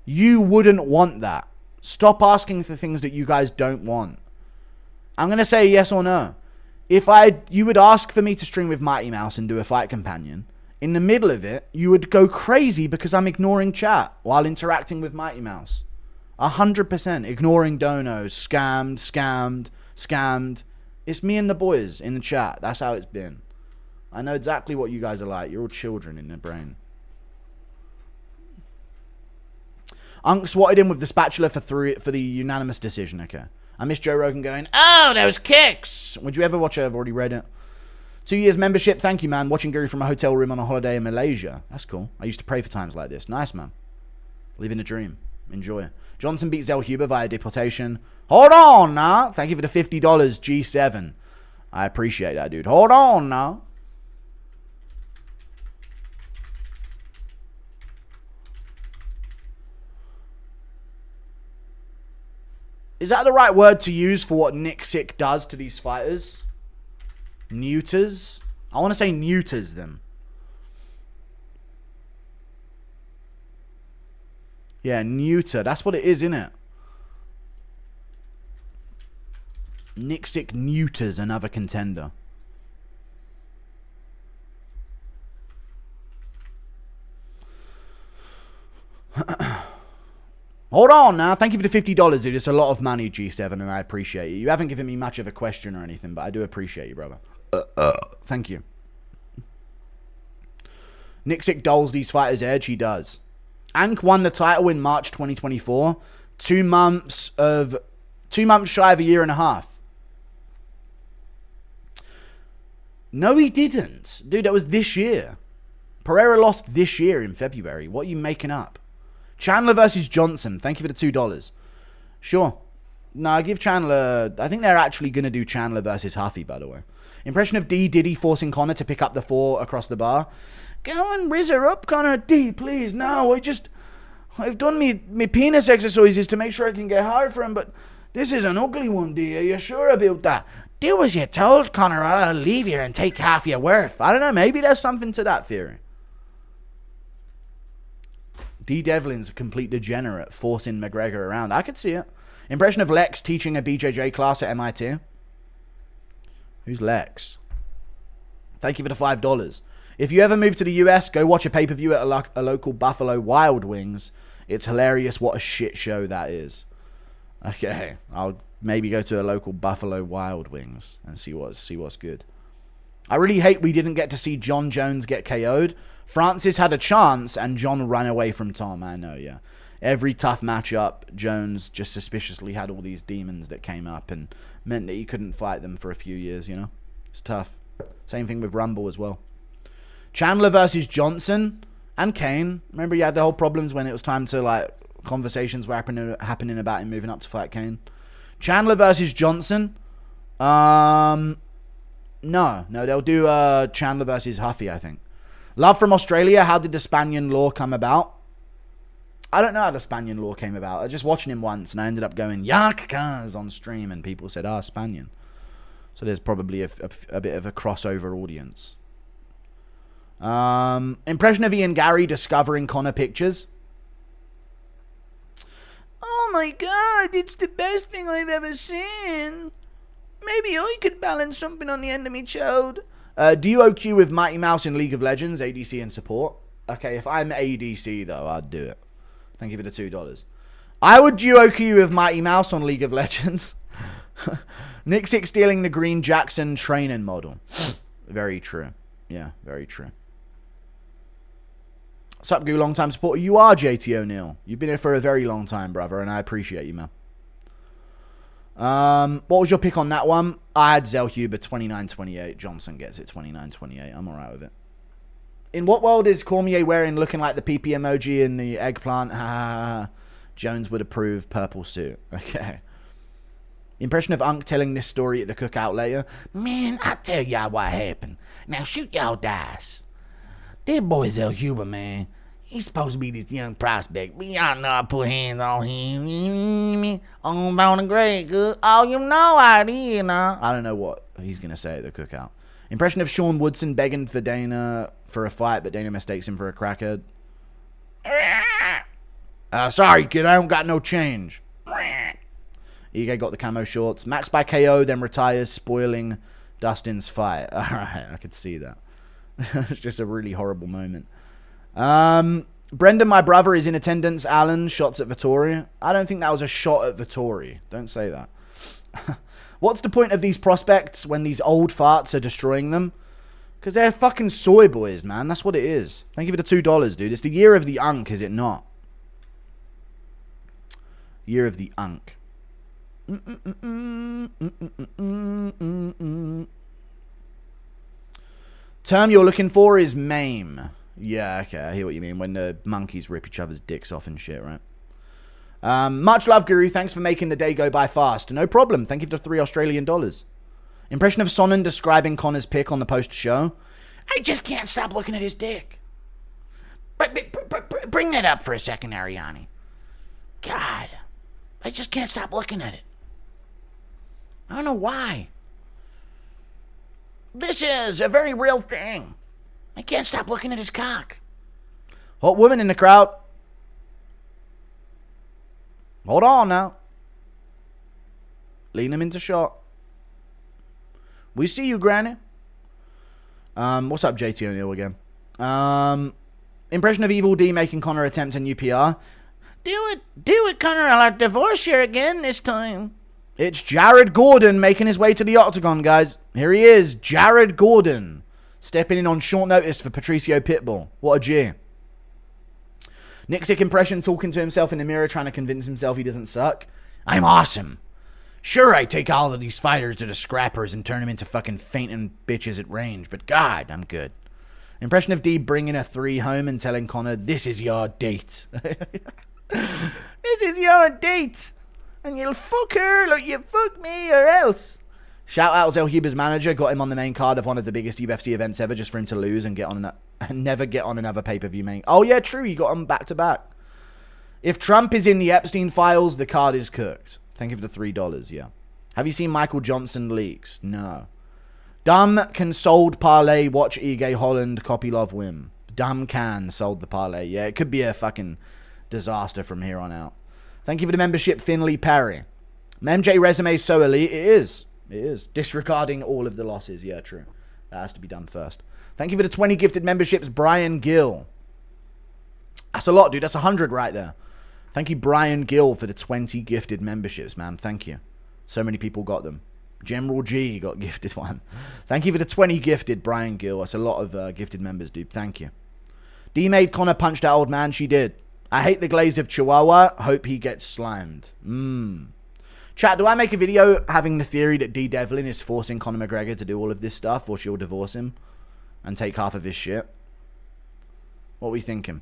You wouldn't want that. Stop asking for things that you guys don't want. I'm gonna say yes or no. If you would ask for me to stream with Mighty Mouse and do a fight companion, in the middle of it, you would go crazy because I'm ignoring chat while interacting with Mighty Mouse. 100% ignoring donos, scammed. It's me and the boys in the chat. That's how it's been. I know exactly what you guys are like. You're all children in the brain. Unk swatted him with the spatula for the unanimous decision. Okay. I miss Joe Rogan going, Oh, those kicks! would you ever watch it? I've already read it. 2 years membership. Thank you, man. Watching Guru from a hotel room on a holiday in Malaysia. That's cool. I used to pray for times like this. Nice, man. Living a dream. Enjoy. Johnson beat Zelyuba via deportation. Hold on now. Thank you for the $50, G7. I appreciate that, dude. Hold on now. Is that the right word to use for what Nick Sick does to these fighters? Neuters? I want to say neuters them. Yeah, neuter. That's what it is, isn't it? Nick Sick neuters another contender. Hold on now. Thank you for the $50, dude. It's a lot of money, G7, and I appreciate you. You haven't given me much of a question or anything, but I do appreciate you, brother. Thank you. Nick Sick doles these fighters' edge. He does. Ank won the title in March 2024. 2 months shy of a year and a half. No, he didn't. Dude, that was this year. Pereira lost this year in February. What are you making up? Chandler versus Johnson. Thank you for the $2. Sure. No, give Chandler... I think they're actually going to do Chandler versus Huffy, by the way. Impression of D. Diddy forcing Connor to pick up the 4 across the bar. Go and riz her up, Connor. D, please. No, I've done me penis exercises to make sure I can get hard for him, but this is an ugly one, D. Are you sure about that? Do as you're told, Connor, or I'll leave you and take half your worth. I don't know. Maybe there's something to that theory. D. Devlin's a complete degenerate, forcing McGregor around. I could see it. Impression of Lex teaching a BJJ class at MIT. Who's Lex? Thank you for the $5. If you ever move to the US, go watch a pay-per-view at a local Buffalo Wild Wings. It's hilarious what a shit show that is. Okay, I'll maybe go to a local Buffalo Wild Wings and see what's good. I really hate we didn't get to see John Jones get KO'd. Francis had a chance and John ran away from Tom. I know, yeah. Every tough matchup, Jones just suspiciously had all these demons that came up and meant that he couldn't fight them for a few years, you know? It's tough. Same thing with Rumble as well. Chandler versus Johnson and Kane. Remember he had the whole problems when it was time to, like, conversations were happening about him moving up to fight Kane. Chandler versus Johnson. No, they'll do Chandler versus Huffy, I think. Love from Australia. How did the Spanian law come about? I don't know how the Spanian law came about. I was just watching him once and I ended up going, Yakas on stream and people said, Spanian. So there's probably a bit of a crossover audience. Impression of Ian Gary discovering Connor pictures. Oh my god, it's the best thing I've ever seen. Maybe I could balance something on the end of me chode. Duo Q with Mighty Mouse in League of Legends, ADC and support. Okay, if I'm ADC though, I'd do it. Thank you for the $2. I would duo Q with Mighty Mouse on League of Legends. Nick Sick stealing the Green Jackson training model. Very true. Yeah, very true. Sup, Goo, long time supporter. You are JT O'Neill. You've been here for a very long time, brother, and I appreciate you, man. What was your pick on that one? I had Zelyuba 29-28. Johnson gets it 29-28. I'm alright with it. In what world is Cormier wearing looking like the PP emoji in the eggplant? Jones would approve purple suit. Okay. Impression of Unk telling this story at the cookout later. Man, I'll tell y'all what happened. Now shoot y'all dice. That boy Zelyuba, man. He's supposed to be this young prospect, but y'all know I put hands on him. On the great good. Oh, you know I did, now. I don't know what He's going to say it at the cookout. Impression of Sean Woodson begging for Dana for a fight, but Dana mistakes him for a crackhead. Sorry, kid, I don't got no change. Ige got the camo shorts. Max by KO, then retires, spoiling Dustin's fight. Alright, I could see that. It's just a really horrible moment. Brendan, my brother, is in attendance. Alan, shots at Vettori. I don't think that was a shot at Vettori. Don't say that. What's the point of these prospects when these old farts are destroying them? Because they're fucking soy boys, man. That's what it is. Thank you for the $2, dude. It's the year of the unk, is it not? Year of the unk. Term you're looking for is MAME. Yeah, okay, I hear what you mean. When the monkeys rip each other's dicks off and shit, right? Much love, Guru. Thanks for making the day go by fast. No problem. Thank you for the $3 Australian. Impression of Sonnen describing Connor's pick on the post-show. I just can't stop looking at his dick. Bring that up for a second, Ariani. God, I just can't stop looking at it. I don't know why. This is a very real thing. I can't stop looking at his cock. Hot woman in the crowd. Hold on now. Lean him into shot. We see you, Granny. What's up, JT O'Neill again? Impression of Evil D making Connor attempt a new PR. Do it, Connor. I'll divorce you again this time. It's Jared Gordon making his way to the octagon, guys. Here he is, Jared Gordon. Stepping in on short notice for Patricio Pitbull. What a G. Nixick impression talking to himself in the mirror, trying to convince himself he doesn't suck. I'm awesome. Sure, I take all of these fighters to the scrappers and turn them into fucking fainting bitches at range, but God, I'm good. Impression of D bringing a 3 home and telling Connor, this is your date. This is your date. And you'll fuck her like you fuck me or else. Shout out Zelyuba's manager, got him on the main card of one of the biggest UFC events ever just for him to lose and never get on another pay-per-view main. Oh yeah, true, he got them back to back. If Trump is in the Epstein files, the card is cooked. Thank you for the $3, yeah. Have you seen Michael Johnson leaks? No. Dumb can sold parlay, watch Ige Holland, Kopylov win. Dumb can sold the parlay. Yeah, it could be a fucking disaster from here on out. Thank you for the membership, Finley Perry. MJ resume is so elite. It is. It is. Disregarding all of the losses. Yeah, true. That has to be done first. Thank you for the 20 gifted memberships, Brian Gill. That's a lot, dude. That's 100 right there. Thank you, Brian Gill, for the 20 gifted memberships, man. Thank you. So many people got them. General G got gifted one. Thank you for the 20 gifted, Brian Gill. That's a lot of gifted members, dude. Thank you. D made Connor punch that old man. She did. I hate the glaze of Chihuahua. Hope he gets slimed. Chat, do I make a video having the theory that D Devlin is forcing Conor McGregor to do all of this stuff, or she'll divorce him and take half of his shit? What are we thinking?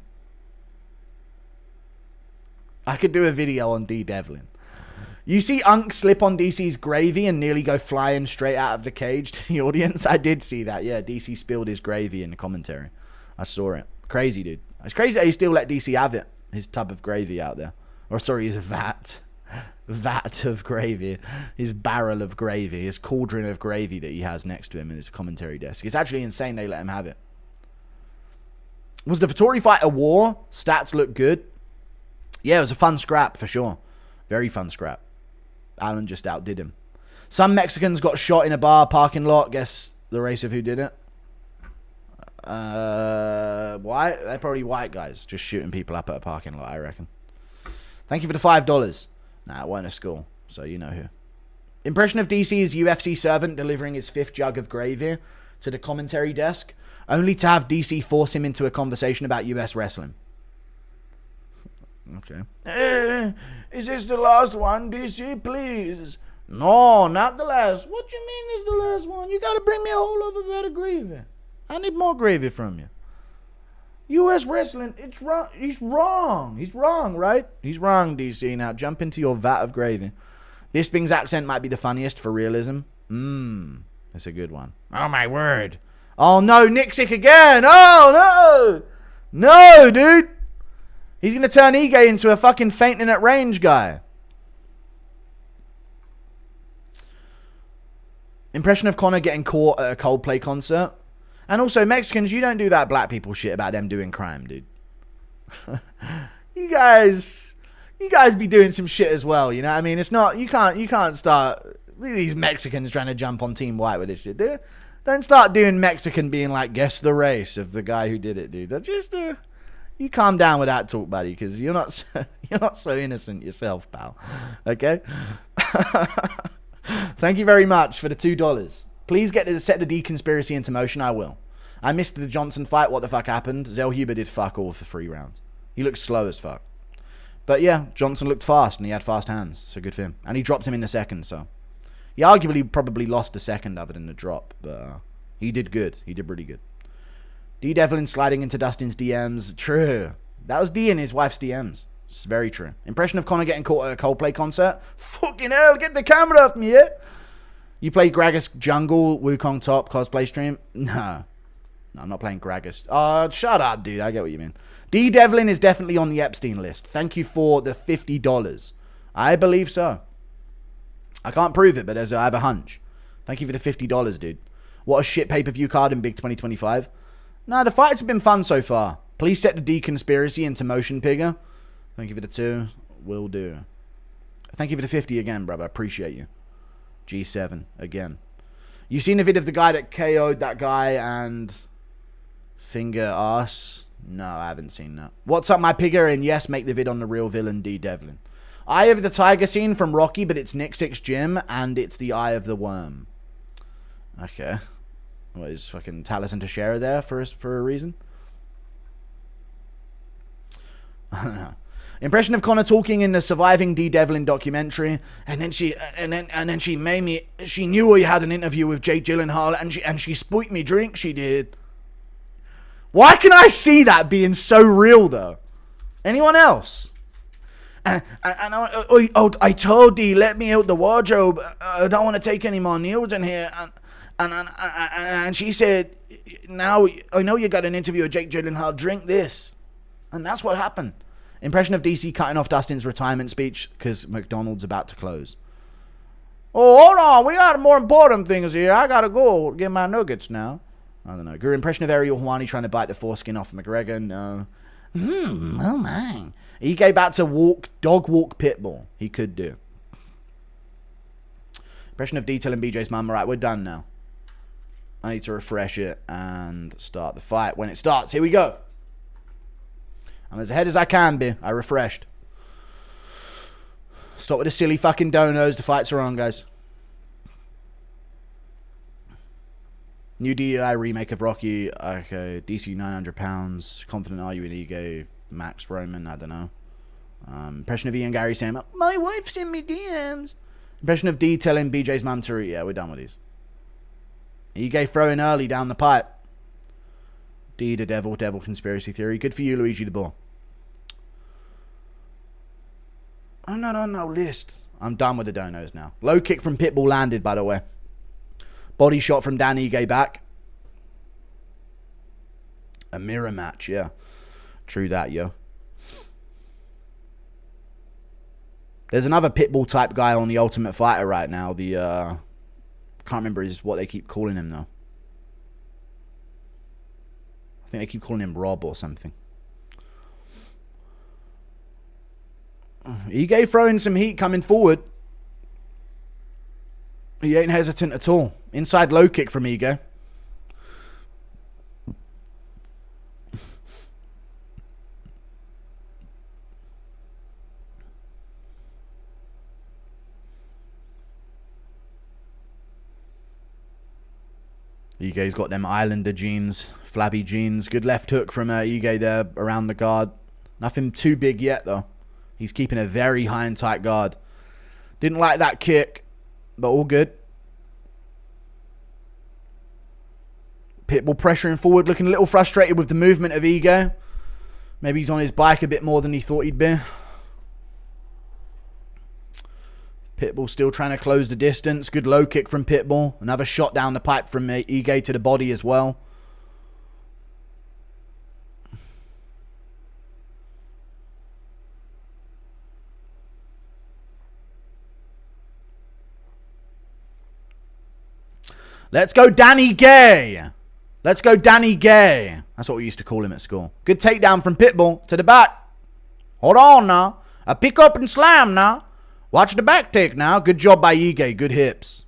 I could do a video on D Devlin. You see Unk slip on DC's gravy and nearly go flying straight out of the cage to the audience? I did see that. Yeah, DC spilled his gravy in the commentary. I saw it. Crazy, dude. It's crazy that he still let DC have it. His tub of gravy out there. Or sorry, his vat of gravy. His barrel of gravy. His cauldron of gravy that he has next to him in his commentary desk. It's actually insane they let him have it. Was the Vettori fight a war? Stats look good. Yeah, it was a fun scrap for sure. Very fun scrap. Alan just outdid him. Some Mexicans got shot in a bar parking lot. Guess the race of who did it? White? They're probably white guys just shooting people up at a parking lot, I reckon. Thank you for the $5. Nah, it weren't a school, so you know who. Impression of DC's UFC servant delivering his 5th jug of gravy to the commentary desk, only to have DC force him into a conversation about US wrestling. Okay. Is this the last one, DC? Please. No, not the last. What you mean is the last one? You gotta bring me a whole other vat of gravy. I need more gravy from you. U.S. wrestling, it's wrong. He's wrong. He's wrong, right? He's wrong, DC. Now jump into your vat of gravy. Bisping's accent might be the funniest for realism. That's a good one. Oh, my word. Oh, no, Nixick again. Oh, no. No, dude. He's going to turn Ige into a fucking fainting at range guy. Impression of Conor getting caught at a Coldplay concert. And also, Mexicans, you don't do that black people shit about them doing crime, dude. You guys be doing some shit as well, you know what I mean? It's not, you can't start, look at these Mexicans trying to jump on Team White with this shit, dude. Don't start doing Mexican being like, guess the race of the guy who did it, dude. That just, you calm down with that talk, buddy, because you're not so innocent yourself, pal. Okay? Thank you very much for the $2. Please get to set the D conspiracy into motion. I will. I missed the Johnson fight. What the fuck happened? Zelyuba did fuck all for 3 rounds. He looked slow as fuck. But yeah, Johnson looked fast and he had fast hands. So good for him. And he dropped him in the second, so. He arguably probably lost the second other than the drop. But he did good. He did really good. D Devlin sliding into Dustin's DMs. True. That was D in his wife's DMs. It's very true. Impression of Conor getting caught at a Coldplay concert. Fucking hell, get the camera off me, yeah? You play Gragas Jungle, Wukong Top cosplay stream? No, I'm not playing Gragas. Oh, shut up, dude. I get what you mean. D Devlin is definitely on the Epstein list. Thank you for the $50. I believe so. I can't prove it, but I have a hunch. Thank you for the $50, dude. What a shit pay-per-view card in Big 2025. Nah, the fights have been fun so far. Please set the D conspiracy into motion, Pigger. Thank you for the 2. Will do. Thank you for the 50 again, brother. I appreciate you. G7 again. You seen the vid of the guy that KO'd that guy and finger ass? No, I haven't seen that. What's up, my Pigger? And yes, make the vid on the real villain, D Devlin. Eye of the Tiger scene from Rocky, but it's Nick Six Jim and it's the Eye of the Worm. Okay. What is fucking Taliesin Teixeira there for a reason? I don't know. Impression of Conor talking in the surviving D Devlin documentary, and then she made me. She knew I had an interview with Jake Gyllenhaal, and she spoilt me drink. She did. Why can I see that being so real though? Anyone else? I told D, let me out the wardrobe. I don't want to take any more news in here. And she said, now I know you got an interview with Jake Gyllenhaal. Drink this, and that's what happened. Impression of DC cutting off Dustin's retirement speech because McDonald's about to close. Oh, hold on. We got more important things here. I got to go get my nuggets now. I don't know. Good impression of Ariel Helwani trying to bite the foreskin off McGregor. No. Oh my. Ike about to dog walk Pitbull. He could do. Impression of Detail and BJ's mum. Right, we're done now. I need to refresh it and start the fight. When it starts, here we go. I'm as ahead as I can be. I refreshed. Stop with the silly fucking donos. The fights are on, guys. New DEI remake of Rocky. Okay, DC 900 pounds. Confident are you in Ego? Max Roman, I don't know. Impression of Ian Gary saying, my wife sent me DMs. Impression of D telling BJ's mum to eat. Yeah, we're done with these. Ige throwing early down the pipe. D the devil conspiracy theory. Good for you, Luigi the Boar. I'm not on no list. I'm done with the donos now. Low kick from Pitbull landed, by the way. Body shot from Dan Ige back. A mirror match, yeah. True that, yo. There's another Pitbull type guy on the Ultimate Fighter right now. The, can't remember what they keep calling him, though. I think they keep calling him Rob or something. Ige throwing some heat coming forward. He ain't hesitant at all. Inside low kick from Ige. Ige's got them Islander jeans, flabby jeans. Good left hook from Ige there around the guard. Nothing too big yet, though. He's keeping a very high and tight guard. Didn't like that kick, but all good. Pitbull pressuring forward, looking a little frustrated with the movement of Ige. Maybe he's on his bike a bit more than he thought he'd be. Pitbull still trying to close the distance. Good low kick from Pitbull. Another shot down the pipe from Ige to the body as well. Let's go Danny Gay. Let's go Danny Gay. That's what we used to call him at school. Good takedown from Pitbull to the back. Hold on now. A pick up and slam now. Watch the back take now. Good job by Ige. Good hips.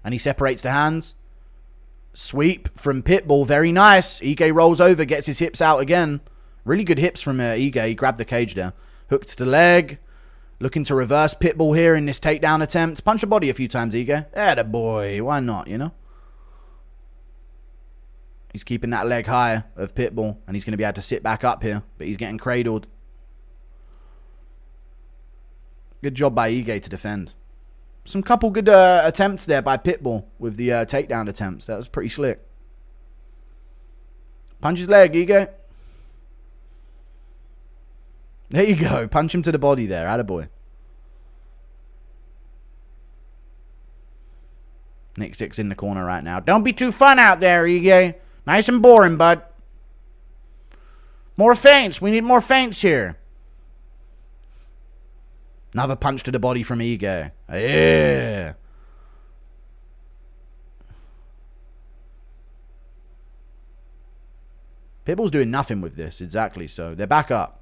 And he separates the hands. Sweep from Pitbull. Very nice. Ige rolls over. Gets his hips out again. Really good hips from Ige. He grabbed the cage there. Hooked to the leg. Looking to reverse Pitbull here in this takedown attempt. Punch a body a few times, Ige. Attaboy. Why not, you know? He's keeping that leg high of Pitbull. And he's going to be able to sit back up here. But he's getting cradled. Good job by Ige to defend. Some couple good attempts there by Pitbull with the takedown attempts. That was pretty slick. Punch his leg, Ige. There you go. Punch him to the body there. Attaboy. Nick Stick's in the corner right now. Don't be too fun out there, Ige. Nice and boring, bud. More feints. We need more feints here. Another punch to the body from Ige. Yeah. Pitbull's doing nothing with this. Exactly so. They're back up.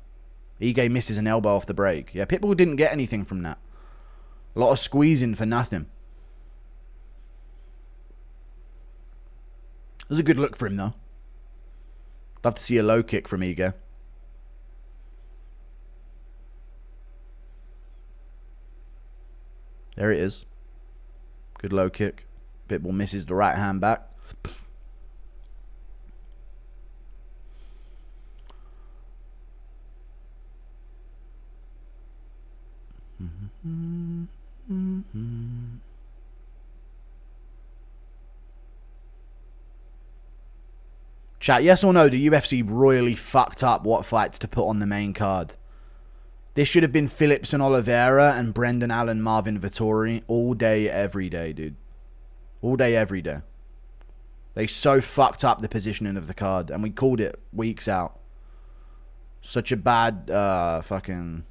Ige misses an elbow off the break. Yeah, Pitbull didn't get anything from that. A lot of squeezing for nothing. It was a good look for him, though. Love to see a low kick from Ige. There it is. Good low kick. Pitbull misses the right hand back. Chat, yes or no, the UFC royally fucked up what fights to put on the main card. This should have been Phillips and Oliveira and Brendan Allen, Marvin Vettori all day, every day, dude. All day, every day. They so fucked up the positioning of the card, and we called it weeks out. Such a bad fucking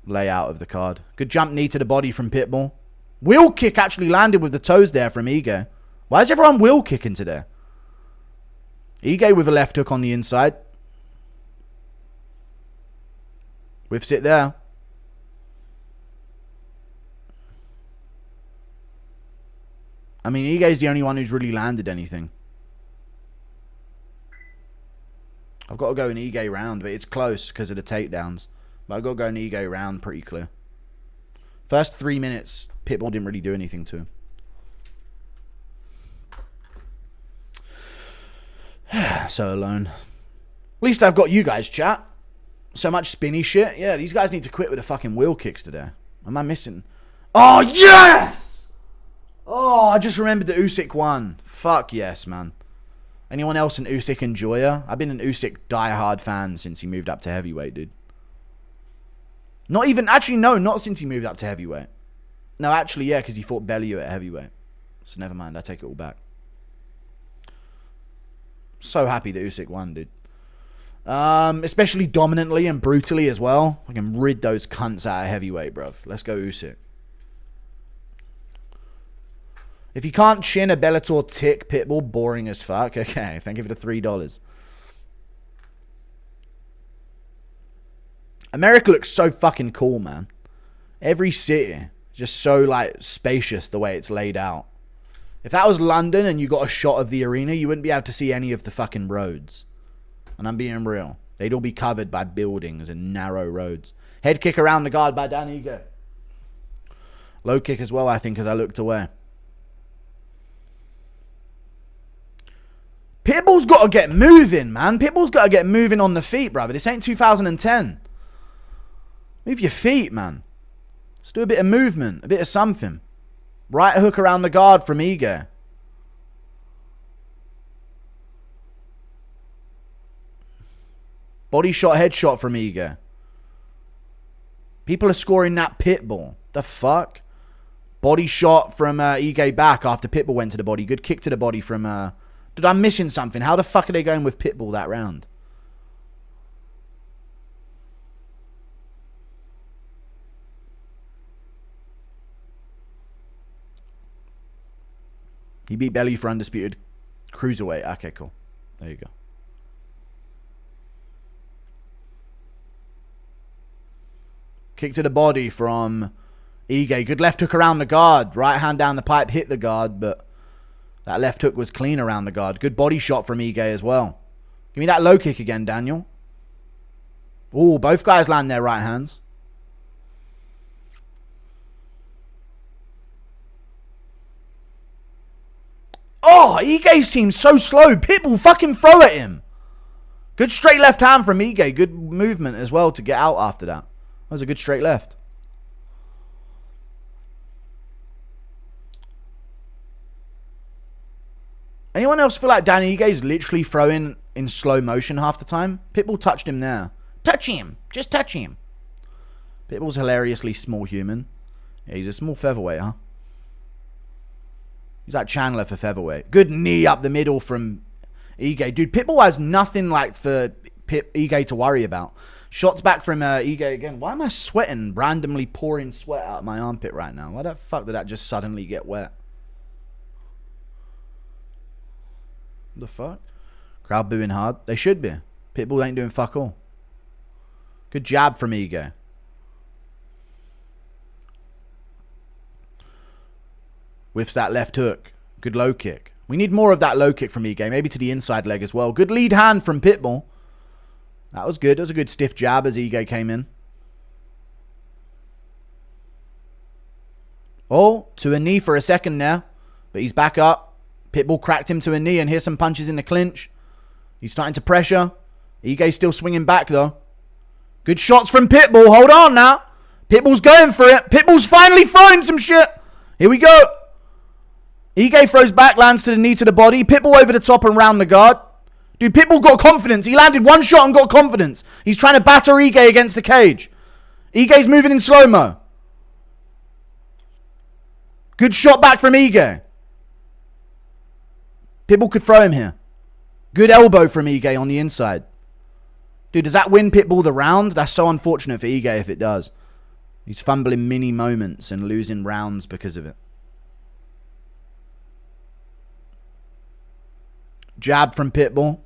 layout of the card. Good jump knee to the body from Pitbull. Wheel kick actually landed with the toes there from Ige. Why is everyone wheel kicking today? Ige with a left hook on the inside. Whiffs it there. I mean, Ige's the only one who's really landed anything. I've got to go an Ige round, but it's close because of the takedowns. But I've got to go an Ige round pretty clear. First 3 minutes, Pitbull didn't really do anything to him. So alone. At least I've got you guys, chat. So much spinny shit. Yeah, these guys need to quit with the fucking wheel kicks today. Am I missing? Oh, yes! Oh, I just remembered the Usyk one. Fuck yes, man. Anyone else an Usyk enjoyer? I've been an Usyk diehard fan since he moved up to heavyweight, dude. Not even... Actually, no, not since he moved up to heavyweight. No, actually, yeah, because he fought Bellew at heavyweight. So never mind, I take it all back. So happy that Usyk won, dude. Especially dominantly and brutally as well. I can rid those cunts out of heavyweight, bruv. Let's go Usyk. If you can't chin a Bellator tick, Pitbull, boring as fuck. Okay, thank you for the $3. America looks so fucking cool, man. Every city, just so, like, spacious the way it's laid out. If that was London and you got a shot of the arena, you wouldn't be able to see any of the fucking roads. And I'm being real. They'd all be covered by buildings and narrow roads. Head kick around the guard by Dan Ige. Low kick as well, I think, as I looked away. Pitbull's got to get moving, man. Pitbull's got to get moving on the feet, brother. This ain't 2010. Move your feet, man. Let's do a bit of movement. A bit of something. Right hook around the guard from Ige. Body shot, headshot from Ige. People are scoring that Pitbull. The fuck? Body shot from Ige back after Pitbull went to the body. Good kick to the body from... Dude, I'm missing something. How the fuck are they going with Pitbull that round? He beat Belly for undisputed cruiserweight. Okay, cool. There you go. Kick to the body from Ige. Good left hook around the guard. Right hand down the pipe. Hit the guard, but that left hook was clean around the guard. Good body shot from Ige as well. Give me that low kick again, Daniel. Oh, both guys land their right hands. Oh, Ige seems so slow. Pitbull fucking throw at him. Good straight left hand from Ige. Good movement as well to get out after that. That was a good straight left. Anyone else feel like Danny Ige is literally throwing in slow motion half the time? Pitbull touched him there. Touch him. Just touch him. Pitbull's hilariously small human. Yeah, he's a small featherweight, huh? He's like Chandler for featherweight. Good knee up the middle from Ige. Dude, Pitbull has nothing like for Ige to worry about. Shots back from Ige again. Why am I sweating? Randomly pouring sweat out of my armpit right now. Why the fuck did that just suddenly get wet? What the fuck? Crowd booing hard. They should be. Pitbull ain't doing fuck all. Good jab from Ige. Whiffs that left hook. Good low kick. We need more of that low kick from Ige. Maybe to the inside leg as well. Good lead hand from Pitbull. That was good. That was a good stiff jab as Ige came in. Oh, to a knee for a second there. But he's back up. Pitbull cracked him to a knee and here's some punches in the clinch. He's starting to pressure. Ige still swinging back though. Good shots from Pitbull. Hold on now. Pitbull's going for it. Pitbull's finally throwing some shit. Here we go. Ige throws back, lands to the knee to the body. Pitbull over the top and round the guard. Dude, Pitbull got confidence. He landed one shot and got confidence. He's trying to batter Ige against the cage. Ige's moving in slow-mo. Good shot back from Ige. Pitbull could throw him here. Good elbow from Ige on the inside. Dude, does that win Pitbull the round? That's so unfortunate for Ige if it does. He's fumbling mini moments and losing rounds because of it. Jab from Pitbull.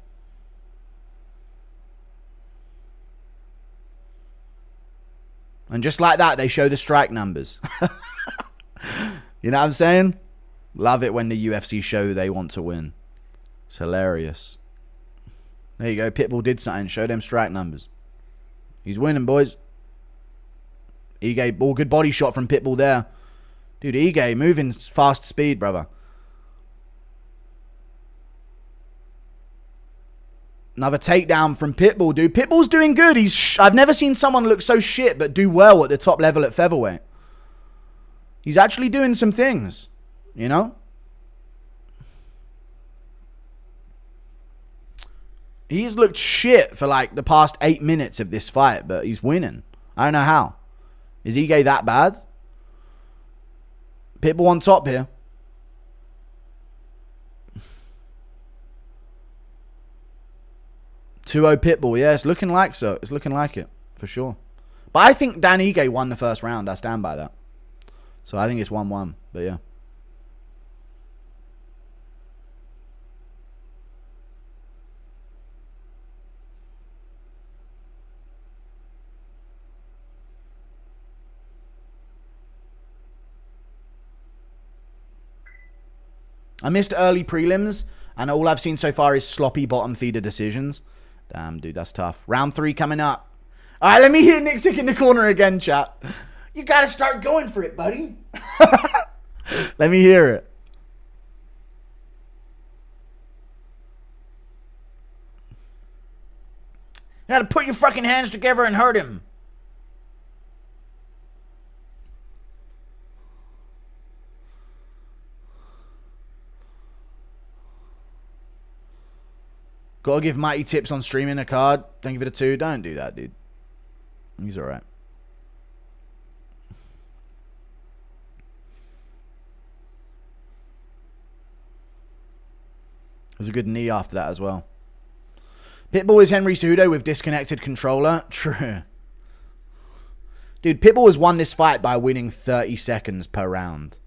And just like that, they show the strike numbers. You know what I'm saying? Love it when the UFC show they want to win. It's hilarious. There you go. Pitbull did something. Show them strike numbers. He's winning, boys. Ige, ball, good body shot from Pitbull there. Dude, Ige moving fast speed, brother. Another takedown from Pitbull, dude. Pitbull's doing good. I've never seen someone look so shit but do well at the top level at featherweight. He's actually doing some things, you know? He's looked shit for like the past 8 minutes of this fight, but he's winning. I don't know how. Is Ige that bad? Pitbull on top here. Two-0 Pitbull. Yeah, it's looking like so. It's looking like it, for sure. But I think Dan Ige won the first round. I stand by that. So I think it's 1-1. But yeah. I missed early prelims, and all I've seen so far is sloppy bottom feeder decisions. Damn, dude, that's tough. Round 3 coming up. All right, let me hear Nick Sick in the corner again, chat. You gotta start going for it, buddy. Let me hear it. You gotta put your fucking hands together and hurt him. Gotta give Mighty tips on streaming a card. Thank you for the 2. Don't do that, dude. He's alright. There's a good knee after that as well. Pitbull is Henry Cejudo with disconnected controller. True. Dude, Pitbull has won this fight by winning 30 seconds per round.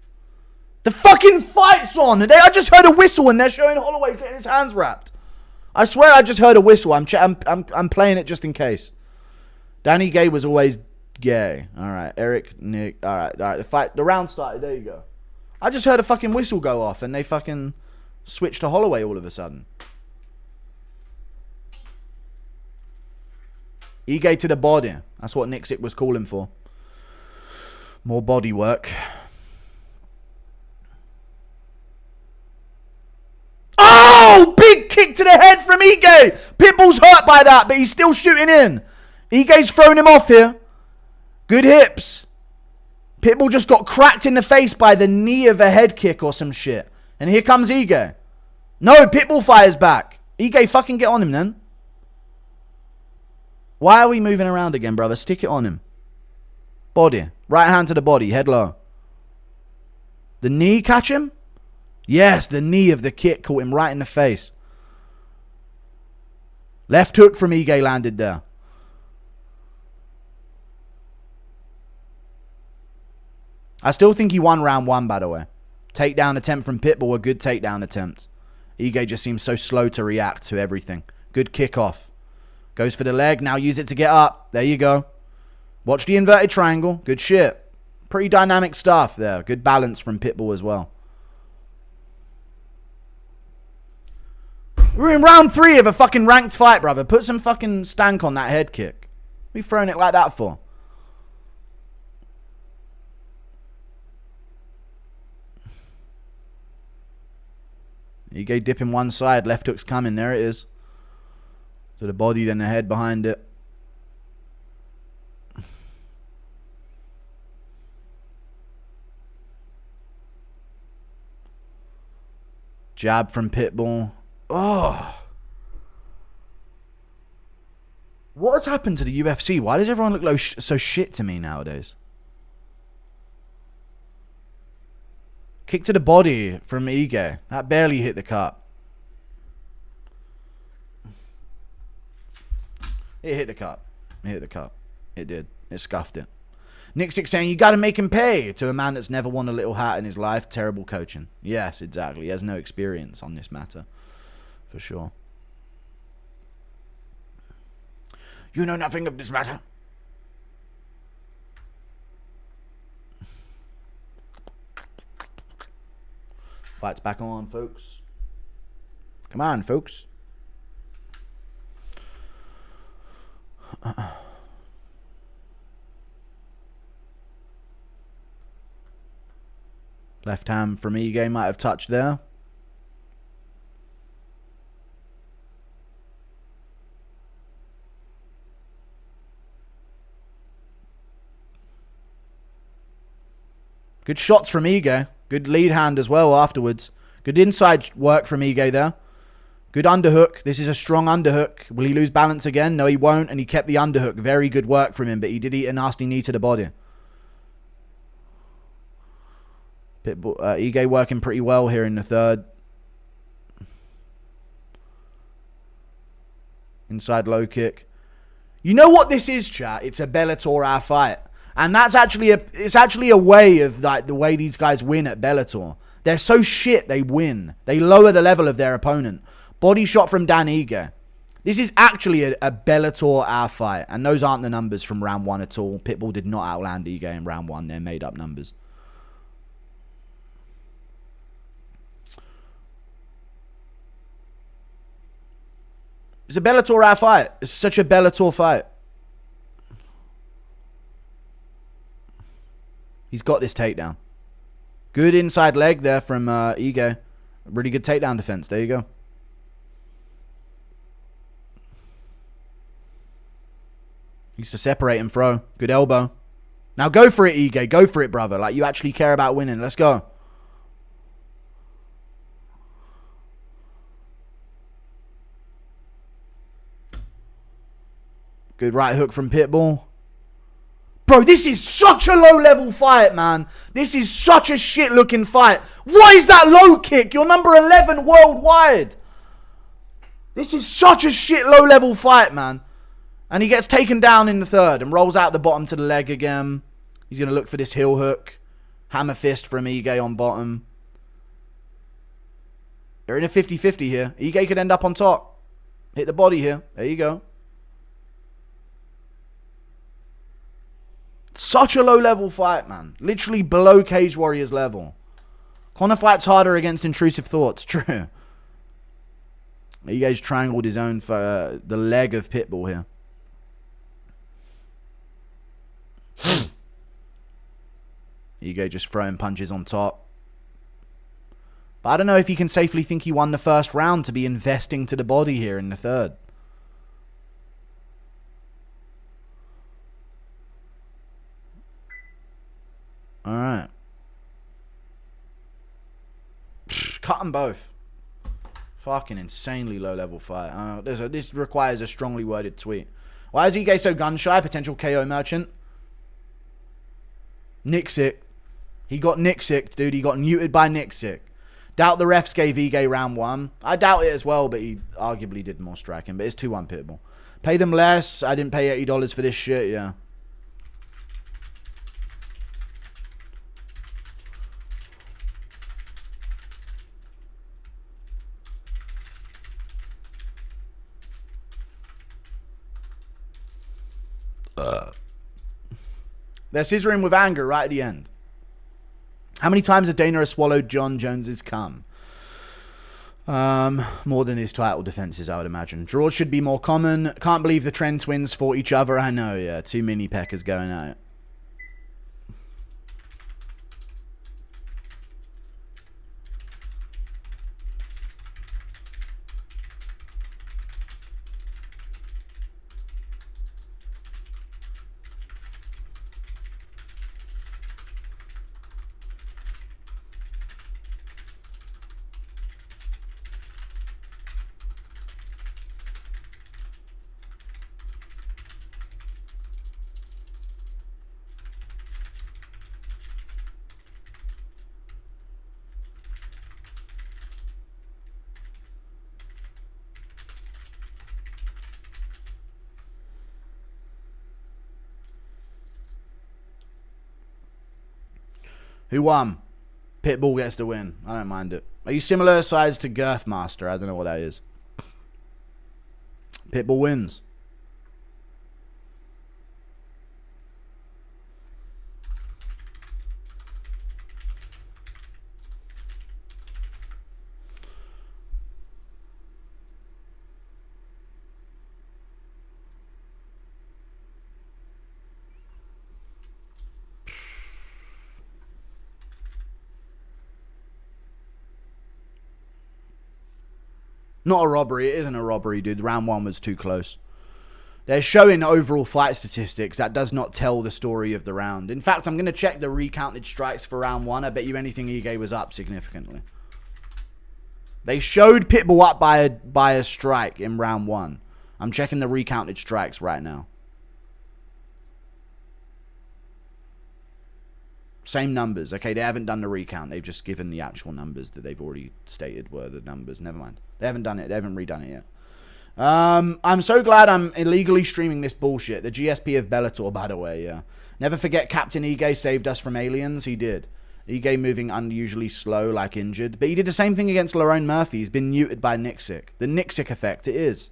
The fucking fight's on. I just heard a whistle and they're showing Holloway getting his hands wrapped. I swear I just heard a whistle. I'm playing it just in case. Danny Gay was always gay. All right, Eric, Nick. All right. The round started. There you go. I just heard a fucking whistle go off and they fucking switched to Holloway all of a sudden. Ige to the body. That's what Nixick was calling for. More body work. Oh! Big kick to the head from Ige. Pitbull's hurt by that, but he's still shooting in. Ige's thrown him off here. Good hips. Pitbull just got cracked in the face by the knee of a head kick or some shit. And here comes Ige. No, Pitbull fires back. Ige, fucking get on him then. Why are we moving around again, brother? Stick it on him. Body. Right hand to the body. Head low. The knee catch him? Yes, the knee of the kick caught him right in the face. Left hook from Ige landed there. I still think he won round one, by the way. Takedown attempt from Pitbull, a good takedown attempt. Ige just seems so slow to react to everything. Good kickoff. Goes for the leg. Now use it to get up. There you go. Watch the inverted triangle. Good shit. Pretty dynamic stuff there. Good balance from Pitbull as well. We're in round 3 of a fucking ranked fight, brother. Put some fucking stank on that head kick. What are you throwing it like that for? Ige dipping one side. Left hook's coming. There it is. To the body, then the head behind it. Jab from Pitbull. Oh. What has happened to the UFC? Why does everyone look so shit to me nowadays? Kick to the body from Ige. That barely hit the cup. It hit the cup. It hit the cup. It did. It scuffed it. Nixick saying, you got to make him pay. To a man that's never won a little hat in his life. Terrible coaching. Yes, exactly. He has no experience on this matter. For sure. You know nothing of this matter. Fight's back on, folks. Come on, folks. Left hand from Ige might have touched there. Good shots from Ige. Good lead hand as well afterwards. Good inside work from Ige there. Good underhook. This is a strong underhook. Will he lose balance again? No, he won't. And he kept the underhook. Very good work from him, but he did eat a nasty knee to the body. Ige working pretty well here in the third. Inside low kick. You know what this is, chat? It's a Bellator our fight. And that's actually a way of like the way these guys win at Bellator. They're so shit they win. They lower the level of their opponent. Body shot from Dan Ige. This is actually a Bellator our fight. And those aren't the numbers from round 1 at all. Pitbull did not outland Ige in round 1. They're made up numbers. It's a Bellator our fight. It's such a Bellator fight. He's got this takedown. Good inside leg there from Ige. Really good takedown defense. There you go. Used to separate and throw. Good elbow. Now go for it, Ige. Go for it, brother. Like you actually care about winning. Let's go. Good right hook from Pitbull. Bro, this is such a low-level fight, man. This is such a shit-looking fight. What is that low kick? You're number 11 worldwide. This is such a shit low-level fight, man. And he gets taken down in the third and rolls out the bottom to the leg again. He's going to look for this heel hook. Hammer fist from Ige on bottom. They're in a 50-50 here. Ige could end up on top. Hit the body here. There you go. Such a low-level fight, man. Literally below Cage Warriors level. Conor fights harder against intrusive thoughts. True. Ige's triangled his own for the leg of Pitbull here. Ige just throwing punches on top. But I don't know if you can safely think he won the first round to be investing to the body here in the third. Alright. Cut them both. Fucking insanely low-level fight. This requires a strongly worded tweet. Why is Ige so gun-shy? Potential KO merchant. Nick sick. He got Nick sick, dude. He got muted by Nick sick. Doubt the refs gave Ige round 1. I doubt it as well, but he arguably did more striking. But it's 2-1 Pitbull. Pay them less. I didn't pay $80 for this shit, yeah. They're scissoring with anger right at the end. How many times has Dana swallowed John Jones's cum? More than his title defenses, I would imagine. Draws should be more common. Can't believe the Trent twins fought each other. I know, yeah. 2 mini peckers going at it. Who won? Pitbull gets the win. I don't mind it. Are you similar size to Girth Master? I don't know what that is. Pitbull wins. Not a robbery. It isn't a robbery, dude. Round 1 was too close. They're showing overall fight statistics. That does not tell the story of the round. In fact, I'm going to check the recounted strikes for round 1. I bet you anything Ige was up significantly. They showed Pitbull up by a strike in round 1. I'm checking the recounted strikes right now. Same numbers. Okay, they haven't done the recount. They've just given the actual numbers that they've already stated were the numbers. Never mind. They haven't done it. They haven't redone it yet. I'm so glad I'm illegally streaming this bullshit. The GSP of Bellator, by the way, yeah. Never forget Captain Ige saved us from aliens. He did. Ige moving unusually slow, like injured. But he did the same thing against Lerone Murphy. He's been muted by Nixick. The Nixick effect, it is.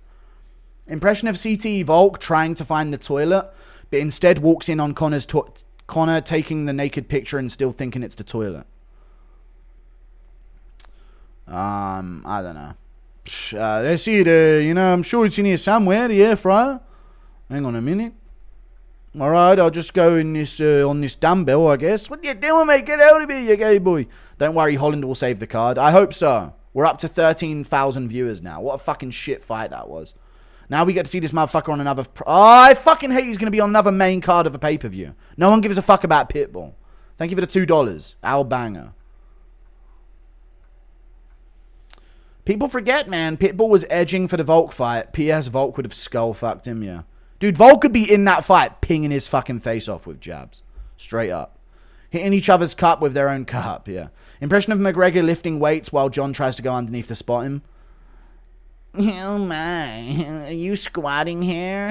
Impression of CTE Volk trying to find the toilet, but instead walks in on Conor taking the naked picture and still thinking it's the toilet. I don't know. Let's see I'm sure it's in here somewhere, the air fryer. Hang on a minute. Alright, I'll just go in this on this dumbbell, I guess. What you doing, mate? Get out of here, you gay boy. Don't worry, Holland will save the card. I hope so. We're up to 13,000 viewers now. What a fucking shit fight that was. Now we get to see this motherfucker on another... I fucking hate he's going to be on another main card of a pay-per-view. No one gives a fuck about Pitbull. Thank you for the $2. Al Banger. People forget, man. Pitbull was edging for the Volk fight. P.S. Volk would have skull-fucked him, yeah. Dude, Volk could be in that fight pinging his fucking face off with jabs. Straight up. Hitting each other's cup with their own cup, yeah. Impression of McGregor lifting weights while John tries to go underneath to spot him. Oh my, are you squatting here?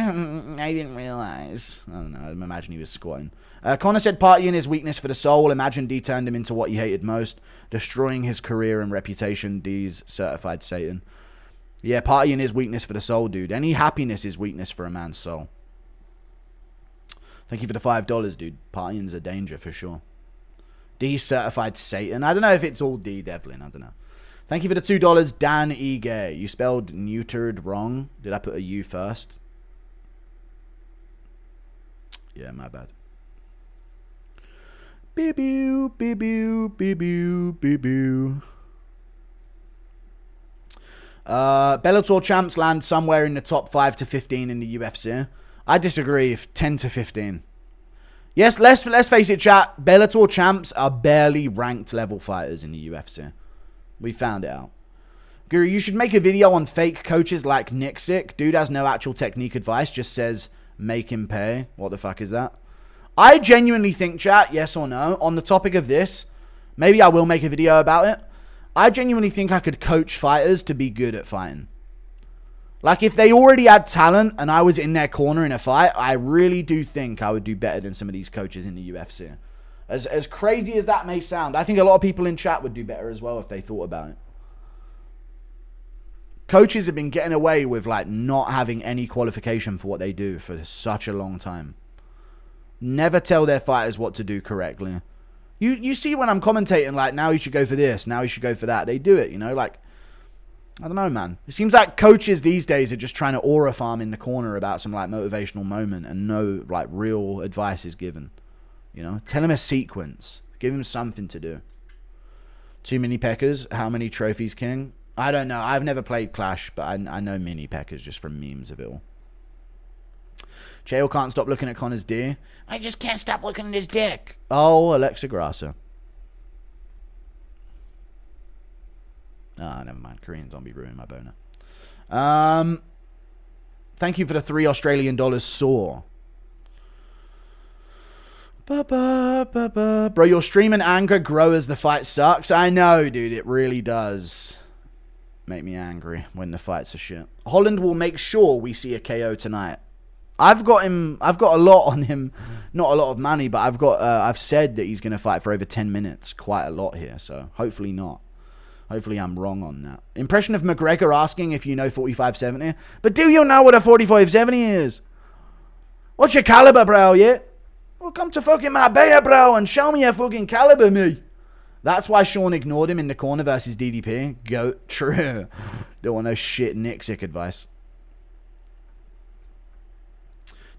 I didn't realize. I don't know, I imagine he was squatting. Connor said partying is weakness for the soul. Imagine D turned him into what you hated most, destroying his career and reputation. D's certified Satan. Yeah, partying is weakness for the soul, dude. Any happiness is weakness for a man's soul. Thank you for the $5, dude. Partying's a danger for sure. D certified Satan. I don't know if it's all D, Devlin. I don't know. Thank you for the $2, Dan E. Gay. You spelled neutered wrong. Did I put a U first? Yeah, my bad. Beep-boo, beep-boo, beep-boo, beep-boo. Bellator champs land somewhere in the top 5 to 15 in the UFC. I disagree. 10 to 15. Yes, let's face it, chat. Bellator champs are barely ranked level fighters in the UFC. We found it out. Guru, you should make a video on fake coaches like Nixick. Dude has no actual technique advice. Just says, make him pay. What the fuck is that? I genuinely think, chat, yes or no, on the topic of this, maybe I will make a video about it. I genuinely think I could coach fighters to be good at fighting. Like, if they already had talent and I was in their corner in a fight, I really do think I would do better than some of these coaches in the UFC. As crazy as that may sound, I think a lot of people in chat would do better as well if they thought about it. Coaches have been getting away with, like, not having any qualification for what they do for such a long time. Never tell their fighters what to do correctly. You see when I'm commentating, like, now you should go for this, now you should go for that. They do it, you know, like, I don't know, man. It seems like coaches these days are just trying to aura farm in the corner about some, like, motivational moment and no, like, real advice is given. You know, tell him a sequence. Give him something to do. Too many peckers. How many trophies, King? I don't know. I've never played Clash, but I know mini peckers just from memes of it all. Chael can't stop looking at Connor's deer. I just can't stop looking at his dick. Oh, Alexa Grassa. Ah, never mind. Korean zombie ruined my boner. Thank you for the $3 Australian saw. Bro, your stream and anger grow as the fight sucks. I know, dude. It really does make me angry when the fights are shit. Holland will make sure we see a KO tonight. I've got a lot on him. Not a lot of money, but I've said that he's going to fight for over 10 minutes. Quite a lot here, so hopefully not. Hopefully I'm wrong on that. Impression of McGregor asking if you know 45-70. But do you know what a 45-70 is? What's your caliber, bro, yeah? Well, come to fucking Marbella, bro, and show me your fucking caliber, me. That's why Sean ignored him in the corner versus DDP. Goat. True. Don't want no shit Nixick advice.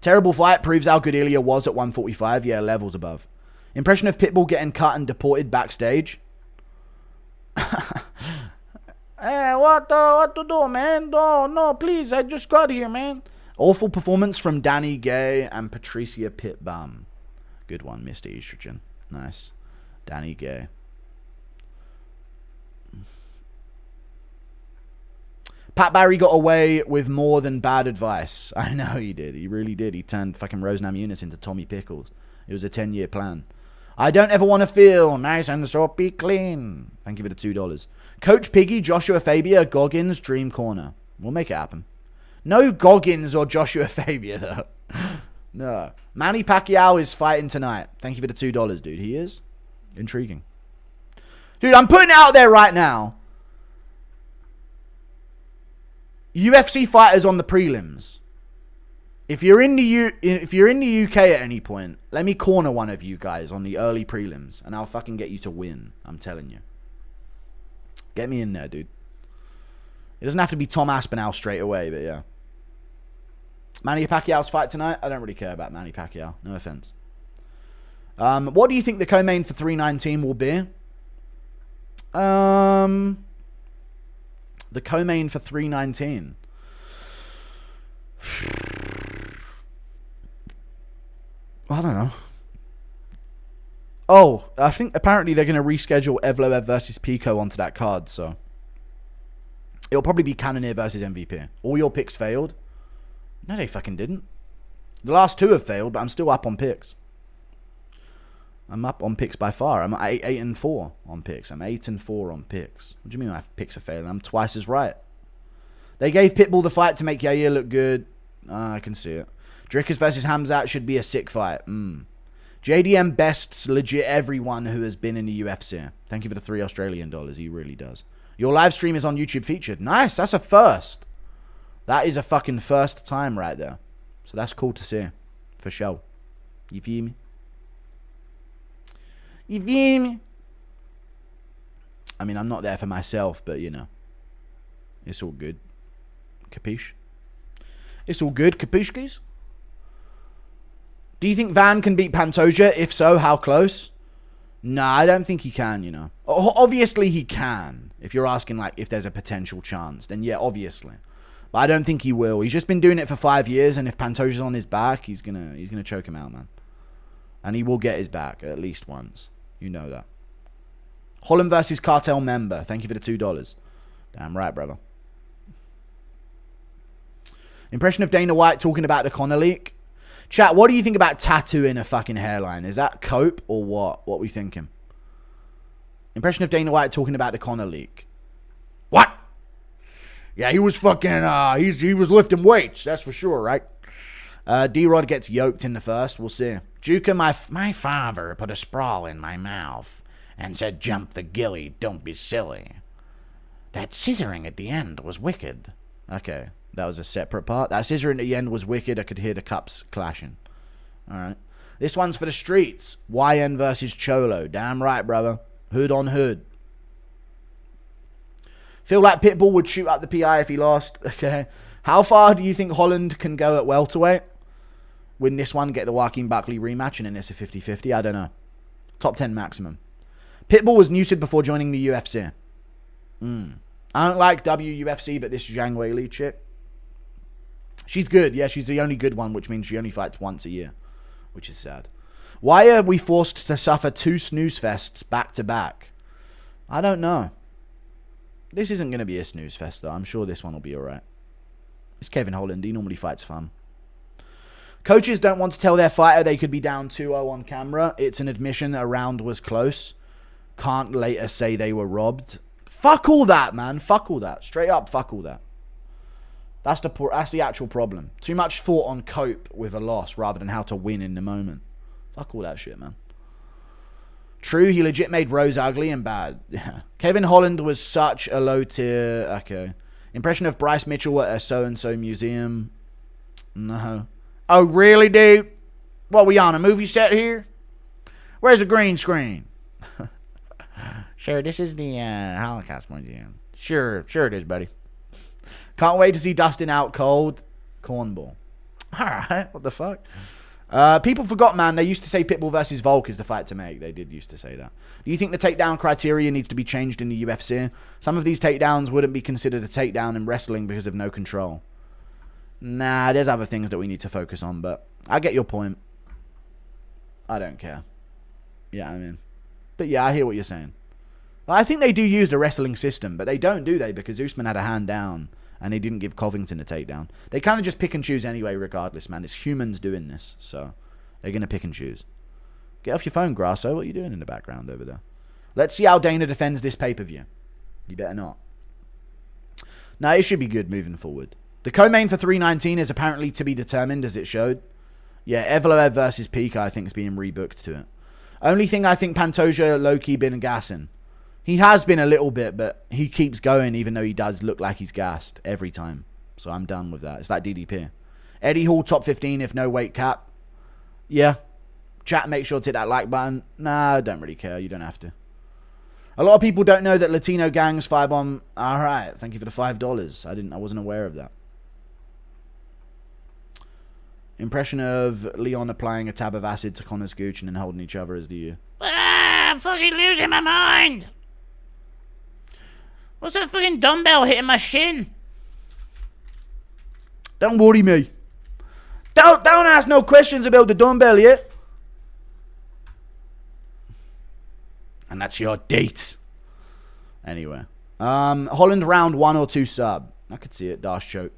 Terrible fight proves how good Ilya was at 145. Yeah, levels above. Impression of Pitbull getting cut and deported backstage. Hey, what to do, man? No, please, I just got here, man. Awful performance from Danny Gay and Patricia Pitbum. Good one, Mr. Estrogen. Nice. Danny Gay. Pat Barry got away with more than bad advice. I know he did. He really did. He turned fucking Rose Namajunas into Tommy Pickles. It was a 10-year plan. I don't ever want to feel nice and soapy clean. Thank you for the $2. Coach Piggy, Joshua Fabia, Goggins, Dream Corner. We'll make it happen. No Goggins or Joshua Fabia, though. No. Manny Pacquiao is fighting tonight. Thank you for the $2, dude. He is? Intriguing. Dude, I'm putting it out there right now. UFC fighters on the prelims. If you're in the UK at any point, let me corner one of you guys on the early prelims, and I'll fucking get you to win. I'm telling you. Get me in there, dude. It doesn't have to be Tom Aspinall straight away, but yeah. Manny Pacquiao's fight tonight? I don't really care about Manny Pacquiao. No offense. What do you think the co-main for 319 will be? The co-main for 319. I don't know. Oh, I think apparently they're going to reschedule Evloev versus Pico onto that card, so it'll probably be Cannonier versus MVP. All your picks failed? No, they fucking didn't. The last two have failed, but I'm still up on picks. I'm up on picks by far. I'm 8-4 on picks. I'm 8-4 on picks. What do you mean my picks are failing? I'm twice as right. They gave Pitbull the fight to make Yair look good. I can see it. Drickers versus Hamzat should be a sick fight. JDM bests legit everyone who has been in the UFC. Thank you for the $3 Australian. He really does. Your live stream is on YouTube featured. Nice. That's a first. That is a fucking first time right there. So that's cool to see. For sure. You feel me? You feel me? I mean, I'm not there for myself, but you know. It's all good. Capiche? It's all good. Capiche? Do you think Van can beat Pantoja? If so, how close? Nah, I don't think he can, you know. Obviously he can. If you're asking, like, if there's a potential chance, then yeah, obviously. But I don't think he will. He's just been doing it for 5 years, and if Pantoja's on his back, he's gonna choke him out, man. And he will get his back at least once. You know that. Holland versus Cartel member. Thank you for the $2. Damn right, brother. Impression of Dana White talking about the Conor leak. Chat, what do you think about tattooing a fucking hairline? Is that cope or what? What we thinking? Impression of Dana White talking about the Conor leak. What? Yeah, he was fucking, he was lifting weights. That's for sure, right? D-Rod gets yoked in the first. We'll see. Juka, my father put a sprawl in my mouth and said, jump the gilly, don't be silly. That scissoring at the end was wicked. Okay, that was a separate part. That scissoring at the end was wicked. I could hear the cups clashing. All right. This one's for the streets. YN versus Cholo. Damn right, brother. Hood on hood. Feel like Pitbull would shoot up the PI if he lost. Okay. How far do you think Holland can go at welterweight? Win this one, get the Joaquin Buckley rematch, and then it's a 50-50. I don't know. Top 10 maximum. Pitbull was neutered before joining the UFC. I don't like WUFC, but this Zhang Weili chick, she's good. Yeah, she's the only good one, which means she only fights once a year, which is sad. Why are we forced to suffer 2 snooze fests back to back? I don't know. This isn't going to be a snooze fest, though. I'm sure this one will be alright. It's Kevin Holland. He normally fights fun. Coaches don't want to tell their fighter they could be down 2-0 on camera. It's an admission that a round was close. Can't later say they were robbed. Fuck all that, man. Fuck all that. Straight up, fuck all that. That's the actual problem. Too much thought on cope with a loss rather than how to win in the moment. Fuck all that shit, man. True, he legit made Rose ugly and bad. Yeah. Kevin Holland was such a low tier. Okay. Impression of Bryce Mitchell at a so-and-so museum. No. Oh, really, dude? What, we on a movie set here? Where's the green screen? Sure, this is the Holocaust Museum. Sure it is, buddy. Can't wait to see Dustin out cold. Cornball. Alright, what the fuck? People forgot, man. They used to say Pitbull versus Volk is the fight to make. They did used to say that. Do you think the takedown criteria needs to be changed in the UFC? Some of these takedowns wouldn't be considered a takedown in wrestling because of no control. Nah, there's other things that we need to focus on, but I get your point. I don't care. Yeah, I mean. But yeah, I hear what you're saying. Well, I think they do use the wrestling system, but they don't, do they? Because Usman had a hand down, and he didn't give Covington a takedown. They kind of just pick and choose anyway, regardless, man. It's humans doing this, so they're going to pick and choose. Get off your phone, Grasso. What are you doing in the background over there? Let's see how Dana defends this pay-per-view. You better not. No, it should be good moving forward. The co-main for 319 is apparently to be determined, as it showed. Yeah, Evloev versus Pika, I think, is being rebooked to it. Only thing I think Pantoja low-key been gassing. He has been a little bit, but he keeps going even though he does look like he's gassed every time. So I'm done with that. It's like DDP. Eddie Hall top 15 if no weight cap. Yeah. Chat, make sure to hit that like button. Nah, I don't really care. You don't have to. A lot of people don't know that Latino gangs firebomb. Alright, thank you for the $5. I wasn't aware of that. Impression of Leon applying a tab of acid to Connor's gooch and then holding each other as the... I'm fucking losing my mind. What's that fucking dumbbell hitting my shin? Don't worry me. Don't ask no questions about the dumbbell yet. And that's your date. Anyway. Holland round 1 or 2 sub. I could see it. Dash choke.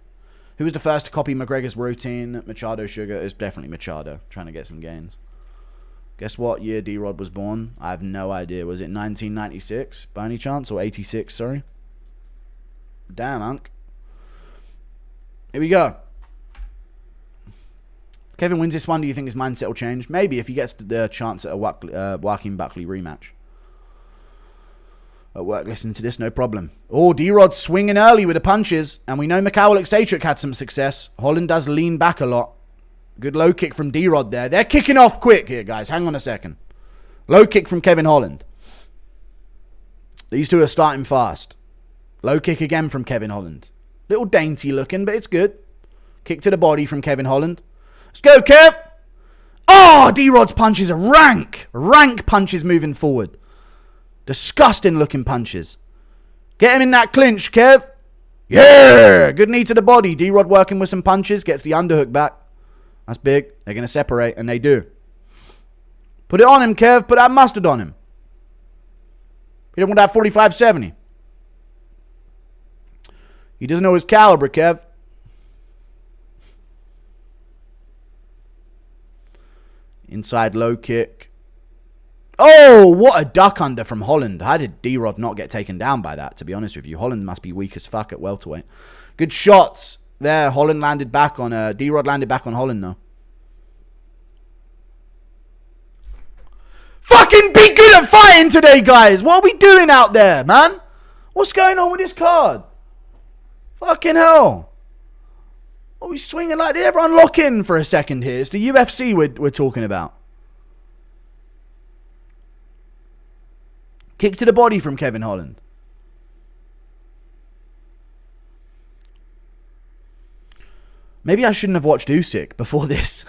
Who was the first to copy McGregor's routine? Machado Sugar. It's definitely Machado. Trying to get some gains. Guess what year D-Rod was born? I have no idea. Was it 1996 by any chance? Or 86, sorry? Damn, Unk. Here we go. If Kevin wins this one, do you think his mindset will change? Maybe if he gets the chance at a Joaquin Buckley rematch. At work, listen to this, no problem. Oh, D-Rod swinging early with the punches. And we know Mikhail Alekseychuk had some success. Holland does lean back a lot. Good low kick from D-Rod there. They're kicking off quick here, guys. Hang on a second. Low kick from Kevin Holland. These two are starting fast. Low kick again from Kevin Holland. Little dainty looking, but it's good. Kick to the body from Kevin Holland. Let's go, Kev. Oh, D-Rod's punches are rank. Rank punches moving forward. Disgusting looking punches. Get him in that clinch, Kev. Yeah. Good knee to the body. D-Rod working with some punches. Gets the underhook back. That's big. They're going to separate, and they do. Put it on him, Kev. Put that mustard on him. He don't want that 45-70. He doesn't know his caliber, Kev. Inside low kick. Oh, what a duck under from Holland. How did D-Rod not get taken down by that, to be honest with you? Holland must be weak as fuck at welterweight. Good shots there. Holland landed back on... D-Rod landed back on Holland, though. Fucking be good at fighting today, guys. What are we doing out there, man? What's going on with this card? Fucking hell. What are we swinging like? Did everyone lock in for a second here? It's the UFC we're talking about. Kick to the body from Kevin Holland. Maybe I shouldn't have watched Usyk before this.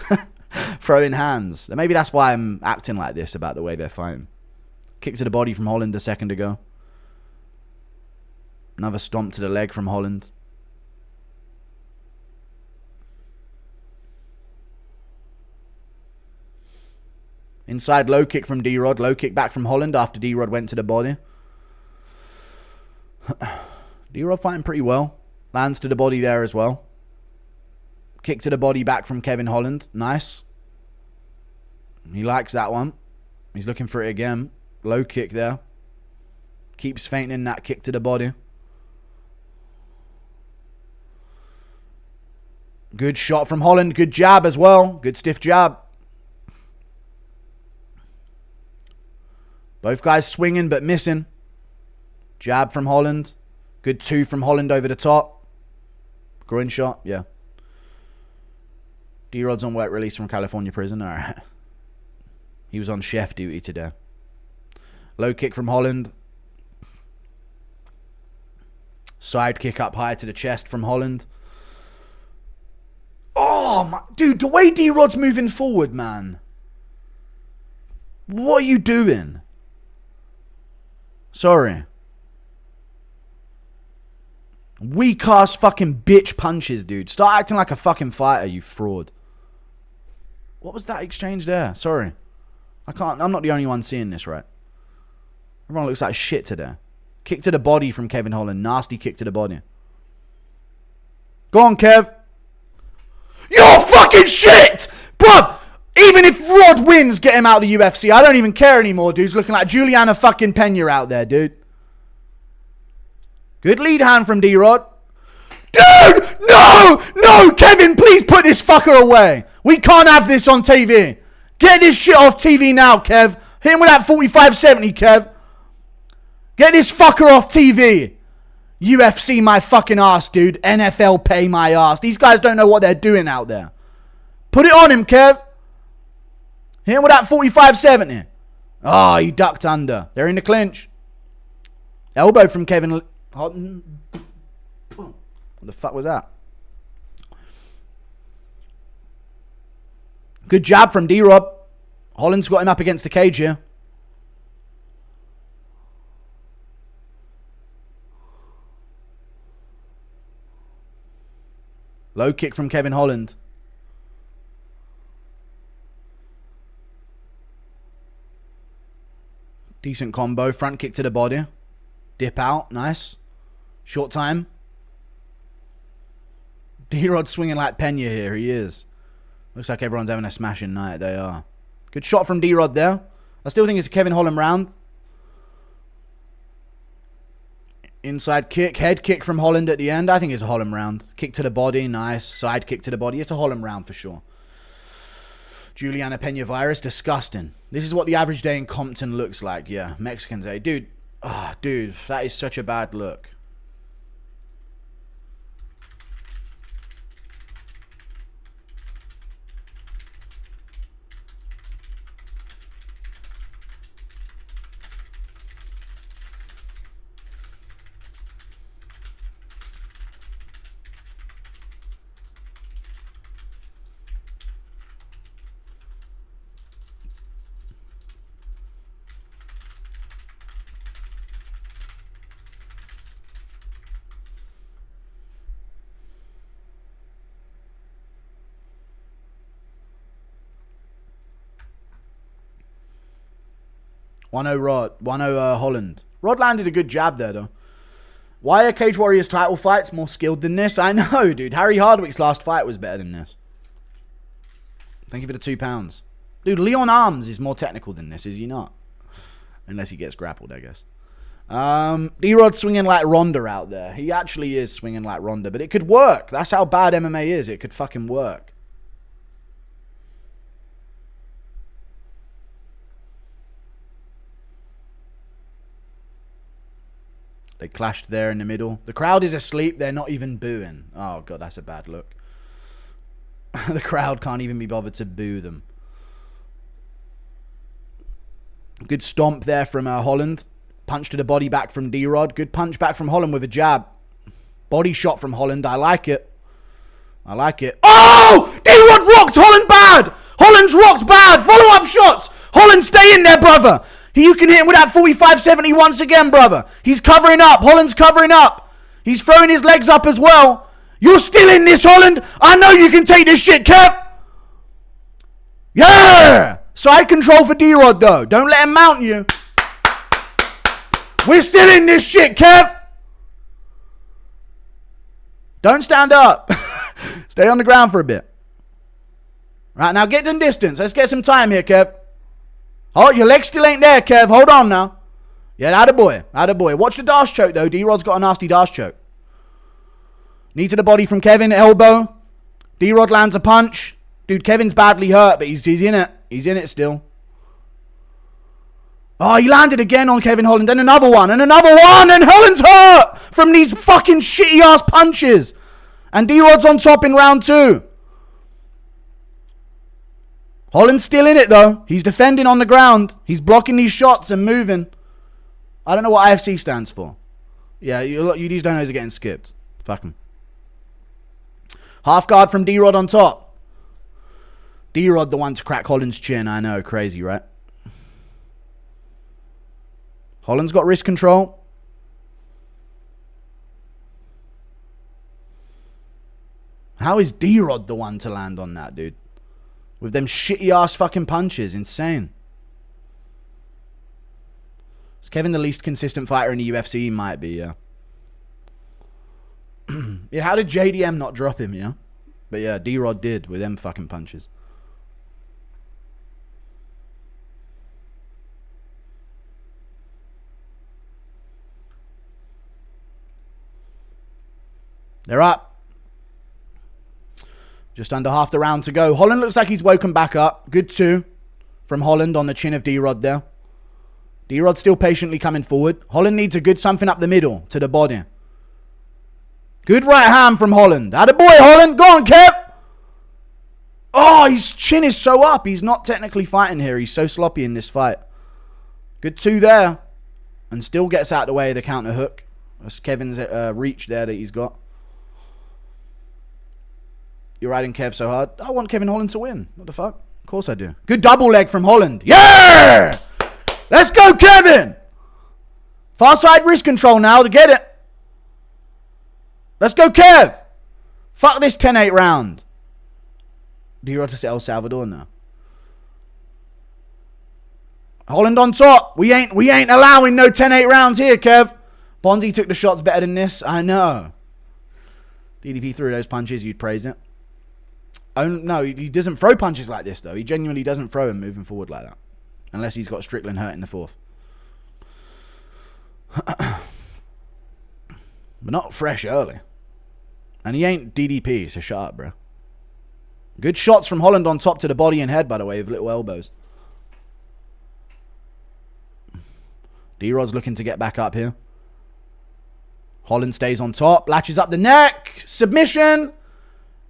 Throwing hands. Maybe that's why I'm acting like this about the way they're fighting. Kick to the body from Holland a second ago. Another stomp to the leg from Holland. Inside low kick from D-Rod. Low kick back from Holland after D-Rod went to the body. D-Rod fighting pretty well. Lands to the body there as well. Kick to the body back from Kevin Holland. Nice. He likes that one. He's looking for it again. Low kick there. Keeps feinting that kick to the body. Good shot from Holland. Good jab as well. Good stiff jab. Both guys swinging but missing. Jab from Holland. Good two from Holland over the top. Groin shot. Yeah. D-Rod's on work release from California prison. All right. He was on chef duty today. Low kick from Holland. Side kick up high to the chest from Holland. Oh, my, dude, the way D-Rod's moving forward, man. What are you doing? Sorry. Weak ass fucking bitch punches, dude. Start acting like a fucking fighter, you fraud. What was that exchange there? Sorry. I'm not the only one seeing this, right? Everyone looks like shit today. Kick to the body from Kevin Holland. Nasty kick to the body. Go on, Kev. You're fucking shit! Bruv! Even if Rod wins, get him out of the UFC. I don't even care anymore, dude. He's looking like Juliana fucking Pena out there, dude. Good lead hand from D-Rod. Dude! No! No! Kevin, please put this fucker away. We can't have this on TV. Get this shit off TV now, Kev. Hit him with that 45-70, Kev. Get this fucker off TV. UFC my fucking ass, dude. NFL pay my ass. These guys don't know what they're doing out there. Put it on him, Kev. Hit him with that 45-70. Oh, he ducked under. They're in the clinch. Elbow from Kevin. What the fuck was that? Good jab from D-Rod. Holland's got him up against the cage here. Low kick from Kevin Holland. Decent combo. Front kick to the body. Dip out. Nice. Short time. D-Rod swinging like Pena here. He is. Looks like everyone's having a smashing night. They are. Good shot from D-Rod there. I still think it's a Kevin Holland round. Inside kick, head kick from Holland at the end. I think it's a Holland round. Kick to the body, nice. Side kick to the body. It's a Holland round for sure. Juliana Pena virus, disgusting. This is what the average day in Compton looks like. Yeah, Mexicans, eh? Dude, dude, that is such a bad look. Rod, 1-0 Holland. Rod landed a good jab there, though. Why are Cage Warriors title fights more skilled than this? I know, dude. Harry Hardwick's last fight was better than this. Thank you for the £2. Dude, Leon Arms is more technical than this, is he not? Unless he gets grappled, I guess. D-Rod swinging like Ronda out there. He actually is swinging like Ronda, but it could work. That's how bad MMA is. It could fucking work. They clashed there in the middle. The crowd is asleep. They're not even booing. Oh, God, that's a bad look. The crowd can't even be bothered to boo them. Good stomp there from Holland. Punch to the body back from D-Rod. Good punch back from Holland with a jab. Body shot from Holland. I like it. I like it. Oh! D-Rod rocked Holland bad! Holland's rocked bad! Follow-up shots! Holland, stay in there, brother! You can hit him with that 45-70 once again, brother. He's covering up. Holland's covering up. He's throwing his legs up as well. You're still in this, Holland. I know you can take this shit, Kev. Yeah! Side control for D-Rod, though. Don't let him mount you. We're still in this shit, Kev. Don't stand up. Stay on the ground for a bit. Right, now get some distance. Let's get some time here, Kev. Oh, your leg still ain't there, Kev. Hold on now. Yeah, attaboy. Attaboy. Watch the dash choke, though. D-Rod's got a nasty dash choke. Knee to the body from Kevin. Elbow. D-Rod lands a punch. Dude, Kevin's badly hurt, but he's in it. He's in it still. Oh, he landed again on Kevin Holland. And another one. And another one. And Holland's hurt from these fucking shitty-ass punches. And D-Rod's on top in round 2. Holland's still in it, though. He's defending on the ground. He's blocking these shots and moving. I don't know what IFC stands for. Yeah, you these donos are getting skipped. Fuck them. Half guard from D-Rod on top. D-Rod, the one to crack Holland's chin. I know, crazy, right? Holland's got wrist control. How is D-Rod the one to land on that, dude? With them shitty-ass fucking punches. Insane. Is Kevin the least consistent fighter in the UFC? He might be, yeah. Yeah, how did JDM not drop him, yeah? But yeah, D-Rod did with them fucking punches. They're up. Just under half the round to go. Holland looks like he's woken back up. Good 2 from Holland on the chin of D-Rod there. D-Rod still patiently coming forward. Holland needs a good something up the middle to the body. Good right hand from Holland. Attaboy, Holland. Go on, Kev. Oh, his chin is so up. He's not technically fighting here. He's so sloppy in this fight. Good 2 there. And still gets out the way of the counter hook. That's Kevin's reach there that he's got. You're riding Kev so hard. I want Kevin Holland to win. What the fuck? Of course I do. Good double leg from Holland. Yeah! Let's go, Kevin! Far side wrist control now to get it. Let's go, Kev! Fuck this 10-8 round. D-Rod to El Salvador now. Holland on top. We ain't allowing no 10-8 rounds here, Kev. Bonzi took the shots better than this. I know. DDP threw those punches. You'd praise it. Oh, no, he doesn't throw punches like this, though. He genuinely doesn't throw them moving forward like that. Unless he's got Strickland hurt in the 4th. But not fresh early. And he ain't DDP, so shut up, bro. Good shots from Holland on top to the body and head, by the way, with little elbows. D-Rod's looking to get back up here. Holland stays on top, latches up the neck. Submission.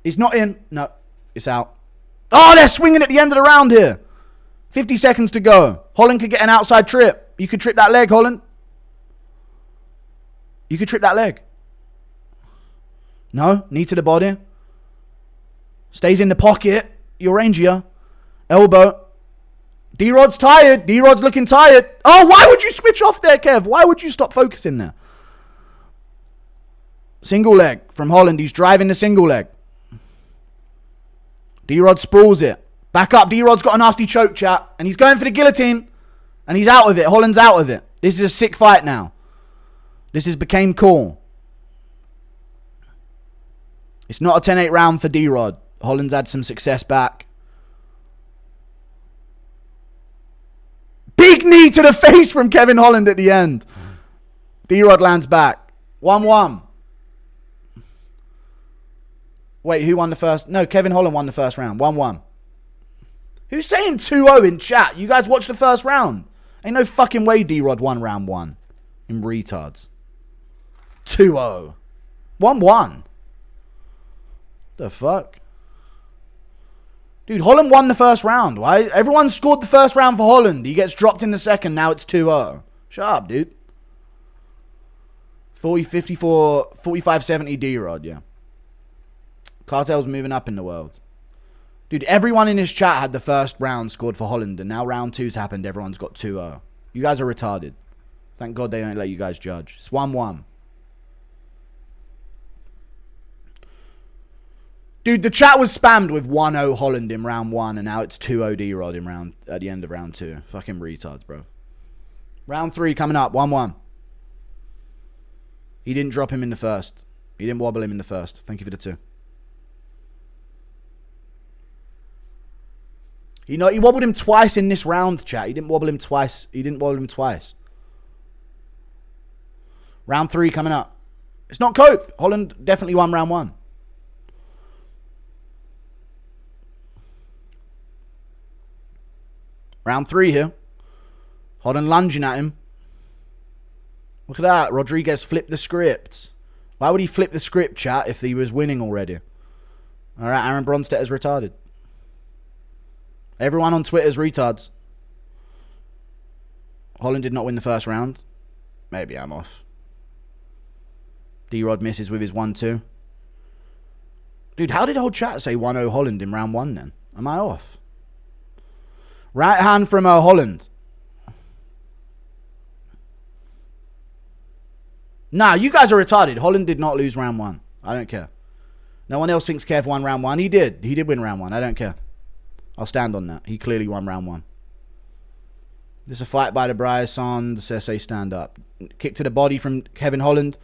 He's not in. No, it's out. Oh, they're swinging at the end of the round here. 50 seconds to go. Holland could get an outside trip. You could trip that leg, Holland. You could trip that leg. No, knee to the body. Stays in the pocket. Your rangier. Elbow. D-Rod's tired. D-Rod's looking tired. Oh, why would you switch off there, Kev? Why would you stop focusing there? Single leg from Holland. He's driving the single leg. D-Rod sprawls it. Back up. D-Rod's got a nasty choke, chat. And he's going for the guillotine. And he's out of it. Holland's out of it. This is a sick fight now. This has became cool. It's not a 10-8 round for D-Rod. Holland's had some success back. Big knee to the face from Kevin Holland at the end. D-Rod lands back. 1-1. Wait, who won the first? No, Kevin Holland won the first round. 1-1. Who's saying 2-0 in chat? You guys watched the first round. Ain't no fucking way D-Rod won round 1. In retards. 2-0. 1-1. The fuck? Dude, Holland won the first round. Why? Everyone scored the first round for Holland. He gets dropped in the second. Now it's 2-0. Shut up, dude. 40-54, 45-70 D-Rod, yeah. Cartel's moving up in the world. Dude, everyone in his chat had the first round scored for Holland, and now round 2's happened. Everyone's got 2-0. You guys are retarded. Thank God they don't let you guys judge. It's 1-1. Dude, the chat was spammed with 1-0 Holland in round 1, and now it's 2-0 D-Rod at the end of round 2. Fucking retards, bro. Round 3 coming up, 1-1. He didn't drop him in the first. He didn't wobble him in the first. Thank you for the 2. He wobbled him twice in this round, chat. He didn't wobble him twice. Round 3 coming up. It's not Cope. Holland definitely won round 1. Round 3 here. Holland lunging at him. Look at that. Rodriguez flipped the script. Why would he flip the script, chat, if he was winning already? All right, Aaron Bronstedt is retarded. Everyone on Twitter is retards. Holland did not win the first round. Maybe I'm off. D-Rod misses with his 1-2. Dude, how did whole chat say 1-0 Holland in round 1 then? Am I off? Right hand from Holland. Nah, you guys are retarded. Holland did not lose round 1. I don't care. No one else thinks Kev won round 1. He did. He did win round 1. I don't care. I'll stand on that. He clearly won round 1. This is a fight by the Bryson. Say stand up. Kick to the body from Kevin Holland.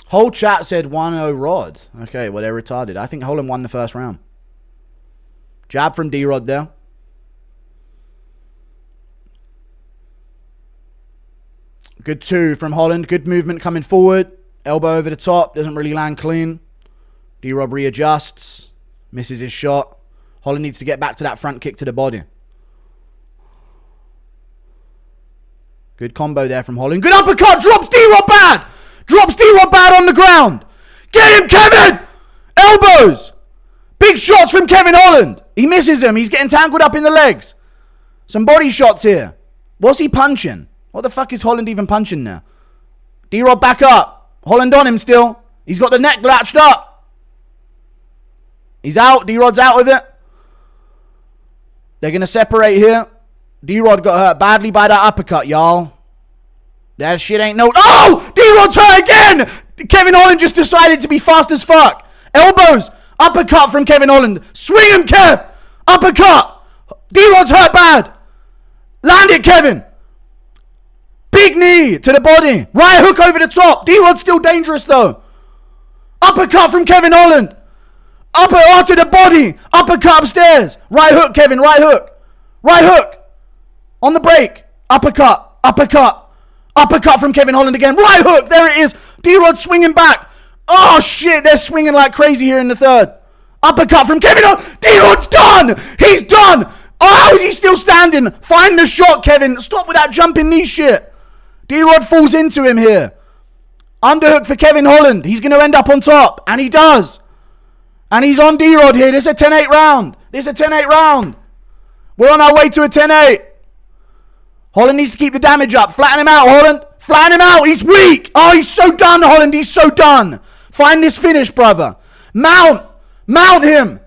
Whole chat said 1-0 Rod. Okay, well, they're retarded. I think Holland won the first round. Jab from D-Rod there. Good 2 from Holland. Good movement coming forward. Elbow over the top. Doesn't really land clean. D-Rod readjusts. Misses his shot. Holland needs to get back to that front kick to the body. Good combo there from Holland. Good uppercut. Drops D-Rod bad. Drops D-Rod bad on the ground. Get him, Kevin. Elbows. Big shots from Kevin Holland. He misses him. He's getting tangled up in the legs. Some body shots here. What's he punching? What the fuck is Holland even punching there? D-Rod back up. Holland on him still. He's got the neck latched up. He's out. D-Rod's out with it. They're going to separate here. D-Rod got hurt badly by that uppercut, y'all. That shit ain't no... Oh! D-Rod's hurt again! Kevin Holland just decided to be fast as fuck. Elbows. Uppercut from Kevin Holland. Swing him, Kev. Uppercut. D-Rod's hurt bad. Land it, Kevin. Big knee to the body. Right hook over the top. D-Rod's still dangerous, though. Uppercut from Kevin Holland. Upper to the body. Uppercut upstairs. Right hook, Kevin. Right hook. Right hook. On the break. Uppercut. Uppercut. Uppercut from Kevin Holland again. Right hook. There it is. D-Rod swinging back. Oh, shit. They're swinging like crazy here in the third. Uppercut from Kevin Holland. D-Rod's done. He's done. Oh, how is he still standing? Find the shot, Kevin. Stop with that jumping knee shit. D-Rod falls into him here. Underhook for Kevin Holland. He's going to end up on top. And he does. And he's on D-Rod here. This is a 10-8 round. We're on our way to a 10-8. Holland needs to keep the damage up. Flatten him out, Holland. Flatten him out. He's weak. Oh, he's so done, Holland. He's so done. Find this finish, brother. Mount him.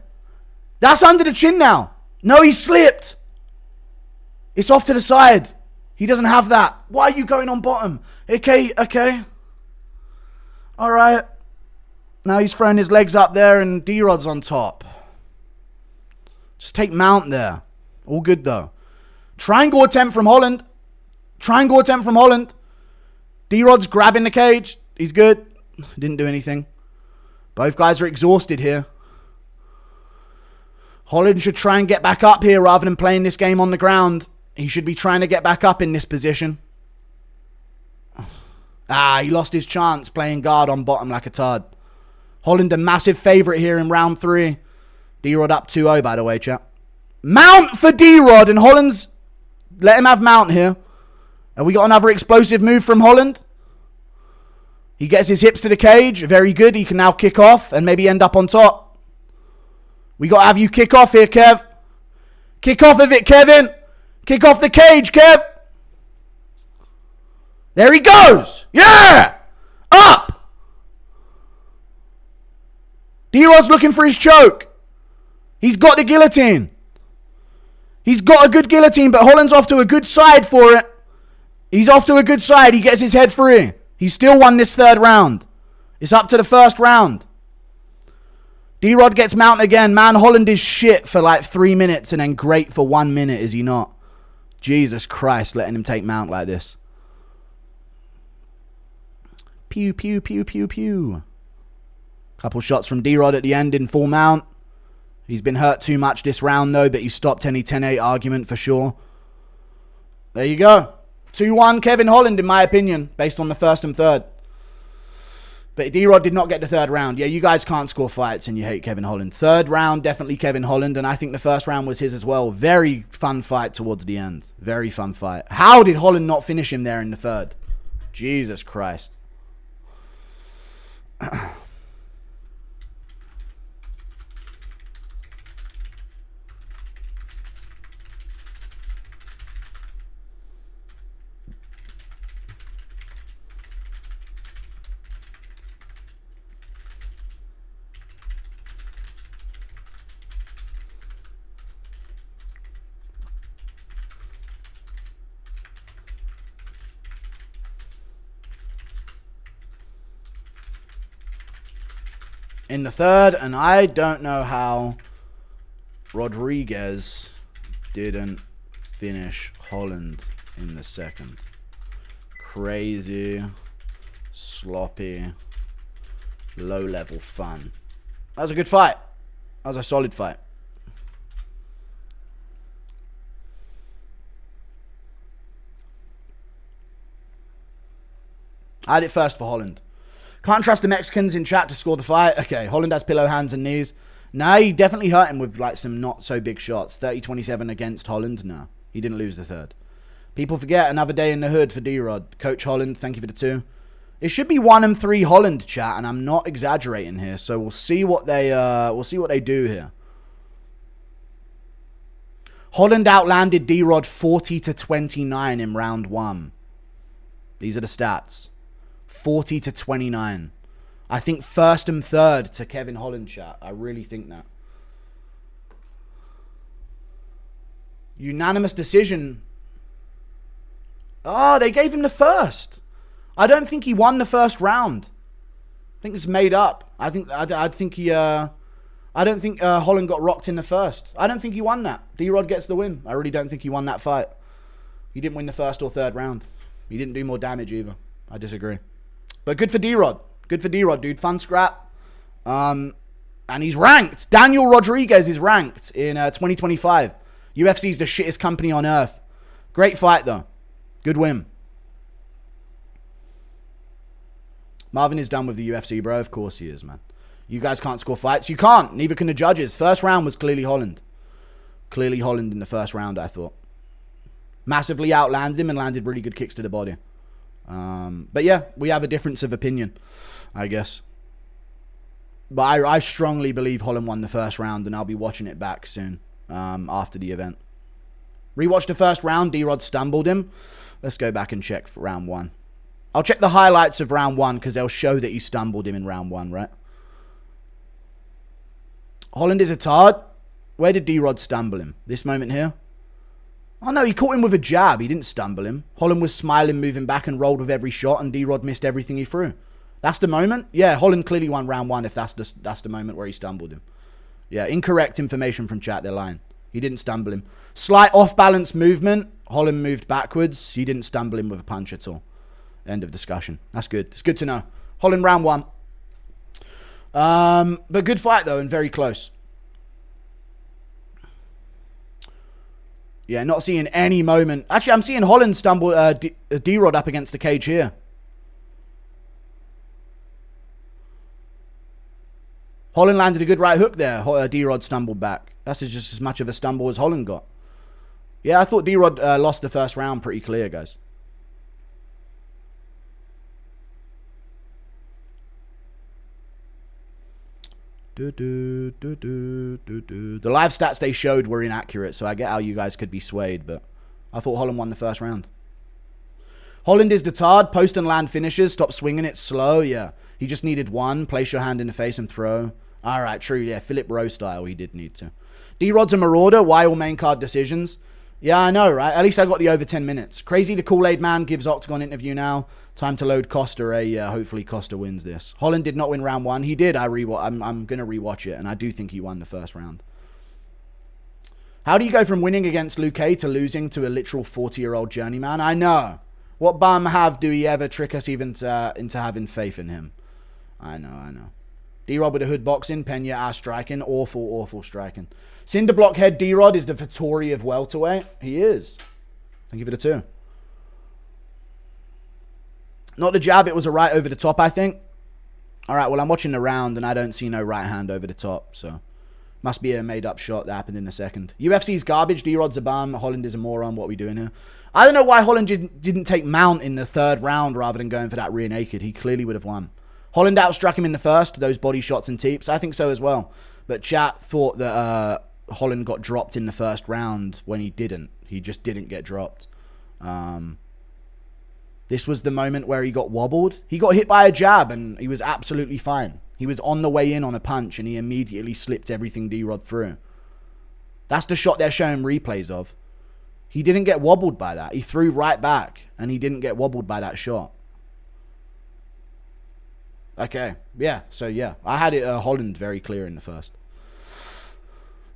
That's under the chin now. No, he slipped. It's off to the side. He doesn't have that. Why are you going on bottom? Okay. All right. Now he's throwing his legs up there and D-Rod's on top. Just take mount there. All good, though. Triangle attempt from Holland. D-Rod's grabbing the cage. He's good. Didn't do anything. Both guys are exhausted here. Holland should try and get back up here rather than playing this game on the ground. He should be trying to get back up in this position. He lost his chance playing guard on bottom like a tard. Holland a massive favourite here in round 3. D-Rod up 2-0, by the way, chap. Mount for D-Rod, and Holland's... Let him have mount here. And we got another explosive move from Holland. He gets his hips to the cage. Very good. He can now kick off and maybe end up on top. We got to have you kick off here, Kev. Kick off of it, Kevin. Kick off the cage, Kev. There he goes. Yeah! Up! D-Rod's looking for his choke. He's got the guillotine. He's got a good guillotine, but Holland's off to a good side for it. He's off to a good side. He gets his head free. He still won this third round. It's up to the first round. D-Rod gets mount again. Man, Holland is shit for like 3 minutes and then great for 1 minute, is he not? Jesus Christ, letting him take mount like this. Pew, pew, pew, pew, pew. Couple shots from D-Rod at the end in full mount. He's been hurt too much this round, though, but he stopped any 10-8 argument for sure. There you go. 2-1 Kevin Holland, in my opinion, based on the first and third. But D-Rod did not get the third round. Yeah, you guys can't score fights and you hate Kevin Holland. Third round, definitely Kevin Holland, and I think the first round was his as well. Very fun fight towards the end. Very fun fight. How did Holland not finish him there in the third? Jesus Christ. In the third, and I don't know how Rodriguez didn't finish Holland in the second. Crazy, sloppy, low-level fun. That was a good fight. That was a solid fight. I had it first for Holland. Can't trust the Mexicans in chat to score the fight. Okay, Holland has pillow hands and knees. No, he definitely hurt him with like some not so big shots. 30-27 against Holland. No, he didn't lose the third. People forget another day in the hood for D-Rod. Coach Holland, thank you for the 2. It should be 1-3 Holland, chat, and I'm not exaggerating here. So we'll see what they do here. Holland outlanded D-Rod 40-29 in round 1. These are the stats. 40-29. I think first and third to Kevin Holland, chat. I really think that. Unanimous decision. Oh, they gave him the first. I don't think he won the first round. I think it's made up. I don't think Holland got rocked in the first. I don't think he won that. D-Rod gets the win. I really don't think he won that fight. He didn't win the first or third round. He didn't do more damage either. I disagree. But good for D-Rod. Good for D-Rod, dude. Fun scrap. And he's ranked. Daniel Rodriguez is ranked in 2025. UFC's the shittest company on earth. Great fight, though. Good win. Marvin is done with the UFC, bro. Of course he is, man. You guys can't score fights. You can't. Neither can the judges. First round was clearly Holland. Clearly Holland in the first round, I thought. Massively outlanded him and landed really good kicks to the body. But yeah, we have a difference of opinion, I guess. But I strongly believe Holland won the first round, and I'll be watching it back soon after the event. Rewatch the first round. D-Rod stumbled him. Let's go back and check for round 1. I'll check the highlights of round 1 because they'll show that he stumbled him in round 1, right? Holland is a tard. Where did D-Rod stumble him? This moment here? Oh no, he caught him with a jab. He didn't stumble him. Holland was smiling, moving back and rolled with every shot, and D-Rod missed everything he threw. That's the moment? Yeah, Holland clearly won round 1 if that's the moment where he stumbled him. Yeah, incorrect information from chat. They're lying. He didn't stumble him. Slight off-balance movement. Holland moved backwards. He didn't stumble him with a punch at all. End of discussion. That's good. It's good to know. Holland round 1. But good fight, though, and very close. Yeah, not seeing any moment. Actually, I'm seeing Holland stumble D-Rod up against the cage here. Holland landed a good right hook there. D-Rod stumbled back. That's just as much of a stumble as Holland got. Yeah, I thought D-Rod lost the first round pretty clear, guys. The live stats they showed were inaccurate, so I get how you guys could be swayed, but I thought Holland won the first round. Holland is the tard. Post and land finishes. Stop swinging it slow. Yeah. He just needed one. Place your hand in the face and throw. All right, true. Yeah, Philip Rowe style. He did need to. D-Rod's a marauder. Why all main card decisions? Yeah, I know, right? At least I got the over 10 minutes. Crazy the Kool-Aid man gives Octagon interview now. Time to load Costa. Hopefully Costa wins this. Holland did not win round 1. He did. I'm going to rewatch it, and I do think he won the first round. How do you go from winning against Luke to losing to a literal 40-year-old journeyman? I know. What bum do he ever trick us even into having faith in him? I know. D-Rod with a hood boxing. Pena striking. Awful striking. Cinder blockhead D-Rod is the Vettori of welterweight. He is. I'll give it a 2. Not the jab. It was a right over the top, I think. All right, well, I'm watching the round, and I don't see no right hand over the top, so must be a made-up shot that happened in a second. UFC's garbage. D-Rod's a bum. Holland is a moron. What are we doing here? I don't know why Holland didn't take mount in the 3rd round rather than going for that rear naked. He clearly would have won. Holland outstruck him in the first, those body shots and teeps. I think so as well. But chat thought that Holland got dropped in the first round when he didn't. He just didn't get dropped. This was the moment where he got wobbled. He got hit by a jab and he was absolutely fine. He was on the way in on a punch and he immediately slipped everything D-Rod through. That's the shot they're showing replays of. He didn't get wobbled by that. He threw right back and he didn't get wobbled by that shot. Okay, yeah, so yeah. I had it Holland very clear in the first.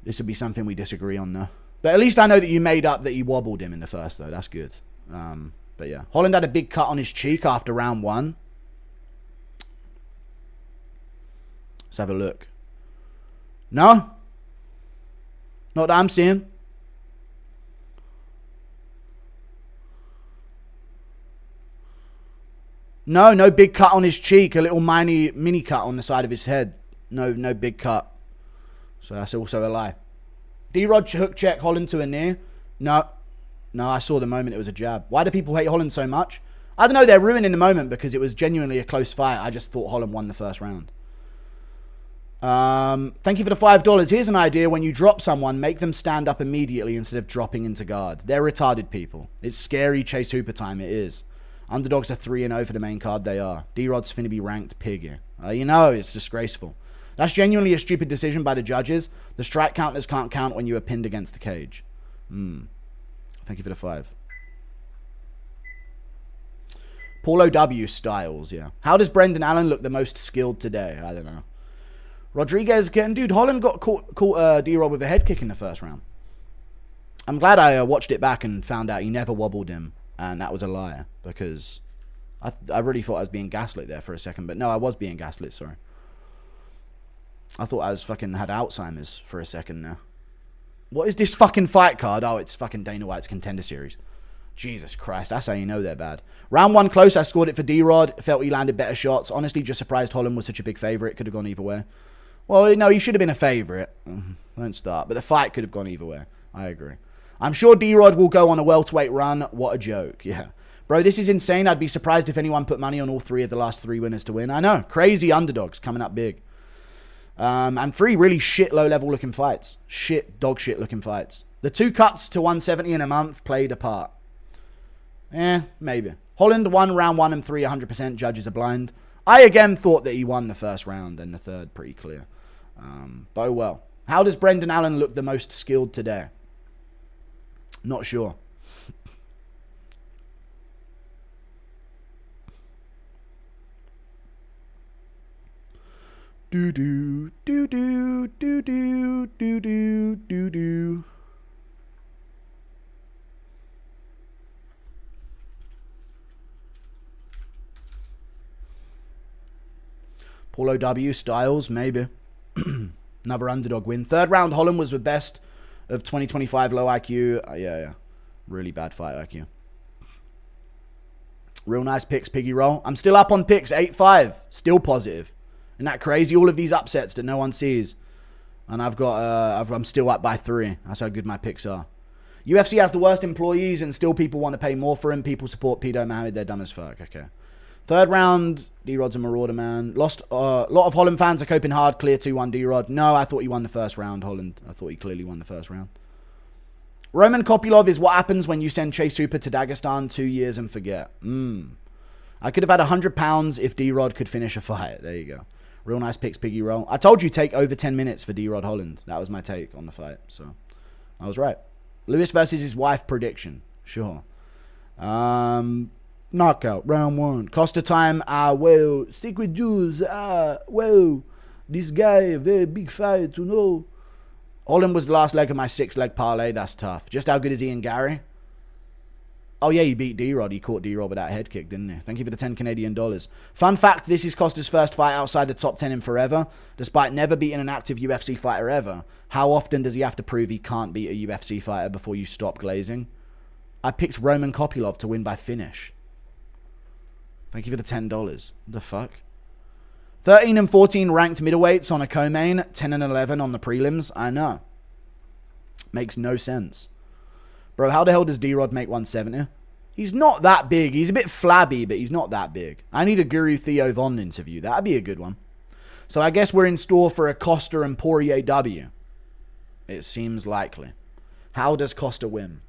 This would be something we disagree on though. But at least I know that you made up that you wobbled him in the first though. That's good. But yeah, Holland had a big cut on his cheek after round 1. Let's have a look. No? Not that I'm seeing. No big cut on his cheek. A little mini cut on the side of his head. No big cut. So that's also a lie. D-Rod hook check Holland to a knee. No, I saw the moment it was a jab. Why do people hate Holland so much? I don't know. They're ruining the moment because it was genuinely a close fight. I just thought Holland won the first round. Thank you for the $5. Here's an idea. When you drop someone, make them stand up immediately instead of dropping into guard. They're retarded people. It's scary Chase Hooper time. It is. Underdogs are 3-0 for the main card. They are. D-Rod's finna be ranked pig here. It's disgraceful. That's genuinely a stupid decision by the judges. The strike counters can't count when you are pinned against the cage. Thank you for the 5. Paulo W. Styles, yeah. How does Brendan Allen look the most skilled today? I don't know. Rodriguez again. Dude, Holland got caught D-Rod with a head kick in the first round. I'm glad I watched it back and found out he never wobbled him. And that was a lie. Because I really thought I was being gaslit there for a second. But no, I was being gaslit, sorry. I thought I was fucking had Alzheimer's for a second now. What is this fucking fight card? Oh, it's fucking Dana White's Contender Series. Jesus Christ, that's how you know they're bad. Round 1 close, I scored it for D-Rod. Felt he landed better shots. Honestly, just surprised Holland was such a big favourite. Could have gone either way. Well, no, he should have been a favourite. Don't start. But the fight could have gone either way. I agree. I'm sure D-Rod will go on a welterweight run. What a joke. Yeah. Bro, this is insane. I'd be surprised if anyone put money on all 3 of the last 3 winners to win. I know. Crazy underdogs coming up big. And 3 really shit low-level looking fights. Dog shit looking fights. The 2 cuts to 170 in a month played a part. Maybe. Holland won round 1 and 3, 100%. Judges are blind. I again thought that he won the first round and the third pretty clear. But oh well. How does Brendan Allen look the most skilled today? Not sure. Do do do do do do do do do do. Paulo W. Styles, maybe. Another underdog win. 3rd round, Holland was the best of 2025 low IQ. Yeah. Really bad fight IQ. Real nice picks, Piggy Roll. I'm still up on picks, 8-5. Still positive. Isn't that crazy? All of these upsets that no one sees. And I'm still up by 3. That's how good my picks are. UFC has the worst employees and still people want to pay more for him. People support Pedo Mohammed. They're dumb as fuck. Okay. 3rd round, D-Rod's a marauder, man. Lost. A lot of Holland fans are coping hard. Clear 2-1 D-Rod. No, I thought he won the first round, Holland. I thought he clearly won the first round. Roman Kopylov is what happens when you send Chase Hooper to Dagestan 2 years and forget. I could have had £100 if D-Rod could finish a fight. There you go. Real nice picks, Piggy Roll. I told you take over 10 minutes for D-Rod Holland. That was my take on the fight. So, I was right. Lewis versus his wife prediction. Sure. Knockout, round 1. Costa time, well, stick with Jews, well, this guy, a very big fight, you know. Holland was the last leg of my 6-leg parlay, that's tough. Just how good is Ian Gary? Oh yeah, he beat D-Rod, he caught D-Rod with that head kick, didn't he? Thank you for the 10 Canadian dollars. Fun fact, this is Costa's first fight outside the top 10 in forever, despite never beating an active UFC fighter ever. How often does he have to prove he can't beat a UFC fighter before you stop glazing? I picked Roman Kopylov to win by finish. Thank you for the $10. What the fuck? 13 and 14 ranked middleweights on a co-main. 10 and 11 on the prelims. I know. Makes no sense. Bro, how the hell does D-Rod make 170? He's not that big. He's a bit flabby, but he's not that big. I need a Guru Theo Von interview. That'd be a good one. So I guess we're in store for a Costa and Poirier W. It seems likely. How does Costa win?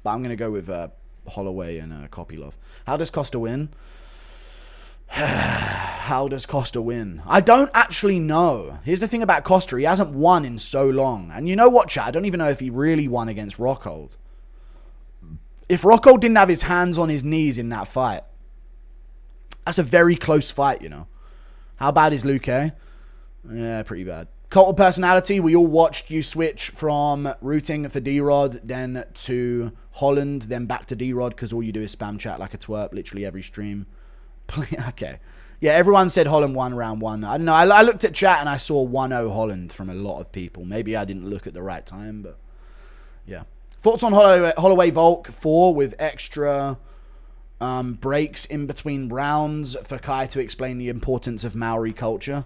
But I'm going to go with Holloway and Kopylov. How does Costa win? How does Costa win? I don't actually know. Here's the thing about Costa. He hasn't won in so long. And you know what, chat? I don't even know if he really won against Rockhold. If Rockhold didn't have his hands on his knees in that fight, that's a very close fight, you know. How bad is Luke? Yeah, pretty bad. Cult of personality. We all watched you switch from rooting for D-Rod, then to Holland, then back to D-Rod, because all you do is spam chat like a twerp, literally every stream. Okay. Yeah, everyone said Holland won round 1. I don't know. I looked at chat and I saw 1-0 Holland from a lot of people. Maybe I didn't look at the right time, but yeah. Thoughts on Holloway Volk 4 with extra breaks in between rounds for Kai to explain the importance of Maori culture?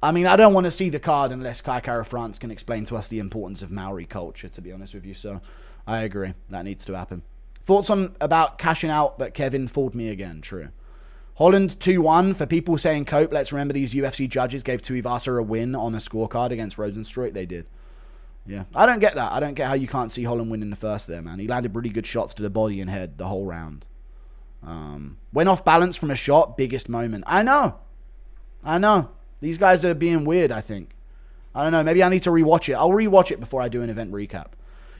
I mean, I don't want to see the card unless Kai Kara France can explain to us the importance of Maori culture, to be honest with you. So I agree. That needs to happen. Thoughts on about cashing out, but Kevin fooled me again. True. Holland 2-1. For people saying cope, let's remember these UFC judges gave Tuivasa a win on a scorecard against Rosenstruik. They did. Yeah. I don't get that. I don't get how you can't see Holland win in the first there, man. He landed really good shots to the body and head the whole round. Went off balance from a shot. Biggest moment. I know. These guys are being weird, I think. I don't know. Maybe I need to rewatch it. I'll rewatch it before I do an event recap.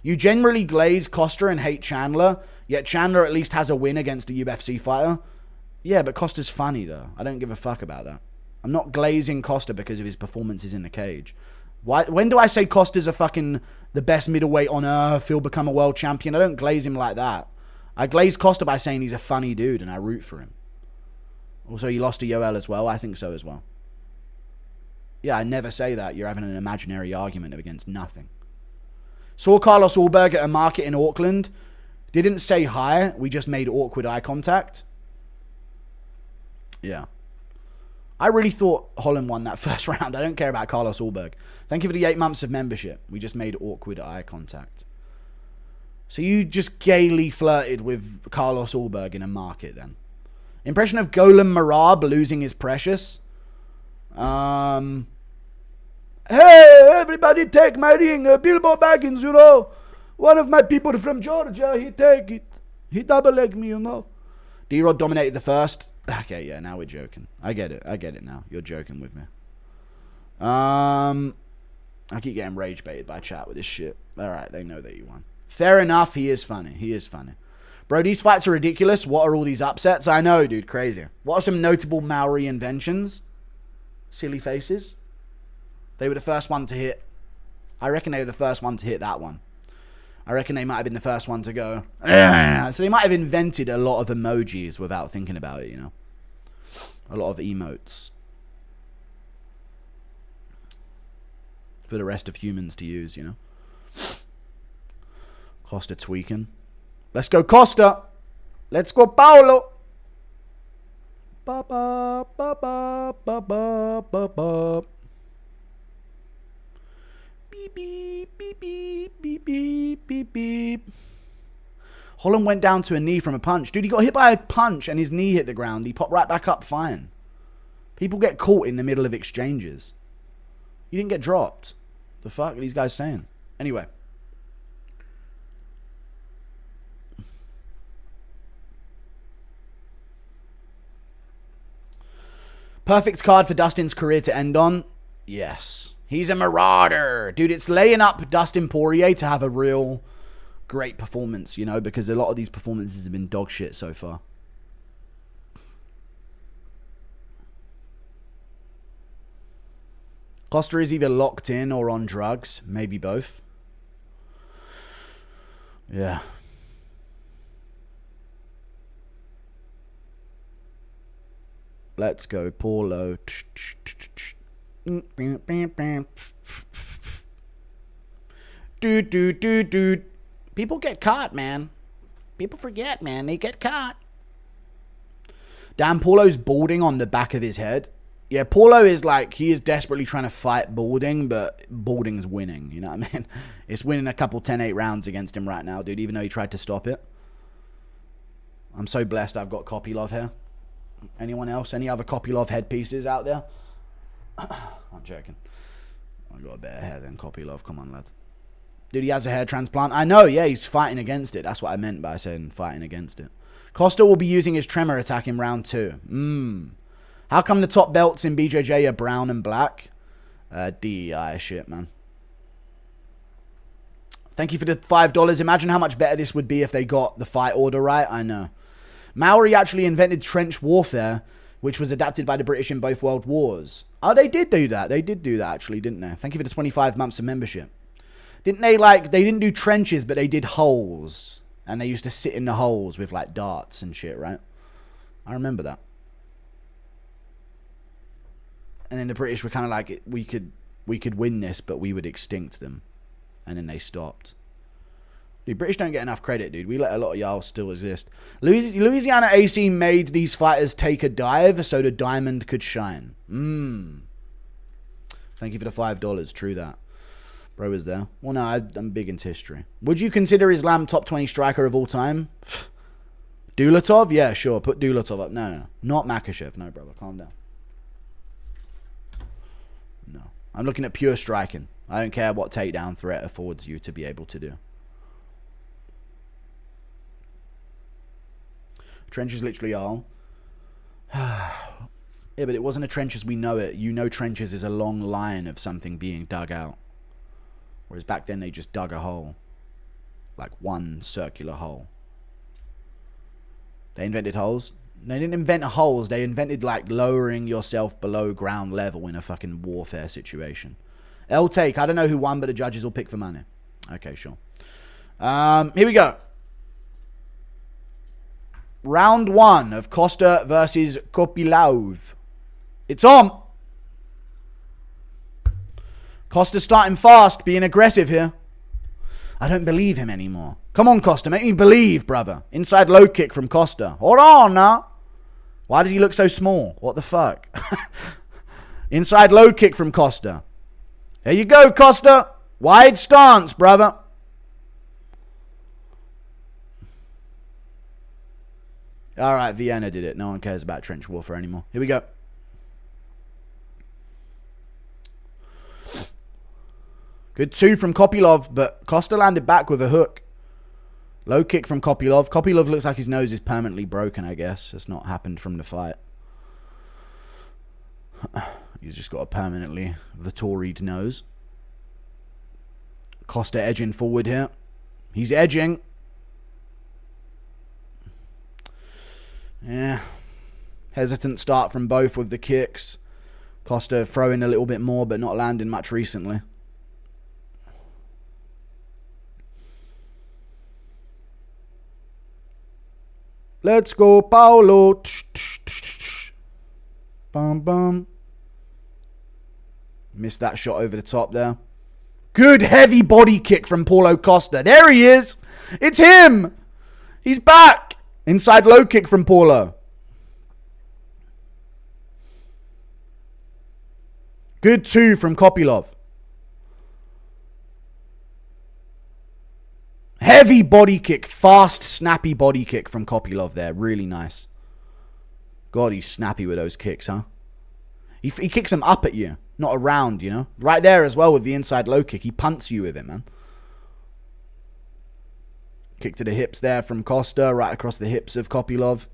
You generally glaze Costa and hate Chandler, yet Chandler at least has a win against a UFC fighter. Yeah, but Costa's funny, though. I don't give a fuck about that. I'm not glazing Costa because of his performances in the cage. Why? When do I say Costa's a fucking the best middleweight on earth, he'll become a world champion? I don't glaze him like that. I glaze Costa by saying he's a funny dude and I root for him. Also, he lost to Yoel as well. I think so as well. Yeah, I never say that. You're having an imaginary argument against nothing. Saw Carlos Ulberg at a market in Auckland. Didn't say hi. We just made awkward eye contact. Yeah. I really thought Holland won that first round. I don't care about Carlos Ulberg. Thank you for the 8 months of membership. We just made awkward eye contact. So you just gaily flirted with Carlos Ulberg in a market then. Impression of Golem Marab losing his precious. Hey, everybody take my ring. Bilbo Baggins, you know. One of my people from Georgia, he take it. He double-leg me, you know. D-Rod dominated the first. Okay, yeah, now we're joking. I get it. I get it now. You're joking with me. I keep getting rage baited by chat with this shit. Alright, they know that you won. Fair enough, he is funny. He is funny. Bro, these fights are ridiculous. What are all these upsets? I know, dude, crazy. What are some notable Maori inventions? Silly faces. They were the first one to hit. I reckon they were the first one to hit that one. I reckon they might have been the first one to go. So they might have invented a lot of emojis without thinking about it, you know. A lot of emotes. For the rest of humans to use, you know. Costa tweaking. Let's go, Costa. Let's go, Paolo. Ba ba ba ba ba ba ba ba. Beep beep beep beep beep beep beep beep. Holland went down to a knee from a punch. Dude, he got hit by a punch and his knee hit the ground. He popped right back up fine. People get caught in the middle of exchanges. You didn't get dropped. The fuck are these guys saying? Anyway. Perfect card for Dustin's career to end on. Yes. He's a marauder. Dude, it's laying up Dustin Poirier to have a real great performance, you know, because a lot of these performances have been dog shit so far. Costa is either locked in or on drugs. Maybe both. Yeah. Let's go, Paulo. Dude. People get caught, man. People forget, man. They get caught. Damn, Paulo's balding on the back of his head. Yeah, Paulo is like, he is desperately trying to fight balding, but balding's winning. You know what I mean? It's winning a couple 10-8 rounds against him right now, dude, even though he tried to stop it. I'm so blessed I've got Kopylov here. Anyone else? Any other Kopylov headpieces out there? I'm joking. I got a better hair than Kopylov. Come on, lad. Dude, he has a hair transplant. I know, yeah, he's fighting against it. That's what I meant by saying fighting against it. Costa will be using his tremor attack in round 2. How come the top belts in BJJ are brown and black? DEI shit, man. Thank you for the $5. Imagine how much better this would be if they got the fight order right. I know. Maori actually invented trench warfare, which was adapted by the British in both world wars. Oh, they did do that. They did do that, actually, didn't they? Thank you for the 25 months of membership. Didn't they, like, they didn't do trenches, but they did holes. And they used to sit in the holes with, like, darts and shit, right? I remember that. And then the British were kind of like, we could win this, but we would extinct them. And then they stopped. Dude, British don't get enough credit, dude. We let a lot of y'all still exist. Louisiana AC made these fighters take a dive so the diamond could shine. Thank you for the $5. True that. Bro is there. Well, no, I'm big into history. Would you consider Islam top 20 striker of all time? Dulatov? Yeah, sure. Put Dulatov up. No. Not Makhachev. No, brother. Calm down. No. I'm looking at pure striking. I don't care what takedown threat affords you to be able to do. Trench is literally all. Yeah, but it wasn't a trench as we know it. You know trenches is a long line of something being dug out. Whereas back then they just dug a hole. Like one circular hole. They invented holes? They didn't invent holes. They invented like lowering yourself below ground level in a fucking warfare situation. Take. I don't know who won, but the judges will pick for money. Okay, sure. Here we go. Round 1 of Costa versus Kopylov. It's on. Costa starting fast, being aggressive here. I don't believe him anymore. Come on, Costa. Make me believe, brother. Inside low kick from Costa. Hold on now. Why does he look so small? What the fuck? Inside low kick from Costa. There you go, Costa. Wide stance, brother. All right, Vienna did it. No one cares about trench warfare anymore. Here we go. Good 2 from Kopylov, but Costa landed back with a hook. Low kick from Kopylov. Kopylov looks like his nose is permanently broken, I guess. It's not happened from the fight. He's just got a permanently Vettori'd nose. Costa edging forward here. He's edging. Yeah. Hesitant start from both with the kicks. Costa throwing a little bit more, but not landing much recently. Let's go, Paolo. Bum, bum. Missed that shot over the top there. Good heavy body kick from Paulo Costa. There he is. It's him. He's back. Inside low kick from Paulo. Good 2 from Kopylov. Heavy body kick. Fast, snappy body kick from Kopylov there. Really nice. God, he's snappy with those kicks, huh? He kicks them up at you, not around, you know? Right there as well with the inside low kick. He punts you with it, man. Kick to the hips there from Costa. Right across the hips of Kopylov.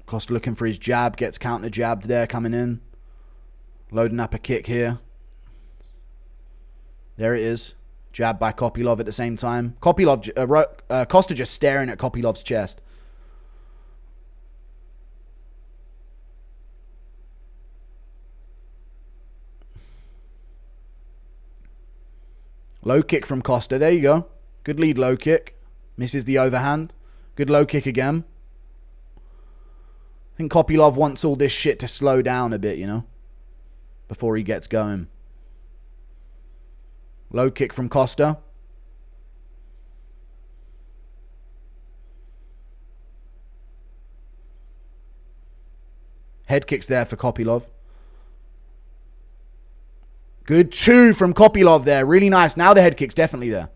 Costa looking for his jab. Gets counter jabbed there coming in. Loading up a kick here. There it is. Jab by Kopylov at the same time. Costa just staring at Kopylov's chest. Low kick from Costa. There you go. Good lead low kick. Misses the overhand. Good low kick again. I think Kopylov wants all this shit to slow down a bit, you know, before he gets going. Low kick from Costa. Head kicks there for Kopylov. Good 2 from Kopylov there. Really nice. Now the head kick's definitely there.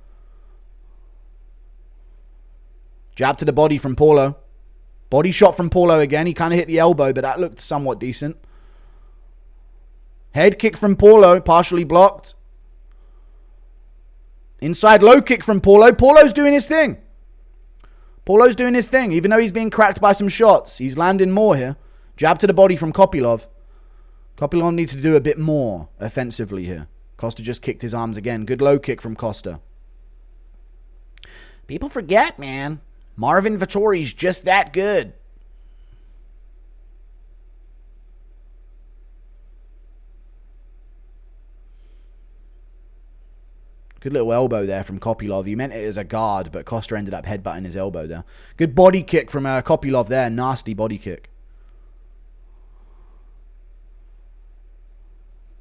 Jab to the body from Paulo. Body shot from Paulo again. He kind of hit the elbow, but that looked somewhat decent. Head kick from Paulo. Partially blocked. Inside low kick from Paulo. Paulo's doing his thing. Paulo's doing his thing. Even though he's being cracked by some shots, he's landing more here. Jab to the body from Kopylov. Kopylov needs to do a bit more offensively here. Costa just kicked his arms again. Good low kick from Costa. People forget, man. Marvin Vettori's just that good. Good little elbow there from Kopylov. He meant it as a guard, but Costa ended up headbutting his elbow there. Good body kick from Kopylov there. Nasty body kick.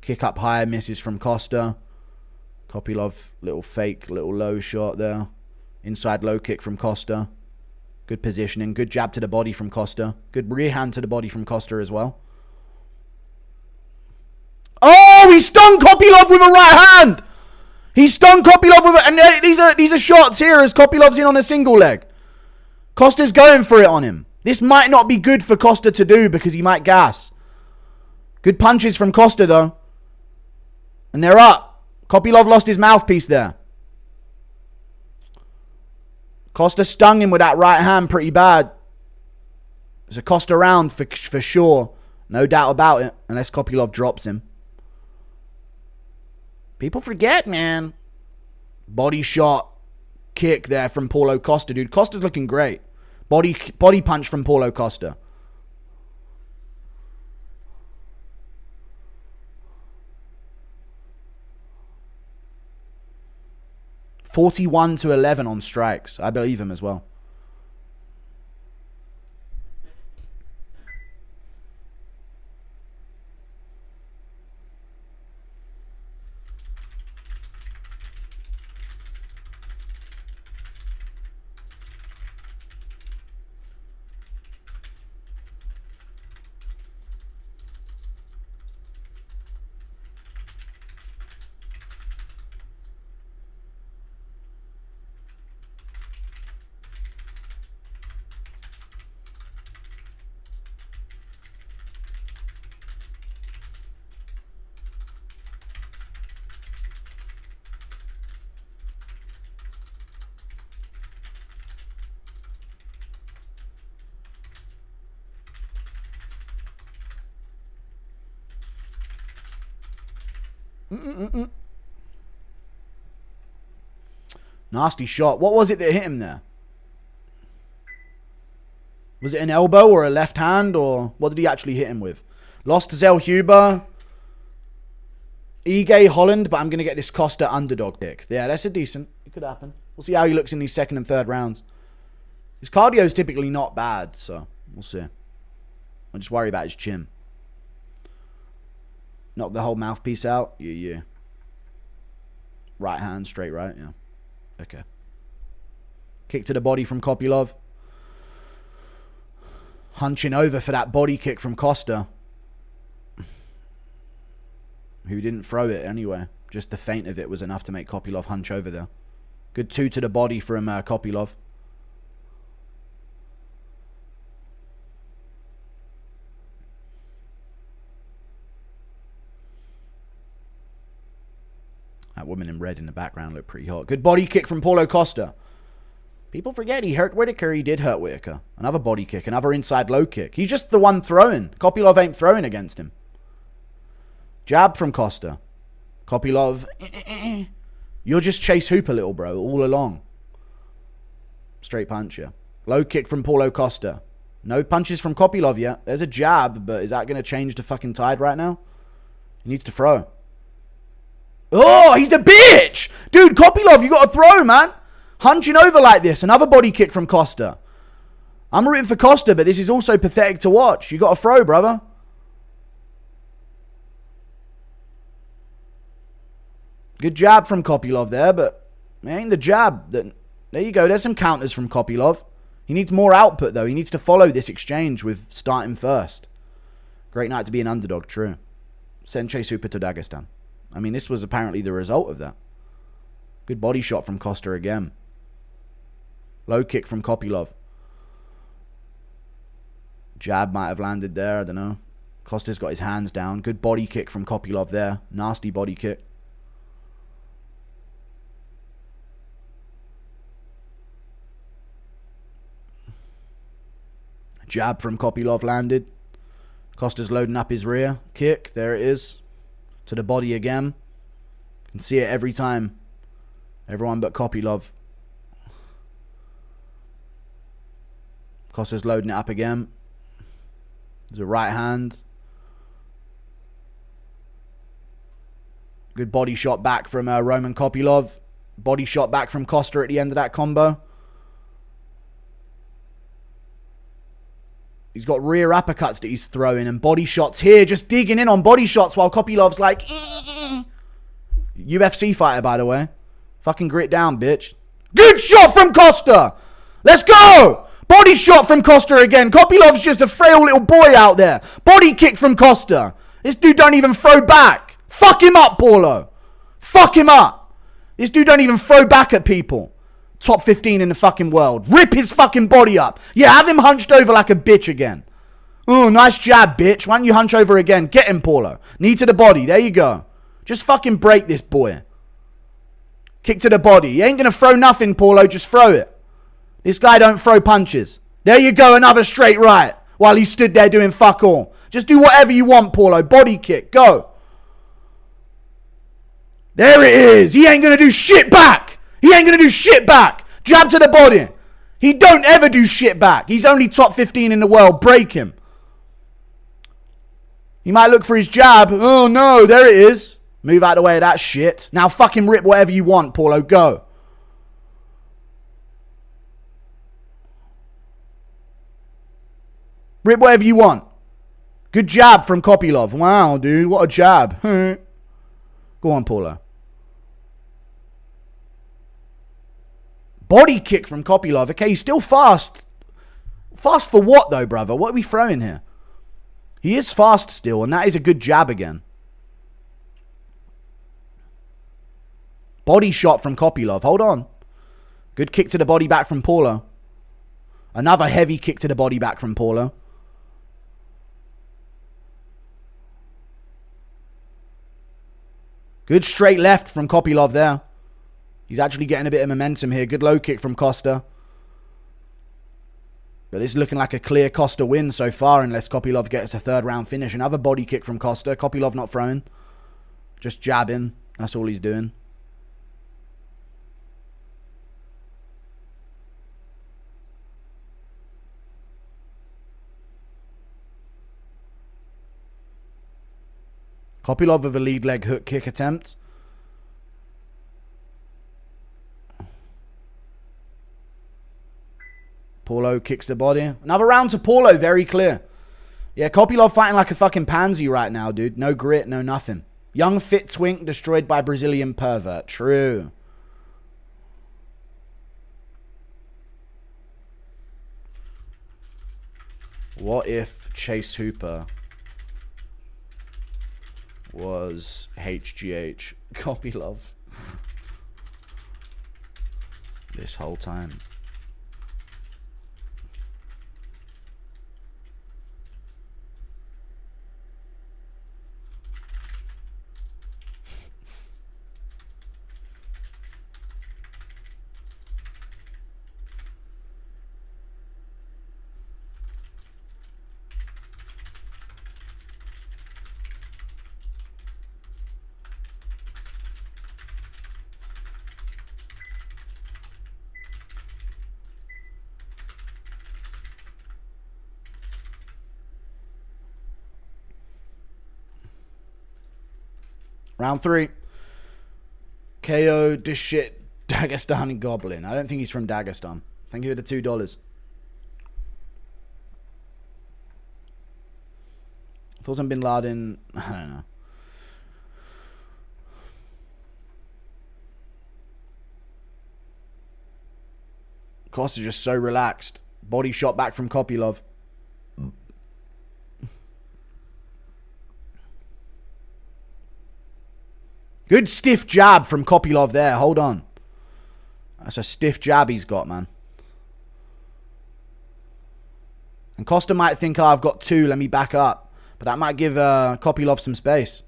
Kick up high, misses from Costa. Kopylov, little fake, little low shot there. Inside low kick from Costa. Good positioning. Good jab to the body from Costa. Good rear hand to the body from Costa as well. Oh, he stung Kopylov with a right hand. He stung Kopylov with a... And these are shots here as Kopylov's in on a single leg. Costa's going for it on him. This might not be good for Costa to do because he might gas. Good punches from Costa though. And they're up. Kopylov lost his mouthpiece there. Costa stung him with that right hand pretty bad. It's a Costa round for sure. No doubt about it. Unless Kopylov drops him. People forget, man. Body shot. Kick there from Paulo Costa, dude. Costa's looking great. Body punch from Paulo Costa. (41-11) on strikes. I believe him as well. Nasty shot. What was it that hit him there? Was it an elbow or a left hand, or what did he actually hit him with? Lost to Zelyuba. Ige Holland, but I'm going to get this Costa underdog pick. Yeah, that's a decent. It could happen. We'll see how he looks in these second and third rounds. His cardio is typically not bad, so we'll see. I'll just worry about his chin. Knock the whole mouthpiece out. Yeah. Right hand, straight right, yeah. Okay. Kick to the body from Kopylov. Hunching over for that body kick from Costa. Who didn't throw it anyway. Just the feint of it was enough to make Kopylov hunch over there. Good 2 to the body from Kopylov. That woman in red in the background looked pretty hot. Good body kick from Paulo Costa. People forget he hurt Whitaker. He did hurt Whitaker. Another body kick. Another inside low kick. He's just the one throwing. Kopylov ain't throwing against him. Jab from Costa. Kopylov. You're just Chase Hooper, little bro, all along. Straight punch, yeah. Low kick from Paulo Costa. No punches from Kopylov yet. There's a jab, but is that going to change the fucking tide right now? He needs to throw. Oh, he's a bitch! Dude, Kopylov, you got to throw, man. Hunching over like this. Another body kick from Costa. I'm rooting for Costa, but this is also pathetic to watch. You got to throw, brother. Good jab from Kopylov there, but it ain't the jab. There you go. There's some counters from Kopylov. He needs more output, though. He needs to follow this exchange with starting first. Great night to be an underdog, true. Send Chase Hooper to Dagestan. I mean, this was apparently the result of that. Good body shot from Costa again. Low kick from Kopylov. Jab might have landed there. I don't know. Costa's got his hands down. Good body kick from Kopylov there. Nasty body kick. Jab from Kopylov landed. Costa's loading up his rear kick. There it is. To the body again. You can see it every time. Everyone but Kopylov. Costa's loading it up again. There's a right hand. Good body shot back from Roman Kopylov. Body shot back from Costa at the end of that combo. He's got rear uppercuts that he's throwing and body shots here. Just digging in on body shots while Kopylov's like... UFC fighter, by the way. Fucking grit down, bitch. Good shot from Costa. Let's go. Body shot from Costa again. Kopylov's just a frail little boy out there. Body kick from Costa. This dude don't even throw back. Fuck him up, Paulo. Fuck him up. This dude don't even throw back at people. Top 15 in the fucking world. Rip his fucking body up. Yeah, have him hunched over like a bitch again. Oh, nice jab, bitch. Why don't you hunch over again? Get him, Paulo. Knee to the body. There you go. Just fucking break this boy. Kick to the body. You ain't going to throw nothing, Paulo. Just throw it. This guy don't throw punches. There you go. Another straight right. While he stood there doing fuck all. Just do whatever you want, Paulo. Body kick. Go. There it is. He ain't going to do shit back. He ain't going to do shit back. Jab to the body. He don't ever do shit back. He's only top 15 in the world. Break him. He might look for his jab. Oh, no. There it is. Move out of the way of that shit. Now fucking rip whatever you want, Paulo. Go. Rip whatever you want. Good jab from Kopylov. Wow, dude. What a jab. Go on, Paulo. Body kick from Kopylov. Okay, he's still fast. Fast for what, though, brother? What are we throwing here? He is fast still, and that is a good jab again. Body shot from Kopylov. Hold on. Good kick to the body back from Paulo. Another heavy kick to the body back from Paulo. Good straight left from Kopylov there. He's actually getting a bit of momentum here. Good low kick from Costa. But it's looking like a clear Costa win so far unless Kopylov gets a third round finish. Another body kick from Costa. Kopylov not throwing. Just jabbing. That's all he's doing. Kopylov with a lead leg hook kick attempt. Paulo kicks the body. Another round to Paulo, very clear. Yeah, Kopylov fighting like a fucking pansy right now, dude. No grit, no nothing. Young fit twink destroyed by Brazilian pervert. True. What if Chase Hooper was HGH Kopylov this whole time? Round 3. KO this shit Dagestani Goblin. I don't think he's from Dagestan. Thank you for the $2. Thoughts Bin Laden. I don't know. Costa just so relaxed. Body shot back from Kopylov. Good stiff jab from Kopylov there. Hold on. That's a stiff jab he's got, man. And Costa might think, oh, I've got 2. Let me back up. But that might give Kopylov some space.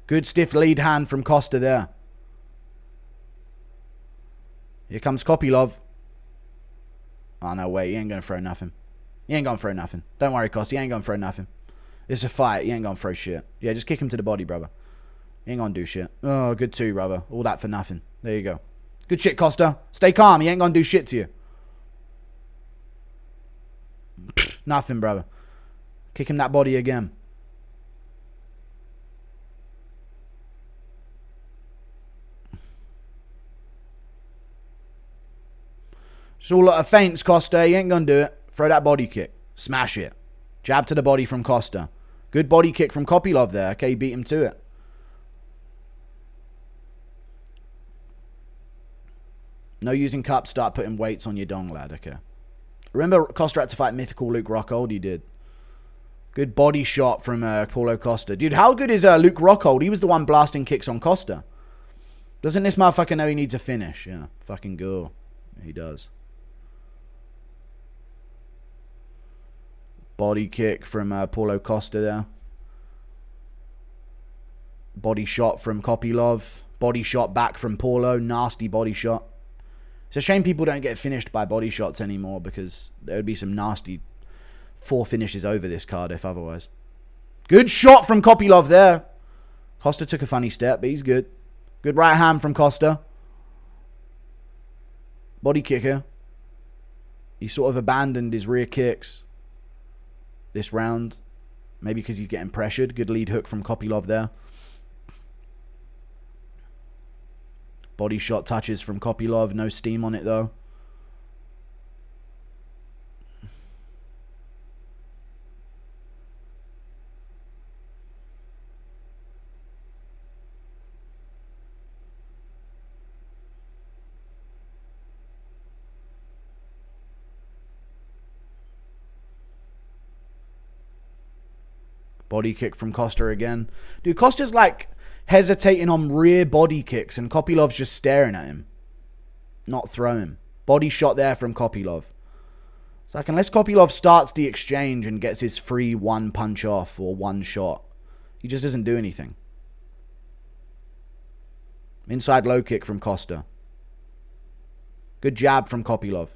Good stiff lead hand from Costa there. Here comes Kopylov. Oh, no, wait. He ain't going to throw nothing. He ain't going to throw nothing. Don't worry, Costa. He ain't going to throw nothing. It's a fight. He ain't gonna throw shit. Yeah, just kick him to the body, brother. He ain't gonna do shit. Oh, good too, brother. All that for nothing. There you go. Good shit, Costa. Stay calm. He ain't gonna do shit to you. Nothing, brother. Kick him that body again. It's all a lot of feints, Costa. He ain't gonna do it. Throw that body kick. Smash it. Jab to the body from Costa. Good body kick from Kopylov there. Okay, he beat him to it. No using cups. Start putting weights on your dong, lad. Okay. Remember Costa had to fight mythical Luke Rockhold? He did. Good body shot from Paulo Costa. Dude, how good is Luke Rockhold? He was the one blasting kicks on Costa. Doesn't this motherfucker know he needs a finish? Yeah, fucking go. He does. Body kick from Paulo Costa there. Body shot from Kopylov. Body shot back from Paulo. Nasty body shot. It's a shame people don't get finished by body shots anymore, because there would be some nasty 4 finishes over this card if otherwise. Good shot from Kopylov there. Costa took a funny step, but he's good. Good right hand from Costa. Body kicker. He sort of abandoned his rear kicks this round. Maybe because he's getting pressured. Good lead hook from Kopylov there. Body shot touches from Kopylov. No steam on it though. Body kick from Costa again. Dude, Costa's like hesitating on rear body kicks and Kopylov's just staring at him. Not throwing. Body shot there from Kopylov. It's like, unless Kopylov starts the exchange and gets his free 1 punch off or 1 shot, he just doesn't do anything. Inside low kick from Costa. Good jab from Kopylov.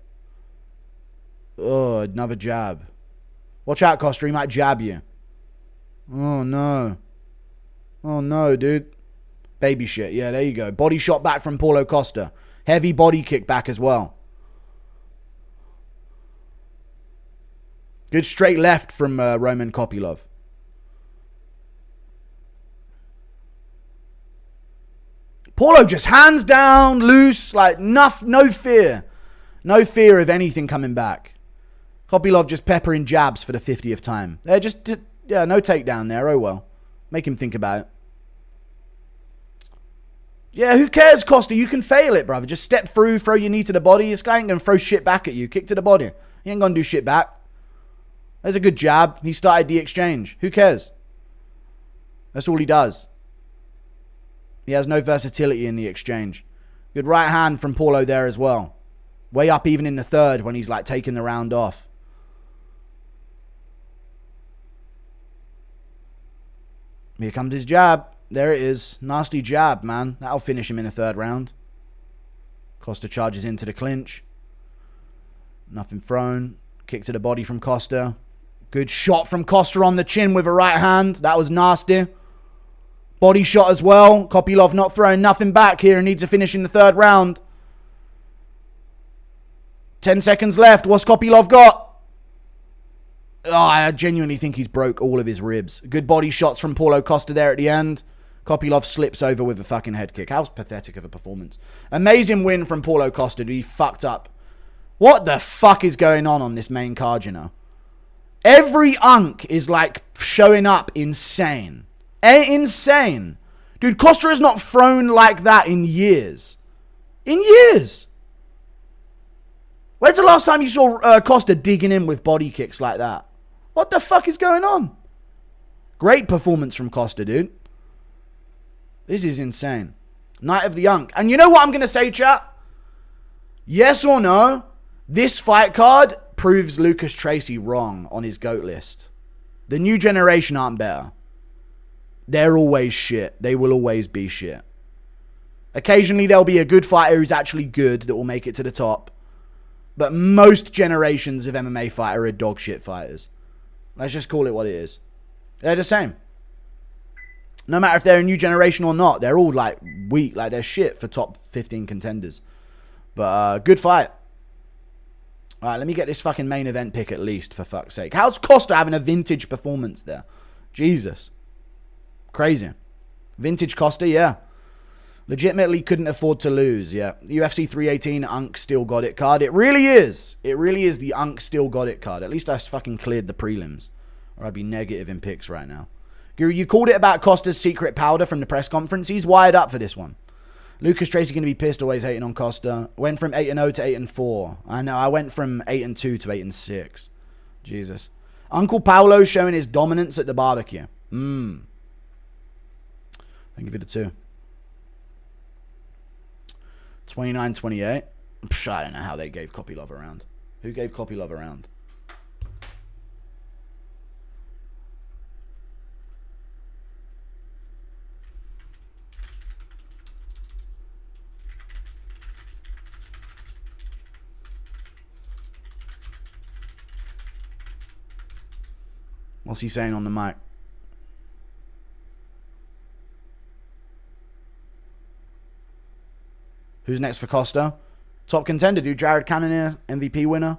Oh, another jab. Watch out, Costa. He might jab you. Oh, no. Oh, no, dude. Baby shit. Yeah, there you go. Body shot back from Paulo Costa. Heavy body kick back as well. Good straight left from Roman Kopylov. Paulo just hands down, loose, like no fear. No fear of anything coming back. Kopylov just peppering jabs for the 50th time. They're just, yeah, no takedown there. Oh well. Make him think about it. Yeah, who cares, Costa? You can fail it, brother. Just step through, throw your knee to the body. This guy ain't going to throw shit back at you. Kick to the body. He ain't going to do shit back. There's a good jab. He started the exchange. Who cares? That's all he does. He has no versatility in the exchange. Good right hand from Paulo there as well. Way up even in the third when he's like taking the round off. Here comes his jab. There it is. Nasty jab, man. That'll finish him in the third round. Costa charges into the clinch. Nothing thrown. Kick to the body from Costa. Good shot from Costa on the chin with a right hand. That was nasty. Body shot as well. Kopylov not throwing nothing back here and needs to finish in the third round. 10 seconds left. What's Kopylov got? Oh, I genuinely think he's broke all of his ribs. Good body shots from Paulo Costa there at the end. Kopylov slips over with a fucking head kick. How pathetic of a performance. Amazing win from Paulo Costa. He fucked up. What the fuck is going on this main card, you know? Every unk is like showing up insane. Insane. Dude, Costa has not thrown like that in years. In years. When's the last time you saw Costa digging in with body kicks like that? What the fuck is going on? Great performance from Costa, dude. This is insane. Night of the Unk. And you know what I'm going to say, chat? Yes or no, this fight card proves Lucas Tracy wrong on his GOAT list. The new generation aren't better. They're always shit. They will always be shit. Occasionally there'll be a good fighter who's actually good that will make it to the top. But most generations of MMA fighter are dog shit fighters. Let's just call it what it is. They're the same. No matter if they're a new generation or not, they're all like weak, like they're shit for top 15 contenders. But good fight. All right, let me get this fucking main event pick at least, for fuck's sake. How's Costa having a vintage performance there? Jesus. Crazy. Vintage Costa, yeah. Legitimately couldn't afford to lose, yeah. UFC 318 Unk still got it card. It really is. It really is the Unk still got it card. At least I fucking cleared the prelims. Or I'd be negative in picks right now. Guru, you called it about Costa's secret powder from the press conference. He's wired up for this one. Lucas Tracy going to be pissed, always hating on Costa. Went from 8-0 to 8-4. I know, I went from 8-2 to 8-6. Jesus. Uncle Paolo showing his dominance at the barbecue. I'll give it a 2. 29-28. I don't know how they gave Kopylov a round. Who gave Kopylov a round? What's he saying on the mic? Who's next for Costa? Top contender, dude. Jared Cannonier, MVP winner.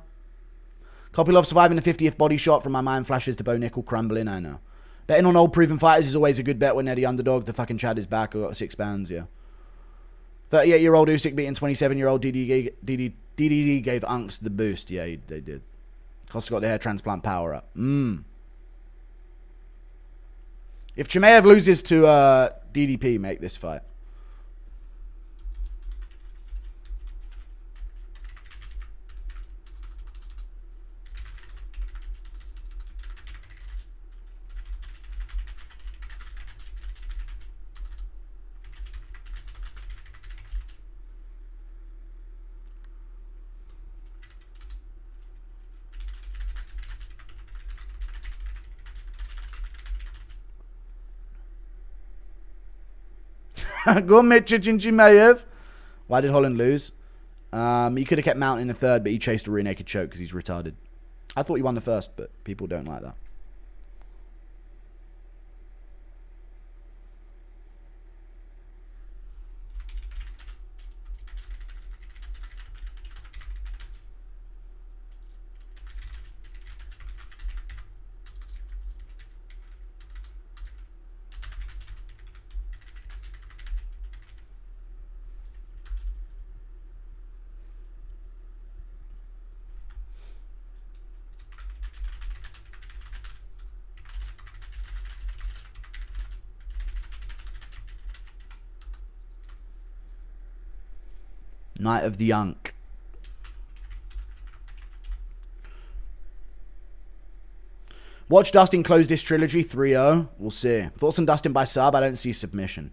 Kopylov surviving the 50th body shot from my mind flashes to Bo Nickel crumbling, I know. Betting on old proven fighters is always a good bet when they're the underdog. The fucking Chad is back. I got 6 pounds, yeah. 38-year-old Usyk beating 27-year-old DDD gave Unks the boost. Yeah, they did. Costa got the hair transplant power up. If Chimaev loses to DDP, make this fight. Go on, Mitrich and Chimaev. Why did Holland lose? He could have kept mounting the third, but he chased a rear naked choke because he's retarded. I thought he won the first, but people don't like that. Night of the Unk. Watch Dustin close this trilogy 3-0. We'll see. Thoughts on Dustin by sub? I don't see submission.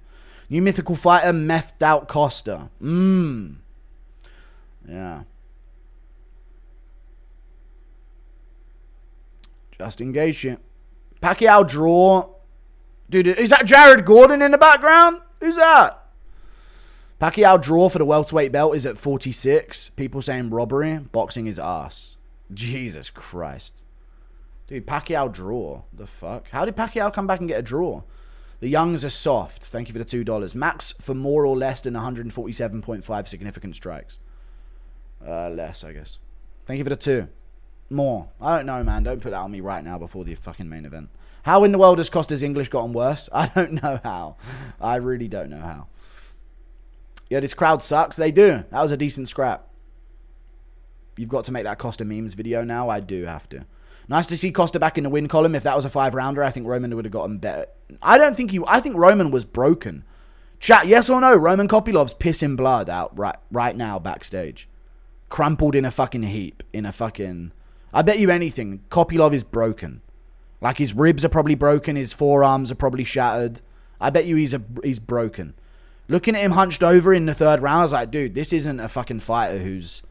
New mythical fighter, methed out Costa. Yeah. Just engage it. Pacquiao draw. Dude, is that Jared Gordon in the background? Who's that? Pacquiao draw for the welterweight belt is at 46. People saying robbery. Boxing his ass. Jesus Christ. Dude, Pacquiao draw. The fuck? How did Pacquiao come back and get a draw? The Youngs are soft. Thank you for the $2. Max for more or less than 147.5 significant strikes. Less, I guess. Thank you for the 2. More. I don't know, man. Don't put that on me right now before the fucking main event. How in the world has Costa's English gotten worse? I don't know how. I really don't know how. Yeah, this crowd sucks. They do. That was a decent scrap. You've got to make that Costa memes video now. I do have to. Nice to see Costa back in the win column. If that was a 5-rounder, I think Roman would have gotten better. I think Roman was broken. Chat, yes or no? Roman Kopylov's pissing blood out right now backstage. Crumpled in a fucking heap. I bet you anything. Kopylov is broken. Like, his ribs are probably broken. His forearms are probably shattered. I bet you he's broken. Looking at him hunched over in the 3rd round, I was like, dude, this isn't a fucking fighter who's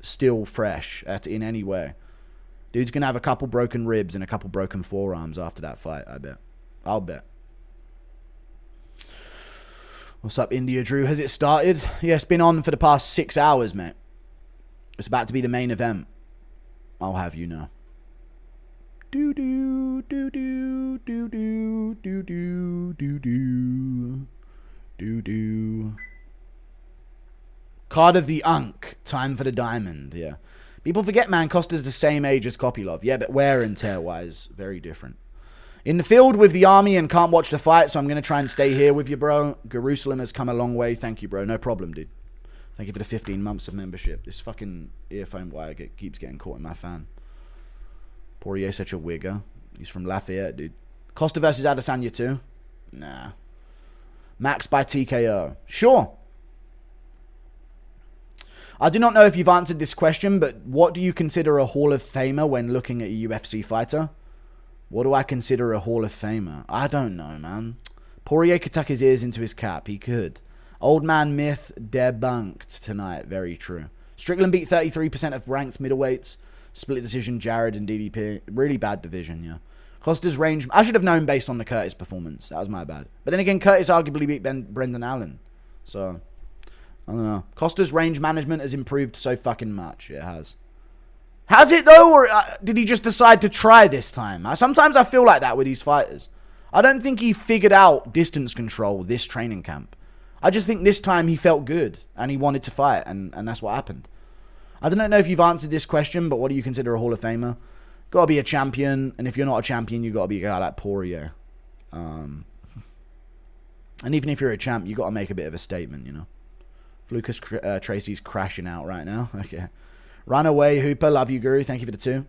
still fresh in any way. Dude's going to have a couple broken ribs and a couple broken forearms after that fight, I bet. I'll bet. What's up, India Drew? Has it started? Yeah, it's been on for the past 6 hours, mate. It's about to be the main event. I'll have you know. Do-do, do-do, do-do, do-do, do-do, do-do. Card of the Unk. Time for the diamond, yeah. People forget, man, Costa's the same age as Kopylov. Yeah, but wear and tear-wise, very different. In the field with the army and can't watch the fight, so I'm going to try and stay here with you, bro. Jerusalem has come a long way. Thank you, bro. No problem, dude. Thank you for the 15 months of membership. This fucking earphone wire keeps getting caught in my fan. Poirier's such a wigger. He's from Lafayette, dude. Costa versus Adesanya too? Nah. Max by TKO. Sure. I do not know if you've answered this question, but what do you consider a Hall of Famer when looking at a UFC fighter? What do I consider a Hall of Famer? I don't know, man. Poirier could tuck his ears into his cap. He could. Old man myth debunked tonight. Very true. Strickland beat 33% of ranked middleweights. Split decision, Jared and DDP. Really bad division, yeah. Costa's range... I should have known based on the Curtis performance. That was my bad. But then again, Curtis arguably beat Brendan Allen. So... I don't know. Costa's range management has improved so fucking much. It has. Has it though? Or did he just decide to try this time? Sometimes I feel like that with these fighters. I don't think he figured out distance control this training camp. I just think this time he felt good and he wanted to fight and that's what happened. I don't know if you've answered this question, but what do you consider a Hall of Famer? Got to be a champion. And if you're not a champion, you got to be a guy like Poirier. And even if you're a champ, you got to make a bit of a statement, you know. Lucas Tracy's crashing out right now. Okay. Runaway Hooper. Love you, Guru. Thank you for the 2.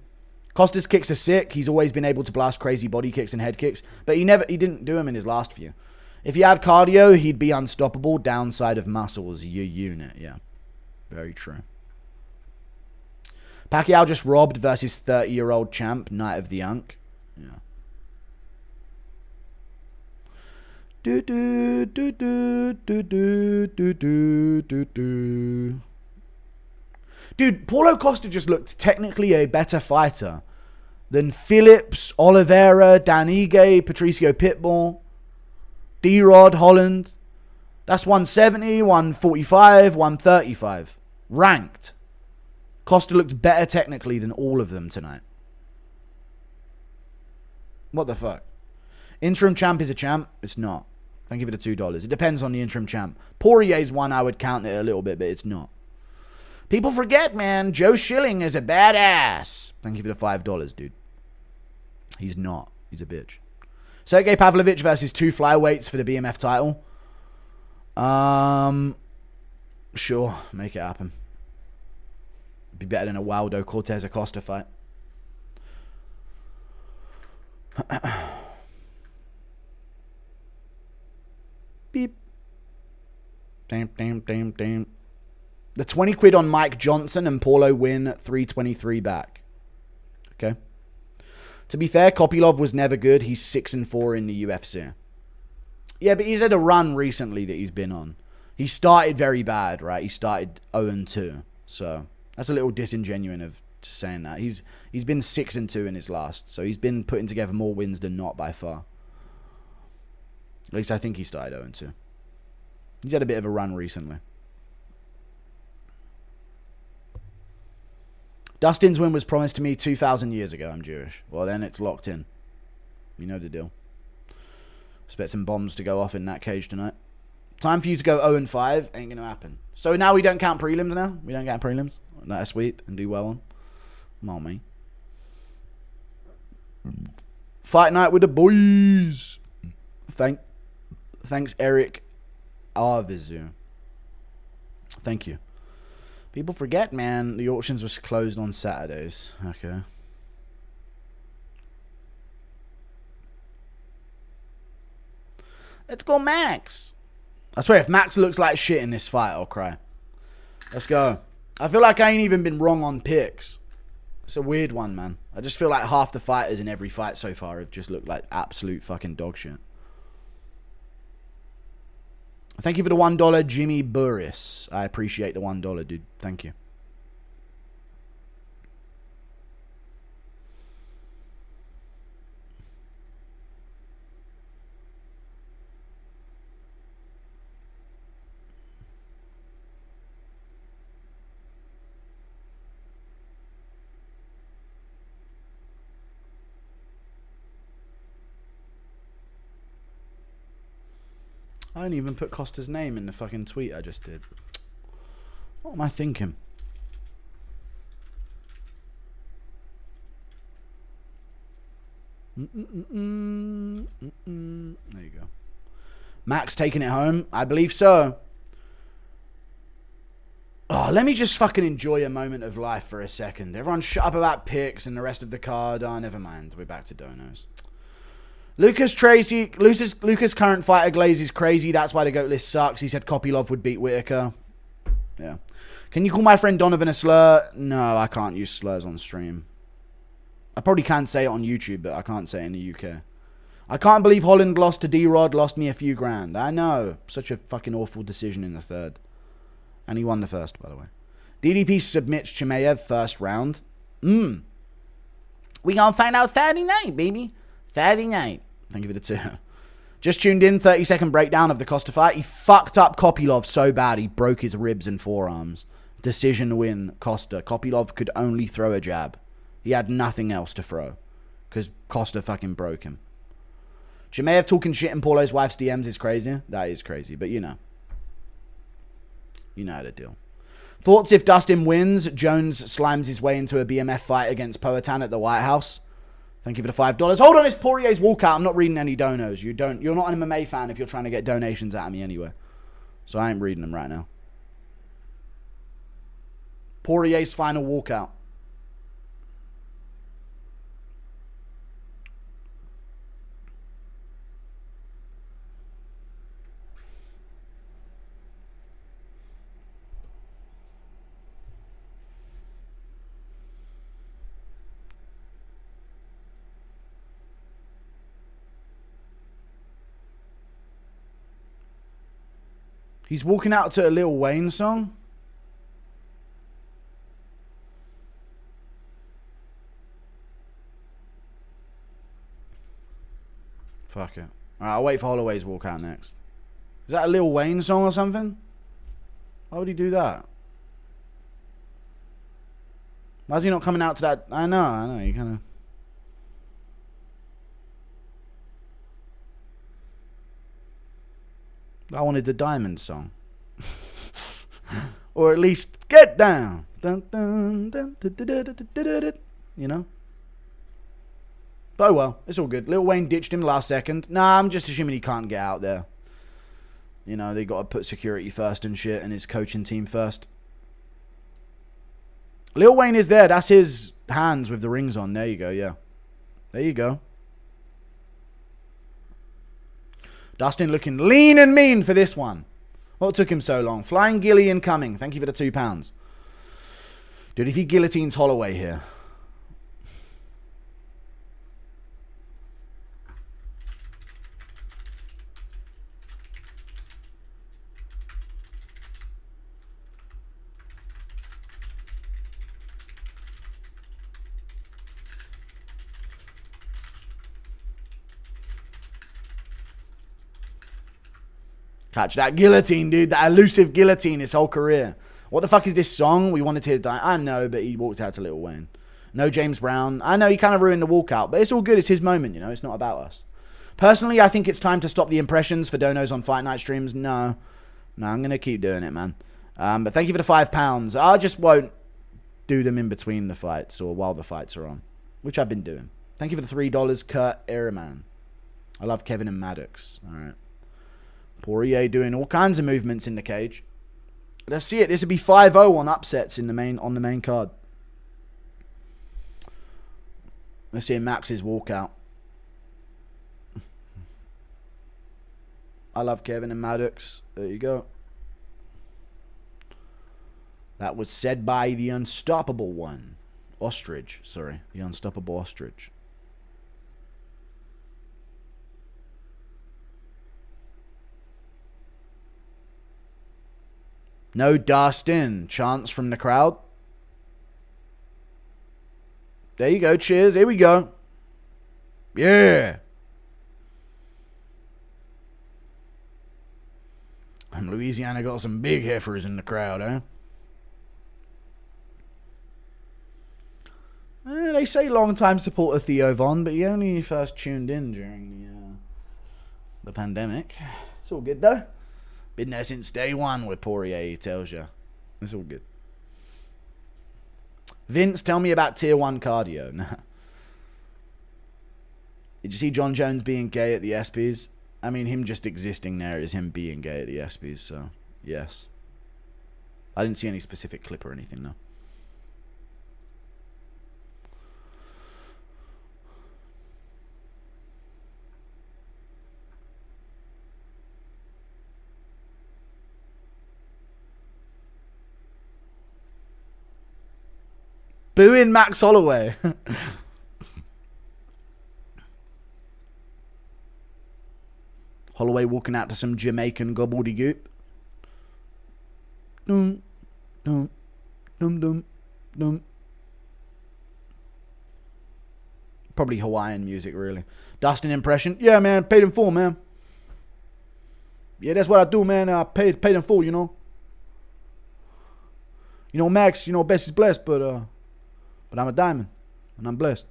Costa's kicks are sick. He's always been able to blast crazy body kicks and head kicks. But he didn't do them in his last few. If he had cardio, he'd be unstoppable. Downside of muscles. Your unit. Yeah. Very true. Pacquiao just robbed versus 30-year-old champ. Night of the Unk. Yeah. Do do do do do do do do do do. Dude, Paulo Costa just looked technically a better fighter than Phillips, Oliveira, Dan Ige, Patricio Pitbull, D-Rod, Holland. That's 170, 145, 135. Ranked. Costa looked better technically than all of them tonight. What the fuck? Interim champ is a champ? It's not. Thank you for the $2. It depends on the interim champ. Poirier's one, I would count it a little bit, but it's not. People forget, man. Joe Schilling is a badass. Thank you for the $5, dude. He's not. He's a bitch. Sergey Pavlovich versus 2 flyweights for the BMF title. Sure. Make it happen. Be better than a Waldo Cortez Acosta fight. Beep. Damn, damn, damn, damn. The 20 quid on Mike Johnson and Paulo win 323 back. Okay. To be fair, Kopylov was never good. He's 6-4 in the UFC. Yeah, but he's had a run recently that he's been on. He started very bad, right? He started 0-2. So that's a little disingenuous of saying that. He's been 6-2 in his last. So he's been putting together more wins than not by far. At least I think he started 0-2. He's had a bit of a run recently. Dustin's win was promised to me 2,000 years ago. I'm Jewish. Well, then it's locked in. You know the deal. Expect some bombs to go off in that cage tonight. Time for you to go 0-5. Ain't going to happen. So now we don't count prelims now? We don't count prelims? Let us sweep and do well on. Come on, me. Fight night with the boys. Thanks, Eric Arvizu. Thank you. People forget, man, the auctions was closed on Saturdays. Okay. Let's go, Max. I swear, if Max looks like shit in this fight, I'll cry. Let's go. I feel like I ain't even been wrong on picks. It's a weird one, man. I just feel like half the fighters in every fight so far have just looked like absolute fucking dog shit. Thank you for the $1, Jimmy Burris. I appreciate the $1, dude. Thank you. I didn't even put Costa's name in the fucking tweet I just did. What am I thinking? There you go. Max taking it home? I believe so. Oh, let me just fucking enjoy a moment of life for a second. Everyone shut up about picks and the rest of the card. Oh, never mind. We're back to donos. Lucas current fighter Glaze is crazy. That's why the GOAT list sucks. He said Kopylov would beat Whitaker. Yeah. Can you call my friend Donovan a slur? No, I can't use slurs on stream. I probably can say it on YouTube, but I can't say it in the UK. I can't believe Holland lost to D-Rod. Lost me a few grand. I know. Such a fucking awful decision in the third. And he won the first, by the way. DDP submits Chimaev first round. We gonna find out Saturday night, baby. Saturday night. Thank you for the 2. Just tuned in. 30-second breakdown of the Costa fight. He fucked up Kopylov so bad he broke his ribs and forearms. Decision win, Costa. Kopylov could only throw a jab. He had nothing else to throw. Because Costa fucking broke him. Chimaev talking shit in Paulo's wife's DMs is crazy. That is crazy. But you know. You know the deal. Thoughts if Dustin wins, Jones slimes his way into a BMF fight against Poatan at the White House. Thank you for the $5. Hold on, it's Poirier's walkout. I'm not reading any donos. You're not an MMA fan if you're trying to get donations out of me anyway. So I ain't reading them right now. Poirier's final walkout. He's walking out to a Lil Wayne song. Fuck it. Alright, I'll wait for Holloway's walkout next. Is that a Lil Wayne song or something? Why would he do that? Why is he not coming out to that? I know, you kind of... I wanted the Diamond song. Or at least Get Down. Dun, dun, dun, dun, dun, dun, dun, dun, dun, you know? But oh well, it's all good. Lil Wayne ditched him last second. Nah, I'm just assuming he can't get out there. You know, they got to put security first and shit and his coaching team first. Lil Wayne is there. That's his hands with the rings on. There you go, yeah. There you go. Dustin looking lean and mean for this one. What took him so long? Flying Gilly incoming. Thank you for the £2. Dude, if he guillotines Holloway here. Catch that guillotine, dude. That elusive guillotine his whole career. What the fuck is this song? We wanted to die. I know, but he walked out to Lil Wayne. No James Brown. I know he kind of ruined the walkout, but it's all good. It's his moment, you know. It's not about us. Personally, I think it's time to stop the impressions for donos on Fight Night streams. No, I'm going to keep doing it, man. But thank you for the £5. I just won't do them in between the fights or while the fights are on, which I've been doing. Thank you for the $3, Kurt Ehrman. I love Kevin and Maddox. All right. Poirier doing all kinds of movements in the cage. Let's see it. This would be 5-0 on upsets in the main card. Let's see Max's walkout. I love Kevin and Maddox. There you go. That was said by the unstoppable one. Ostrich, sorry. The unstoppable ostrich. No Dustin. Chants from the crowd. There you go. Cheers. Here we go. Yeah. And Louisiana got some big heifers in the crowd, eh? They say long-time supporter Theo Von, but he only first tuned in during the pandemic. It's all good, though. Been there since day one with Poirier, he tells you. It's all good. Vince, tell me about tier 1 cardio. Did you see John Jones being gay at the ESPYs? I mean, him just existing there is him being gay at the ESPYs, so yes. I didn't see any specific clip or anything, though. Booing Max Holloway. Holloway walking out to some Jamaican gobbledygook. Dum, dum, dum, dum, dum. Probably Hawaiian music, really. Dustin impression. Yeah, man. Paid in full, man. Yeah, that's what I do, man. I paid in full, you know. You know, Max, you know, best is blessed, but I'm a diamond, and I'm blessed.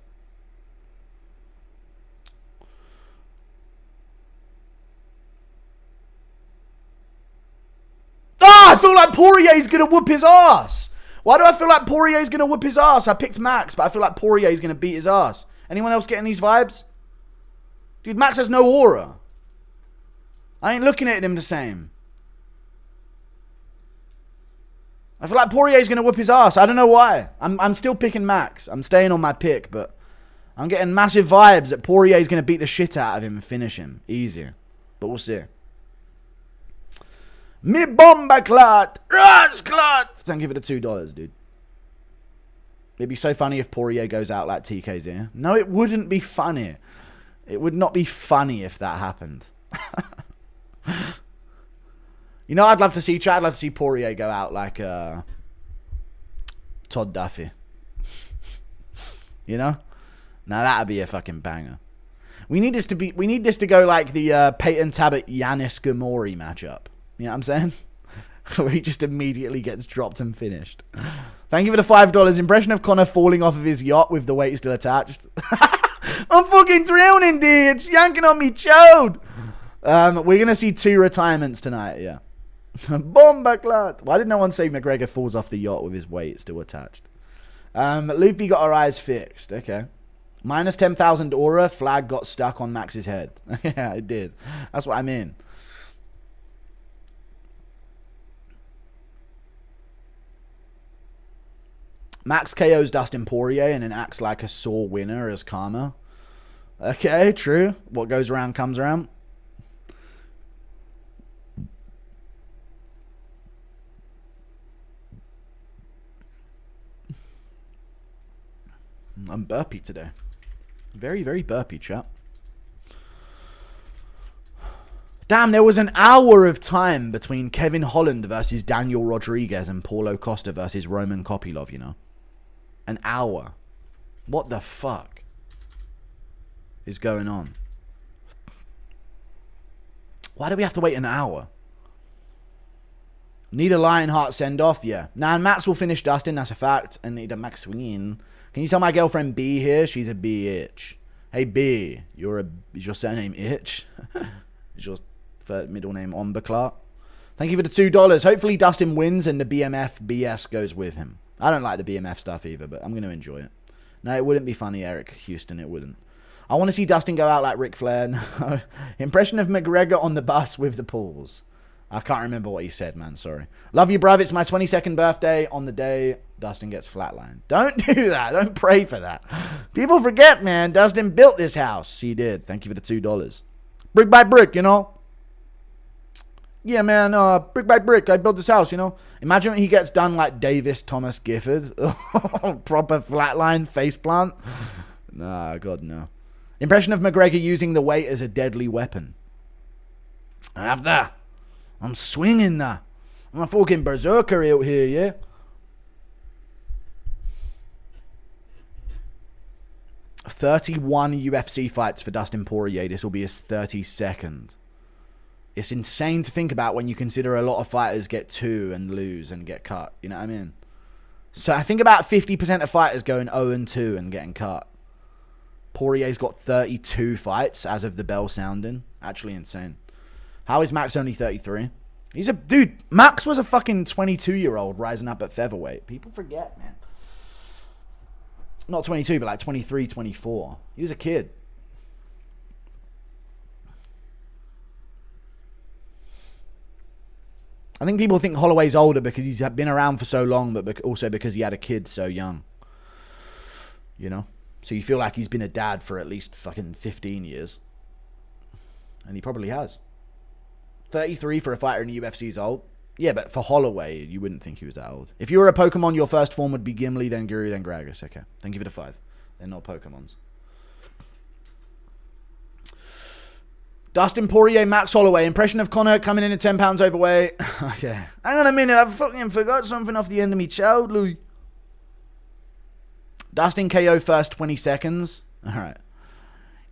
I feel like Poirier's going to whoop his ass. Why do I feel like Poirier's going to whoop his ass? I picked Max, but I feel like Poirier's going to beat his ass. Anyone else getting these vibes? Dude, Max has no aura. I ain't looking at him the same. I feel like Poirier's going to whoop his ass. I don't know why. I'm still picking Max. I'm staying on my pick, but I'm getting massive vibes that Poirier's going to beat the shit out of him and finish him. Easier. But we'll see. Me bomba clot. Ras clot. Thank you for the $2, dude. It'd be so funny if Poirier goes out like TK's here. No, it wouldn't be funny. It would not be funny if that happened. You know, I'd love to see Poirier go out like Todd Duffy. You know? Now that'd be a fucking banger. We need this to go like the Peyton Tabit Yanis Gamori matchup. You know what I'm saying? Where he just immediately gets dropped and finished. Thank you for the $5. Impression of Connor falling off of his yacht with the weight still attached. I'm fucking drowning, dude. It's yanking on me chode. We're going to see 2 retirements tonight, yeah. Bomba clot. Why did no one say McGregor falls off the yacht with his weight still attached? Loopy got her eyes fixed. Okay. Minus 10,000 aura. Flag got stuck on Max's head. Yeah, it did. That's what I mean. Max KO's Dustin Poirier and then acts like a sore winner as karma. Okay, true. What goes around comes around. I'm burpy today. Very, very burpy, chap. Damn, there was an hour of time between Kevin Holland versus Daniel Rodriguez and Paulo Costa versus Roman Kopylov, you know? An hour. What the fuck is going on? Why do we have to wait an hour? Need a Lionheart send-off? Yeah. Nah, and Max will finish Dustin, that's a fact. And need a Max win. Can you tell my girlfriend B here? She's a bitch. Hey, B. Is your surname Itch? Is your middle name Ombaclar? Thank you for the $2. Hopefully Dustin wins and the BMF BS goes with him. I don't like the BMF stuff either, but I'm going to enjoy it. No, it wouldn't be funny, Eric Houston. It wouldn't. I want to see Dustin go out like Ric Flair. No. Impression of McGregor on the bus with the pools. I can't remember what he said, man. Sorry. Love you, bruv. It's my 22nd birthday on the day Dustin gets flatlined. Don't do that. Don't pray for that. People forget, man. Dustin built this house. He did. Thank you for the $2. Brick by brick, you know. Yeah, man. Brick by brick. I built this house, you know. Imagine he gets done like Davis Thomas Gifford. Proper flatline faceplant. Nah, God, no. Impression of McGregor using the weight as a deadly weapon. I have that. I'm swinging that. I'm a fucking berserker out here, yeah? $31 UFC fights for Dustin Poirier. This will be his 32nd. It's insane to think about when you consider a lot of fighters get 2 and lose and get cut. You know what I mean? So I think about 50% of fighters going 0-2 and getting cut. Poirier's got 32 fights as of the bell sounding. Actually insane. How is Max only 33? He's a... Dude, Max was a fucking 22-year-old rising up at featherweight. People forget, man. Not 22, but like 23, 24. He was a kid. I think people think Holloway's older because he's been around for so long, but also because he had a kid so young. You know? So you feel like he's been a dad for at least fucking 15 years. And he probably has. 33 for a fighter in the UFC is old. Yeah, but for Holloway, you wouldn't think he was that old. If you were a Pokemon, your first form would be Gimli, then Guru, then Gragas. Okay. Thank you for the 5. They're not Pokemons. Dustin Poirier, Max Holloway. Impression of Connor coming in at 10 pounds overweight. Okay. Hang on a minute. I fucking forgot something off the end of me child, Louis. Dustin KO first 20 seconds. All right.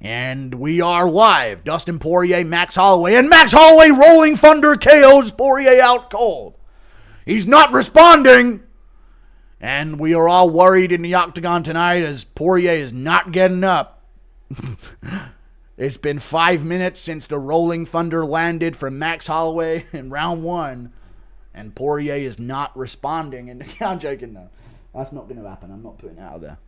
And we are live. Dustin Poirier, Max Holloway. And Max Holloway rolling thunder KOs Poirier out cold. He's not responding. And we are all worried in the octagon tonight as Poirier is not getting up. It's been 5 minutes since the rolling thunder landed from Max Holloway in round 1. And Poirier is not responding. And I'm joking though. That's not going to happen. I'm not putting it out there.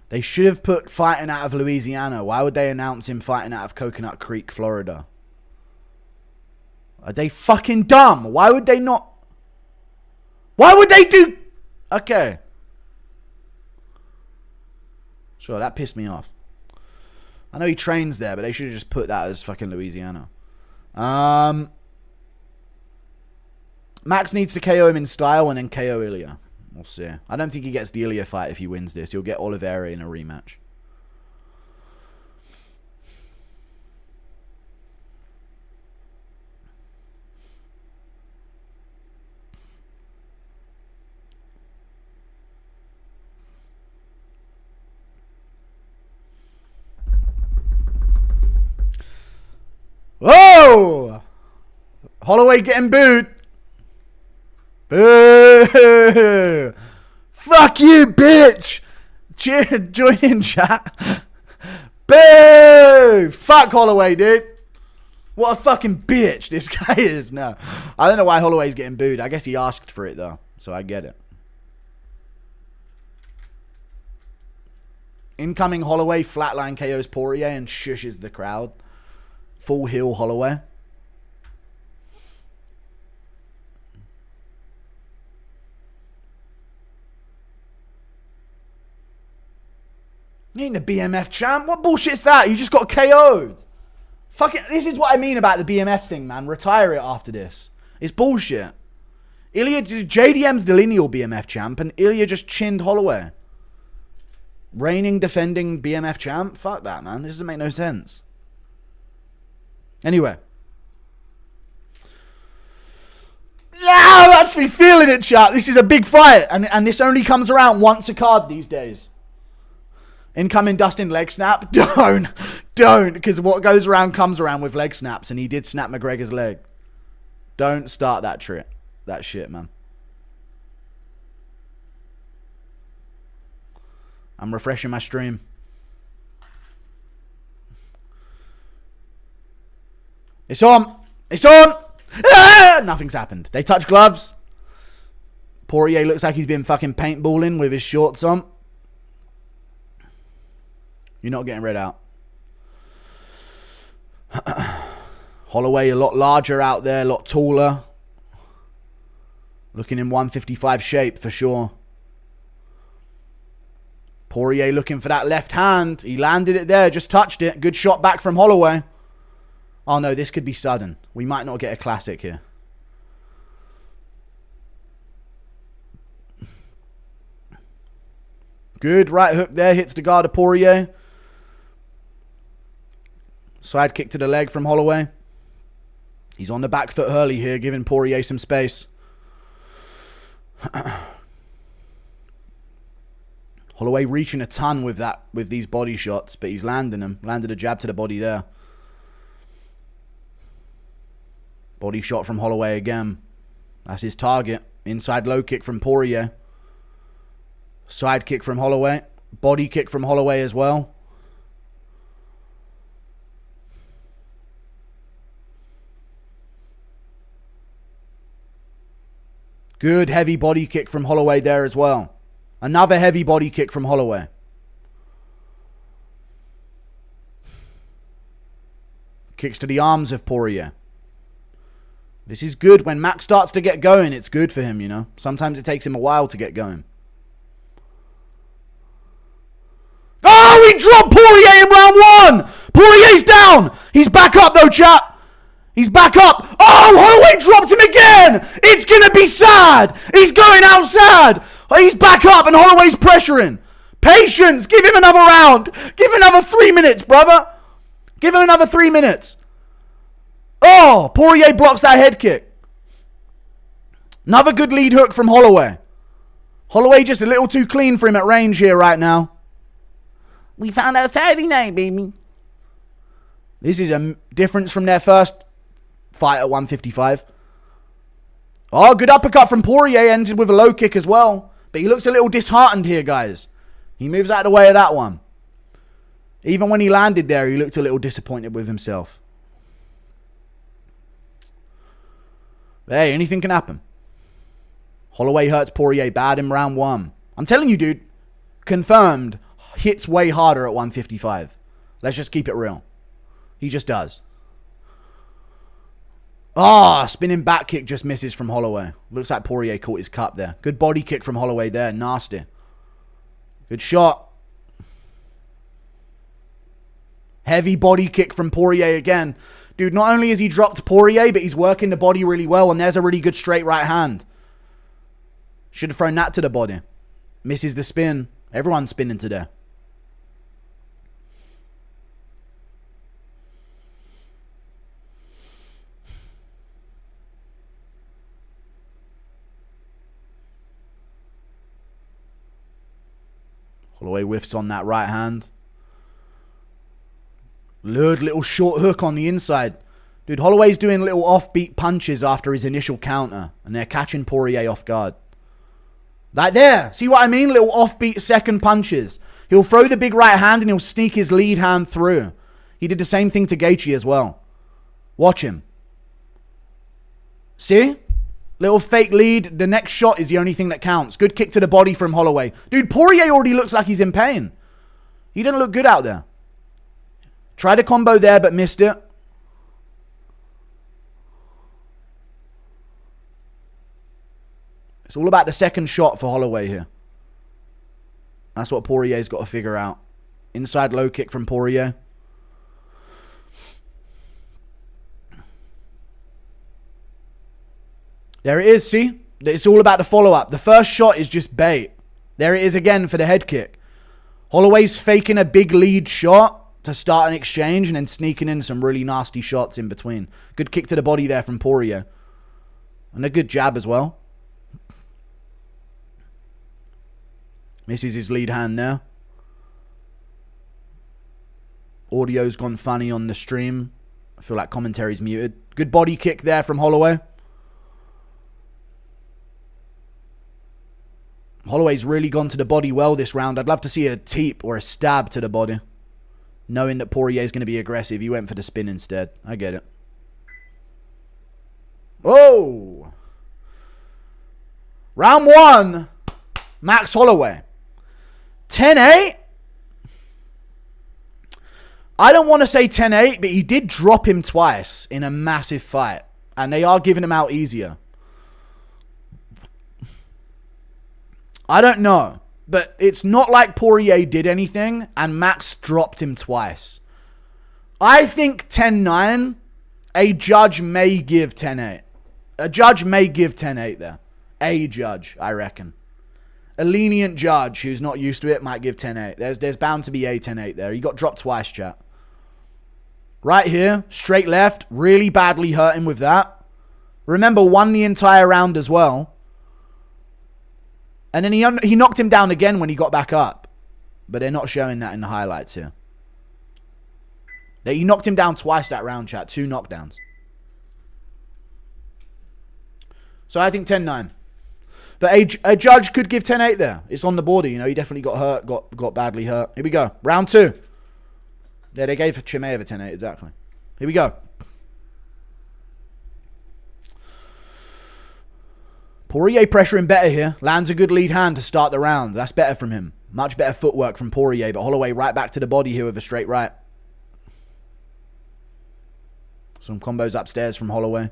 They should have put fighting out of Louisiana. Why would they announce him fighting out of Coconut Creek, Florida? Are they fucking dumb? Why would they not? Why would they do? Okay. Sure, that pissed me off. I know he trains there, but they should have just put that as fucking Louisiana. Max needs to KO him in style and then KO Ilya. We'll see. I don't think he gets the Ilya fight if he wins this. He'll get Oliveira in a rematch. Whoa! Holloway getting booed. Boo! Fuck you, bitch! Join in, chat. Boo! Fuck Holloway, dude. What a fucking bitch this guy is. No. I don't know why Holloway's getting booed. I guess he asked for it, though. So I get it. Incoming Holloway flatline KOs Poirier and shushes the crowd. Full heel Holloway. You ain't the BMF champ. What bullshit's that? You just got KO'd. Fucking, this is what I mean about the BMF thing, man. Retire it after this. It's bullshit. JDM's the lineal BMF champ, and Ilya just chinned Holloway. Reigning, defending BMF champ? Fuck that, man. This doesn't make no sense. Anyway. Yeah, I'm actually feeling it, chat. This is a big fight, and this only comes around once a card these days. Incoming Dustin leg snap. Don't. Because what goes around comes around with leg snaps, and he did snap McGregor's leg. Don't start that trip. That shit, man. I'm refreshing my stream. It's on. It's on. Ah! Nothing's happened. They touch gloves. Poirier looks like he's been fucking paintballing with his shorts on. You're not getting read out. Holloway a lot larger out there, a lot taller. Looking in 155 shape for sure. Poirier looking for that left hand. He landed it there, just touched it. Good shot back from Holloway. Oh no, this could be sudden. We might not get a classic here. Good right hook there, hits the guard of Poirier. Side kick to the leg from Holloway. He's on the back foot early here, giving Poirier some space. Holloway reaching a ton with these body shots, but he's landing them. Landed a jab to the body there. Body shot from Holloway again. That's his target. Inside low kick from Poirier. Side kick from Holloway. Body kick from Holloway as well. Good heavy body kick from Holloway there as well. Another heavy body kick from Holloway. Kicks to the arms of Poirier. This is good. When Max starts to get going, it's good for him, you know. Sometimes it takes him a while to get going. Oh, he dropped Poirier in round 1. Poirier's down. He's back up though, chat. He's back up. Oh, Holloway dropped him again. It's going to be sad. He's going outside. He's back up and Holloway's pressuring. Patience. Give him another round. Give him another 3 minutes, brother. Give him another 3 minutes. Oh, Poirier blocks that head kick. Another good lead hook from Holloway. Holloway just a little too clean for him at range here right now. We found out Saturday night, baby. This is a difference from their first fight at 155. Oh, good uppercut from Poirier, ended with a low kick as well. But he looks a little disheartened here, guys. He moves out of the way of that one. Even when he landed there, he looked a little disappointed with himself. Hey, anything can happen. Holloway hurts Poirier bad in round 1. I'm telling you, dude. Confirmed. Hits way harder at 155. Let's just keep it real. He just does. Ah, spinning back kick just misses from Holloway. Looks like Poirier caught his cup there. Good body kick from Holloway there. Nasty. Good shot. Heavy body kick from Poirier again. Dude, not only has he dropped Poirier, but he's working the body really well. And there's a really good straight right hand. Should have thrown that to the body. Misses the spin. Everyone's spinning today. Holloway whiffs on that right hand. Lured little short hook on the inside. Dude, Holloway's doing little offbeat punches after his initial counter. And they're catching Poirier off guard. Like there. See what I mean? Little offbeat second punches. He'll throw the big right hand and he'll sneak his lead hand through. He did the same thing to Gaethje as well. Watch him. See? Little fake lead. The next shot is the only thing that counts. Good kick to the body from Holloway. Dude, Poirier already looks like he's in pain. He didn't look good out there. Tried a combo there, but missed it. It's all about the second shot for Holloway here. That's what Poirier's got to figure out. Inside low kick from Poirier. There it is, see? It's all about the follow-up. The first shot is just bait. There it is again for the head kick. Holloway's faking a big lead shot to start an exchange and then sneaking in some really nasty shots in between. Good kick to the body there from Poirier. And a good jab as well. Misses his lead hand there. Audio's gone funny on the stream. I feel like commentary's muted. Good body kick there from Holloway. Holloway's really gone to the body well this round. I'd love to see a teep or a stab to the body. Knowing that Poirier's going to be aggressive, he went for the spin instead. I get it. Oh! Round 1. Max Holloway. 10-8. I don't want to say 10-8, but he did drop him twice in a massive fight. And they are giving him out easier. I don't know. But it's not like Poirier did anything and Max dropped him twice. I think 10-9, a judge may give 10-8. A judge may give 10-8 there. A judge, I reckon. A lenient judge who's not used to it might give 10-8. There's bound to be a 10-8 there. He got dropped twice, chat. Right here, straight left, really badly hurt him with that. Remember, won the entire round as well. And then he knocked him down again when he got back up. But they're not showing that in the highlights here. He knocked him down twice that round, chat. 2 knockdowns. So I think 10-9. But a judge could give 10-8 there. It's on the border, you know. He definitely got hurt, got badly hurt. Here we go. Round 2. Yeah, they gave Chimaev a 10-8, exactly. Here we go. Poirier pressuring better here. Lands a good lead hand to start the round. That's better from him. Much better footwork from Poirier. But Holloway right back to the body here with a straight right. Some combos upstairs from Holloway.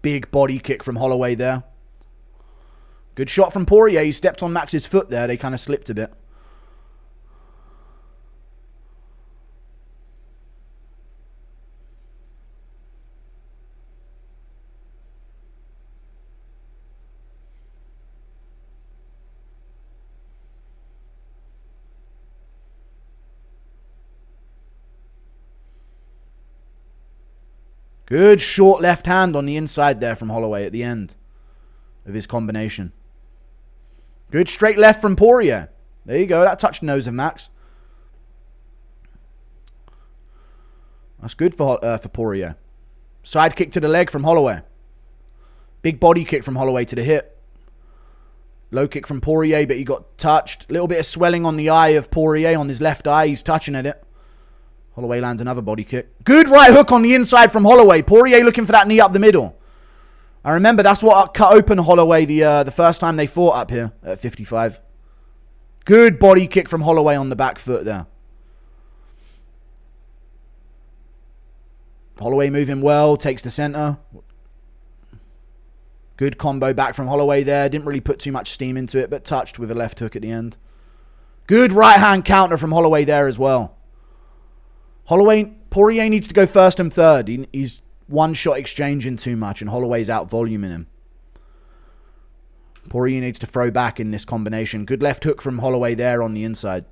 Big body kick from Holloway there. Good shot from Poirier. He stepped on Max's foot there. They kind of slipped a bit. Good short left hand on the inside there from Holloway at the end of his combination. Good straight left from Poirier. There you go. That touched the nose of Max. That's good for Poirier. Side kick to the leg from Holloway. Big body kick from Holloway to the hip. Low kick from Poirier, but he got touched. A little bit of swelling on the eye of Poirier, on his left eye. He's touching at it. Holloway lands another body kick. Good right hook on the inside from Holloway. Poirier looking for that knee up the middle. I remember that's what cut open Holloway the first time they fought up here at 55. Good body kick from Holloway on the back foot there. Holloway moving well. Takes the center. Good combo back from Holloway there. Didn't really put too much steam into it, but touched with a left hook at the end. Good right hand counter from Holloway there as well. Poirier needs to go first and third. He's one shot exchanging too much and Holloway's out voluming him. Poirier needs to throw back in this combination. Good left hook from Holloway there on the inside.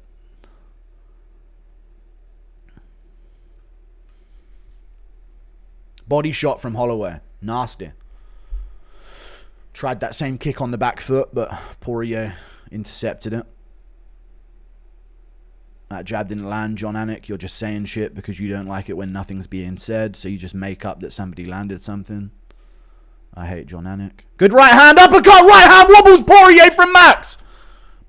Body shot from Holloway. Nasty. Tried that same kick on the back foot, but Poirier intercepted it. That jab didn't land, John Anik. You're just saying shit because you don't like it when nothing's being said, so you just make up that somebody landed something. I hate John Anik. Good right hand, uppercut, right hand wobbles Poirier from Max.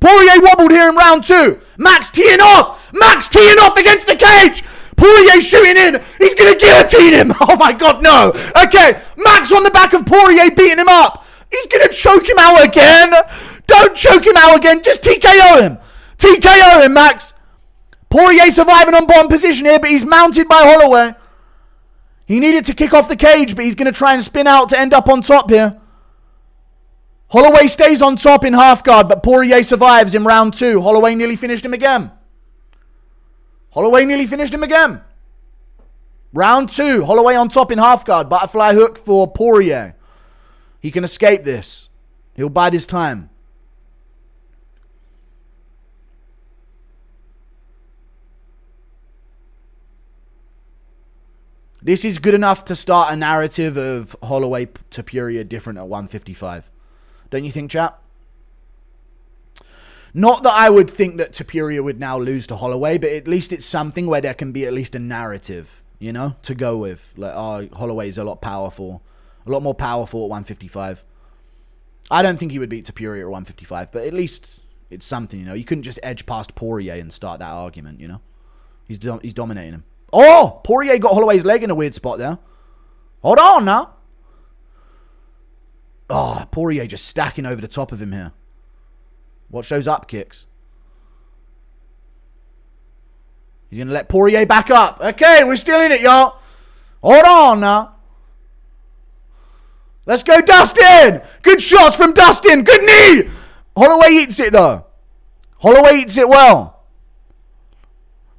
Poirier wobbled here in round 2. Max teeing off. Max teeing off against the cage. Poirier shooting in. He's going to guillotine him. Oh my God, no. Okay, Max on the back of Poirier beating him up. He's going to choke him out again. Don't choke him out again. Just TKO him. TKO him, Max. Poirier surviving on bottom position here, but he's mounted by Holloway. He needed to kick off the cage, but he's going to try and spin out to end up on top here. Holloway stays on top in half guard, but Poirier survives in round 2. Holloway nearly finished him again. Holloway nearly finished him again. Round 2. Holloway on top in half guard. Butterfly hook for Poirier. He can escape this. He'll bide his time. This is good enough to start a narrative of Holloway to Poirier different at 155. Don't you think, chap? Not that I would think that Poirier would now lose to Holloway, but at least it's something where there can be at least a narrative, you know, to go with. Like, oh, Holloway's a lot more powerful at 155. I don't think he would beat Poirier at 155, but at least it's something, you know. You couldn't just edge past Poirier and start that argument, you know. He's dominating him. Oh, Poirier got Holloway's leg in a weird spot there. Hold on now. Oh, Poirier just stacking over the top of him here. Watch those up kicks. He's going to let Poirier back up. Okay, we're still in it, y'all. Hold on now. Let's go, Dustin. Good shots from Dustin. Good knee. Holloway eats it, though. Holloway eats it well.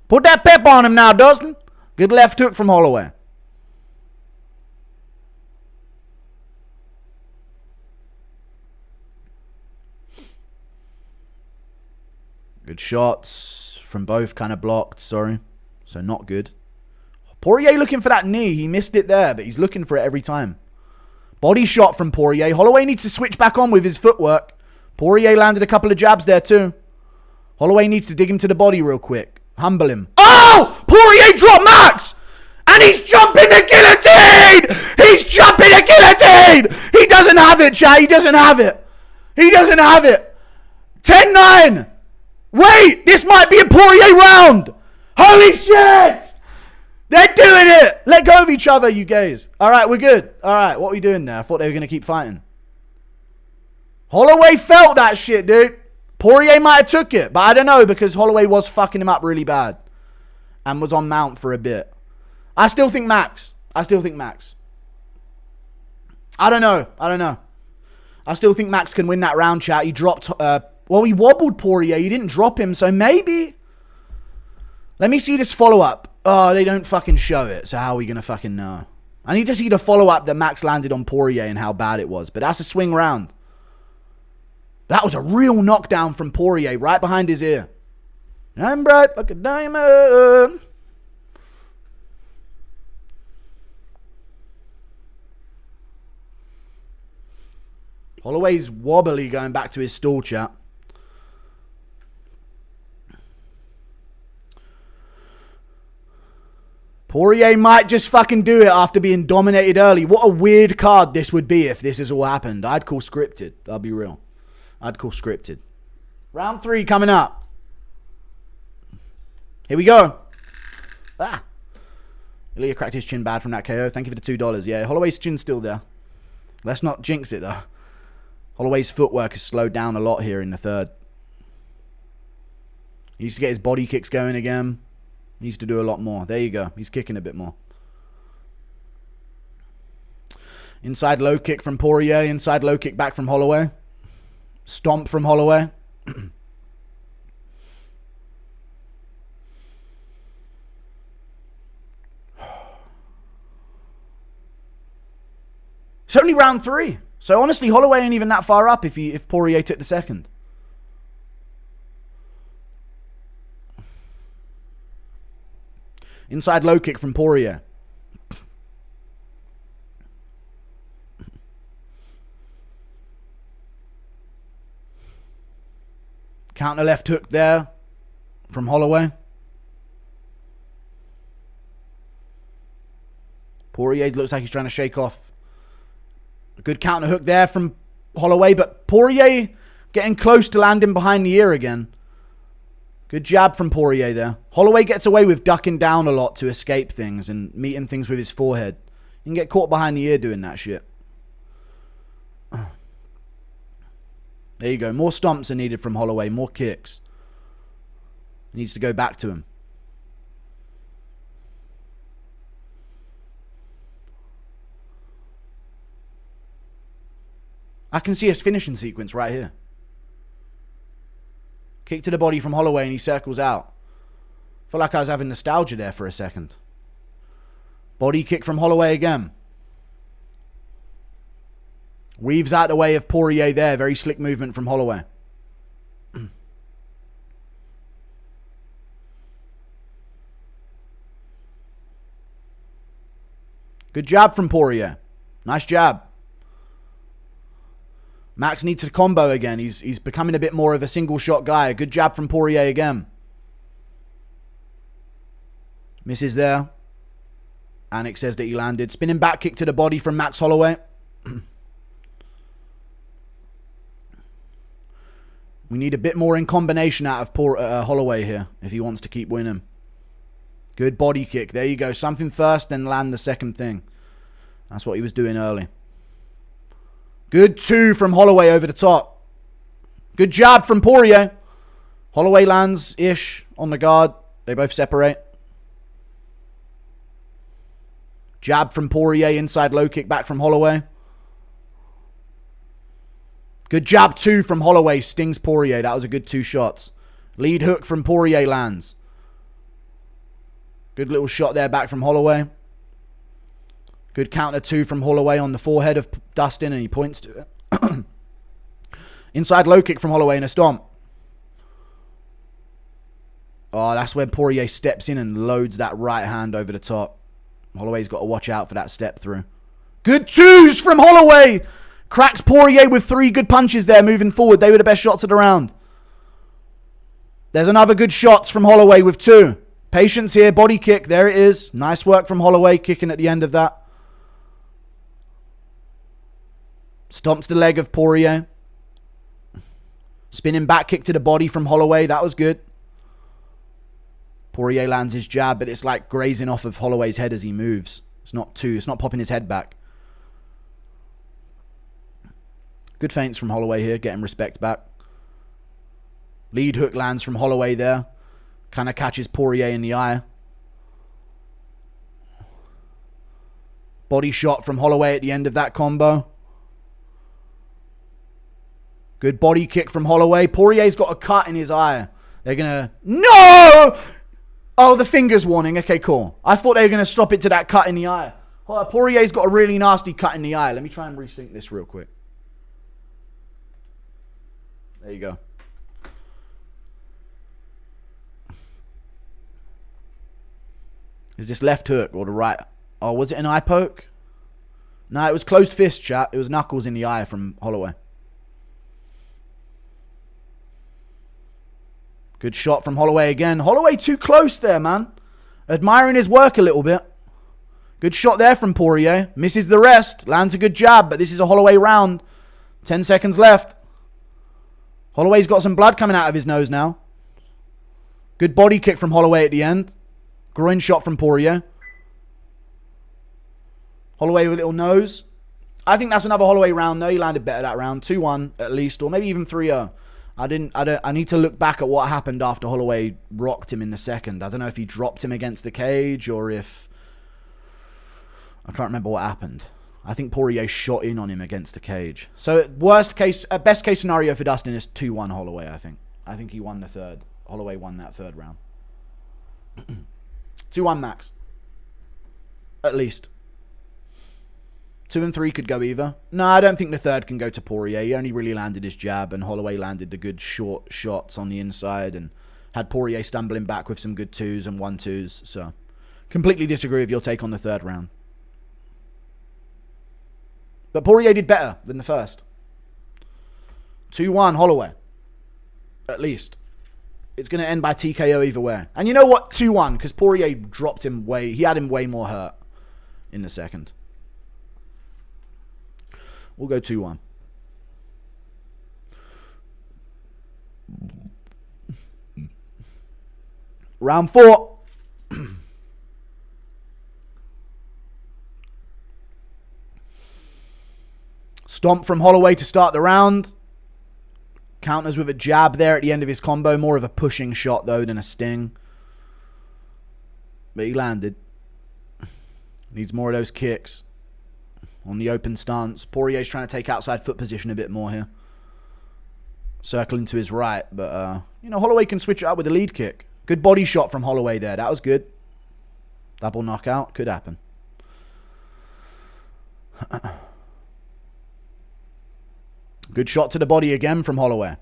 Put that pep on him now, Dustin. Good left hook from Holloway. Good shots from both, kind of blocked, sorry. So not good. Poirier looking for that knee. He missed it there, but he's looking for it every time. Body shot from Poirier. Holloway needs to switch back on with his footwork. Poirier landed a couple of jabs there too. Holloway needs to dig him to the body real quick. Humble him. Oh! Poirier dropped Max! And he's jumping the guillotine! He's jumping the guillotine! He doesn't have it, Chad. He doesn't have it. He doesn't have it. 10-9. Wait! This might be a Poirier round! Holy shit! They're doing it! Let go of each other, you guys. Alright, we're good. Alright, what are we doing there? I thought they were going to keep fighting. Holloway felt that shit, dude. Poirier might have took it, but I don't know because Holloway was fucking him up really bad and was on mount for a bit. I still think Max. I don't know. I still think Max can win that round, chat. He dropped, he wobbled Poirier. He didn't drop him, so maybe. Let me see this follow-up. Oh, they don't fucking show it, so how are we going to fucking know? I need to see the follow-up that Max landed on Poirier and how bad it was, but that's a swing round. That was a real knockdown from Poirier right behind his ear. I'm bright like a diamond. Holloway's wobbly going back to his stall, chat. Poirier might just fucking do it after being dominated early. What a weird card this would be if this has all happened. I'd call scripted. I'll be real. I'd call scripted. Round 3 coming up. Here we go. Ah. Ilya cracked his chin bad from that KO. Thank you for the $2. Yeah, Holloway's chin's still there. Let's not jinx it, though. Holloway's footwork has slowed down a lot here in the third. He needs to get his body kicks going again. He needs to do a lot more. There you go. He's kicking a bit more. Inside low kick from Poirier. Inside low kick back from Holloway. Stomp from Holloway. It's only round 3. So honestly, Holloway ain't even that far up if Poirier took the second. Inside low kick from Poirier. Counter left hook there from Holloway. Poirier looks like he's trying to shake off. A good counter hook there from Holloway, but Poirier getting close to landing behind the ear again. Good jab from Poirier there. Holloway gets away with ducking down a lot to escape things and meeting things with his forehead. You can get caught behind the ear doing that shit. There you go. More stomps are needed from Holloway. More kicks. He needs to go back to him. I can see his finishing sequence right here. Kick to the body from Holloway and he circles out. Felt like I was having nostalgia there for a second. Body kick from Holloway again. Weaves out the way of Poirier there. Very slick movement from Holloway. Good jab from Poirier. Nice jab. Max needs to combo again. He's becoming a bit more of a single shot guy. Good jab from Poirier again. Misses there. Antics says that he landed. Spinning back kick to the body from Max Holloway. We need a bit more in combination out of Holloway here if he wants to keep winning. Good body kick. There you go. Something first, then land the second thing. That's what he was doing early. Good 2 from Holloway over the top. Good jab from Poirier. Holloway lands-ish on the guard. They both separate. Jab from Poirier. Inside low kick back from Holloway. Good jab 2 from Holloway. Stings Poirier. That was a good 2 shots. Lead hook from Poirier lands. Good little shot there back from Holloway. Good counter 2 from Holloway on the forehead of Dustin, and he points to it. Inside low kick from Holloway and a stomp. Oh, that's when Poirier steps in and loads that right hand over the top. Holloway's got to watch out for that step through. Good 2s from Holloway. Cracks Poirier with 3 good punches there moving forward. They were the best shots of the round. There's another good shots from Holloway with 2. Patience here. Body kick. There it is. Nice work from Holloway. Kicking at the end of that. Stomps the leg of Poirier. Spinning back kick to the body from Holloway. That was good. Poirier lands his jab, but it's like grazing off of Holloway's head as he moves. It's not popping his head back. Good feints from Holloway here. Getting respect back. Lead hook lands from Holloway there. Kind of catches Poirier in the eye. Body shot from Holloway at the end of that combo. Good body kick from Holloway. Poirier's got a cut in his eye. They're going to... No! Oh, the finger's warning. Okay, cool. I thought they were going to stop it to that cut in the eye. Poirier's got a really nasty cut in the eye. Let me try and resync this real quick. There you go. Is this left hook or the right? Oh, was it an eye poke? No, it was closed fist, chat. It was knuckles in the eye from Holloway. Good shot from Holloway again. Holloway too close there, man. Admiring his work a little bit. Good shot there from Poirier. Misses the rest. Lands a good jab, but this is a Holloway round. 10 seconds left. Holloway's got some blood coming out of his nose now. Good body kick from Holloway at the end. Groin shot from Poirier. Holloway with a little nose. I think that's another Holloway round though. He landed better that round. 2-1 at least, or maybe even 3-0. I need to look back at what happened after Holloway rocked him in the second. I don't know if he dropped him against the cage or if... I can't remember what happened. I think Poirier shot in on him against the cage. So best case scenario for Dustin is 2-1 Holloway, I think. I think he won the third. Holloway won that third round. 2-1 Max. At least. 2 and 3 could go either. No, I don't think the third can go to Poirier. He only really landed his jab, and Holloway landed the good short shots on the inside and had Poirier stumbling back with some good 2s and 1-2s. So, completely disagree with your take on the third round. But Poirier did better than the first. 2-1 Holloway. At least. It's going to end by TKO either way. And you know what? 2-1, because Poirier dropped him way... He had him way more hurt in the second. We'll go 2-1. Round 4. Stomp from Holloway to start the round. Counters with a jab there at the end of his combo. More of a pushing shot, though, than a sting. But he landed. Needs more of those kicks. On the open stance. Poirier's trying to take outside foot position a bit more here. Circling to his right. But, you know, Holloway can switch it up with a lead kick. Good body shot from Holloway there. That was good. Double knockout. Could happen. Good shot to the body again from Holloway.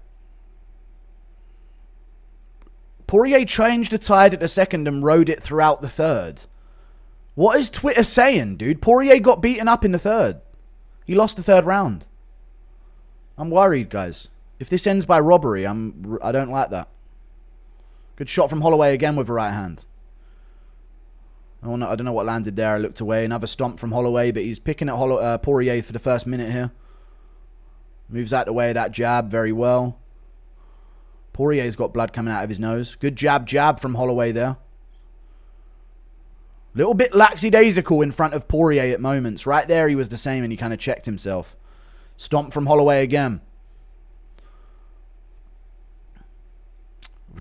Poirier changed the tide at the second and rode it throughout the third. What is Twitter saying, dude? Poirier got beaten up in the third. He lost the third round. I'm worried, guys. If this ends by robbery, I don't like that. Good shot from Holloway again with the right hand. I don't know what landed there. I looked away. Another stomp from Holloway, but he's picking at Poirier for the first minute here. Moves out the way of that jab very well. Poirier's got blood coming out of his nose. Good jab from Holloway there. Little bit lackadaisical in front of Poirier at moments. Right there he was the same and he kind of checked himself. Stomp from Holloway again.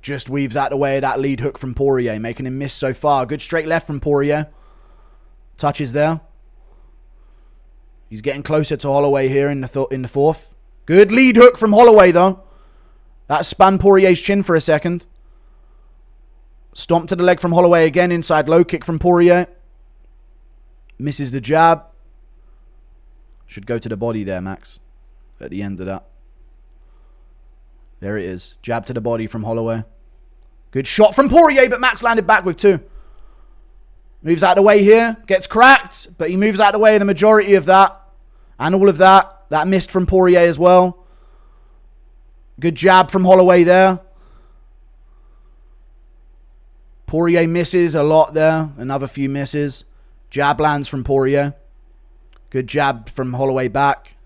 Just weaves out the way of that lead hook from Poirier, making him miss so far. Good straight left from Poirier. Touches there. He's getting closer to Holloway here in the fourth. Good lead hook from Holloway though. That spun Poirier's chin for a second. Stomp to the leg from Holloway again. Inside low kick from Poirier. Misses the jab. Should go to the body there, Max. At the end of that. There it is. Jab to the body from Holloway. Good shot from Poirier, but Max landed back with two. Moves out of the way here. Gets cracked, but he moves out of the way of the majority of that. And all of that. That missed from Poirier as well. Good jab from Holloway there. Poirier misses a lot there. Another few misses. Jab lands from Poirier. Good jab from Holloway back.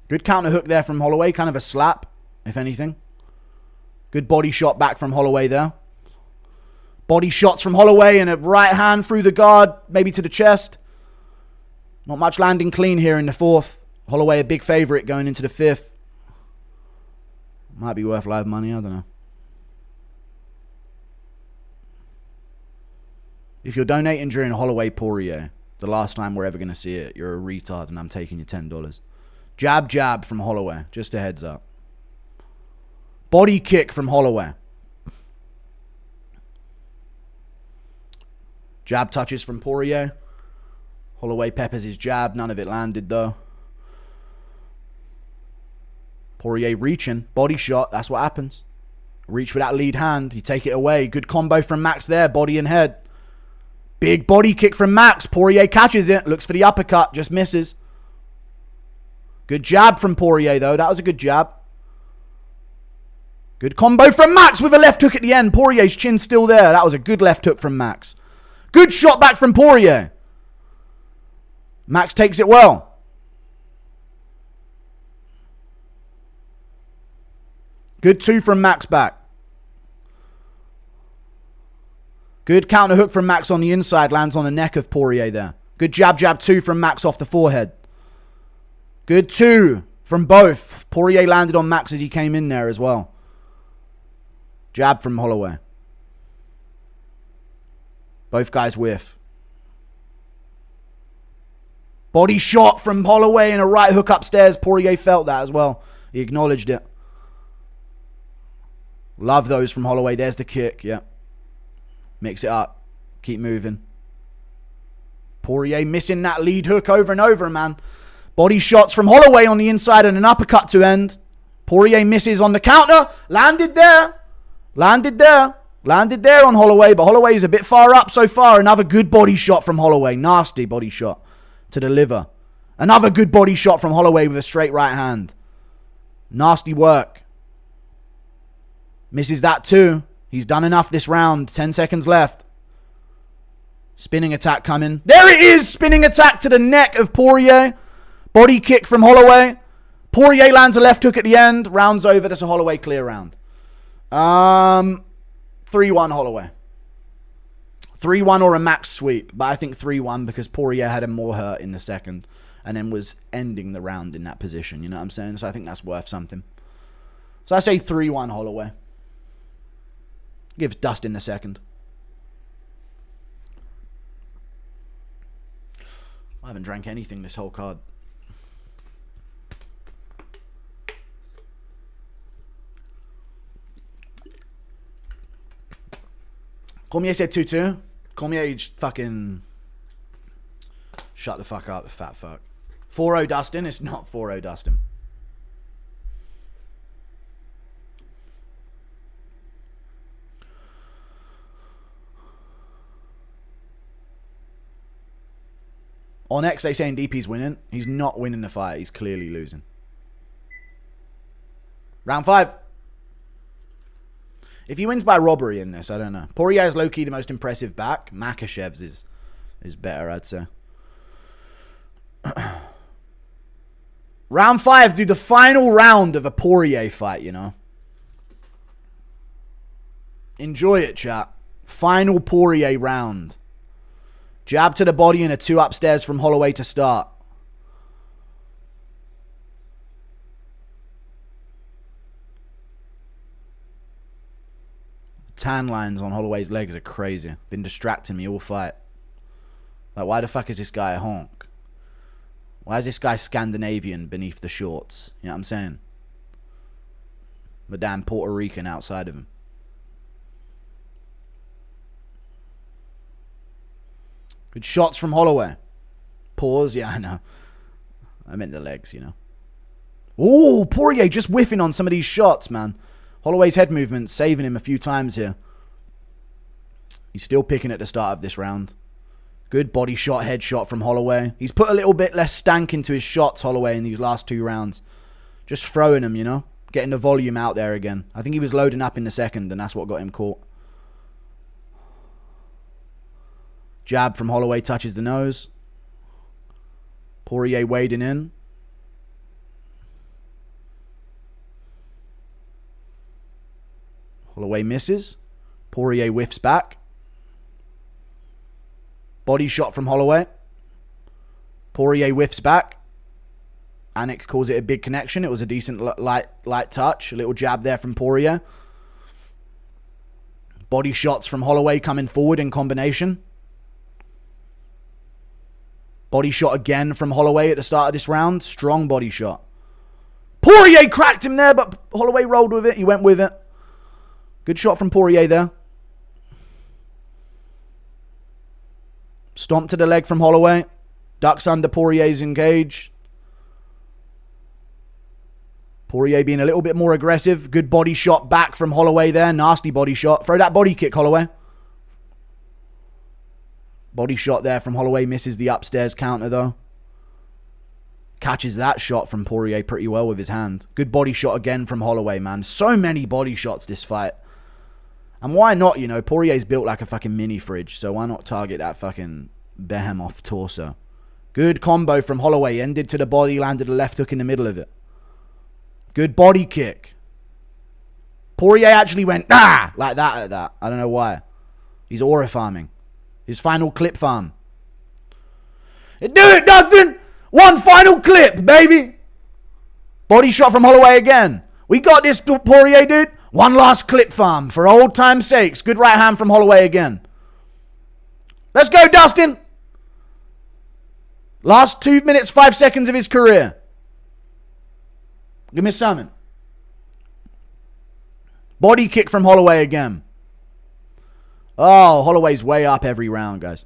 Good counter hook there from Holloway. Kind of a slap, if anything. Good body shot back from Holloway there. Body shots from Holloway and a right hand through the guard. Maybe to the chest. Not much landing clean here in the fourth. Holloway a big favourite going into the fifth. Might be worth live money. I don't know. If you're donating during Holloway Poirier, the last time we're ever going to see it, you're a retard and I'm taking you $10. Jab from Holloway. Just a heads up. Body kick from Holloway. Jab touches from Poirier. Holloway peppers his jab. None of it landed though. Poirier reaching. Body shot. That's what happens. Reach with that lead hand. You take it away. Good combo from Max there. Body and head. Big body kick from Max. Poirier catches it. Looks for the uppercut. Just misses. Good jab from Poirier though. That was a good jab. Good combo from Max with a left hook at the end. Poirier's chin still there. That was a good left hook from Max. Good shot back from Poirier. Max takes it well. Good two from Max back. Good counter hook from Max on the inside. Lands on the neck of Poirier there. Good jab two from Max off the forehead. Good two from both. Poirier landed on Max as he came in there as well. Jab from Holloway. Both guys whiff. Body shot from Holloway and a right hook upstairs. Poirier felt that as well. He acknowledged it. Love those from Holloway. There's the kick. Yeah. Mix it up. Keep moving. Poirier missing that lead hook over and over, man. Body shots from Holloway on the inside and an uppercut to end. Poirier misses on the counter. Landed there. Landed there. Landed there on Holloway, but Holloway is a bit far up so far. Another good body shot from Holloway. Nasty body shot to the liver. Another good body shot from Holloway with a straight right hand. Nasty work. Misses that too. He's done enough this round. 10 seconds left. Spinning attack coming. There it is! Spinning attack to the neck of Poirier. Body kick from Holloway. Poirier lands a left hook at the end. Round's over. That's a Holloway clear round. 3-1 Holloway. 3-1 or a max sweep. But I think 3-1 because Poirier had him more hurt in the second. And then was ending the round in that position. You know what I'm saying? So I think that's worth something. So I say 3-1 Holloway. Give Dustin a second. I haven't drank anything this whole card. Cormier said 2-2. Cormier fucking Shut the fuck up, fat fuck. 4-0 Dustin. It's not 4-0 Dustin. On X, they saying DP's winning. He's not winning the fight. He's clearly losing. Round 5. If he wins by robbery in this, I don't know. Poirier is low-key the most impressive back. Makhachev's is better, I'd say. Round 5, dude. The final round of a Poirier fight, you know. Enjoy it, chat. Final Poirier round. Jab to the body and a 2 upstairs from Holloway to start. Tan lines on Holloway's legs are crazy. Been distracting me all fight. Like, why the fuck is this guy a honk? Why is this guy Scandinavian beneath the shorts? You know what I'm saying? The damn Puerto Rican outside of him. Good shots from Holloway. Pause. Yeah, I know. I meant the legs, you know. Ooh, Poirier just whiffing on some of these shots, man. Holloway's head movement saving him a few times here. He's still picking at the start of this round. Good body shot, head shot from Holloway. He's put a little bit less stank into his shots, Holloway, in these last 2 rounds. Just throwing them, you know. Getting the volume out there again. I think he was loading up in the second, and that's what got him caught. Jab from Holloway touches the nose. Poirier wading in. Holloway misses. Poirier whiffs back. Body shot from Holloway. Poirier whiffs back. Antics calls it a big connection. It was a decent light touch. A little jab there from Poirier. Body shots from Holloway coming forward in combination. Body shot again from Holloway at the start of this round. Strong body shot. Poirier cracked him there, but Holloway rolled with it. He went with it. Good shot from Poirier there. Stomp to the leg from Holloway. Ducks under Poirier's engage. Poirier being a little bit more aggressive. Good body shot back from Holloway there. Nasty body shot. Throw that body kick, Holloway. Body shot there from Holloway. Misses the upstairs counter, though. Catches that shot from Poirier pretty well with his hand. Good body shot again from Holloway, man. So many body shots this fight. And why not, you know? Poirier's built like a fucking mini fridge, so why not target that fucking behemoth torso? Good combo from Holloway. Ended to the body, landed a left hook in the middle of it. Good body kick. Poirier actually went, ah, like that at that. I don't know why. He's aura farming. His final clip farm. Do it, Dustin! One final clip, baby! Body shot from Holloway again. We got this, Poirier, dude. One last clip farm for old time's sakes. Good right hand from Holloway again. Let's go, Dustin! Last 2 minutes, 5 seconds of his career. Give me something. Body kick from Holloway again. Oh, Holloway's way up every round, guys.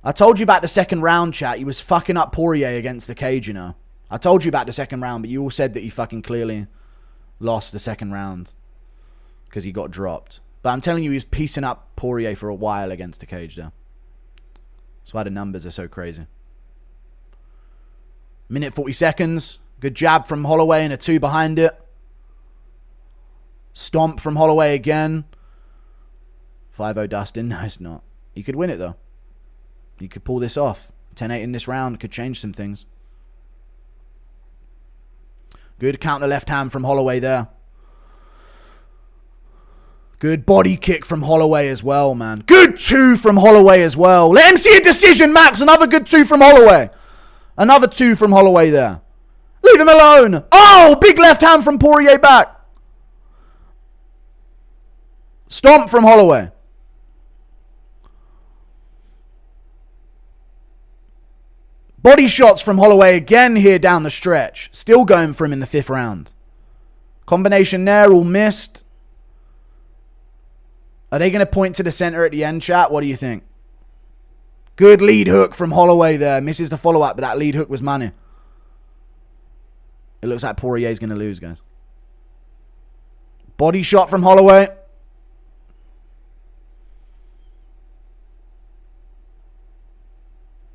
I told you about the second round, chat. He was fucking up Poirier against the cage, you know. I told you about the second round, but you all said that he fucking clearly lost the second round because he got dropped. But I'm telling you, he was piecing up Poirier for a while against the cage there. That's why the numbers are so crazy. Minute 40 seconds. Good jab from Holloway and a 2 behind it. Stomp from Holloway again. 5-0 Dustin. No, it's not. He could win it, though. He could pull this off. 10-8 in this round could change some things. Good counter left hand from Holloway there. Good body kick from Holloway as well, man. Good 2 from Holloway as well. Let him see a decision, Max. Another good 2 from Holloway. Another 2 from Holloway there. Leave him alone. Oh, big left hand from Poirier back. Stomp from Holloway. Body shots from Holloway again here down the stretch. Still going for him in the 5th round. Combination there, all missed. Are they going to point to the center at the end, chat? What do you think? Good lead hook from Holloway there. Misses the follow-up, but that lead hook was money. It looks like Poirier's going to lose, guys. Body shot from Holloway.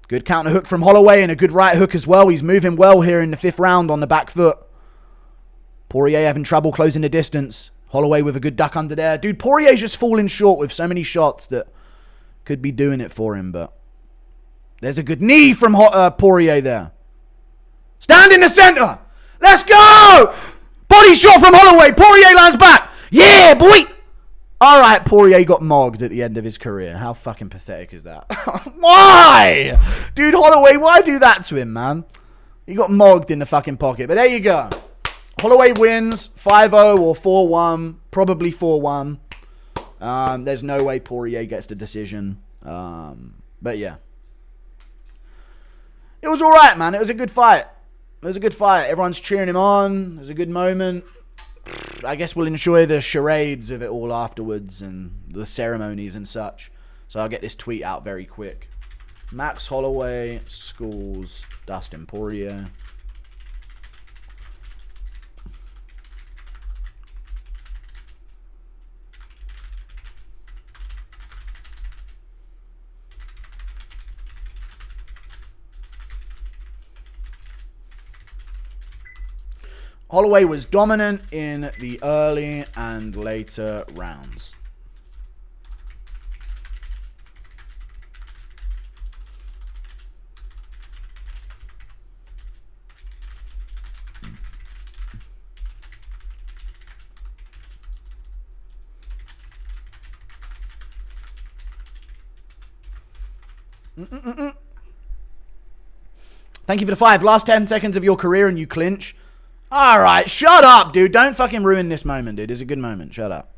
Good counter hook from Holloway and a good right hook as well. He's moving well here in the 5th round on the back foot. Poirier having trouble closing the distance. Holloway with a good duck under there. Dude, Poirier's just falling short with so many shots that could be doing it for him, but there's a good knee from Poirier there. Stand in the center. Let's go! Body shot from Holloway. Poirier lands back. Yeah, boy! Alright, Poirier got mogged at the end of his career. How fucking pathetic is that? Why? Dude, Holloway, why do that to him, man? He got mogged in the fucking pocket. But there you go. Holloway wins 5-0 or 4-1. Probably 4-1. There's no way Poirier gets the decision. But yeah. It was alright, man. It was a good fight. It was a good fight. Everyone's cheering him on. It was a good moment. I guess we'll enjoy the charades of it all afterwards and the ceremonies and such. So I'll get this tweet out very quick. Max Holloway schools Dustin Poirier. Holloway was dominant in the early and later rounds. Thank you for the 5. Last 10 seconds of your career and you clinch. Alright, shut up, dude. Don't fucking ruin this moment, dude. It's a good moment. Shut up.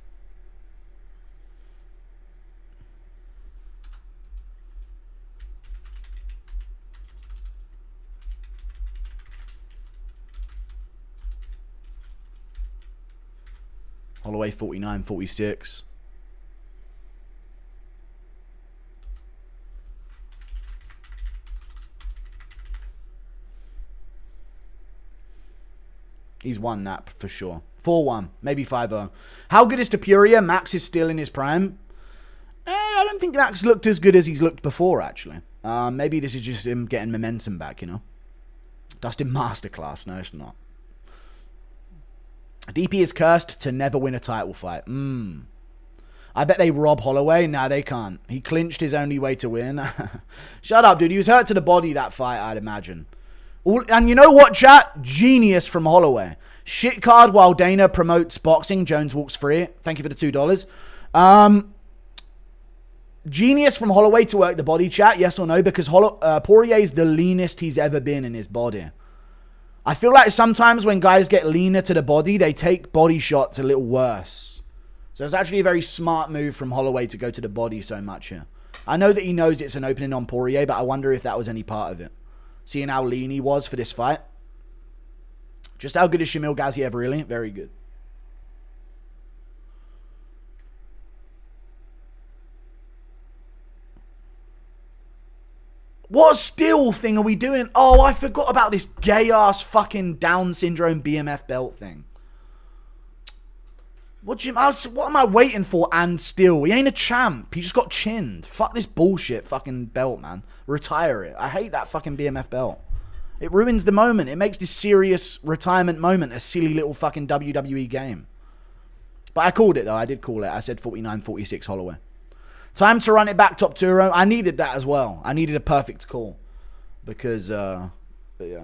Holloway 49-46. He's won that for sure. 4-1, maybe 5-0. How good is Poirier? Max is still in his prime. I don't think Max looked as good as he's looked before, actually. Maybe this is just him getting momentum back, you know. Dustin Masterclass. No, it's not. DP is cursed to never win a title fight. I bet they rob Holloway. Nah, they can't. He clinched his only way to win. Shut up, dude. He was hurt to the body that fight, I'd imagine. And you know what, chat? Genius from Holloway. Shit card while Dana promotes boxing. Jones walks free. Thank you for the $2. Genius from Holloway to work the body, chat. Yes or no? Because Poirier is the leanest he's ever been in his body. I feel like sometimes when guys get leaner to the body, they take body shots a little worse. So it's actually a very smart move from Holloway to go to the body so much here. I know that he knows it's an opening on Poirier, but I wonder if that was any part of it. Seeing how lean he was for this fight. Just how good is Shamil Gaziev, really? Very good. What still thing are we doing? Oh, I forgot about this gay-ass fucking Down syndrome BMF belt thing. What am I waiting for and still? He ain't a champ. He just got chinned. Fuck this bullshit fucking belt, man. Retire it. I hate that fucking BMF belt. It ruins the moment. It makes this serious retirement moment a silly little fucking WWE game. But I called it, though. I did call it. I said 49-46 Holloway. Time to run it back, Top Turo. I needed that as well. I needed a perfect call. Because, but yeah.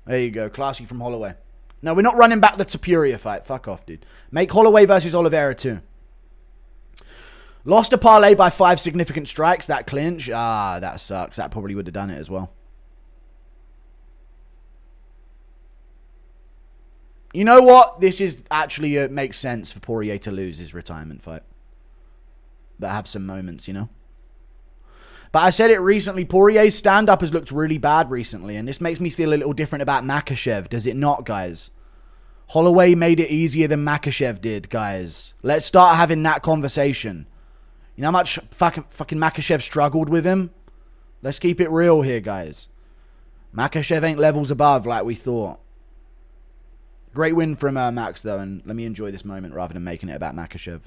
There you go. Classy from Holloway. No, we're not running back the Poirier fight. Fuck off, dude. Make Holloway versus Oliveira too. Lost a parlay by 5 significant strikes. That clinch. Ah, that sucks. That probably would have done it as well. You know what? This is actually, it makes sense for Poirier to lose his retirement fight. But have some moments, you know? But I said it recently, Poirier's stand-up has looked really bad recently, and this makes me feel a little different about Makhachev, does it not, guys? Holloway made it easier than Makhachev did, guys. Let's start having that conversation. You know how much fucking Makhachev struggled with him? Let's keep it real here, guys. Makhachev ain't levels above like we thought. Great win from Max, though, and let me enjoy this moment rather than making it about Makhachev.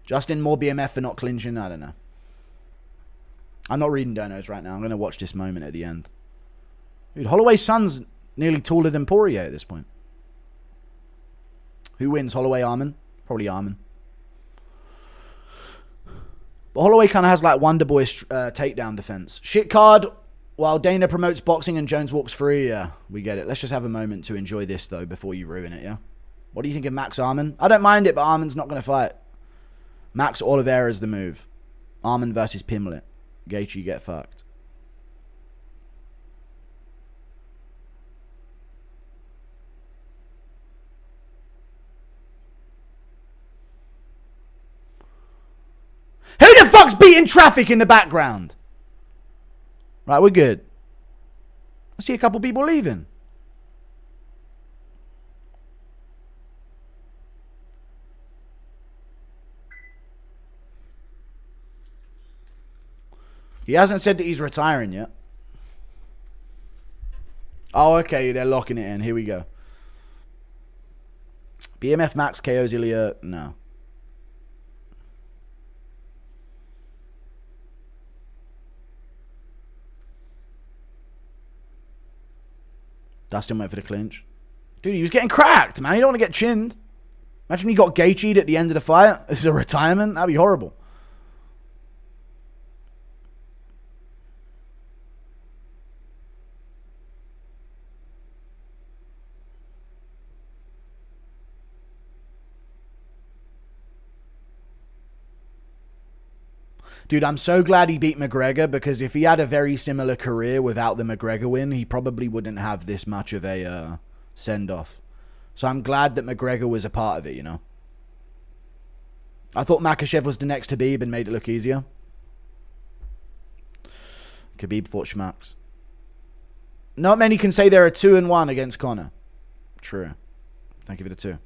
Justin, more BMF for not clinching? I don't know. I'm not reading donos right now. I'm going to watch this moment at the end. Dude, Holloway's son's nearly taller than Poirier at this point. Who wins? Holloway, Arman? Probably Arman. But Holloway kind of has like Wonder Boy takedown defense. Shit card while Dana promotes boxing and Jones walks free. Yeah, we get it. Let's just have a moment to enjoy this, though, before you ruin it, yeah? What do you think of Max Arman? I don't mind it, but Arman's not going to fight. Max Oliveira is the move. Arman versus Pimlet. Gaethje get fucked. Who the fuck's beating traffic in the background? Right, we're good. I see a couple people leaving. He hasn't said that he's retiring yet. Oh, okay. They're locking it in. Here we go. BMF Max KO Zelyuba. No. Dustin went for the clinch. Dude, he was getting cracked, man. You don't want to get chinned. Imagine he got Gaethje'd at the end of the fight. This is a retirement. That'd be horrible. Dude, I'm so glad he beat McGregor, because if he had a very similar career without the McGregor win, he probably wouldn't have this much of a send-off. So I'm glad that McGregor was a part of it, you know. I thought Makhachev was the next Khabib and made it look easier. Khabib fought Schmax. Not many can say they're a 2-1 against Conor. True. Thank you for the 2.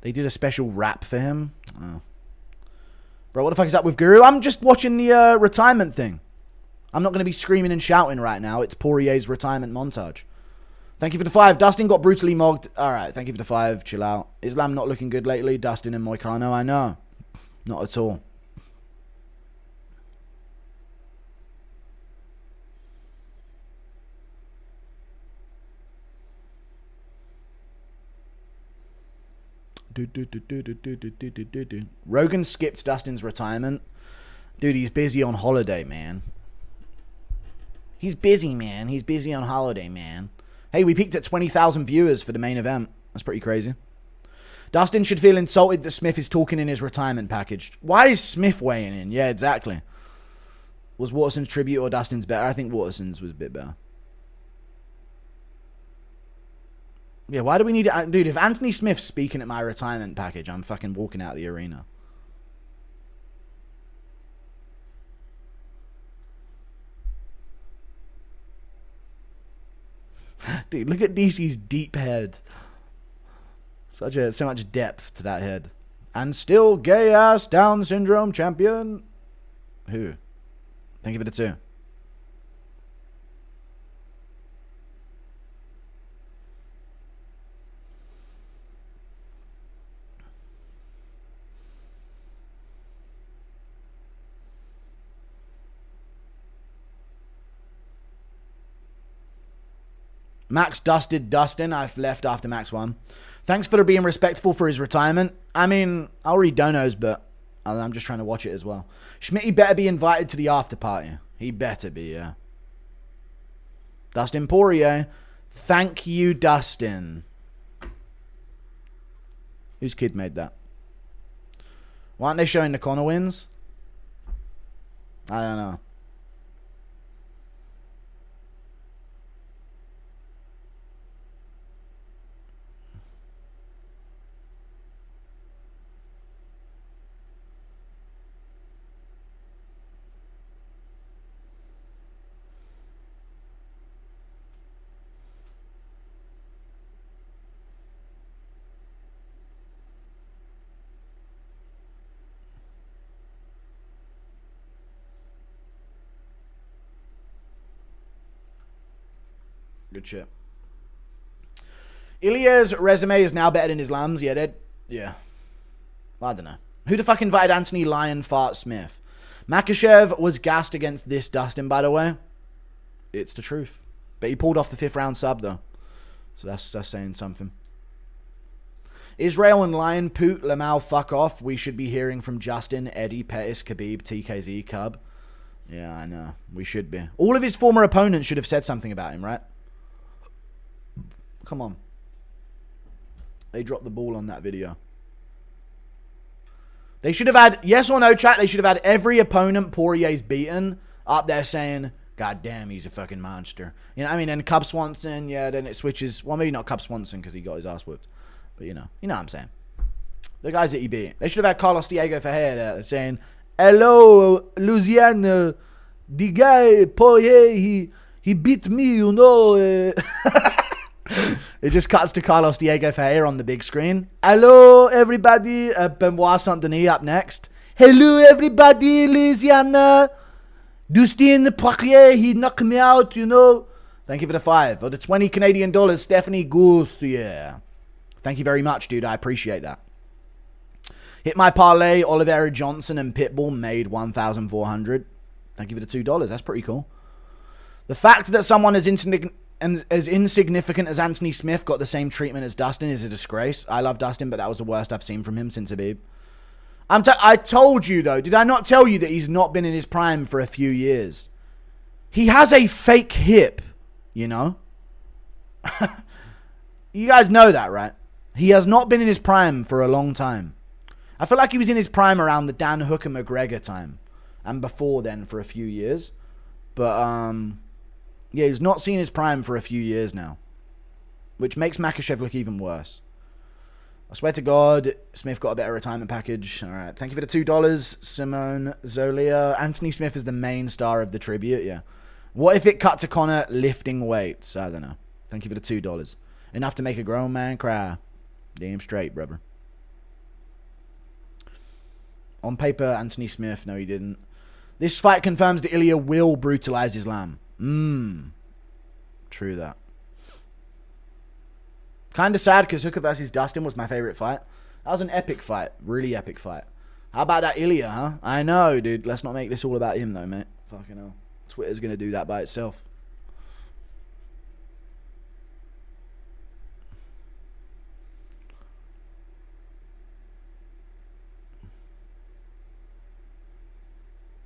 They did a special rap for him. Oh. Bro, what the fuck is up with Guru? I'm just watching the retirement thing. I'm not going to be screaming and shouting right now. It's Poirier's retirement montage. Thank you for the 5. Dustin got brutally mogged. Alright, thank you for the 5. Chill out. Islam not looking good lately. Dustin and Moicano, I know. Not at all. Rogan skipped Dustin's retirement. Dude, he's busy on holiday, man. He's busy, man. He's busy on holiday, man. Hey, we peaked at 20,000 viewers for the main event. That's pretty crazy. Dustin should feel insulted that Smith is talking in his retirement package. Why is Smith weighing in? Yeah, exactly. Was Waterson's tribute or Dustin's better? I think Waterson's was a bit better. Yeah, why do we need it? Dude, if Anthony Smith's speaking at my retirement package, I'm fucking walking out of the arena. Dude, look at DC's deep head. So much depth to that head. And still gay-ass Down syndrome champion. Who? Thank you for the 2. Max dusted Dustin. I've left after Max won. Thanks for being respectful for his retirement. I mean, I'll read donos, but I'm just trying to watch it as well. Schmitty better be invited to the after party. He better be, yeah. Dustin Poirier. Thank you, Dustin. Whose kid made that? Why aren't they showing the Conor wins? I don't know. Good shit. Ilya's resume is now better than Islam's. Yeah. I don't know. Who the fuck invited Anthony Lion Fart Smith? Makhachev was gassed against this Dustin, by the way. It's the truth. But he pulled off the 5th round sub, though. So that's saying something. Israel and Lion Poot Lamau fuck off. We should be hearing from Justin, Eddie, Pettis, Khabib, TKZ, Cub. Yeah, I know. We should be. All of his former opponents should have said something about him, right? Come on. They dropped the ball on that video. They should have had, yes or no, chat, they should have had every opponent Poirier's beaten up there saying, God damn, he's a fucking monster. You know what I mean? And Cub Swanson, yeah, then it switches. Well, maybe not Cub Swanson because he got his ass whooped. But you know what I'm saying. The guys that he beat. They should have had Carlos Diego Ferreira there saying, hello, Louisiana. The guy, Poirier, he beat me, you know. It just cuts to Carlos Diego Ferreira on the big screen. Hello, everybody. Benoit Saint-Denis up next. Hello, everybody, Louisiana. Dustin Poirier, he knocked me out, you know. Thank you for the 5. Or the 20 Canadian dollars, Stephanie Gutierrez. Thank you very much, dude. I appreciate that. Hit my parlay. Oliveira Johnson and Pitbull made 1,400. Thank you for the $2. That's pretty cool. The fact that someone as insignificant as Anthony Smith got the same treatment as Dustin is a disgrace. I love Dustin, but that was the worst I've seen from him since Habib. I told you, though. Did I not tell you that he's not been in his prime for a few years? He has a fake hip, you know? You guys know that, right? He has not been in his prime for a long time. I feel like he was in his prime around the Dan Hooker McGregor time. And before then for a few years. But, yeah, he's not seen his prime for a few years now. Which makes Makhachev look even worse. I swear to God, Smith got a better retirement package. All right, thank you for the $2. Simone Zolia. Anthony Smith is the main star of the tribute, yeah. What if it cut to Conor lifting weights? I don't know. Thank you for the $2. Enough to make a grown man cry. Damn straight, brother. On paper, Anthony Smith. No, he didn't. This fight confirms that Ilya will brutalize Islam. True that. Kind of sad because Hooker versus Dustin was my favorite fight. That was an epic fight. Really epic fight. How about that Ilya, huh? I know, dude. Let's not make this all about him, though, mate. Fucking hell. Twitter's going to do that by itself.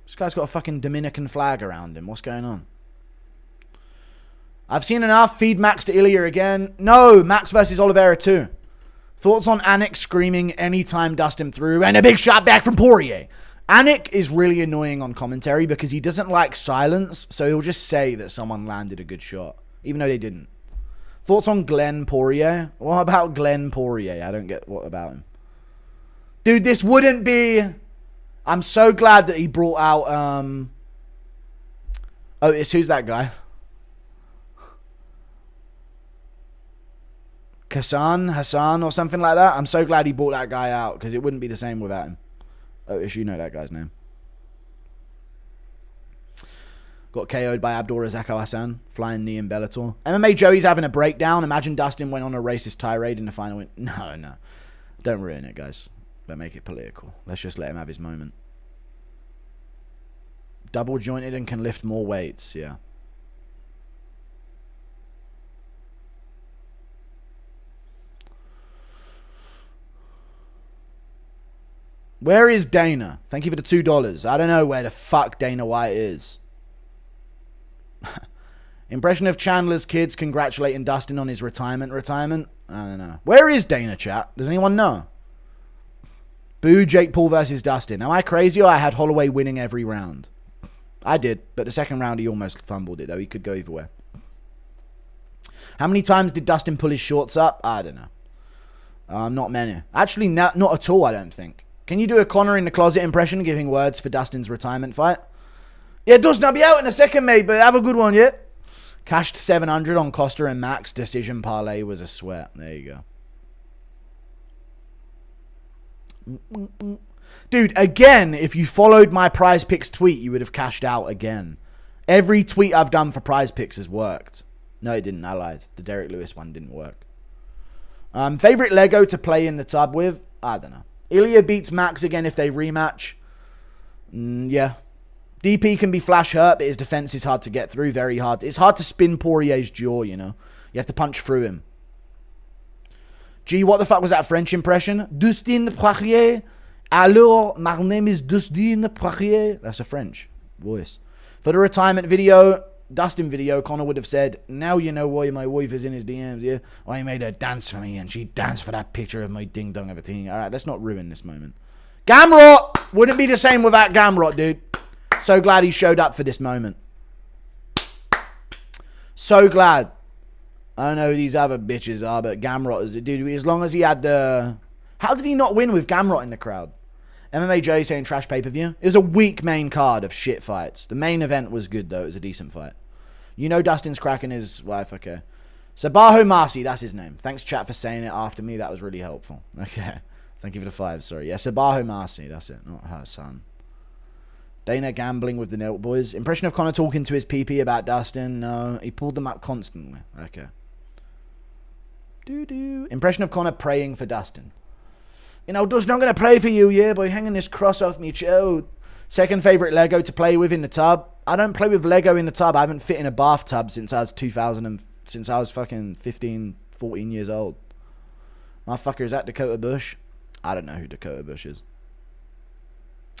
This guy's got a fucking Dominican flag around him. What's going on? I've seen enough. Feed Max to Ilya again. No, Max versus Oliveira too. Thoughts on Anik screaming anytime Dustin through and a big shot back from Poirier. Anik is really annoying on commentary because he doesn't like silence, so he'll just say that someone landed a good shot, even though they didn't. Thoughts on Glenn Poirier? What about Glenn Poirier? I don't get what about him. Dude, this wouldn't be... I'm so glad that he brought out... Oh, who's that guy? Hassan or something like that. I'm so glad he brought that guy out because it wouldn't be the same without him. Otis, you know that guy's name. Got KO'd by Abdul Razak Al Hassan. Flying knee in Bellator. MMA Joey's having a breakdown. Imagine Dustin went on a racist tirade in the final. No. Don't ruin it, guys. Don't make it political. Let's just let him have his moment. Double jointed and can lift more weights. Yeah. Where is Dana? Thank you for the $2. I don't know where the fuck Dana White is. Impression of Chandler's kids congratulating Dustin on his retirement. I don't know. Where is Dana, chat? Does anyone know? Boo Jake Paul versus Dustin. Am I crazy or I had Holloway winning every round? I did, but the second round he almost fumbled it, though. He could go either way. How many times did Dustin pull his shorts up? I don't know. Not many. Actually, not at all, I don't think. Can you do a Connor in the closet impression giving words for Dustin's retirement fight? Yeah, Dustin, I'll be out in a second, mate, but have a good one, yeah? Cashed 700 on Costa and Max. Decision parlay was a sweat. There you go. Dude, again, if you followed my Prize Picks tweet, you would have cashed out again. Every tweet I've done for Prize Picks has worked. No, it didn't. I lied. The Derek Lewis one didn't work. Favorite Lego to play in the tub with? I don't know. Ilya beats Max again if they rematch. Yeah. DP can be flash hurt, but his defense is hard to get through. Very hard. It's hard to spin Poirier's jaw, you know. You have to punch through him. Gee, what the fuck was that French impression? Dustin Poirier. Alors, my name is Dustin Poirier. That's a French voice. For the retirement video, Dustin video, Connor would have said, now you know why my wife is in his DMs, yeah? I made her dance for me, and she danced for that picture of my ding-dong everything. All right, let's not ruin this moment. Gamrot! Wouldn't be the same without Gamrot, dude. So glad he showed up for this moment. So glad. I don't know who these other bitches are, but Gamrot is a dude. As long as he had the... How did he not win with Gamrot in the crowd? MMA Joey saying trash pay-per-view. It was a weak main card of shit fights. The main event was good, though. It was a decent fight. You know Dustin's cracking his wife, okay. Sabaho Marcy, that's his name. Thanks, chat, for saying it after me. That was really helpful. Okay. Thank you for the 5, sorry. Yeah, Sabaho Marcy, that's it. Not her son. Dana gambling with the Nelt boys. Impression of Connor talking to his PP about Dustin. No, he pulled them up constantly. Okay. Impression of Connor praying for Dustin. You know, Dustin, I'm going to pray for you, yeah, by hanging this cross off me child. Second favourite Lego to play with in the tub. I don't play with Lego in the tub. I haven't fit in a bathtub since I was since I was fucking 15, 14 years old. Motherfucker, is that Dakota Bush? I don't know who Dakota Bush is.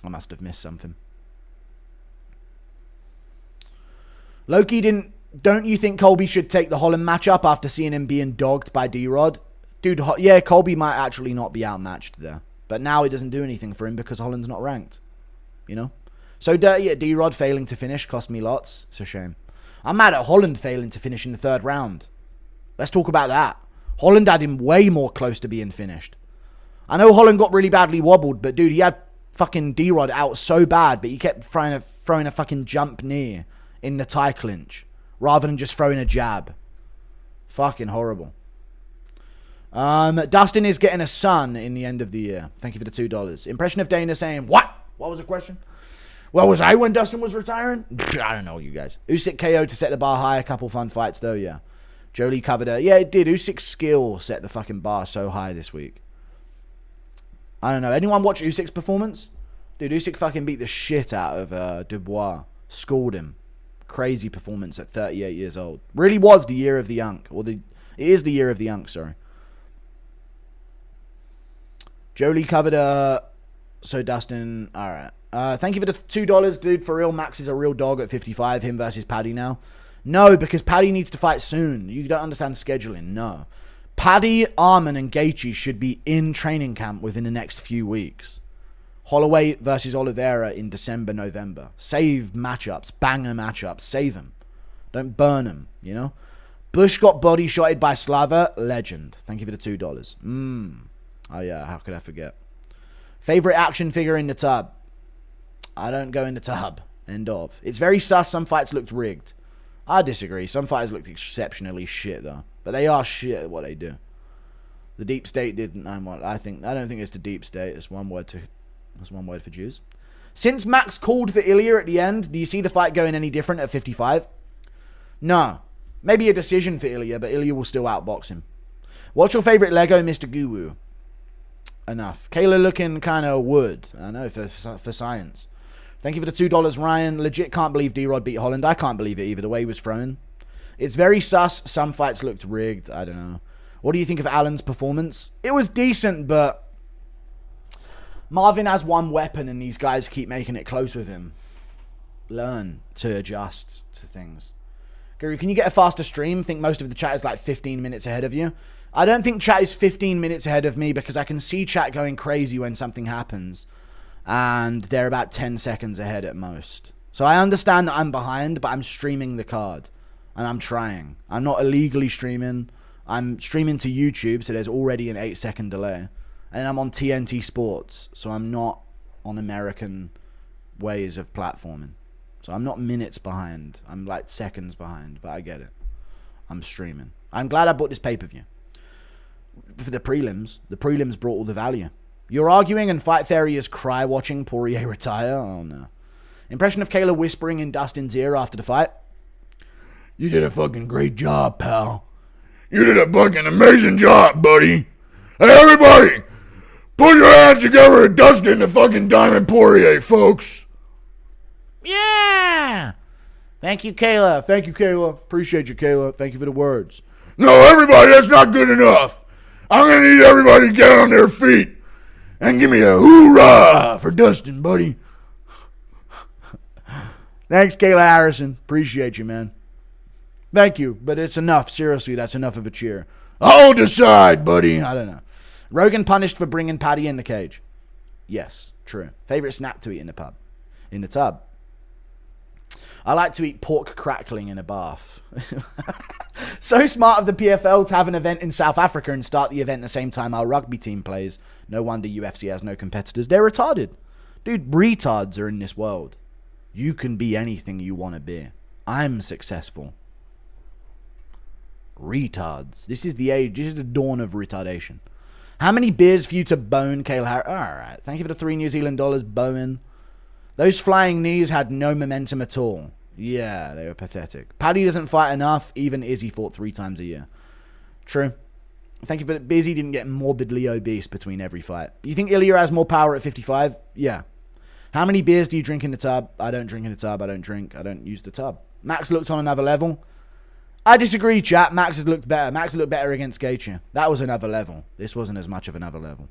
I must have missed something. Loki didn't... Don't you think Colby should take the Holland matchup after seeing him being dogged by D-Rod? Dude, yeah, Colby might actually not be outmatched there. But now it doesn't do anything for him because Holland's not ranked. You know? So, yeah, D-Rod failing to finish cost me lots. It's a shame. I'm mad at Holland failing to finish in the 3rd round. Let's talk about that. Holland had him way more close to being finished. I know Holland got really badly wobbled, but dude, he had fucking D-Rod out so bad, but he kept throwing a fucking jump knee in the tie clinch rather than just throwing a jab. Fucking horrible. Dustin is getting a son in the end of the year. Thank you for the $2. Impression of Dana saying, what? What was the question? Well, was I when Dustin was retiring? I don't know, you guys. Usyk KO to set the bar high. A couple fun fights, though, yeah. Jolie covered her. Yeah, it did. Usyk's skill set the fucking bar so high this week. I don't know. Anyone watch Usyk's performance? Dude, Usyk fucking beat the shit out of Dubois. Schooled him. Crazy performance at 38 years old. Really was the year of the Unk. It is the year of the Unk, sorry. Jolie covered her. So Dustin, alright. Thank you for the $2, dude. For real, Max is a real dog at 55. Him versus Paddy now. No, because Paddy needs to fight soon. You don't understand scheduling. No. Paddy, Arman, and Gaethje should be in training camp within the next few weeks. Holloway versus Oliveira in December, November. Save matchups. Banger matchups. Save them. Don't burn them, you know? Bush got body shotted by Slava. Legend. Thank you for the $2. Oh, yeah. How could I forget? Favorite action figure in the tub? I don't go in the tub. End of. It's very sus. Some fights looked rigged. I disagree. Some fighters looked exceptionally shit, though. But they are shit at what they do. The deep state didn't. I don't think it's the deep state. It's one word for Jews. Since Max called for Ilya at the end, do you see the fight going any different at 55? No. Maybe a decision for Ilya, but Ilya will still outbox him. What's your favorite Lego, Mr. Guru? Enough. Kayla looking kind of wood. I know, for science. Thank you for the $2, Ryan. Legit can't believe D-Rod beat Holland. I can't believe it either, the way he was thrown. It's very sus. Some fights looked rigged. I don't know. What do you think of Allen's performance? It was decent, but Marvin has one weapon and these guys keep making it close with him. Learn to adjust to things. Guru, can you get a faster stream? I think most of the chat is like 15 minutes ahead of you. I don't think chat is 15 minutes ahead of me because I can see chat going crazy when something happens. And they're about 10 seconds ahead at most. So I understand that I'm behind, but I'm streaming the card. And I'm trying. I'm not illegally streaming. I'm streaming to YouTube, so there's already an 8-second delay. And I'm on TNT Sports, so I'm not on American ways of platforming. So I'm not minutes behind. I'm like seconds behind, but I get it. I'm streaming. I'm glad I bought this pay-per-view. For the prelims brought all the value. You're arguing and Fight Theory is cry watching Poirier retire? Oh no. Impression of Kayla whispering in Dustin's ear after the fight? You did a fucking great job, pal. You did a fucking amazing job, buddy. Hey, everybody! Put your hands together at Dustin the fucking Diamond Poirier, folks. Yeah! Thank you, Kayla. Thank you, Kayla. Appreciate you, Kayla. Thank you for the words. No, everybody, that's not good enough. I'm gonna need everybody to get on their feet and give me a hoorah for Dustin, buddy. Thanks, Kayla Harrison. Appreciate you, man. Thank you, but it's enough. Seriously, that's enough of a cheer. I'll decide, buddy. I don't know. Rogan punished for bringing Paddy in the cage. Yes, true. Favorite snack to eat in the pub? In the tub. I like to eat pork crackling in a bath. So smart of the PFL to have an event in South Africa and start the event the same time our rugby team plays. No wonder UFC has no competitors. They're retarded. Dude, retards are in this world. You can be anything you want to be. I'm successful. Retards. This is the age. This is the dawn of retardation. How many beers for you to bone Kayla Harris? Alright. Thank you for the $3 New Zealand, Bowen. Those flying knees had no momentum at all. Yeah, they were pathetic. Paddy doesn't fight enough. Even Izzy fought 3 times a year. True. Thank you for that. Busy didn't get morbidly obese between every fight. You think Ilya has more power at 55? Yeah. How many beers do you drink in the tub? I don't drink in the tub. I don't drink. I don't use the tub. Max looked on another level. I disagree, chat. Max has looked better. Max looked better against Gaethje. That was another level. This wasn't as much of another level.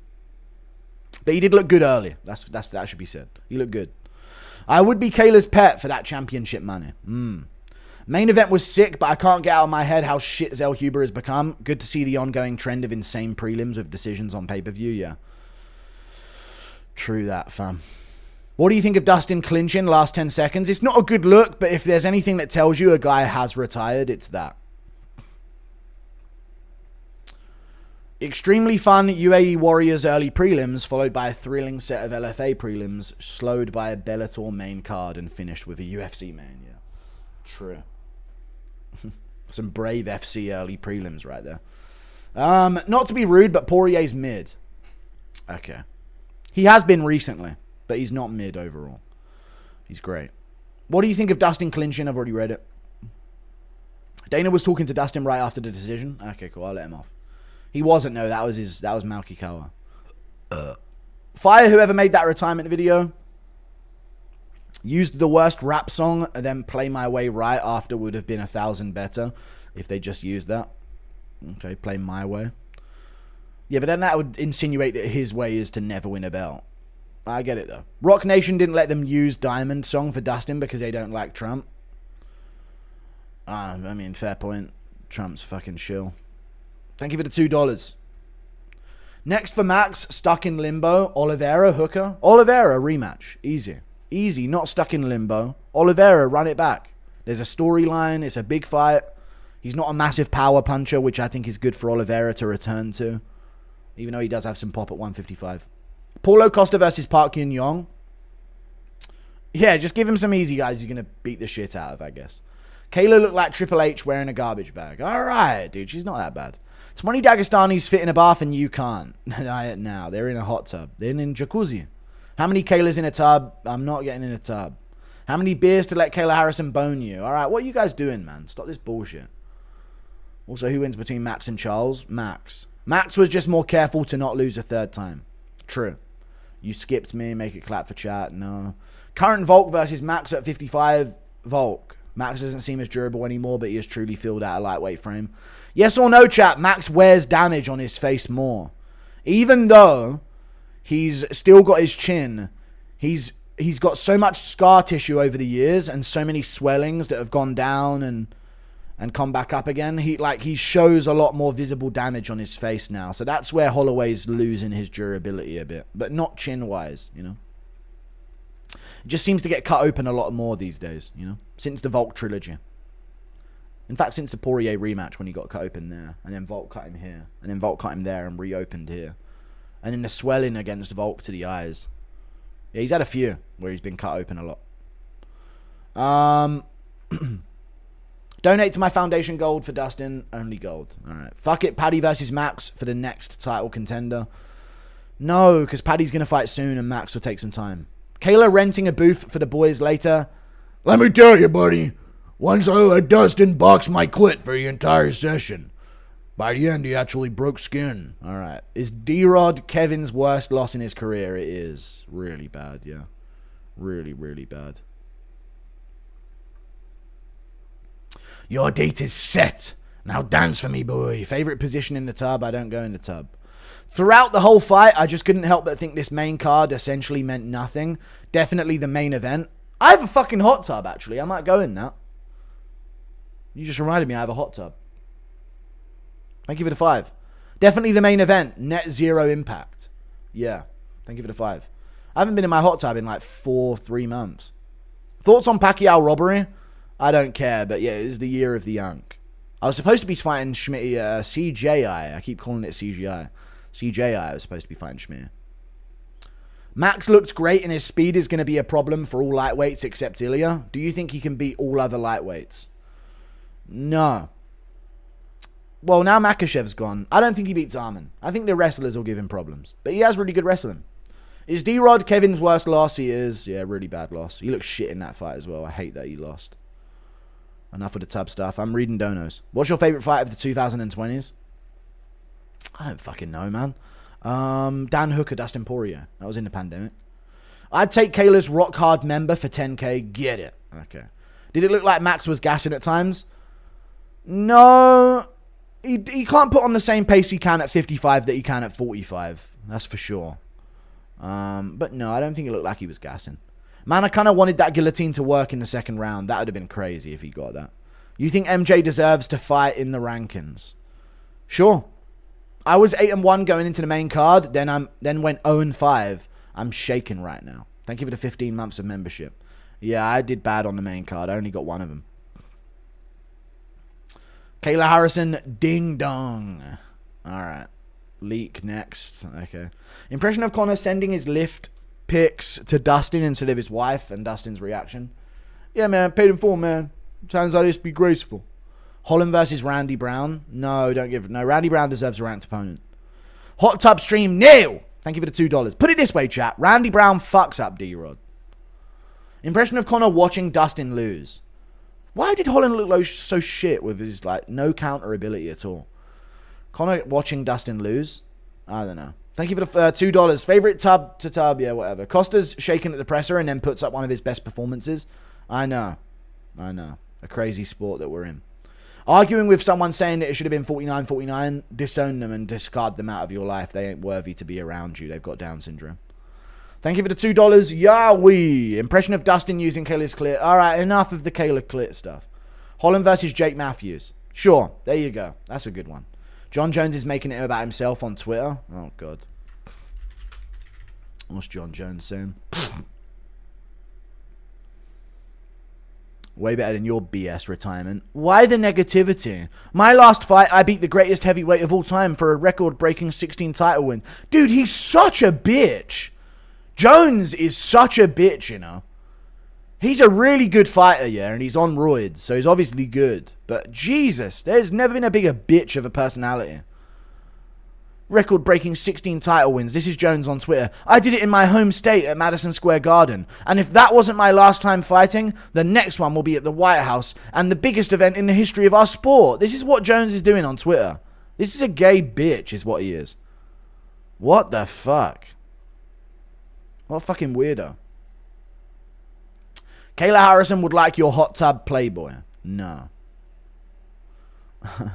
But he did look good early. That should be said. He looked good. I would be Kayla's pet for that championship money. Main event was sick, but I can't get out of my head how shit Zelyuba has become. Good to see the ongoing trend of insane prelims with decisions on pay-per-view, yeah. True that, fam. What do you think of Dustin clinching last 10 seconds? It's not a good look, but if there's anything that tells you a guy has retired, it's that. Extremely fun UAE Warriors early prelims, followed by a thrilling set of LFA prelims, slowed by a Bellator main card, and finished with a UFC main, yeah. True. Some brave FC early prelims right there. Not to be rude, but Poirier's mid. Okay. He has been recently, but he's not mid overall. He's great. What do you think of Dustin clinching? I've already read it. Dana was talking to Dustin right after the decision. Okay, cool. I'll let him off. He wasn't, no. That was Malky Kawa. Fire whoever made that retirement video. Used the worst rap song and then Play My Way right after would have been 1,000 better if they just used that. Okay, Play My Way. Yeah, but then that would insinuate that his way is to never win a belt. I get it, though. Rock Nation didn't let them use Diamond song for Dustin because they don't like Trump. I mean, fair point. Trump's fucking shill. Thank you for the $2. Next for Max, stuck in limbo. Oliveira, Hooker. Oliveira, rematch. Easy. Easy, not stuck in limbo. Oliveira, run it back. There's a storyline. It's a big fight. He's not a massive power puncher, which I think is good for Oliveira to return to. Even though he does have some pop at 155. Paulo Costa versus Park Yun-Yong. Yeah, just give him some easy guys you're going to beat the shit out of, I guess. Kayla looked like Triple H wearing a garbage bag. Alright, dude, she's not that bad. 20 Dagestanis fit in a bath and you can't. Now, they're in a hot tub. They're in jacuzzi. How many Kayla's in a tub? I'm not getting in a tub. How many beers to let Kayla Harrison bone you? Alright, what are you guys doing, man? Stop this bullshit. Also, who wins between Max and Charles? Max. Max was just more careful to not lose a third time. True. You skipped me. Make it clap for chat. No. Current Volk versus Max at 55. Volk. Max doesn't seem as durable anymore, but he is truly filled out a lightweight frame. Yes or no, chat? Max wears damage on his face more. Even though he's still got his chin, he's got so much scar tissue over the years and so many swellings that have gone down, and and come back up again. He shows a lot more visible damage on his face now. So that's where Holloway's losing his durability a bit. But not chin-wise, you know. It just seems to get cut open a lot more these days, you know. Since the Volk trilogy. In fact, since the Poirier rematch when he got cut open there. And then Volk cut him here. And then Volk cut him there and reopened here. And then the swelling against Volk to the eyes. Yeah, he's had a few where he's been cut open a lot. Donate to my foundation gold for Dustin. Only gold. Alright. Fuck it. Paddy versus Max for the next title contender. No, because Paddy's going to fight soon and Max will take some time. Kayla renting a booth for the boys later. Let me tell you, buddy. Once I let Dustin box my clit for the entire session. By the end, he actually broke skin. Alright. Is D-Rod Kevin's worst loss in his career? It is. Really bad, yeah. Really, really bad. Your date is set. Now dance for me, boy. Favorite position in the tub? I don't go in the tub. Throughout the whole fight, I just couldn't help but think this main card essentially meant nothing. Definitely the main event. I have a fucking hot tub, actually. I might go in that. You just reminded me I have a hot tub. Thank you for the 5. Definitely the main event. Net 0 impact. Yeah. Thank you for the 5. I haven't been in my hot tub in like 3 months. Thoughts on Pacquiao robbery? I don't care, but yeah, it is the year of the Yank. I was supposed to be fighting Schmitty, CJI. I keep calling it CGI. CJI, I was supposed to be fighting Schmitty. Max looked great and his speed is going to be a problem for all lightweights except Ilya. Do you think he can beat all other lightweights? No. Well, now Makashev's gone. I don't think he beats Arman. I think the wrestlers will give him problems. But he has really good wrestling. Is D-Rod Kevin's worst loss? He is. Yeah, really bad loss. He looks shit in that fight as well. I hate that he lost. Enough with the tub stuff. I'm reading donos. What's your favorite fight of the 2020s? I don't fucking know, man. Dan Hooker, Dustin Poirier. That was in the pandemic. I'd take Kayla's Rock Hard member for 10k. Get it. Okay. Did it look like Max was gassing at times? No. He can't put on the same pace he can at 55 that he can at 45. That's for sure. But no, I don't think it looked like he was gassing. Man, I kind of wanted that guillotine to work in the second round. That would have been crazy if he got that. You think MJ deserves to fight in the rankings? Sure. I was 8-1 going into the main card. Then went 0-5. I'm shaking right now. Thank you for the 15 months of membership. Yeah, I did bad on the main card. I only got one of them. Kayla Harrison, ding dong. Alright. Leak next. Okay. Impression of Connor sending his lift pics to Dustin instead of his wife and Dustin's reaction. Yeah, man. Paid in full, man. Sounds like this be graceful. Holland versus Randy Brown. No, don't give it. No, Randy Brown deserves a ranked opponent. Hot Tub Stream, Neil. Thank you for the $2. Put it this way, chat. Randy Brown fucks up D-Rod. Impression of Connor watching Dustin lose. Why did Holland look so shit with his, like, no counter ability at all? Connor watching Dustin lose? I don't know. Thank you for the $2. Favorite tub to tub? Yeah, whatever. Costa's shaking at the presser and then puts up one of his best performances. I know. A crazy sport that we're in. Arguing with someone saying that it should have been 49-49, disown them and discard them out of your life. They ain't worthy to be around you. They've got Down syndrome. Thank you for the $2. Yahweh. Impression of Dustin using Kayla's clit. Alright, enough of the Kayla clit stuff. Holland versus Jake Matthews. Sure, there you go. That's a good one. John Jones is making it about himself on Twitter. Oh, God. What's John Jones saying? Way better than your BS retirement. Why the negativity? My last fight, I beat the greatest heavyweight of all time for a record-breaking 16 title win. Dude, he's such a bitch. Jones is such a bitch, you know. He's a really good fighter, yeah, and he's on roids, so he's obviously good. But Jesus, there's never been a bigger bitch of a personality. Record-breaking 16 title wins. This is Jones on Twitter. I did it in my home state at Madison Square Garden. And if that wasn't my last time fighting, the next one will be at the White House and the biggest event in the history of our sport. This is what Jones is doing on Twitter. This is a gay bitch is what he is. What the fuck? What a fucking weirdo. Kayla Harrison would like your hot tub Playboy. No.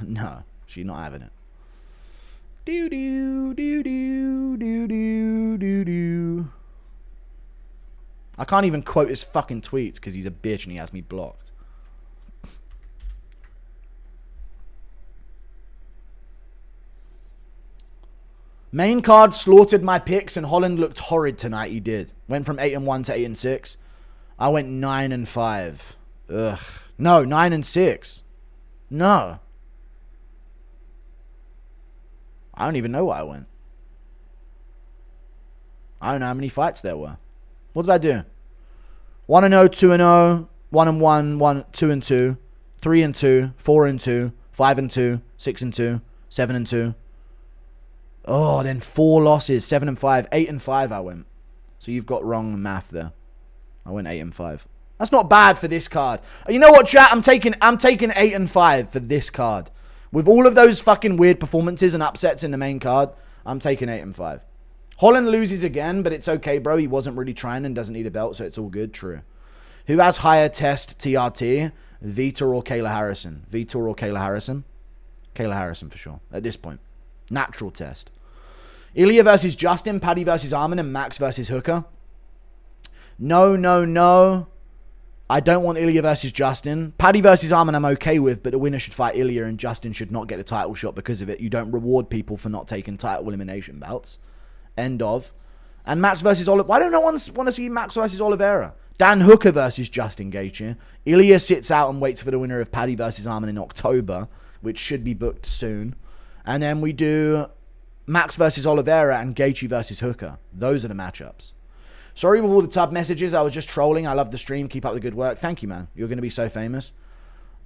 No, she's not having it. Do do do do do do do do. I can't even quote his fucking tweets because he's a bitch and he has me blocked. Main card slaughtered my picks, and Holland looked horrid tonight. He did. Went from 8-1 to 8-6. I went 9-5. Ugh. No, 9-6. No. I don't even know what I went. I don't know how many fights there were. What did I do? 1-0, 2-0, 1-1, 2-2, 3-2, 4-2, 5-2, 6-2, 7-2. Oh, then 4 losses, 7-5, 8-5 I went. So you've got wrong math there. I went 8-5. That's not bad for this card. You know what, chat? I'm taking 8-5 for this card. With all of those fucking weird performances and upsets in the main card, I'm taking 8-5. Holland loses again, but it's okay, bro. He wasn't really trying and doesn't need a belt, so it's all good. True. Who has higher test TRT? Vettori or Kayla Harrison? Vettori or Kayla Harrison? Kayla Harrison for sure. At this point. Natural test. Ilya versus Justin, Paddy versus Armin, and Max versus Hooker. No. I don't want Ilya versus Justin. Paddy versus Armin I'm okay with, but the winner should fight Ilya and Justin should not get a title shot because of it. You don't reward people for not taking title elimination bouts. End of. And Max versus Oliveira. Why don't I want to see Max versus Oliveira? Dan Hooker versus Justin Gaethje. Ilya sits out and waits for the winner of Paddy versus Armin in October, which should be booked soon. And then we do Max versus Oliveira and Gaethje versus Hooker. Those are the matchups. Sorry with all the tub messages. I was just trolling. I love the stream. Keep up the good work. Thank you, man. You're going to be so famous.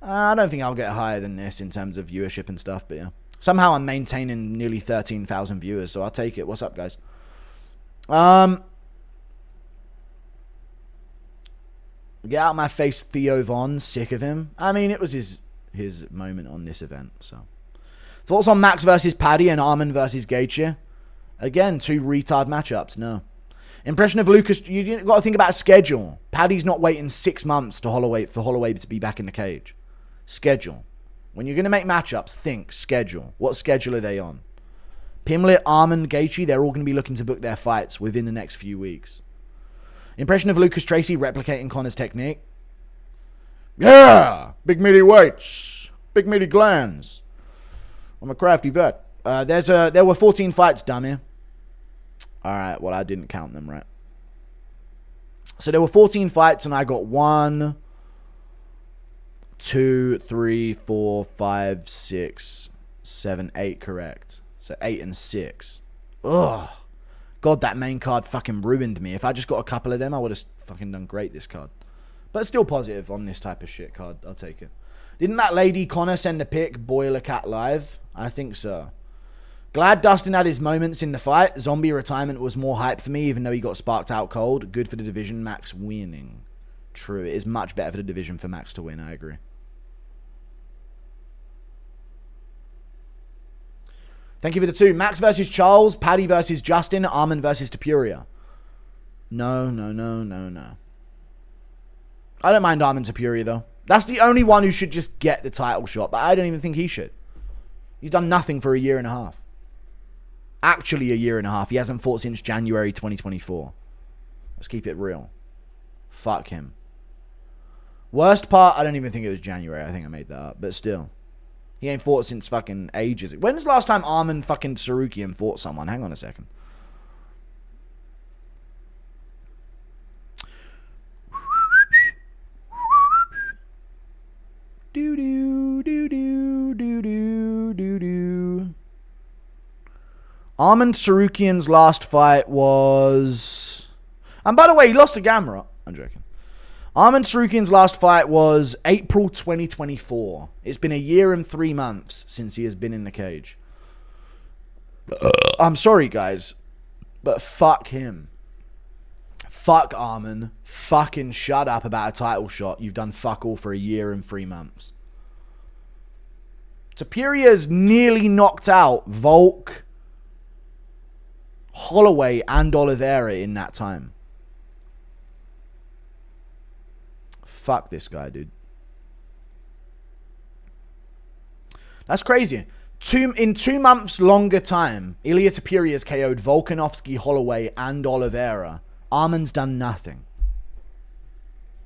I don't think I'll get higher than this in terms of viewership and stuff, but yeah. Somehow I'm maintaining nearly 13,000 viewers, so I'll take it. What's up, guys? Get out of my face, Theo Von. Sick of him. I mean, it was his moment on this event, so. Thoughts on Max versus Paddy and Armin versus Gaethje? Again, 2 retard matchups. No. Impression of Lucas. You got to think about a schedule. Paddy's not waiting 6 months for Holloway to be back in the cage. Schedule. When you're going to make matchups, think schedule. What schedule are they on? Pimlet, Armin, Gaethje, they're all going to be looking to book their fights within the next few weeks. Impression of Lucas Tracy replicating Connor's technique. Yeah! Big meaty weights. Big meaty glands. I'm a crafty vet. There were 14 fights, dummy. Alright, well, I didn't count them right. So there were 14 fights, and I got 1, 2, 3, 4, 5, 6, 7, 8 correct. So 8-6. Ugh. God, that main card fucking ruined me. If I just got a couple of them, I would have fucking done great this card. But still positive on this type of shit card. I'll take it. Didn't that lady Connor send a pic, Boiler Cat Live? I think so. Glad Dustin had his moments in the fight. Zombie retirement was more hype for me, even though he got sparked out cold. Good for the division. Max winning. True. It is much better for the division for Max to win. I agree. Thank you for the 2. Max versus Charles. Paddy versus Justin. Armin versus Topuria. No. I don't mind Armin Topuria, though. That's the only one who should just get the title shot, but I don't even think he should. He's done nothing for a year and a half. Actually, a year and a half. He hasn't fought since January 2024. Let's keep it real. Fuck him. Worst part, I don't even think it was January. I think I made that up. But still. He ain't fought since fucking ages. When's the last time Armin fucking Sarukian fought someone? Hang on a second. Armin Sarukian's last fight was... And by the way, he lost to Gamrot. I'm joking. Armin Sarukian's last fight was April 2024. It's been a year and 3 months since he has been in the cage. I'm sorry, guys. But fuck him. Fuck Armin. Fucking shut up about a title shot. You've done fuck all for a year and 3 months. Topuria's nearly knocked out Volk, Holloway, and Oliveira in that time. Fuck this guy, dude. That's crazy. In 2 months longer time, Ilya Topuria's KO'd Volkanovski, Holloway, and Oliveira. Armin's done nothing.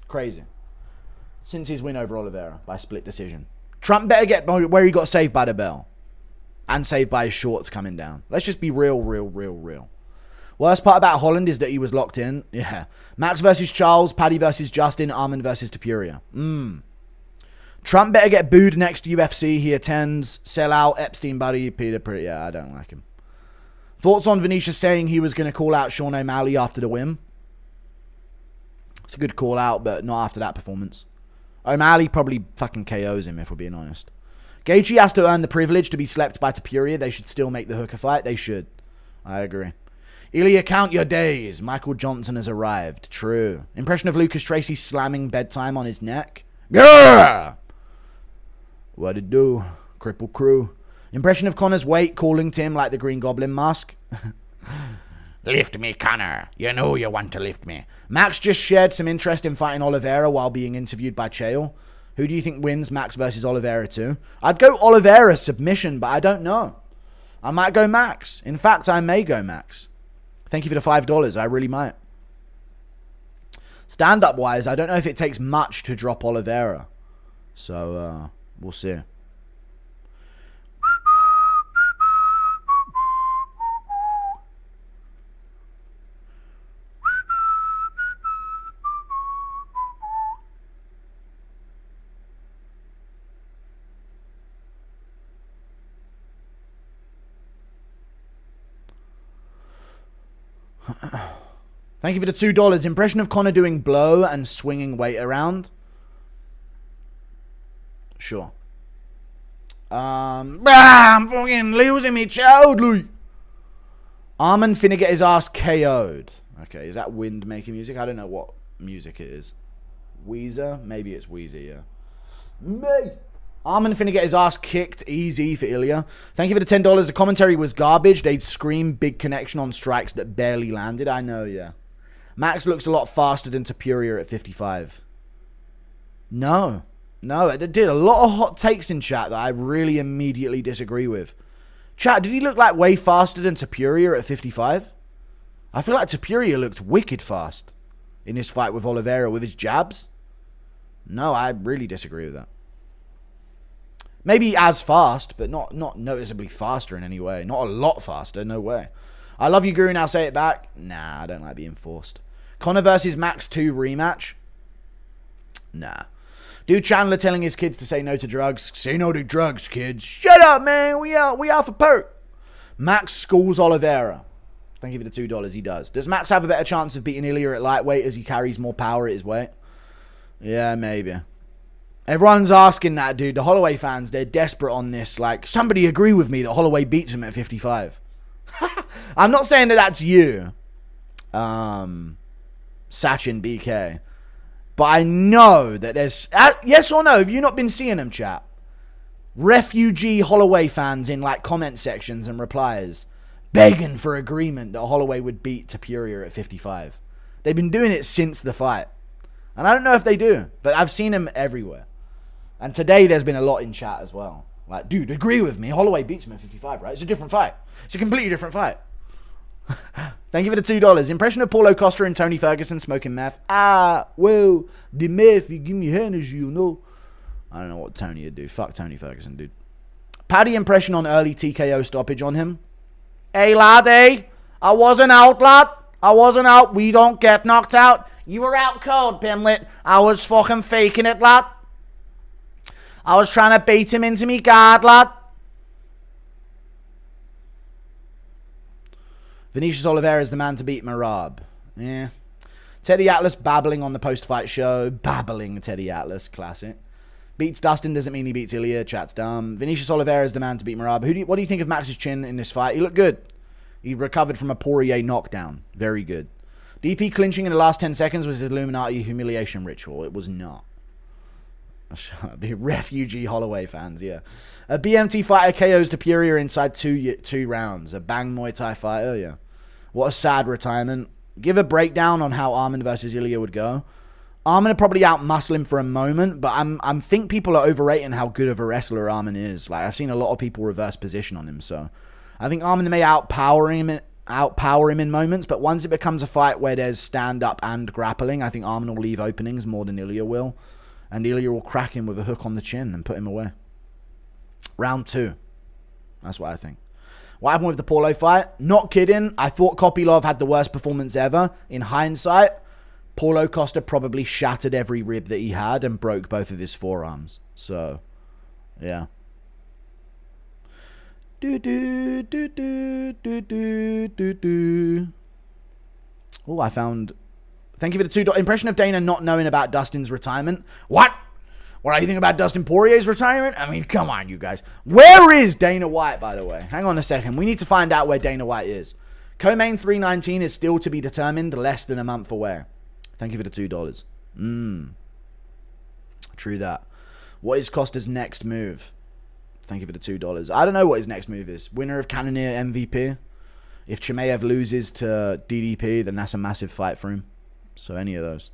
Crazy. Since his win over Oliveira by split decision. Trump better get where he got saved by the bell. and saved by his shorts coming down. Let's just be real. Worst part about Holland is that he was locked in. Yeah. Max versus Charles, Paddy versus Justin, Arman versus Topuria. Trump better get booed next UFC he attends. Sell out, Epstein buddy, Peter. Yeah, I don't like him. Thoughts on Vinicius saying he was going to call out Sean O'Malley after the win? It's a good call out, but not after that performance. O'Malley probably fucking KOs him, if we're being honest. Gaethje has to earn the privilege to be slept by Topuria. They should still make the hooker fight. They should. I agree. Ilya, count your days. Michael Johnson has arrived. True. Impression of Lucas Tracy slamming bedtime on his neck. Yeah! What it do? Cripple crew. Impression of Connor's weight calling to him like the Green Goblin mask. Lift me, Connor. You know you want to lift me. Max just shared some interest in fighting Oliveira while being interviewed by Chael. Who do you think wins Max versus Oliveira 2? I'd go Oliveira submission, but I don't know. I might go Max. In fact, I may go Max. Thank you for the $5. I really might. Stand-up wise, I don't know if it takes much to drop Oliveira. So, we'll see. Thank you for the $2. Impression of Connor doing blow and swinging weight around. Sure. I'm fucking losing me child, Louis. Arman finna get his ass KO'd. Okay, is that wind making music? I don't know what music it is. Weezer? Maybe it's Weezer, yeah. Me. Arman finna get his ass kicked easy for Ilya. Thank you for the $10. The commentary was garbage. They'd scream big connection on strikes that barely landed. I know, yeah. Max looks a lot faster than Topuria at 55. No. It did a lot of hot takes in chat that I really immediately disagree with. Chat, did he look like way faster than Topuria at 55? I feel like Topuria looked wicked fast in his fight with Oliveira with his jabs. No, I really disagree with that. Maybe as fast, but not noticeably faster in any way. Not a lot faster, no way. I love you, Guru, now say it back. Nah, I don't like being forced. Conor versus Max 2 rematch? Nah. Dude Chandler telling his kids to say no to drugs. Say no to drugs, kids. Shut up, man. We out for perk. Max schools Oliveira. Thank you for the $2. He does. Does Max have a better chance of beating Ilya at lightweight as he carries more power at his weight? Yeah, maybe. Everyone's asking that, dude. The Holloway fans, they're desperate on this. Like, somebody agree with me that Holloway beats him at 55. I'm not saying that that's you, Sachin BK. But I know that there's... yes or no? Have you not been seeing them, chat? Refugee Holloway fans in, like, comment sections and replies begging for agreement that Holloway would beat Topuria at 55. They've been doing it since the fight. And I don't know if they do, but I've seen them everywhere. And today there's been a lot in chat as well. Like, dude, agree with me. Holloway beats him at 55, right? It's a different fight. It's a completely different fight. Thank you for the $2. Impression of Paulo Costa and Tony Ferguson smoking meth. Well, the meth, you give me energy, you know. I don't know what Tony would do. Fuck Tony Ferguson, dude. Paddy impression on early TKO stoppage on him. Hey, laddie. I wasn't out, lad. I wasn't out. We don't get knocked out. You were out cold, Pimlet. I was fucking faking it, lad. I was trying to bait him into me guard, lad. Vinicius Oliveira is the man to beat Marab. Yeah. Teddy Atlas babbling on the post-fight show. Babbling Teddy Atlas. Classic. Beats Dustin doesn't mean he beats Ilya. Chat's dumb. Vinicius Oliveira is the man to beat Marab. What do you think of Max's chin in this fight? He looked good. He recovered from a Poirier knockdown. Very good. DP clinching in the last 10 seconds was his Illuminati humiliation ritual. It was not. The refugee Holloway fans, yeah. A BMT fighter KOs Topuria inside two rounds. A bang Muay Thai fighter, yeah. What a sad retirement. Give a breakdown on how Arman versus Ilya would go. Arman would probably out-muscle him for a moment, but I think people are overrating how good of a wrestler Arman is. Like, I've seen a lot of people reverse position on him, so I think Arman may outpower him in moments, but once it becomes a fight where there's stand-up and grappling, I think Arman will leave openings more than Ilya will. And Ilya will crack him with a hook on the chin and put him away. Round 2. That's what I think. What happened with the Paulo fight? Not kidding. I thought Kopylov had the worst performance ever. In hindsight, Paulo Costa probably shattered every rib that he had and broke both of his forearms. So, yeah. Oh, I found... Thank you for the $2. Impression of Dana not knowing about Dustin's retirement. What? What do you think about Dustin Poirier's retirement? I mean, come on, you guys. Where is Dana White, by the way? Hang on a second. We need to find out where Dana White is. Co-main 319 is still to be determined, less than a month away. Thank you for the $2. True that. What is Costa's next move? Thank you for the $2. I don't know what his next move is. Winner of Cannonier MVP. If Chimaev loses to DDP, then that's a massive fight for him. So any of those.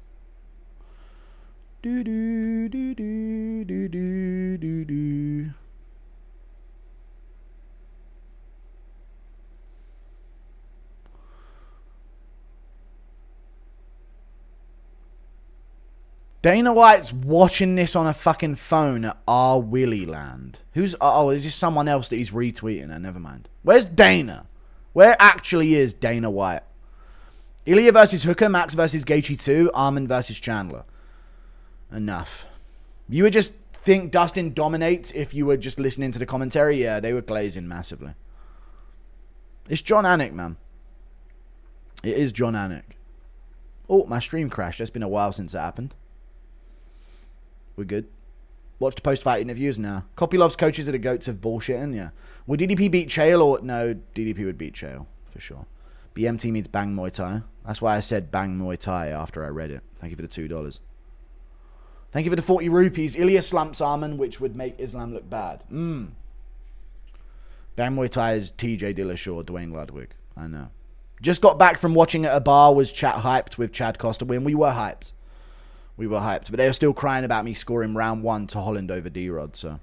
Dana White's watching this on a fucking phone at R. Willy Land. Who's... Oh, is this someone else that he's retweeting? Never mind. Where's Dana? Where actually is Dana White? Ilya versus Hooker, Max versus Gaethje 2, Arman versus Chandler. Enough. You would just think Dustin dominates if you were just listening to the commentary? Yeah, they were glazing massively. It's John Anik, man. It is John Anik. Oh, my stream crashed. It's been a while since it happened. We're good. Watch the post-fight interviews now. Kopylov's coaches are the goats of bullshitting, yeah. Would DDP beat Chael or... No, DDP would beat Chael, for sure. BMT means Bang Muay Thai. That's why I said Bang Muay Thai after I read it. Thank you for the $2. Thank you for the 40 rupees. Ilya slumps Arman, which would make Islam look bad. Bang Muay Thai is TJ Dillashaw, Dwayne Ludwig. I know. Just got back from watching at a bar. Was chat hyped with Chad Costa win? We were hyped. We were hyped. But they were still crying about me scoring round 1 to Holland over D-Rod, so...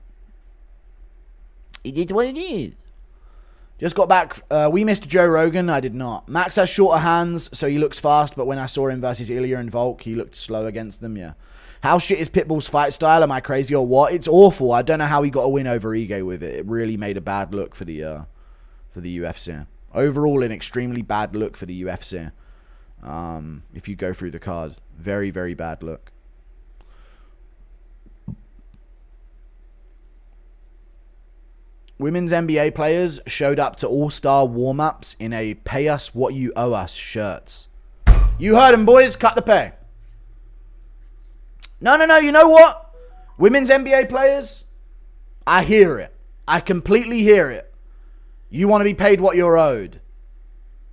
It is what it is. Just got back. We missed Joe Rogan. I did not. Max has shorter hands, so he looks fast. But when I saw him versus Ilya and Volk, he looked slow against them. Yeah. How shit is Pitbull's fight style? Am I crazy or what? It's awful. I don't know how he got a win over Ige with it. It really made a bad look for the UFC. Overall, an extremely bad look for the UFC. If you go through the card, very, very bad look. Women's NBA players showed up to All-Star warm-ups in a pay us what you owe us shirts. You heard them, boys. Cut the pay. No. You know what? Women's NBA players, I hear it. I completely hear it. You want to be paid what you're owed.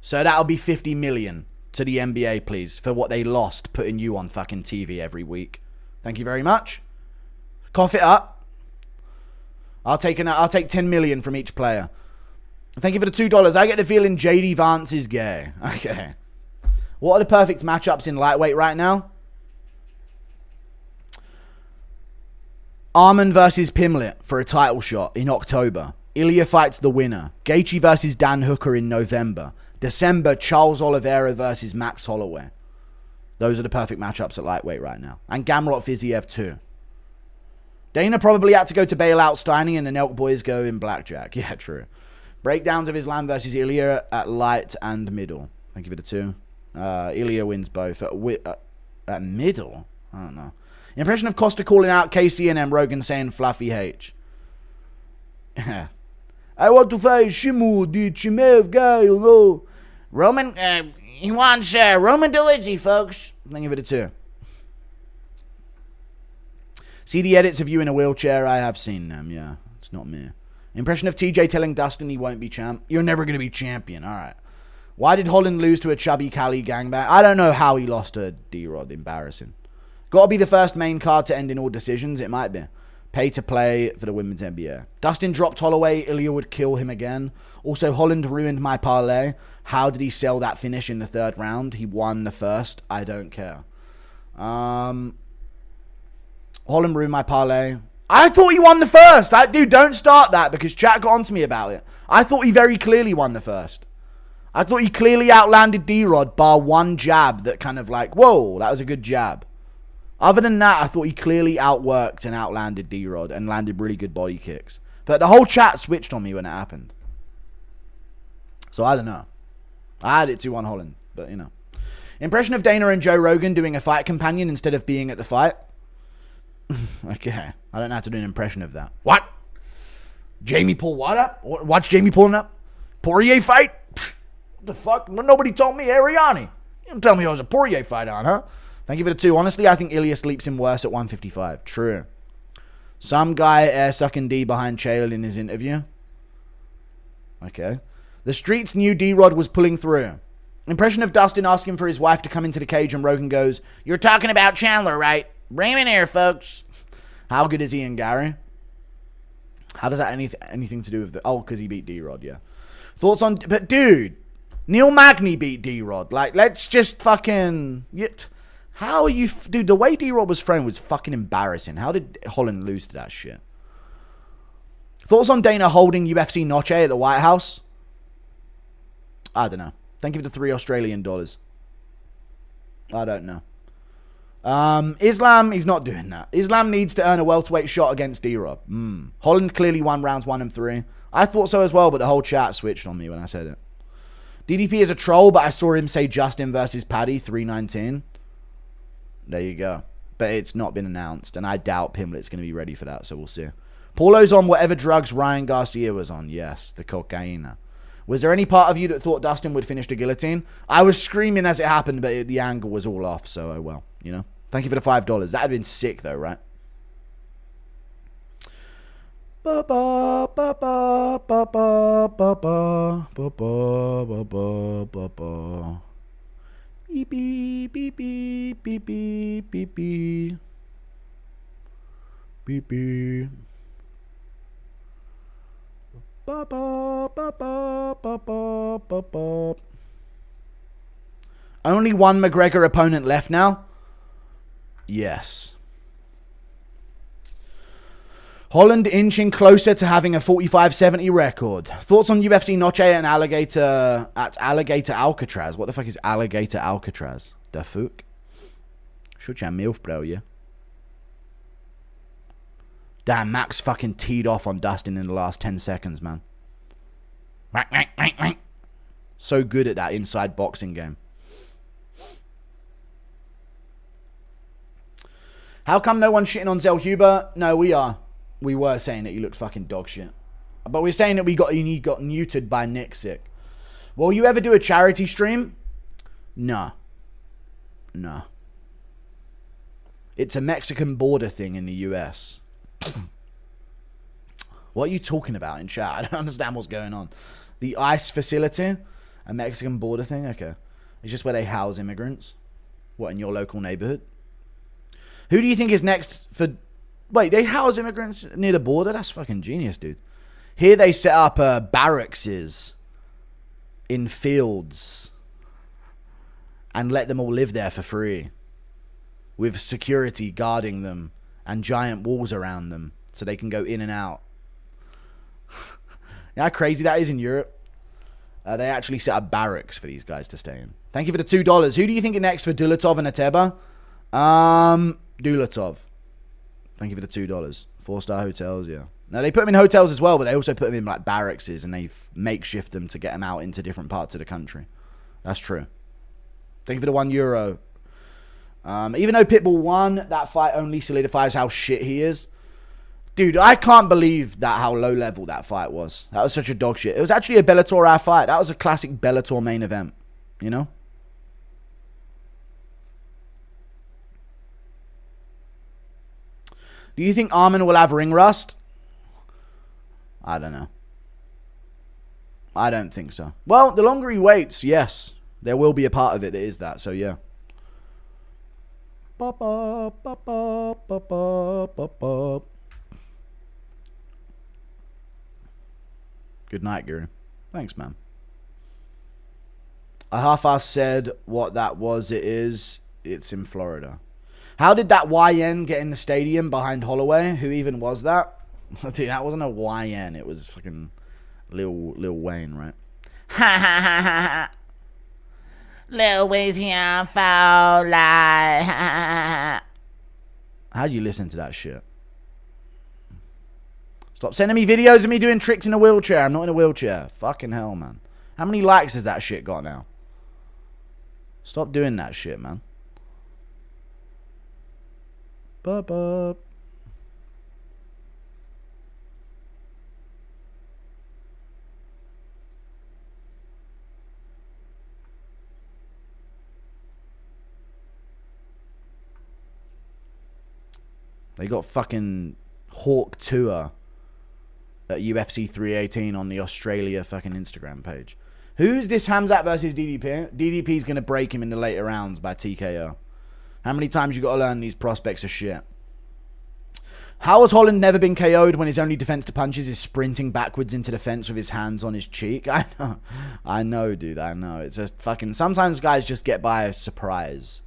So that'll be $50 million to the NBA, please, for what they lost putting you on fucking TV every week. Thank you very much. Cough it up. I'll take 10 million from each player. Thank you for the $2. I get the feeling JD Vance is gay. Okay. What are the perfect matchups in lightweight right now? Arman versus Pimlet for a title shot in October. Ilya fights the winner. Gaethje versus Dan Hooker in November. December, Charles Oliveira versus Max Holloway. Those are the perfect matchups at lightweight right now. And Gamrot Fiziev too. Dana probably had to go to bail out Steiny and the Nelk boys go in blackjack. Yeah, true. Breakdowns of Islam versus Ilya at light and middle. Thank you for the 2. Ilya wins both. At middle? I don't know. Impression of Costa calling out KC and M. Rogan saying Fluffy H. I want to fight Shimu, the Chimev guy, you know. Roman, he wants Roman Deligy, folks. Thank you for the 2. See the edits of you in a wheelchair? I have seen them, yeah. It's not me. Impression of TJ telling Dustin he won't be champ. You're never going to be champion. All right. Why did Holland lose to a chubby Cali gangbang? I don't know how he lost to D-Rod. Embarrassing. Got to be the first main card to end in all decisions. It might be. Pay to play for the women's NBA. Dustin dropped Holloway. Ilya would kill him again. Also, Holland ruined my parlay. How did he sell that finish in the 3rd round? He won the first. I don't care. Holland ruined my parlay. I thought he won the first. Dude, don't start that because chat got onto me about it. I thought he very clearly won the first. I thought he clearly outlanded D-Rod bar one jab that kind of like, whoa, that was a good jab. Other than that, I thought he clearly outworked and outlanded D-Rod and landed really good body kicks. But the whole chat switched on me when it happened. So I don't know. I had it 2-1 Holland, but you know. Impression of Dana and Joe Rogan doing a fight companion instead of being at the fight. Okay. I don't have to do an impression of that. What? Jamie pull what up? Watch Jamie pulling up? Poirier fight? What the fuck? Nobody told me Ariani. You didn't tell me I was a Poirier fight on, huh? Thank you for the 2. Honestly, I think Ilya sleeps him worse at 155. True. Some guy air sucking D behind Chael in his interview. Okay. The streets knew D-Rod was pulling through. Impression of Dustin asking for his wife to come into the cage and Rogan goes, "You're talking about Chandler, right? Bring him in here, folks." How good is he and Gary? How does that anything to do with the... Oh, because he beat D-Rod, yeah. Thoughts on... But, dude, Neil Magny beat D-Rod. Like, let's just fucking... How are you... Dude, the way D-Rod was thrown was fucking embarrassing. How did Holland lose to that shit? Thoughts on Dana holding UFC Noche at the White House? I don't know. Thank you for the $3 Australian. I don't know. Islam, he's not doing that. Islam needs to earn a welterweight shot against D-Rob. Holland clearly won rounds 1 and 3. I thought so as well, but the whole chat switched on me when I said it. DDP is a troll, but I saw him say Justin versus Paddy 319. There you go. But it's not been announced, and I doubt Pimlet's going to be ready for that, so we'll see. Paulo's on whatever drugs Ryan Garcia was on. Yes, the cocaine. Was there any part of you that thought Dustin would finish the guillotine? I was screaming as it happened, but the angle was all off, so oh well, you know. Thank you for the $5. That'd have been sick though, right? Beep beep beep beep beep beep beep beep beep beep. Only one McGregor opponent left now? Yes. Holland inching closer to having a 45-70 record. Thoughts on UFC Noche and Alligator at Alligator Alcatraz? What the fuck is Alligator Alcatraz? The fuck? Shut your milf, bro, yeah? Damn, Max fucking teed off on Dustin in the last 10 seconds, man. So good at that inside boxing game. How come no one's shitting on Zelyuba? No, we are. We were saying that you looked fucking dog shit. But we're saying that you got neutered by Nick Sick. Will you ever do a charity stream? No. No. It's a Mexican border thing in the US. What are you talking about in chat? I don't understand what's going on. The ICE facility? A Mexican border thing? Okay. It's just where they house immigrants. What, in your local neighborhood? Who do you think is next for... Wait, they house immigrants near the border? That's fucking genius, dude. Here they set up barracks in fields and let them all live there for free with security guarding them and giant walls around them so they can go in and out. You know how crazy that is in Europe? They actually set up barracks for these guys to stay in. Thank you for the $2. Who do you think is next for Dulatov and Ateba? Dulatov. Thank you for the $2. 4-star hotels, yeah. No, they put them in hotels as well, but they also put them in like barracks and they makeshift them to get them out into different parts of the country. That's true. Thank you for the €1. Even though Pitbull won, that fight only solidifies how shit he is. Dude, I can't believe that how low level that fight was. That was such a dog shit. It was actually a Bellator fight. That was a classic Bellator main event. You know? Do you think Armin will have ring rust? I don't know. I don't think so. Well, the longer he waits, yes. There will be a part of it that is that, so yeah. Good night, Guru. Thanks, man. I half-assed said what that was. It is. It's in Florida. How did that YN get in the stadium behind Holloway? Who even was that? Dude, that wasn't a YN. It was fucking Lil Wayne, right? Ha ha ha ha ha. Lil Wayne's here for life. How'd you listen to that shit? Stop sending me videos of me doing tricks in a wheelchair. I'm not in a wheelchair. Fucking hell, man. How many likes has that shit got now? Stop doing that shit, man. Bup. They got fucking Hawk Tour at UFC 318 on the Australia fucking Instagram page. Who's this Hamzat versus DDP? DDP's going to break him in the later rounds by TKO. How many times you got to learn these prospects are shit? How has Holland never been KO'd when his only defense to punches is sprinting backwards into the fence with his hands on his cheek? I know, dude. I know. It's a fucking... Sometimes guys just get by a surprise.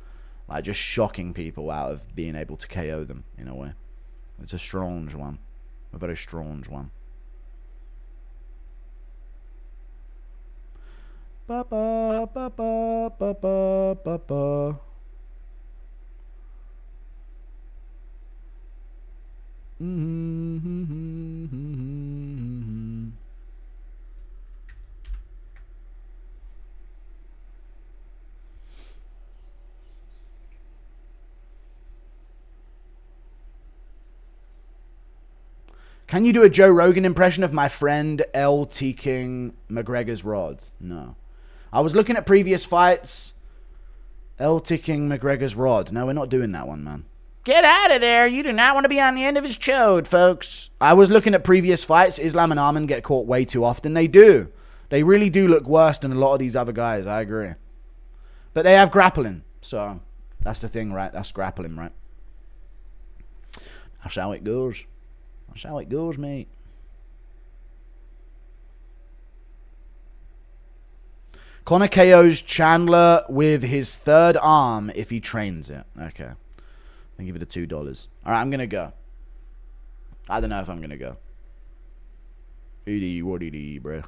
Like, just shocking people out of being able to KO them, in a way. It's a strange one. A very strange one. Ba ba ba ba ba ba ba ba. Can you do a Joe Rogan impression of my friend LT King McGregor's rod? No. I was looking at previous fights. LT King McGregor's rod. No, we're not doing that one, man. Get out of there. You do not want to be on the end of his chode, folks. I was looking at previous fights. Islam and Arman get caught way too often. They do. They really do look worse than a lot of these other guys. I agree. But they have grappling. So, that's the thing, right? That's grappling, right? That's how it goes. That's how it goes, mate. Conor KO's Chandler with his third arm if he trains it. Okay. I'll give it a $2. Alright, I'm going to go. I don't know if I'm going to go. What it is, bro.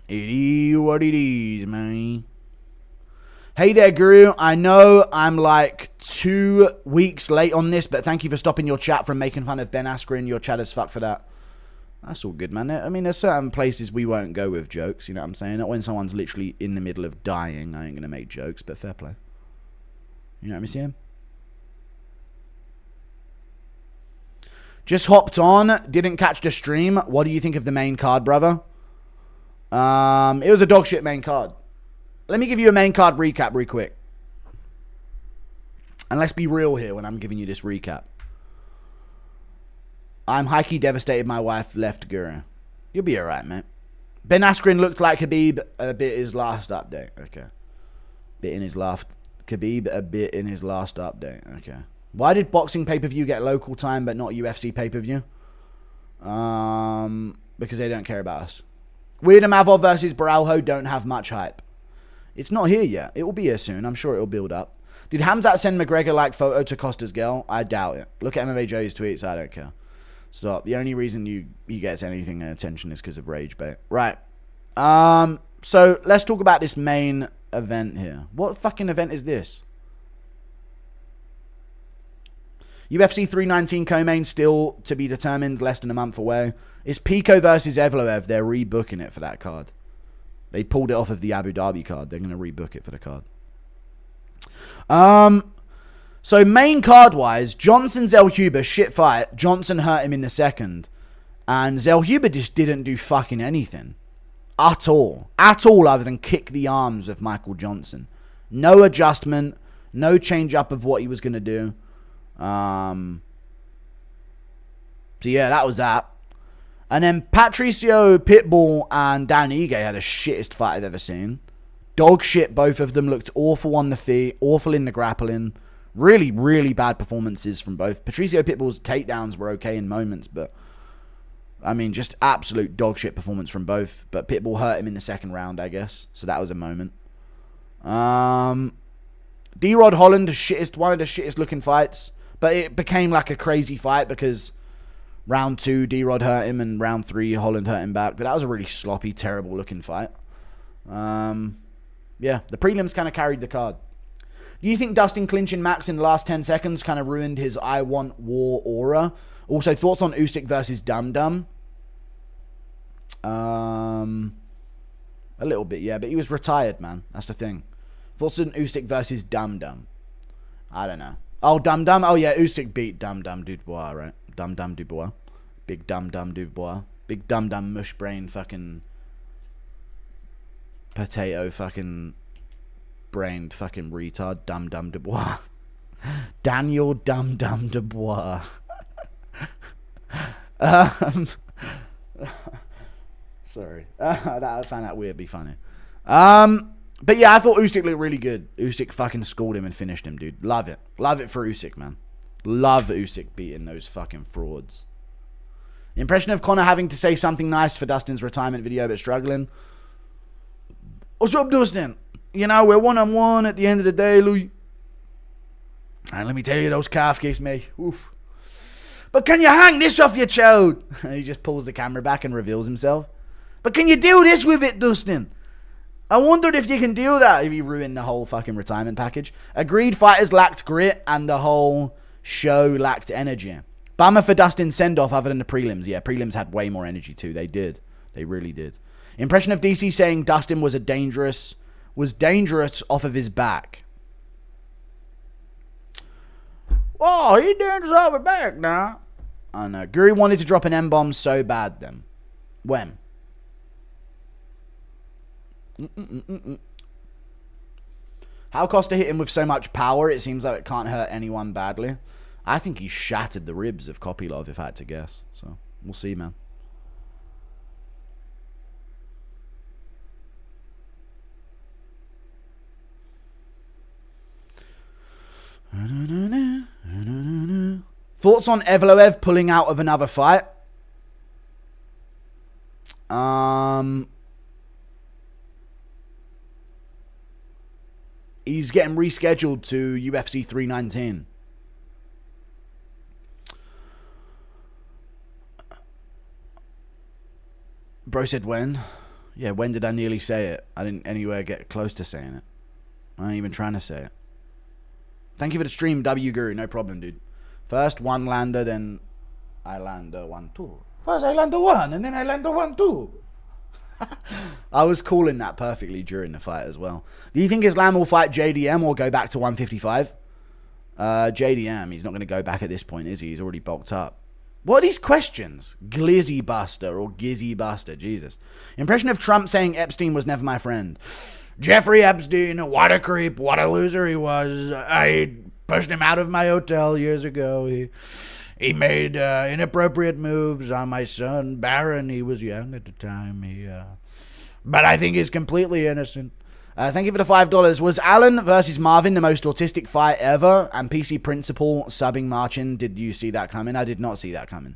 It is what it is, man. Hey there, Guru. I know I'm like 2 weeks late on this, but thank you for stopping your chat from making fun of Ben Askren. Your chat as fuck for that. That's all good, man. I mean, there's certain places we won't go with jokes, you know what I'm saying? Not when someone's literally in the middle of dying. I ain't going to make jokes, but fair play. You know what I'm saying? Just hopped on. Didn't catch the stream. What do you think of the main card, brother? It was a dog shit main card. Let me give you a main card recap real quick. And let's be real here when I'm giving you this recap. I'm high-key devastated my wife left Guru. You'll be alright, mate. Ben Askren looked like Khabib a bit his last update. Okay. Khabib a bit in his last update. Okay. Why did boxing pay-per-view get local time but not UFC pay-per-view? Because they don't care about us. Weird Amavov versus Baralho don't have much hype. It's not here yet. It will be here soon. I'm sure it will build up. Did Hamzat send McGregor-like photo to Costa's girl? I doubt it. Look at MMA Joey's tweets. I don't care. Stop. The only reason he gets anything attention is because of rage bait. Right. So let's talk about this main event here. What fucking event is this? UFC 319 co-main still to be determined, less than a month away. It's Pico versus Evloev. They're rebooking it for that card. They pulled it off of the Abu Dhabi card. They're going to rebook it for the card. So main card-wise, Johnson Zelyuba, shit fight. Johnson hurt him in the second. And Zelyuba just didn't do fucking anything. At all. At all other than kick the arms of Michael Johnson. No adjustment. No change-up of what he was going to do. So yeah, that was that. And then Patricio Pitbull and Dan Ige had the shittest fight I've ever seen. Dog shit, both of them. Looked awful on the feet. Awful in the grappling. Really, really bad performances from both. Patricio Pitbull's takedowns were okay in moments, but I mean, just absolute dog shit performance from both. But Pitbull hurt him in the second round, I guess. So that was a moment. D-Rod Holland, one of the shittest looking fights. But it became like a crazy fight because round 2, D-Rod hurt him, and round 3, Holland hurt him back. But that was a really sloppy, terrible looking fight. Yeah, the prelims kind of carried the card. Do you think Dustin clinching Max in the last 10 seconds kind of ruined his I want war aura? Also, thoughts on Usyk versus Dum Dum? A little bit, yeah, but he was retired, man. That's the thing. Thoughts on Usyk versus Dum Dum? I don't know. Oh, Dum Dum? Oh, yeah, Usyk beat Dum Dum Dubois, right? Dum Dum Dubois. Big Dum Dum Dubois. Big Dum Dum mush brain fucking potato fucking brained fucking retard. Dum Dum Dubois. Daniel Dum Dum Dubois. Sorry. I found that weirdly funny. But yeah, I thought Usyk looked really good. Usyk fucking schooled him and finished him, dude. Love it. Love it for Usyk, man. Love Usyk beating those fucking frauds. Impression of Connor having to say something nice for Dustin's retirement video, but struggling. What's up, Dustin? You know, we're one-on-one at the end of the day, Louis. And let me tell you, those calf kicks, mate. Oof. But can you hang this off your child? He just pulls the camera back and reveals himself. But can you do this with it, Dustin? I wondered if you can do that. If you ruined the whole fucking retirement package. Agreed, fighters lacked grit and the whole show lacked energy. Bummer for Dustin's send-off other than the prelims. Yeah, prelims had way more energy too. They did. They really did. Impression of DC saying Dustin was dangerous off of his back. Oh, he dangerous off his back now. I know. Guri wanted to drop an M-bomb so bad then. When? How Costa hit him with so much power, it seems like it can't hurt anyone badly. I think he shattered the ribs of Kopylov, if I had to guess. So, we'll see, man. Thoughts on Evloev pulling out of another fight? He's getting rescheduled to UFC 319. Bro said when? Yeah, when did I nearly say it? I didn't anywhere get close to saying it. I ain't even trying to say it. Thank you for the stream, W Guru. No problem, dude. First one lander, then I land 1-2. First I land 1, and then I land 1-2. I was calling that perfectly during the fight as well. Do you think Islam will fight JDM or go back to 155? JDM, he's not going to go back at this point, is he? He's already bulked up. What are these questions? Glizzy Buster or Gizzy Buster? Jesus. Impression of Trump saying Epstein was never my friend. Jeffrey Epstein, what a creep, what a loser he was. I pushed him out of my hotel years ago. He made inappropriate moves on my son, Barron. He was young at the time. But I think he's completely innocent. Thank you for the $5. Was Allen versus Marvin the most autistic fight ever? And PC Principal subbing Marchin. Did you see that coming? I did not see that coming.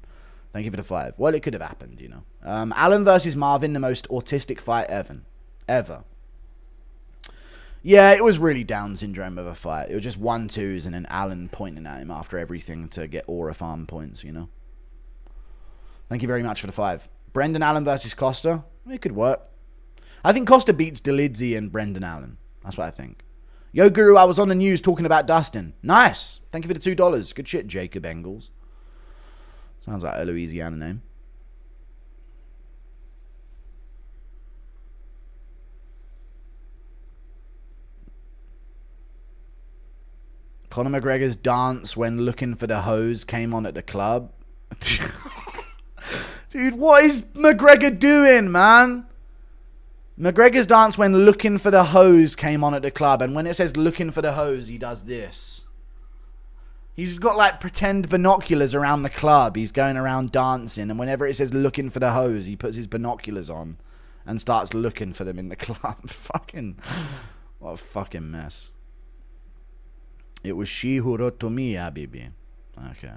Thank you for the 5. Well, it could have happened, you know. Allen versus Marvin, the most autistic fight ever. Yeah, it was really Down syndrome of a fight. It was just 1-2s and then Allen pointing at him after everything to get aura farm points, you know. Thank you very much for the 5. Brendan Allen versus Costa. It could work. I think Costa beats Delidzi and Brendan Allen. That's what I think. Yo, Guru, I was on the news talking about Dustin. Nice. Thank you for the $2. Good shit, Jacob Engels. Sounds like a Louisiana name. Conor McGregor's dance when looking for the hose came on at the club. Dude, what is McGregor doing, man? McGregor's dance when looking for the hose came on at the club. And when it says looking for the hose, he does this. He's got like pretend binoculars around the club. He's going around dancing. And whenever it says looking for the hose, he puts his binoculars on and starts looking for them in the club. Fucking, what a fucking mess. It was she who wrote to me, Habibi. Okay.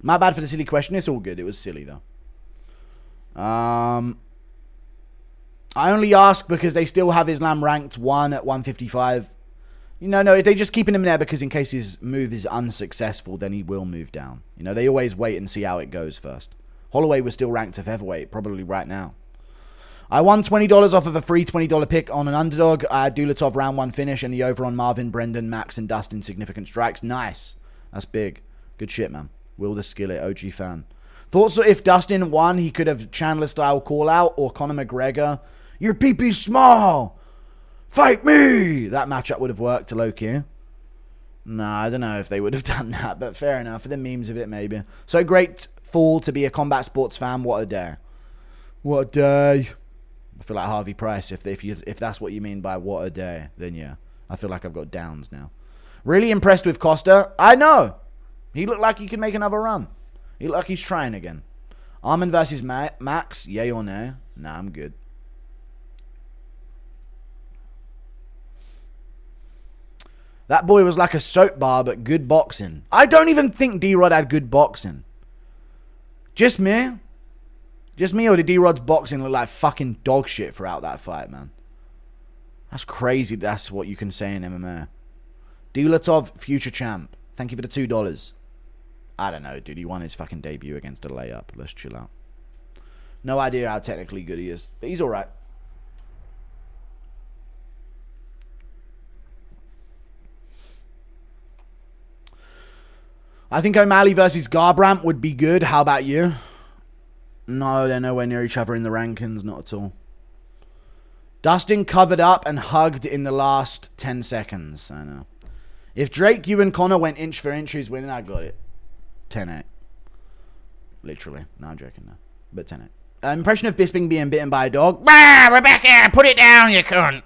My bad for the silly question. It's all good. It was silly, though. I only ask because they still have Islam ranked 1 at 155. You know, no, they're just keeping him there because in case his move is unsuccessful, then he will move down. You know, they always wait and see how it goes first. Holloway was still ranked to featherweight, probably right now. I won $20 off of a free $20 pick on an underdog. I had Dulatov round 1 finish and the over on Marvin, Brendan, Max, and Dustin significant strikes. Nice. That's big. Good shit, man. Will the Skillet, OG fan. Thoughts that if Dustin won, he could have Chandler-style call-out or Conor McGregor. Your pee-pee small. Fight me. That matchup would have worked to low-key. Nah, I don't know if they would have done that, but fair enough. For the memes of it, maybe. So grateful to be a combat sports fan. What a day. What a day. I feel like Harvey Price. If that's what you mean by what a day, then yeah. I feel like I've got downs now. Really impressed with Costa. I know. He looked like he could make another run. He looked like he's trying again. Arman versus Max. Yay or nay? Nah, I'm good. That boy was like a soap bar, but good boxing. I don't even think D-Rod had good boxing. Just me? Just me, or did D-Rod's boxing look like fucking dog shit throughout that fight, man? That's crazy. That's what you can say in MMA. Dulatov, future champ. Thank you for the $2. I don't know, dude. He won his fucking debut against a layup. Let's chill out. No idea how technically good he is, but he's alright. I think O'Malley versus Garbrandt would be good. How about you? No, they're nowhere near each other in the rankings. Not at all. Dustin covered up and hugged in the last 10 seconds. I know. If Drake, you, and Conor went inch for inch, who's winning? I got it. 10-8. Literally. No, I'm joking now. But 10-8. Impression of Bisping being bitten by a dog. Bah, Rebecca, put it down, you cunt.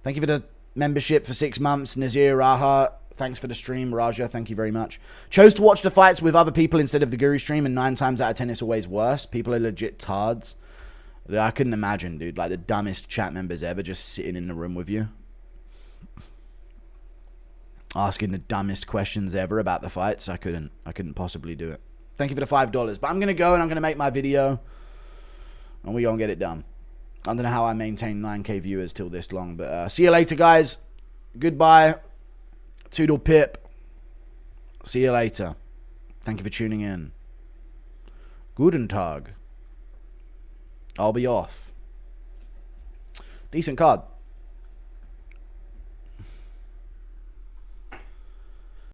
Thank you for the membership for 6 months. Nazir Raha. Thanks for the stream, Raja. Thank you very much. Chose to watch the fights with other people instead of the Guru stream, and 9 times out of 10 it's always worse. People are legit tards. I couldn't imagine, dude. Like the dumbest chat members ever just sitting in the room with you. Asking the dumbest questions ever about the fights. I couldn't possibly do it. Thank you for the $5. But I'm going to go and I'm going to make my video. And we're going to get it done. I don't know how I maintain 9k viewers till this long. But see you later, guys. Goodbye. Toodle pip. See you later. Thank you for tuning in. Guten Tag. I'll be off. Decent card.